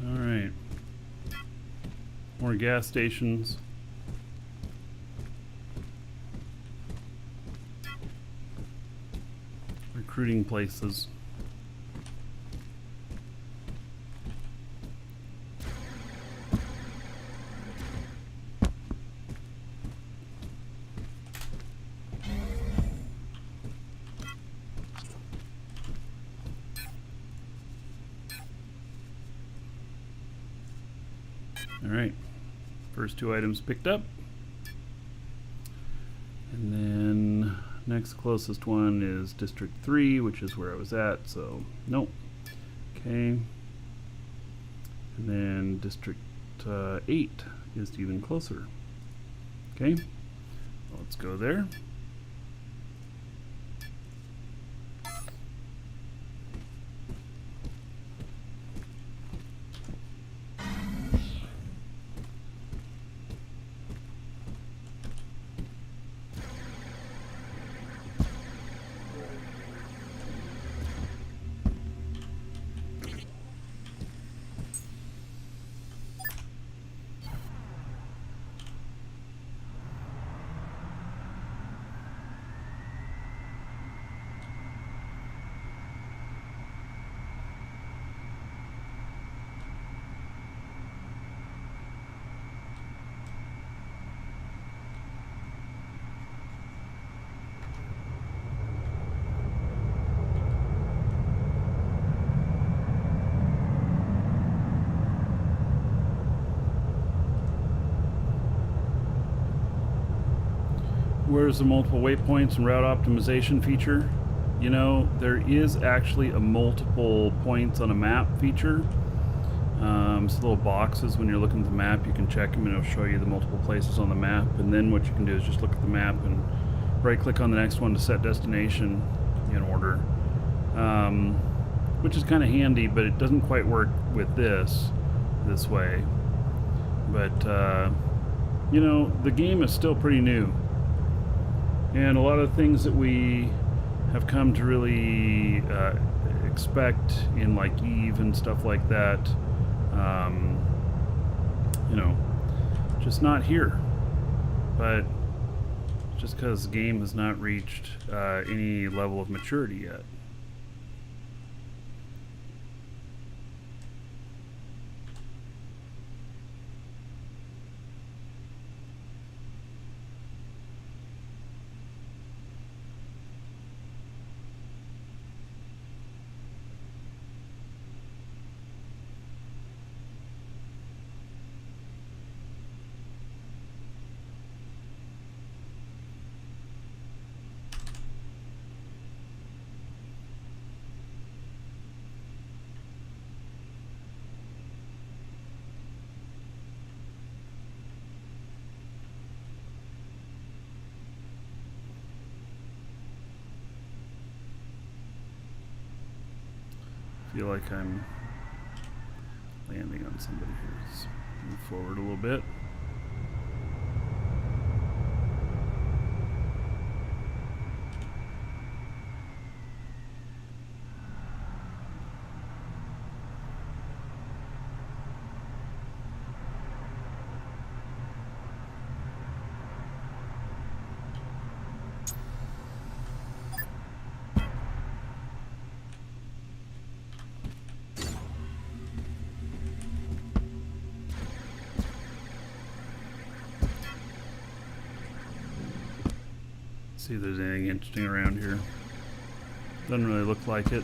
All right. More gas stations. Recruiting places. All right, first two items picked up. And then next closest one is District 3, which is where I was at, so nope. Okay. And then District 8 is even closer. Okay, let's go there. Where's the multiple waypoints and route optimization feature? You know, there is actually a multiple points on a map feature. So little boxes, when you're looking at the map, you can check them and it'll show you the multiple places on the map. And then what you can do is just look at the map and right click on the next one to set destination in order. Which is kind of handy, but it doesn't quite work with this way. But, you know, the game is still pretty new. And a lot of things that we have come to really expect in like Eve and stuff like that, you know, just not here. But just because the game has not reached any level of maturity yet. feel like I'm landing on somebody here. Let's move forward a little bit. See if there's anything interesting around here. Doesn't really look like it.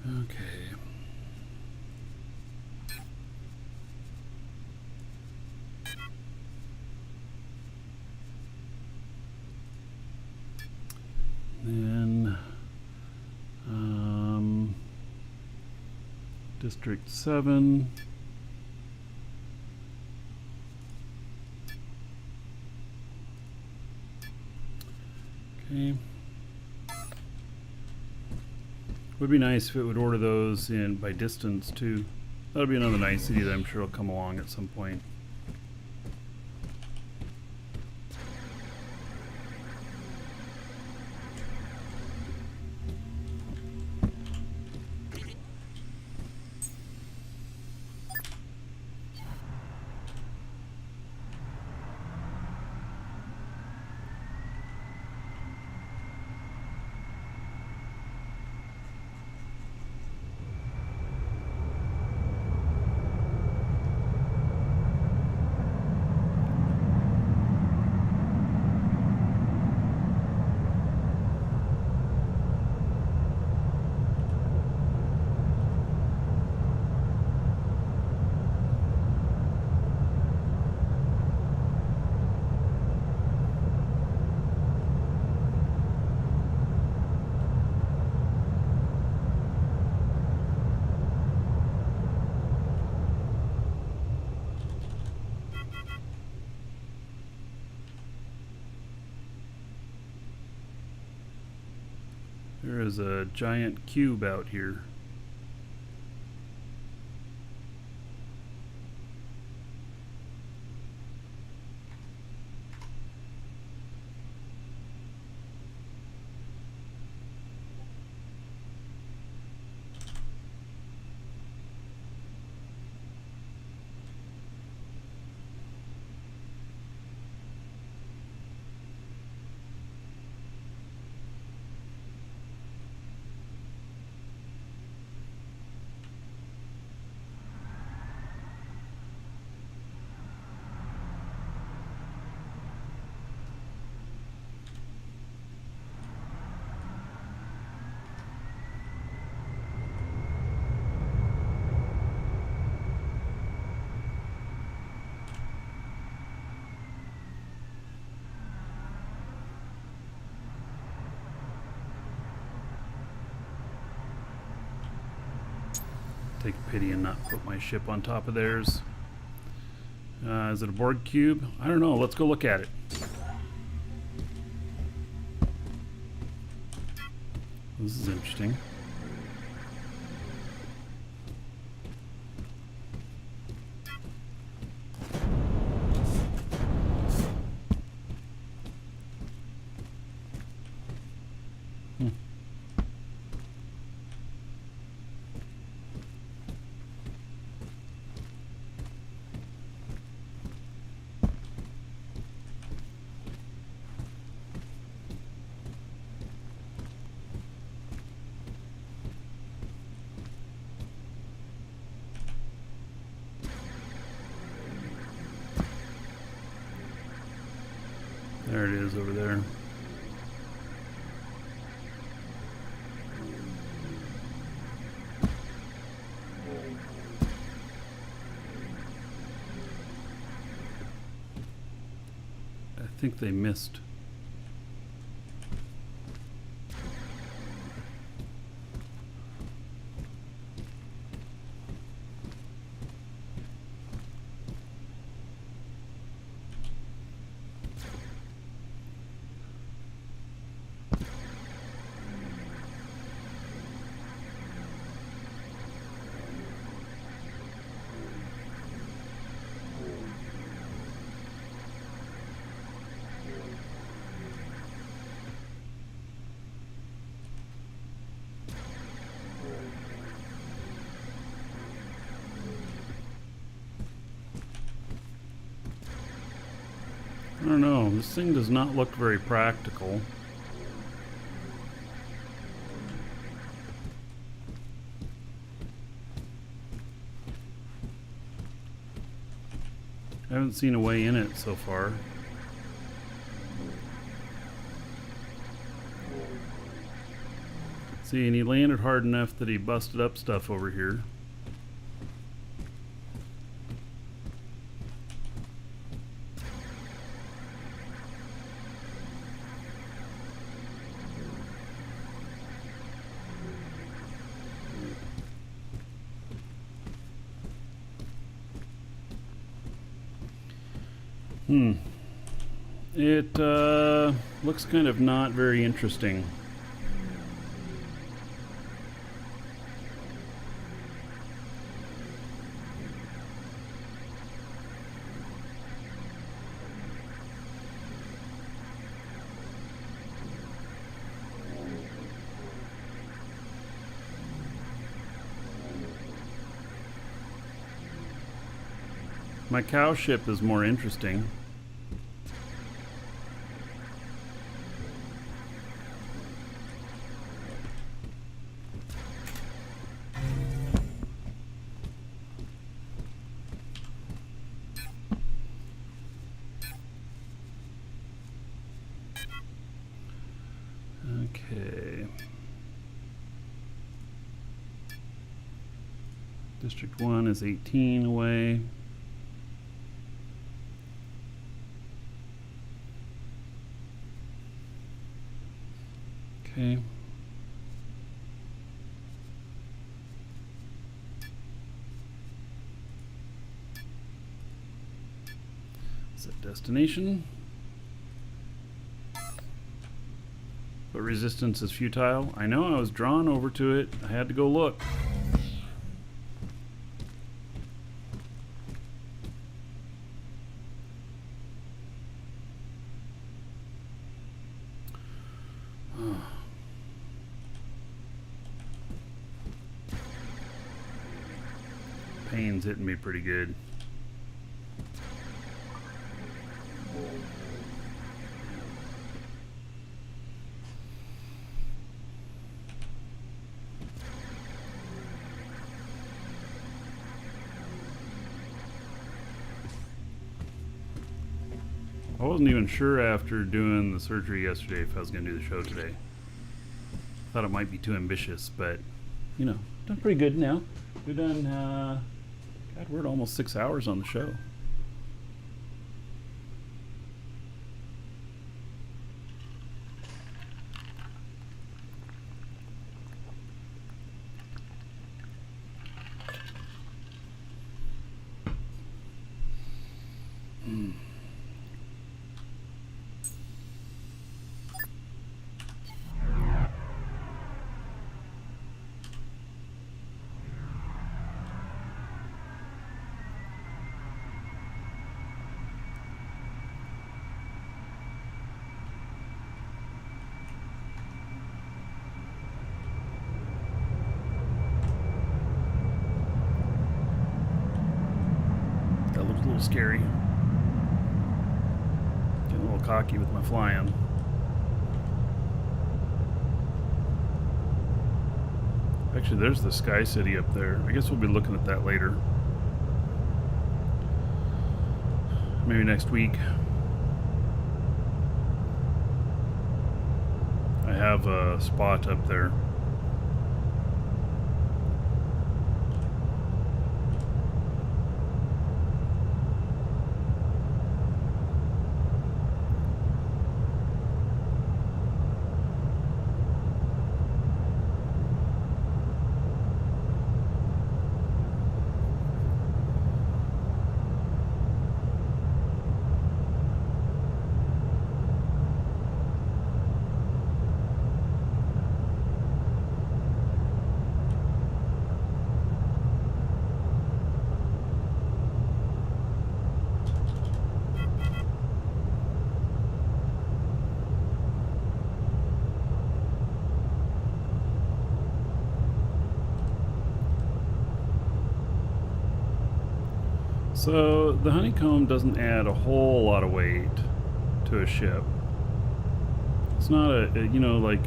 Okay. Then District 7. Okay. Would be nice if it would order those in by distance too. That'll be another nicety that I'm sure will come along at some point. There is a giant cube out here. Take pity and not put my ship on top of theirs. Is it a board cube? I don't know. Let's go look at it. This is interesting. There it is over there. I think they missed. I don't know. This thing does not look very practical. I haven't seen a way in it so far. See, and he landed hard enough that he busted up stuff over here. It looks kind of not very interesting. My cow ship is more interesting. Okay. District 1 is 18 away. Okay. Set destination. But resistance is futile. I know, I was drawn over to it. I had to go look. Pain's hitting me pretty good. I wasn't even sure after doing the surgery yesterday if I was going to do the show today. Thought it might be too ambitious, but, you know, done pretty good now. We've done, God, we're at almost 6 hours on the show. That looks a little scary. Getting a little cocky with my flying. Actually, there's the Sky City up there. I guess we'll be looking at that later. Maybe next week. I have a spot up there. So the honeycomb doesn't add a whole lot of weight. to a ship. It's not you know, like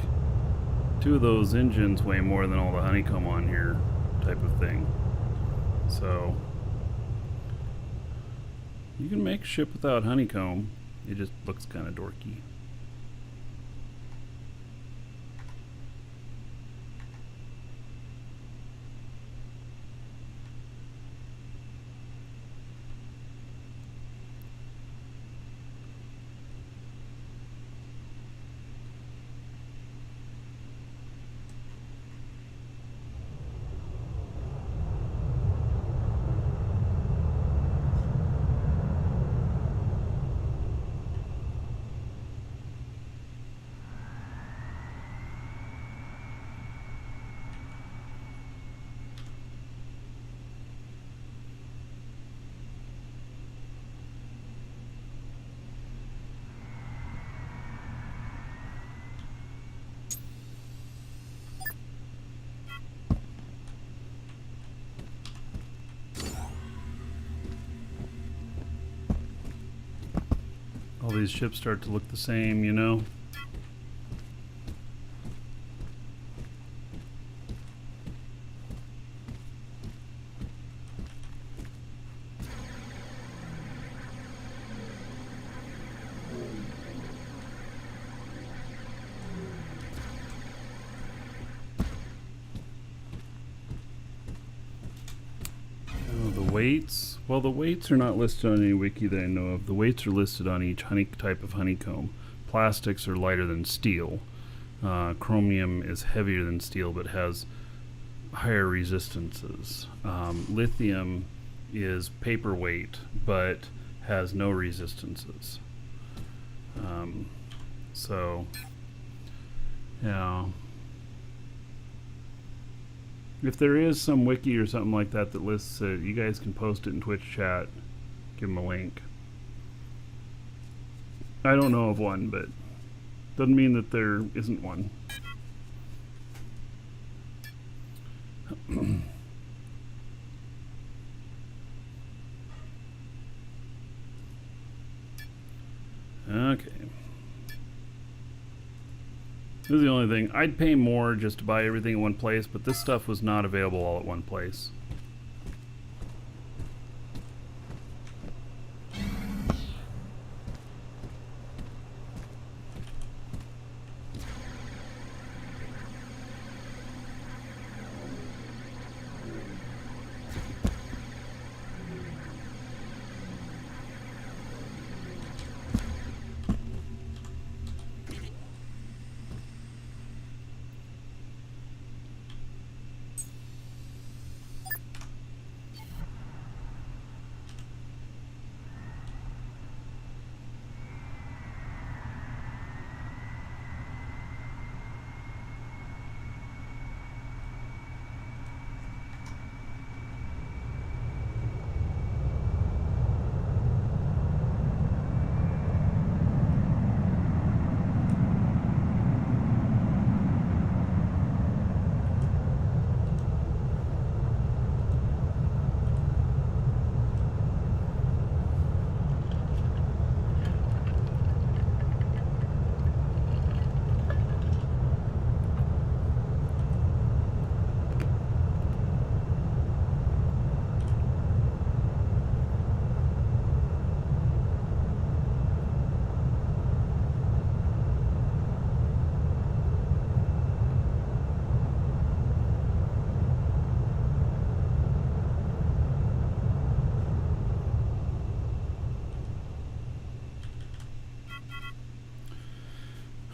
2 of those engines weigh more than all the honeycomb on here type of thing. So you can make a ship without honeycomb. It just looks kind of dorky. All these ships start to look the same, you know? Weights? Well, the weights are not listed on any wiki that I know of. The weights are listed on each type of honeycomb. Plastics are lighter than steel. Chromium is heavier than steel but has higher resistances. Lithium is paperweight but has no resistances. So, yeah. If there is some wiki or something like that that lists it, you guys can post it in Twitch chat. Give them a link. I don't know of one, but doesn't mean that there isn't one. Okay. This is the only thing. I'd pay more just to buy everything in one place, but this stuff was not available all at one place.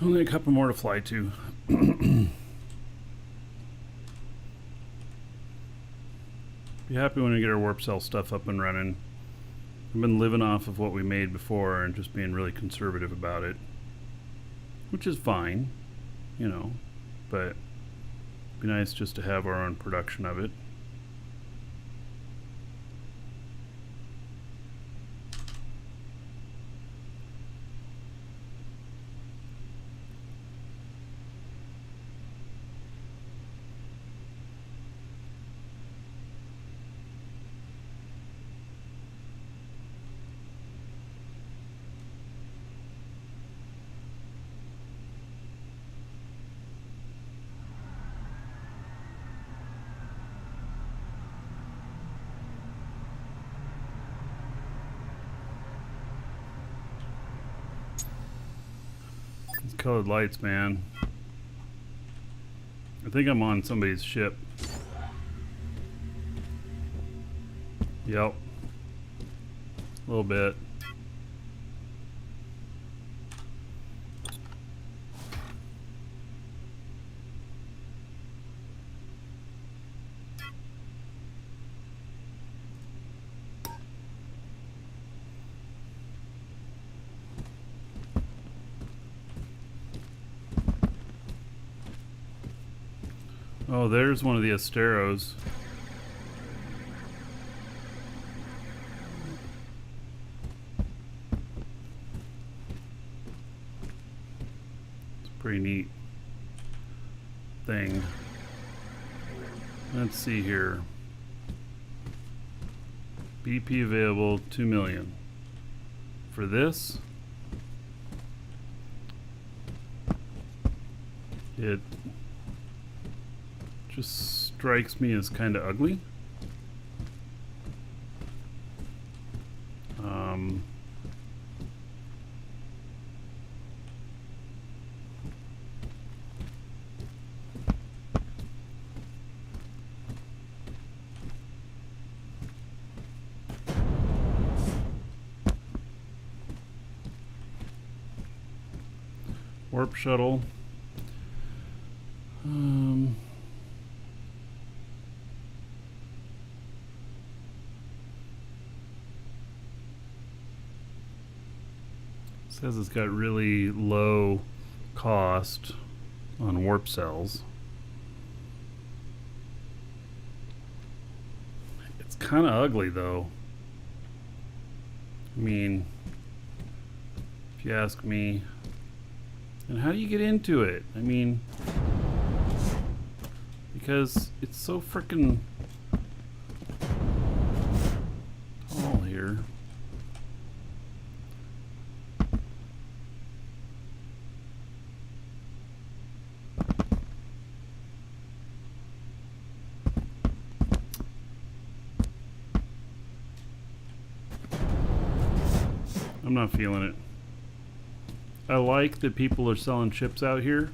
Only a couple more to fly to. Be happy when we get our warp cell stuff up and running. I've been living off of what we made before and just being really conservative about it, which is fine, you know, but it'd be nice just to have our own production of it. These colored lights, man. I think I'm on somebody's ship. Yep. A little bit. Oh, there's one of the Asteros. It's a pretty neat thing. Let's see here. BP available 2 million. For this, it just strikes me as kind of ugly. Warp shuttle. Says it's got really low cost on warp cells. It's kind of ugly though. I mean, if you ask me. And how do you get into it? I mean, because it's so frickin' tall here. I'm not feeling it. I like that people are selling chips out here.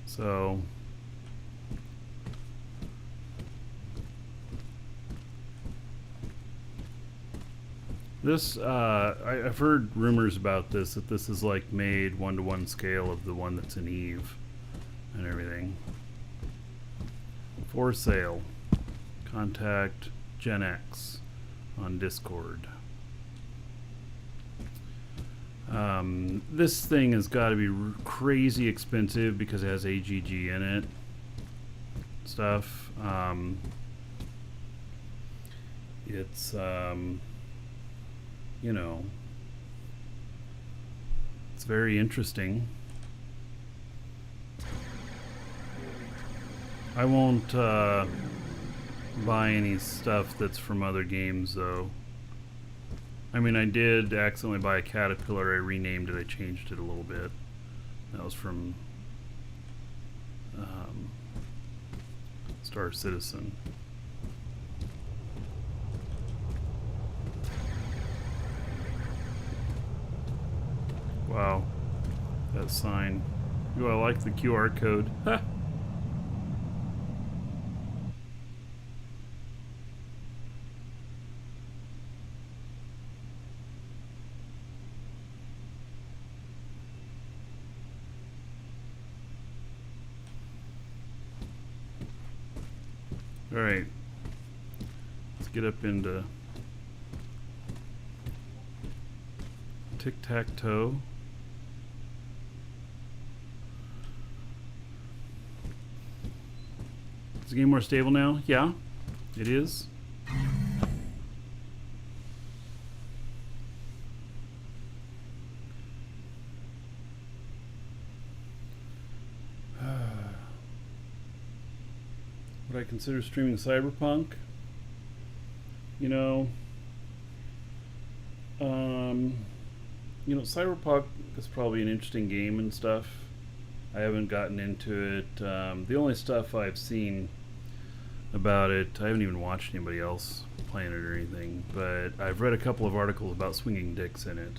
So this, I've heard rumors about this, that this is like made 1-to-1 scale of the one that's in Eve and everything. For sale. Contact Gen X on Discord. This thing has got to be crazy expensive because it has AGG in it. Stuff. It's you know, it's very interesting. I won't buy any stuff that's from other games though. I mean, I did accidentally buy a Caterpillar. I renamed it. I changed it a little bit. That was from Star Citizen. Wow, that sign. Ooh, I like the QR code. Ha! All right, let's get up into tic-tac-toe. Is the game more stable now? Yeah, it is. Would I consider streaming Cyberpunk? Cyberpunk is probably an interesting game and stuff. I haven't gotten into it. The only stuff I've seen about it. I haven't even watched anybody else playing it or anything, but I've read a couple of articles about swinging dicks in it.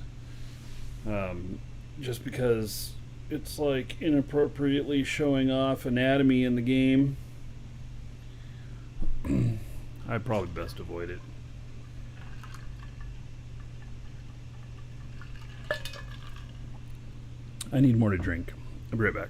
Just because it's like inappropriately showing off anatomy in the game, I'd probably best avoid it. I need more to drink. I'll be right back.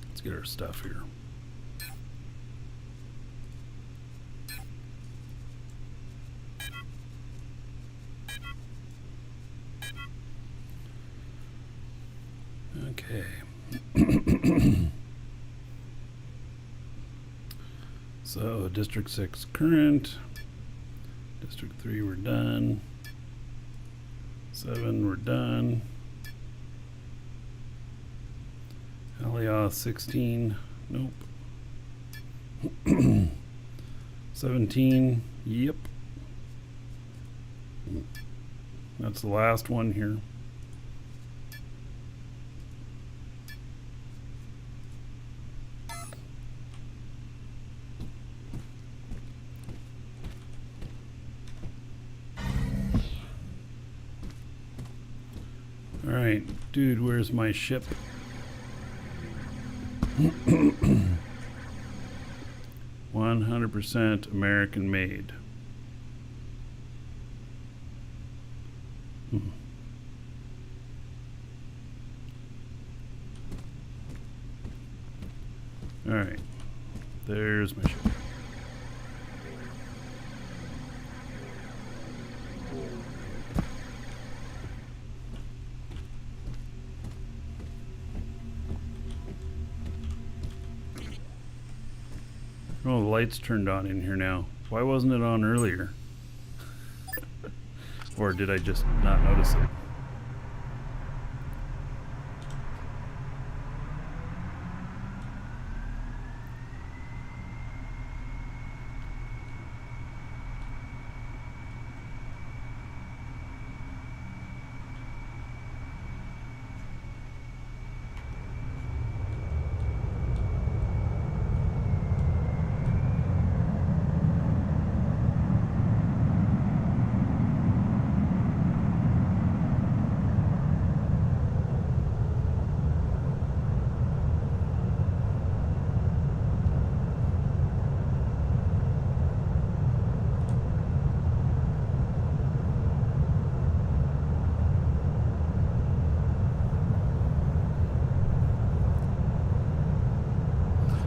Let's get our stuff here. Okay. So District 6 current. District 3 we're done. 7 we're done. Alioth 16, nope. 17, yep. That's the last one here. All right, dude, where's my ship? 100% American made. All right, there's my ship. Oh, the light's turned on in here now. Why wasn't it on earlier? Or did I just not notice it?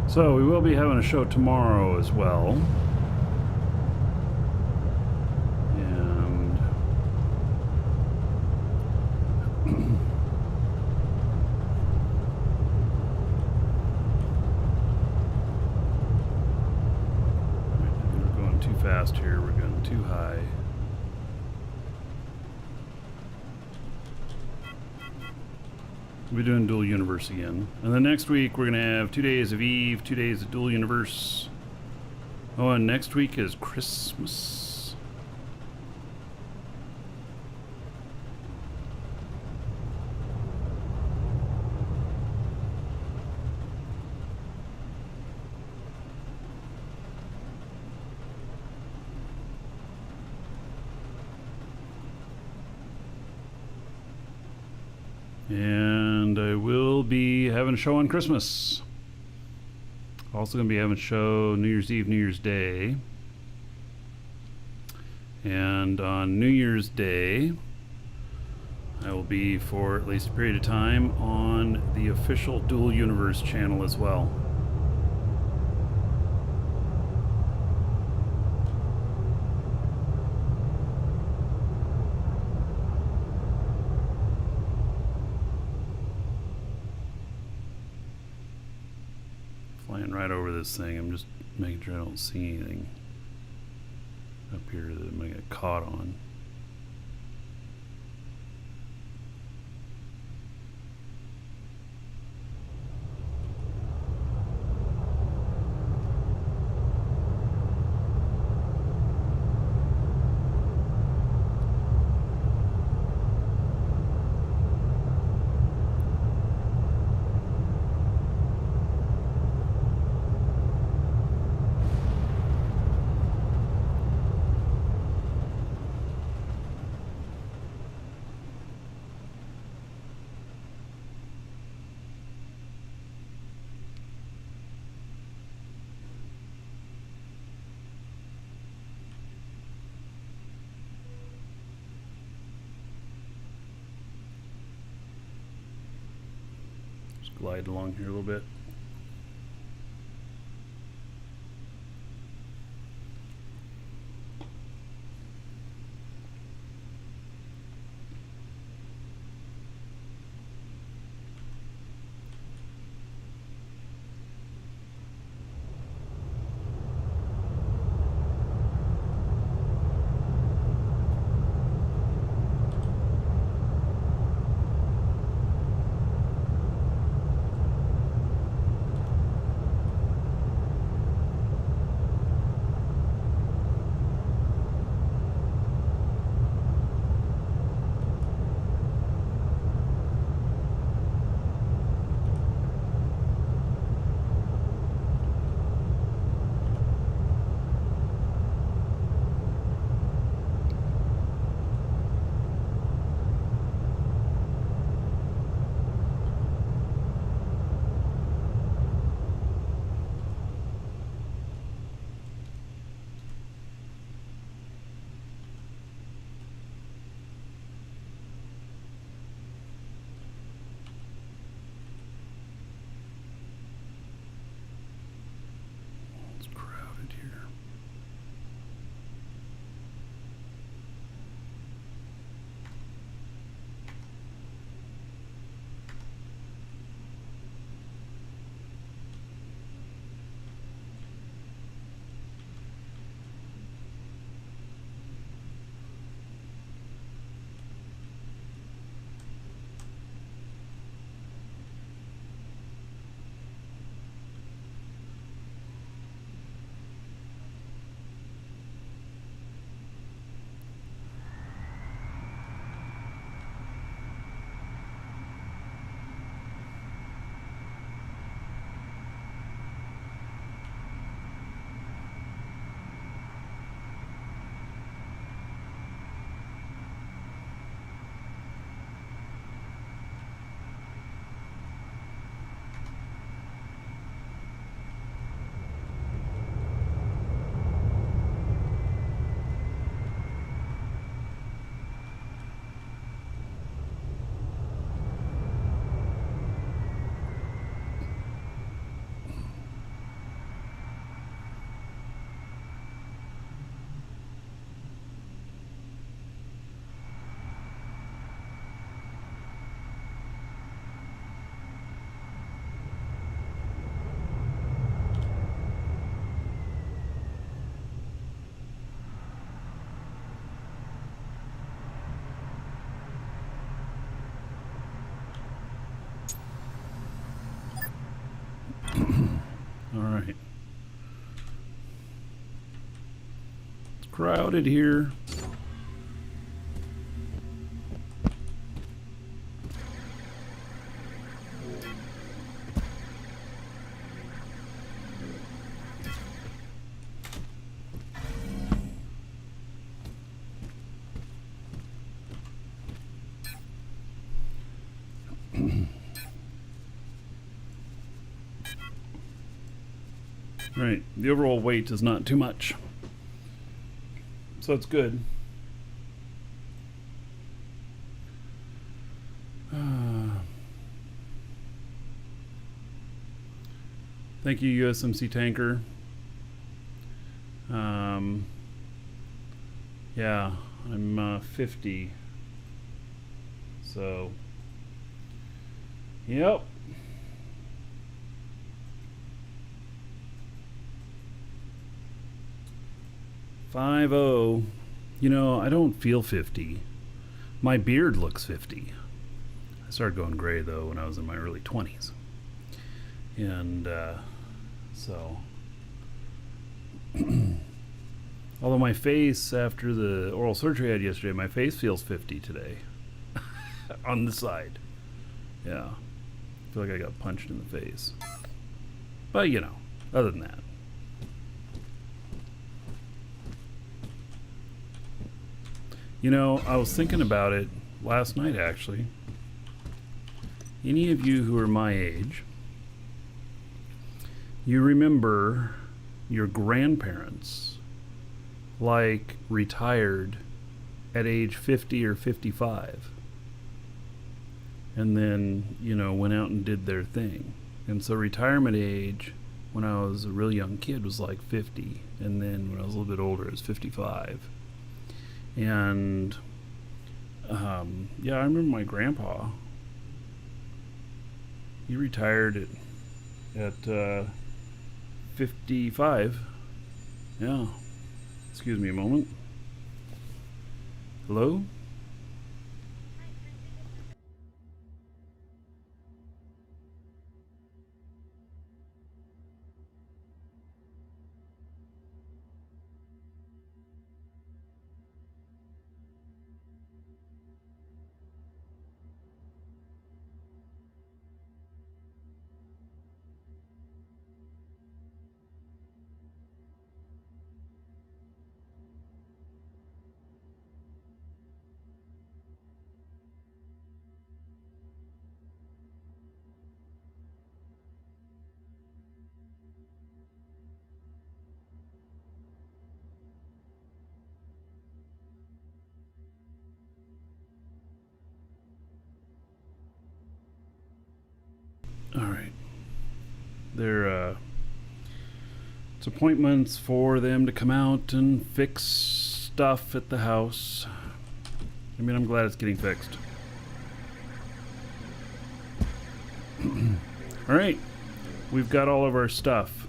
So we will be having a show tomorrow as well. And we're going too fast here. We're going too high. We're doing dual universe again. And then next week we're gonna have 2 days of Eve, 2 days of dual universe. Oh, and next week is Christmas. And I will be having a show on Christmas. Also going to be having a show New Year's Eve, New Year's Day. And on New Year's Day, I will be, for at least a period of time, on the official Dual Universe channel as well. Flying right over this thing. I'm just making sure I don't see anything up here that I'm gonna get caught on. Glide along here a little bit. It's crowded here. crowded here. Right, the overall weight is not too much, so it's good. Thank you, USMC Tanker. Yeah, I'm 50, so yep. $50. You know, I don't feel 50. My beard looks 50. I started going gray though when I was in my early 20s. And so although my face after the oral surgery I had yesterday, my face feels 50 today. On the side. Yeah. I feel like I got punched in the face. But you know, other than that. You know, I was thinking about it last night, actually. Any of you who are my age, you remember your grandparents, like, retired at age 50 or 55. And then, you know, went out and did their thing. And so retirement age, when I was a real young kid, was like 50. And then when I was a little bit older, it was 55. And yeah, I remember my grandpa. He retired at 55. Yeah. Excuse me a moment. Hello? All right. It's appointments for them to come out and fix stuff at the house. I mean, I'm glad it's getting fixed. All right. We've got all of our stuff.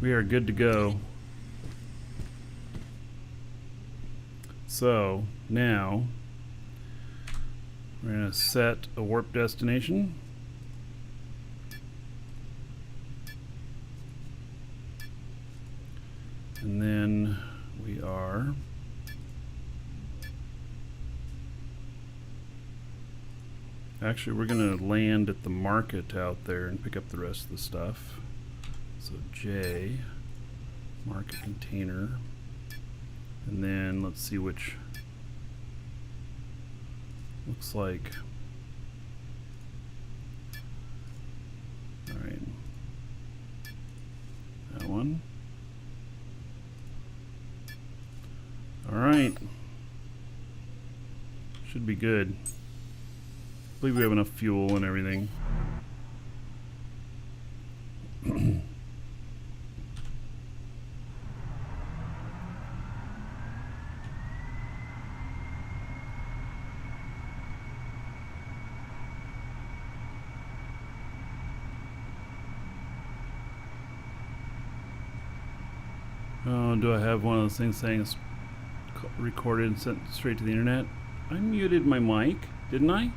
We are good to go. So, now we're going to set a warp destination. And then we are actually, we're going to land at the market out there and pick up the rest of the stuff. So J, market container. And then let's see which looks like. All right. That one. All right. Should be good. I believe we have enough fuel and everything. Oh, do I have one of those things saying it's recorded and sent straight to the internet? I muted my mic, didn't I?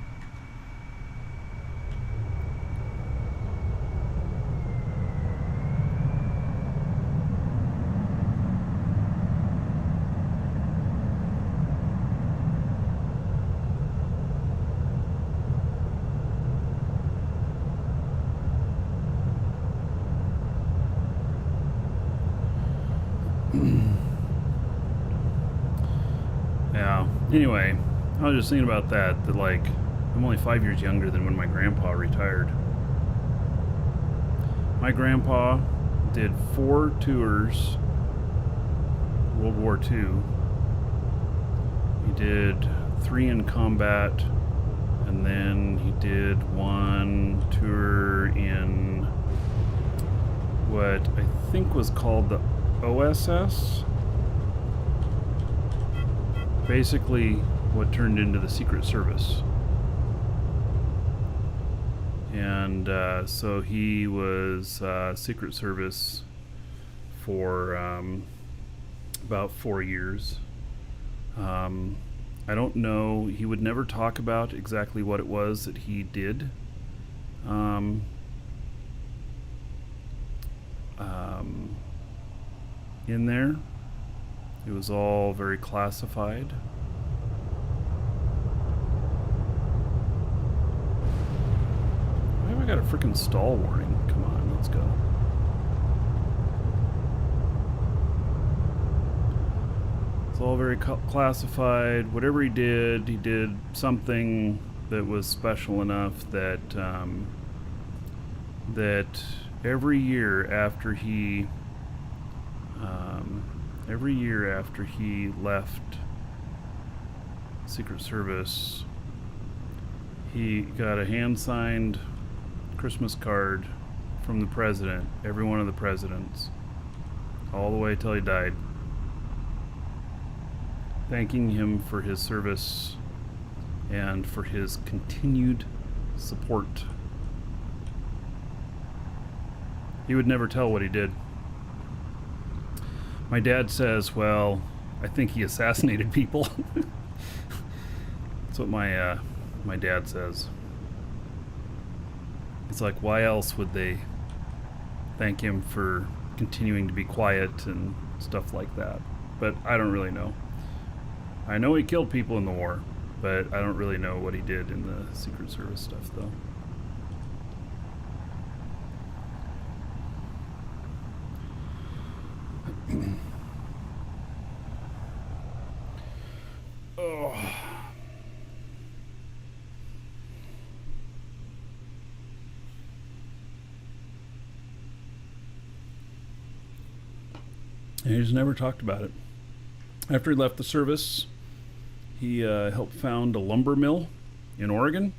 Yeah. Anyway, I was just thinking about that like, I'm only 5 years younger than when my grandpa retired. My grandpa did 4 tours, World War II. He did 3 in combat, and then he did 1 tour in what I think was called the OSS. Basically, what turned into the Secret Service. And so he was Secret Service for about 4 years. I don't know. He would never talk about exactly what it was that he did. In there, it was all very classified. Why have I got a freaking stall warning? Come on, let's go. It's all very classified. Whatever he did something that was special enough that that every year after he left Secret Service, he got a hand-signed Christmas card from the president, every one of the presidents, all the way till he died, thanking him for his service and for his continued support. He would never tell what he did. My dad says, well, I think he assassinated people. That's what my dad says. It's like, why else would they thank him for continuing to be quiet and stuff like that? But I don't really know. I know he killed people in the war, but I don't really know what he did in the Secret Service stuff, though. Oh. And he just never talked about it. After he left the service, he helped found a lumber mill in Oregon,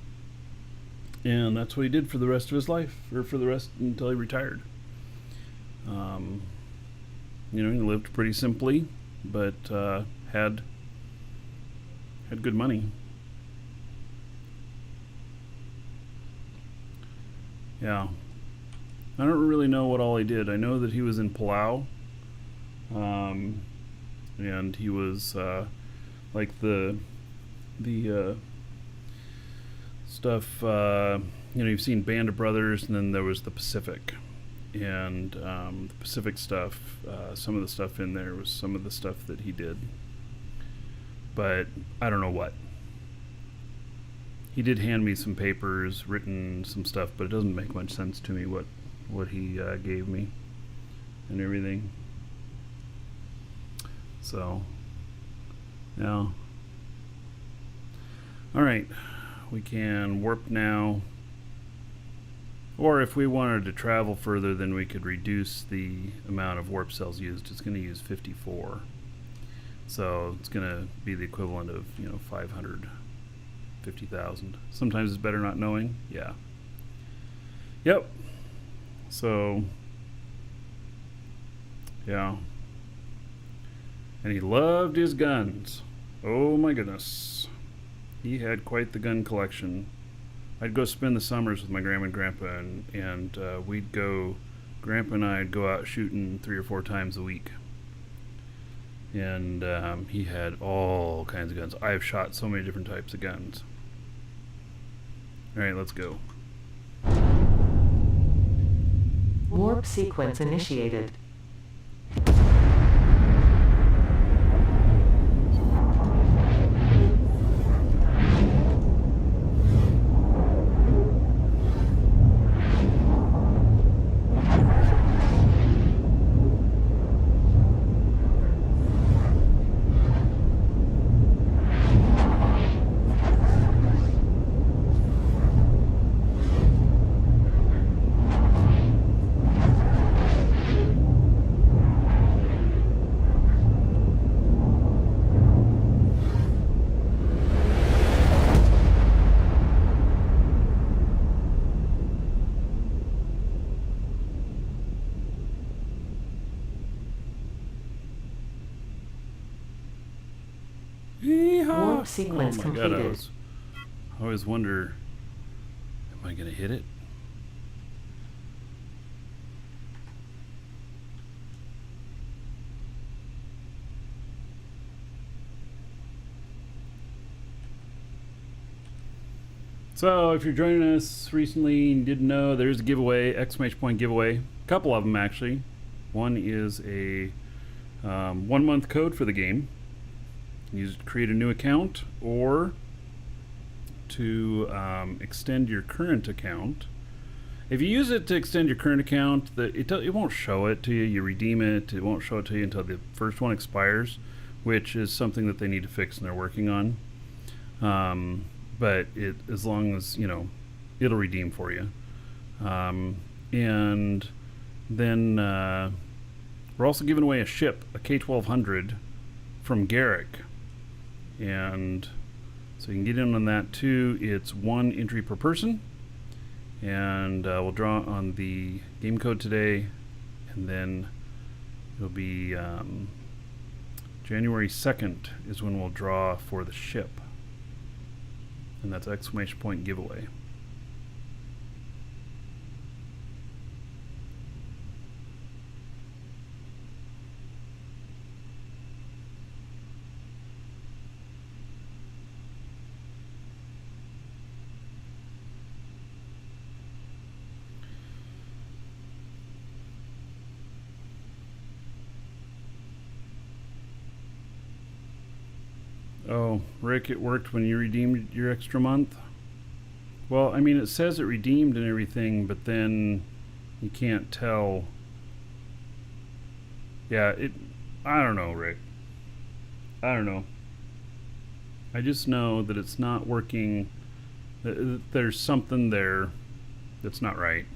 and that's what he did for the rest of his life, or for the rest until he retired. He lived pretty simply, but had good money. Yeah. I don't really know what all he did. I know that he was in Palau, and he was like the stuff. You've seen Band of Brothers, and then there was the Pacific, and the Pacific stuff. Some of the stuff in there was some of the stuff that he did, but I don't know what. He did hand me some papers, written some stuff, but it doesn't make much sense to me what he gave me and everything. So, yeah. All right, we can warp now. Or if we wanted to travel further, then we could reduce the amount of warp cells used. It's going to use 54. So it's going to be the equivalent of, 550,000. Sometimes it's better not knowing. Yeah. Yep. So, yeah. And he loved his guns. Oh my goodness. He had quite the gun collection. I'd go spend the summers with my grandma and grandpa, and we'd go, Grandpa and I'd go out shooting 3 or 4 times a week. And he had all kinds of guns. I've shot so many different types of guns. All right, let's go. Warp sequence initiated. Warp sequence oh my completed. God, I always wonder, am I gonna hit it? So, if you're joining us recently and didn't know, there's a giveaway, exclamation point giveaway. A couple of them, actually. One is a 1 month code for the game. You just create a new account, or to extend your current account. If you use it to extend your current account, it won't show it to you. You redeem it, it won't show it to you until the first one expires, which is something that they need to fix and they're working on. But as long as, it'll redeem for you. And then we're also giving away a ship, a K-1200 from Garrick. And so you can get in on that too. It's 1 entry per person. And we'll draw on the game code today. And then it'll be January 2nd is when we'll draw for the ship. And that's exclamation point giveaway. Oh, Rick, it worked when you redeemed your extra month? Well, I mean, it says it redeemed and everything, but then you can't tell. Yeah, I don't know, Rick. I don't know. I just know that it's not working. There's something there that's not right.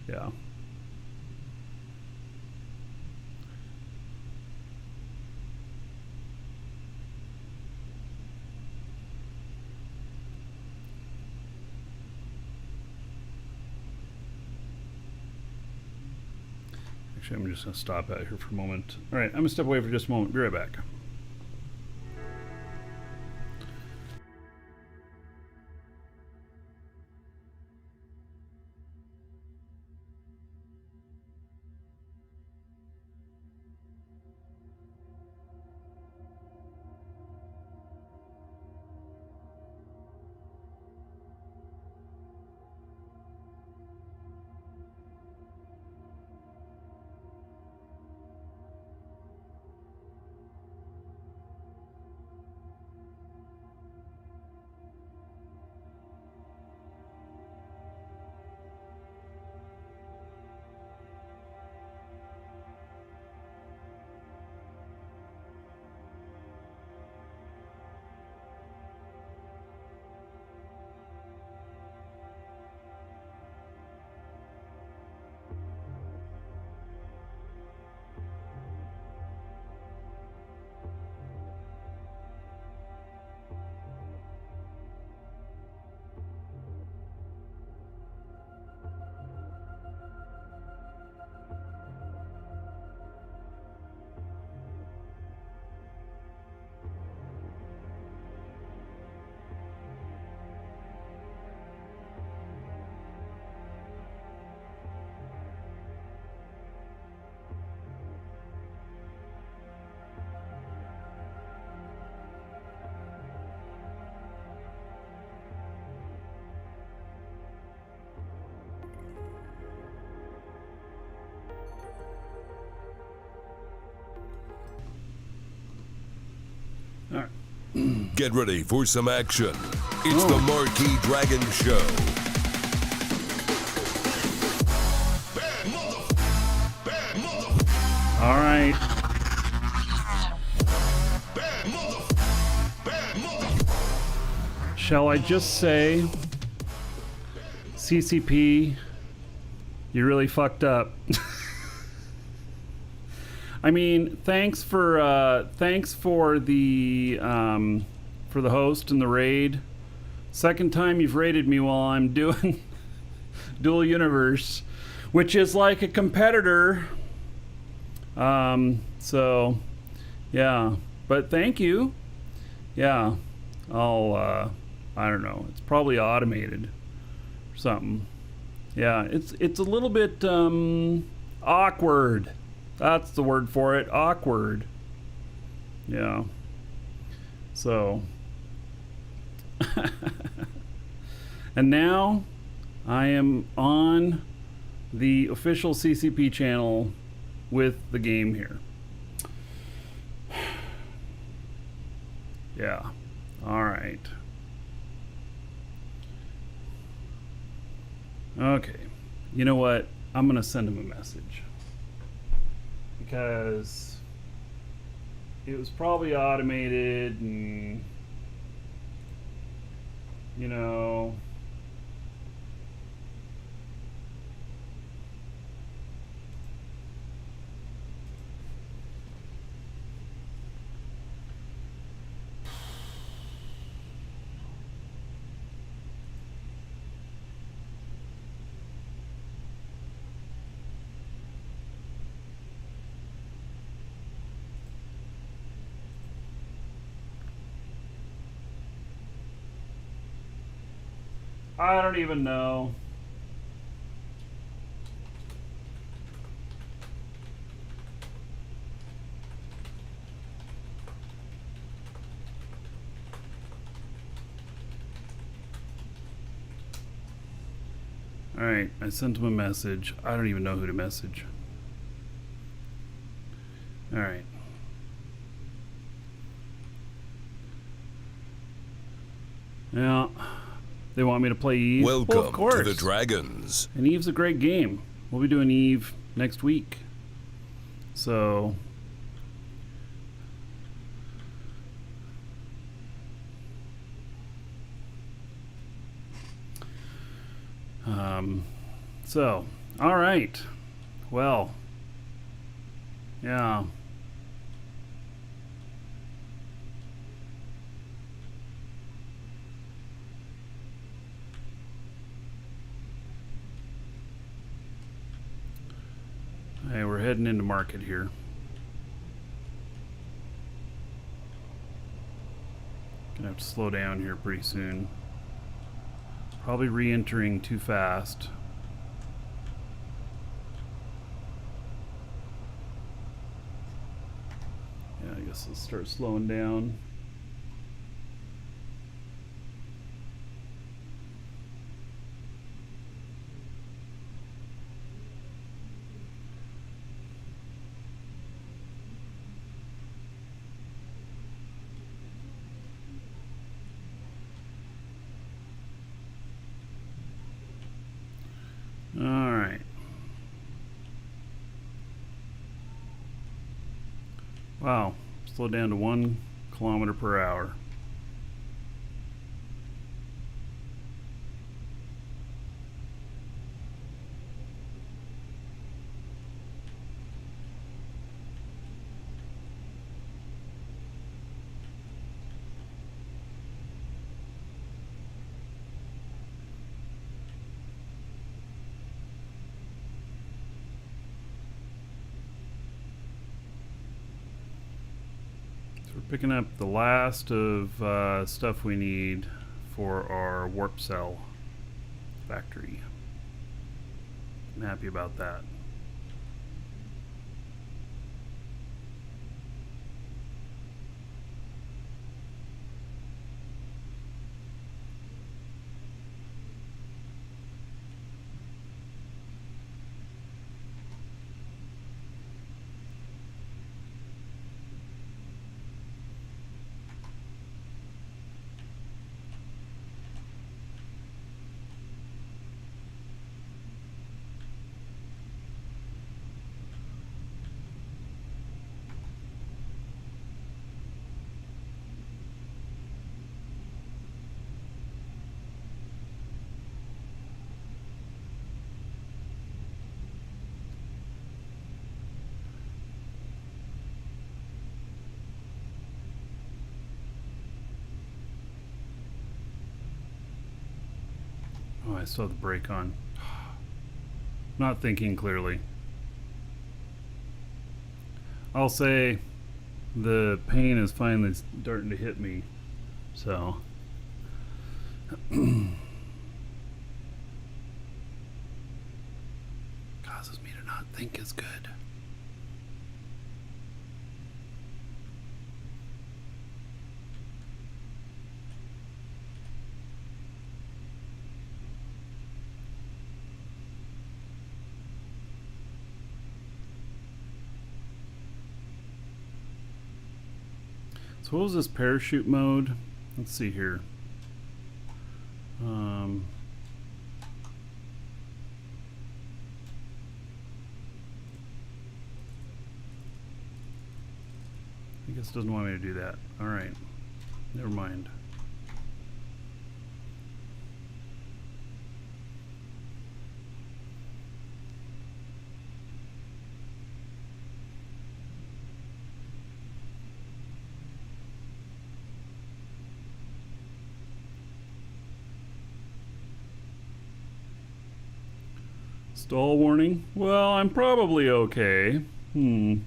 Yeah. Actually, I'm just going to stop out here for a moment. All right, I'm going to step away for just a moment. Be right back. All right. Get ready for some action. It's the Markee Dragon Show. All right. Shall I just say, CCP, you really fucked up. I mean, thanks for the host and the raid. Second time you've raided me while I'm doing Dual Universe, which is like a competitor. So, yeah. But thank you. yeah, I'll I don't know. It's probably automated or something. Yeah, it's a little bit awkward. That's the word for it. Awkward. Yeah. So and now I am on the official CCP channel with the game here. Yeah. All right. Okay. You know what? I'm going to send him a message. Because it was probably automated and, you know, I don't even know. All right, I sent him a message. I don't even know who to message. All right. Yeah. They want me to play Eve? Well, of Welcome course. to the Dragons. And Eve's a great game. We'll be doing Eve next week. So all right. Well, yeah. Hey, we're heading into market here. Gonna have to slow down here pretty soon. Probably re-entering too fast. Yeah, I guess let's start slowing down. All right. Wow, slowed down to 1 kilometer per hour. We're picking up the last of stuff we need for our warp cell factory. I'm happy about that. Oh, I still have the brake on. Not thinking clearly. I'll say the pain is finally starting to hit me. So causes me to not think as good. So what was this parachute mode? Let's see here. I guess it doesn't want me to do that. All right, never mind. Stall warning? Well, I'm probably okay. I'm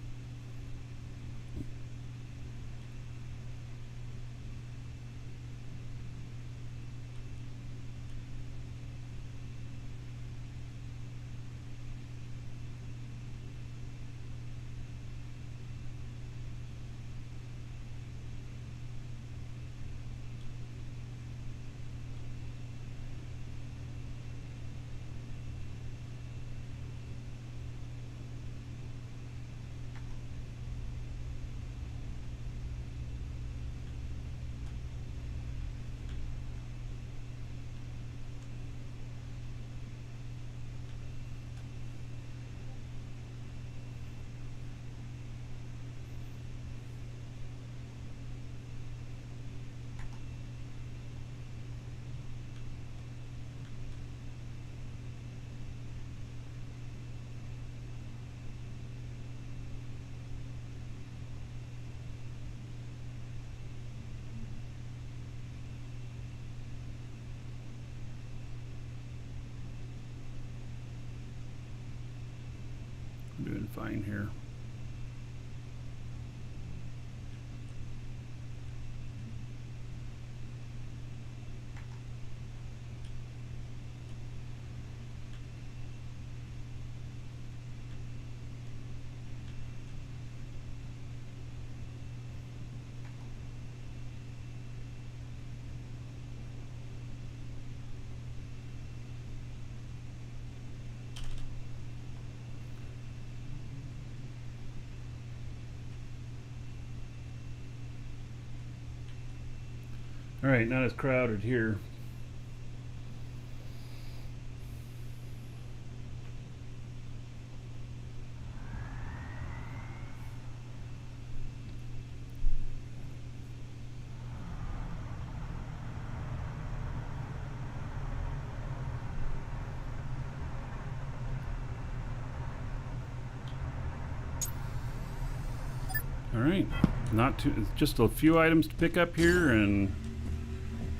doing fine here. All right, not as crowded here. All right, not too, just a few items to pick up here, and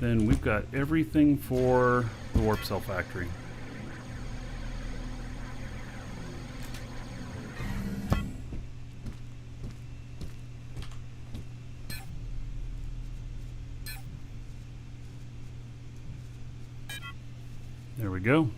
then we've got everything for the warp cell factory. There we go.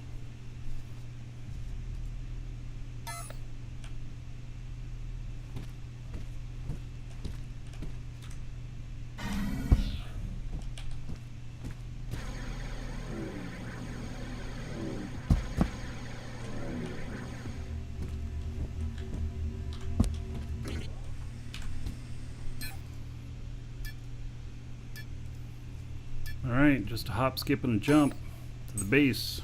All right, just a hop, skip, and a jump to the base.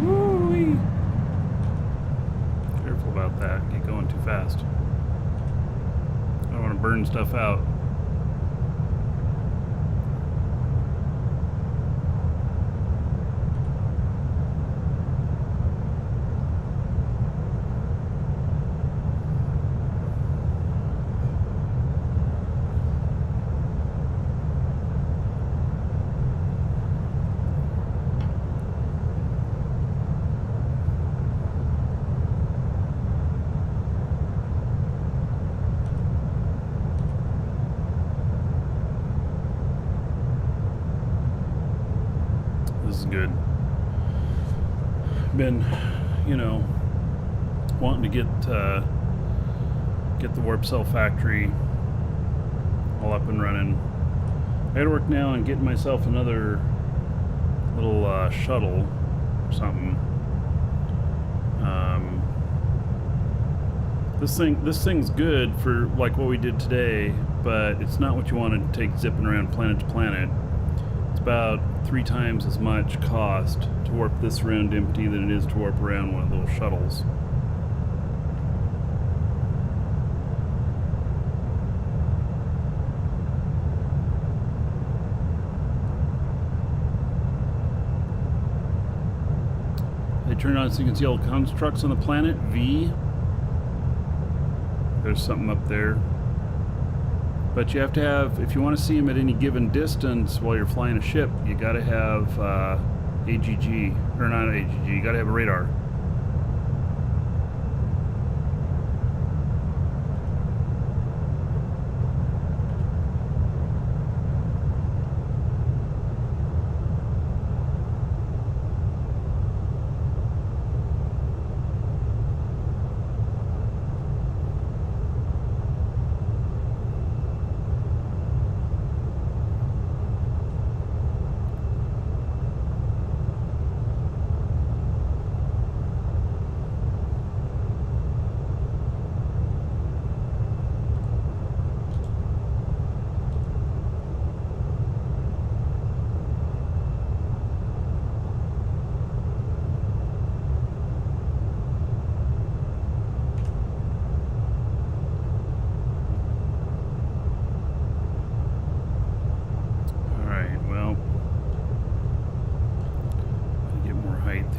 Woo-wee. Careful about that. Get going too fast. burn stuff out. This is good. Been, you know, wanting to get the warp cell factory all up and running. I gotta work now on getting myself another little shuttle or something. This thing's good for like what we did today, but it's not what you want to take zipping around planet to planet. It's about 3 times as much cost to warp this around empty than it is to warp around one of those shuttles. They turn on so you can see all the constructs on the planet. V. There's something up there. But you have to have, if you want to see them at any given distance while you're flying a ship, you got to have AGG, or not AGG, you got to have a radar.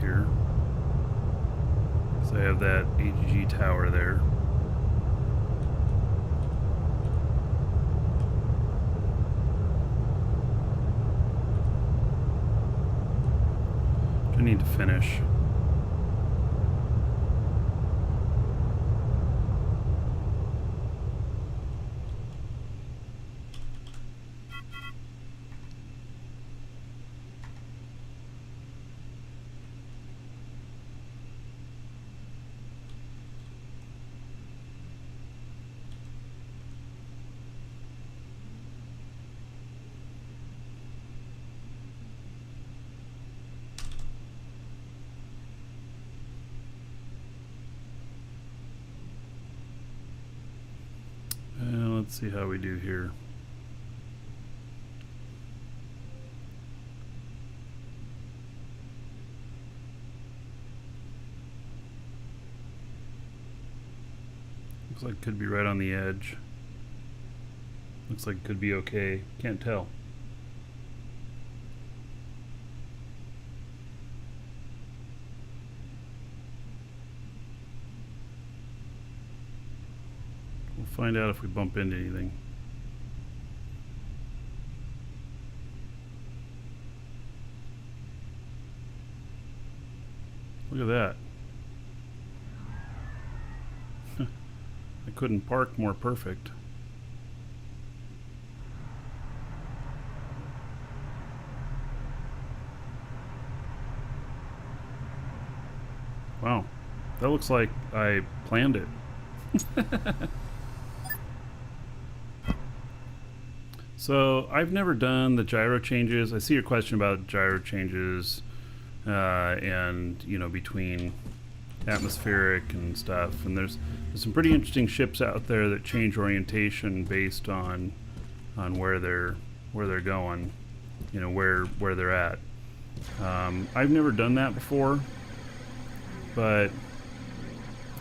Here, so I have that AGG tower there. Which I need to finish. Let's see how we do here. Looks like it could be right on the edge. Looks like it could be okay. Can't tell. We'll find out if we bump into anything. Look at that. I couldn't park more perfect. Wow, that looks like I planned it. So I've never done the gyro changes. I see your question about gyro changes and, you know, between atmospheric and stuff. And there's some pretty interesting ships out there that change orientation based on where they're going, you know, where they're at. I've never done that before, but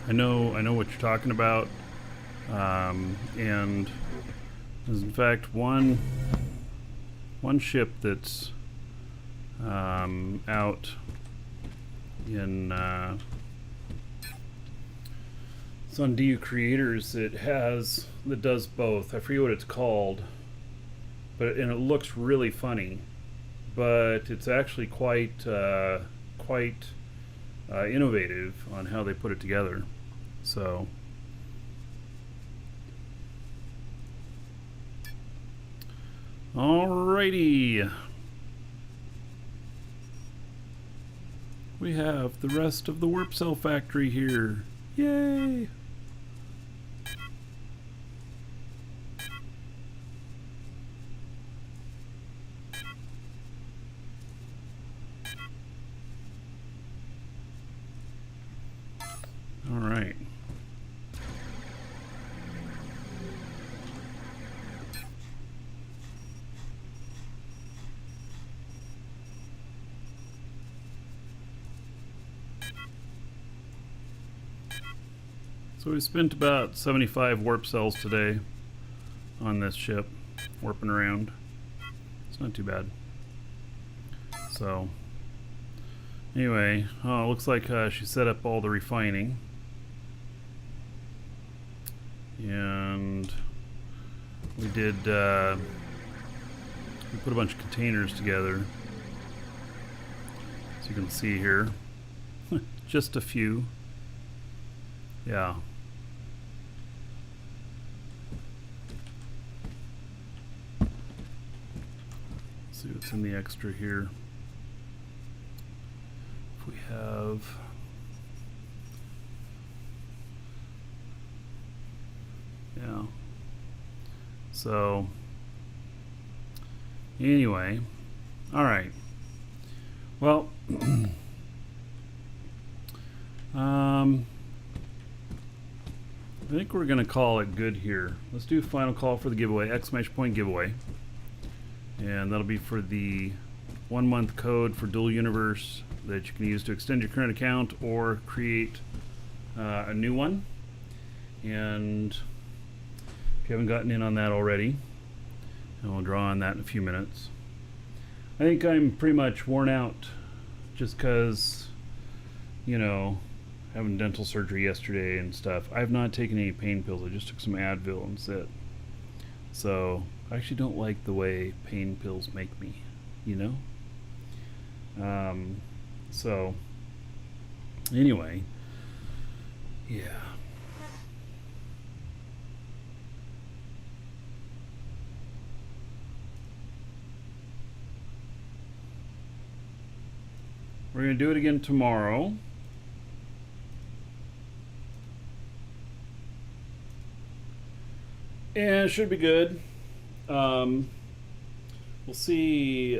I know what you're talking about. And there's in fact one ship that's out in it's on DU Creators that does both. I forget what it's called, and it looks really funny, but it's actually quite innovative on how they put it together. So alrighty, we have the rest of the warp cell factory here. Yay! All right. So we spent about 75 warp cells today on this ship, warping around. It's not too bad. So anyway, looks like she set up all the refining. And we did, we put a bunch of containers together. As you can see here, just a few. Yeah. Let's see what's in the extra here. If we have... Yeah. So, anyway, all right. Well, I think we're gonna call it good here. Let's do final call for the giveaway, exclamation point giveaway, and that'll be for the 1 month code for Dual Universe that you can use to extend your current account or create a new one. And if you haven't gotten in on that already, and we'll draw on that in a few minutes. I think I'm pretty much worn out just because, you know, having dental surgery yesterday and stuff. I've not taken any pain pills. I just took some Advil and that's it. So I actually don't like the way pain pills make me, you know? So anyway, yeah. We're going to do it again tomorrow. And it should be good. We'll see.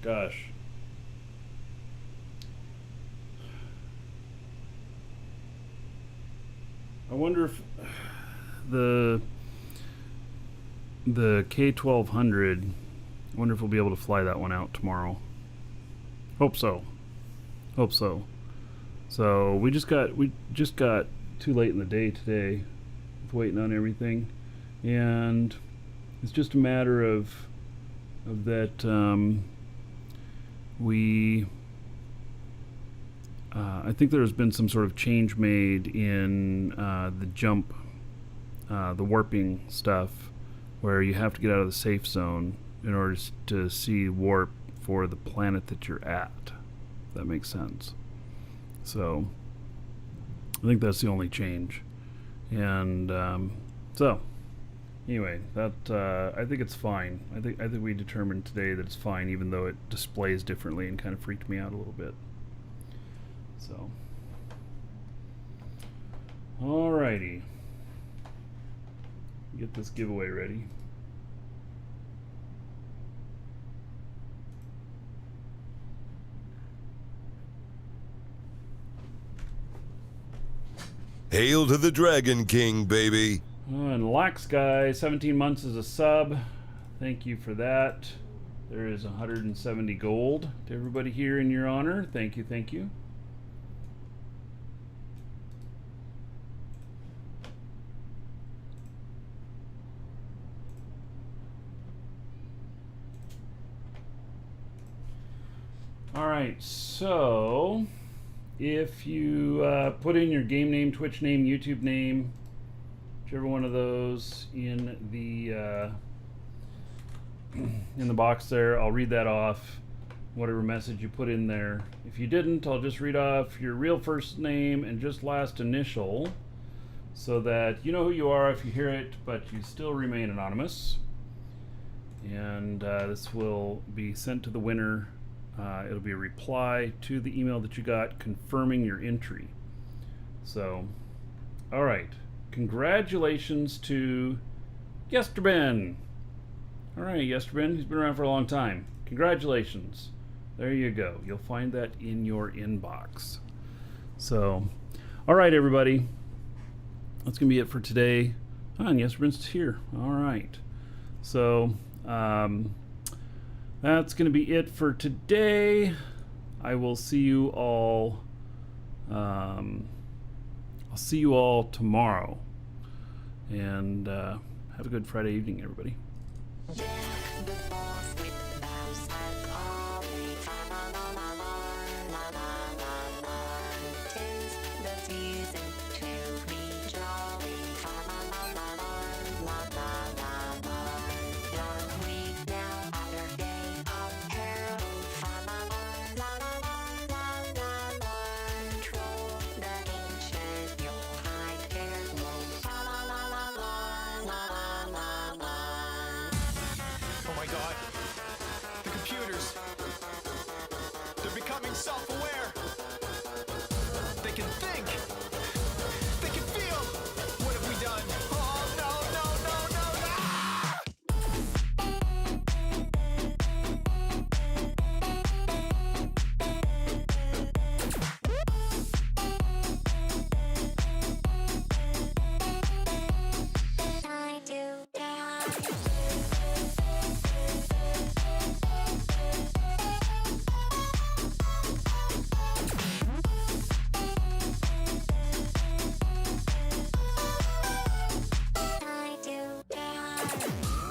Gosh. I wonder if the K1200, I wonder if we'll be able to fly that one out tomorrow. Hope so. Hope so. So we just got too late in the day today with waiting on everything, and it's just a matter of that I think there's been some sort of change made in the jump, the warping stuff, where you have to get out of the safe zone in order to see warp for the planet that you're at. If that makes sense. So I think that's the only change. And so anyway, that I think it's fine. I think we determined today that it's fine, even though it displays differently and kind of freaked me out a little bit. So alrighty, get this giveaway ready. Hail to the Dragon King, baby. And Lax Guy, 17 months as a sub. Thank you for that. There is 170 gold to everybody here in your honor. Thank you, thank you. All right, so if you put in your game name, Twitch name, YouTube name, whichever one of those in the box there, I'll read that off. Whatever message you put in there. If you didn't, I'll just read off your real first name and just last initial, so that you know who you are if you hear it, but you still remain anonymous. And this will be sent to the winner. It'll be a reply to the email that you got confirming your entry. So, all right. Congratulations to Yesterben. All right, Yesterben, he's been around for a long time. Congratulations. There you go. You'll find that in your inbox. So, all right, everybody. That's going to be it for today. And Yesterben's here. All right. So, that's going to be it for today. I will see you all. I'll see you all tomorrow. And have a good Friday evening, everybody. Oh my god. The computers. They're becoming self-aware. They can think. They can feel. What have we done? Oh no, no, no, no, no! I do dance. I do dance.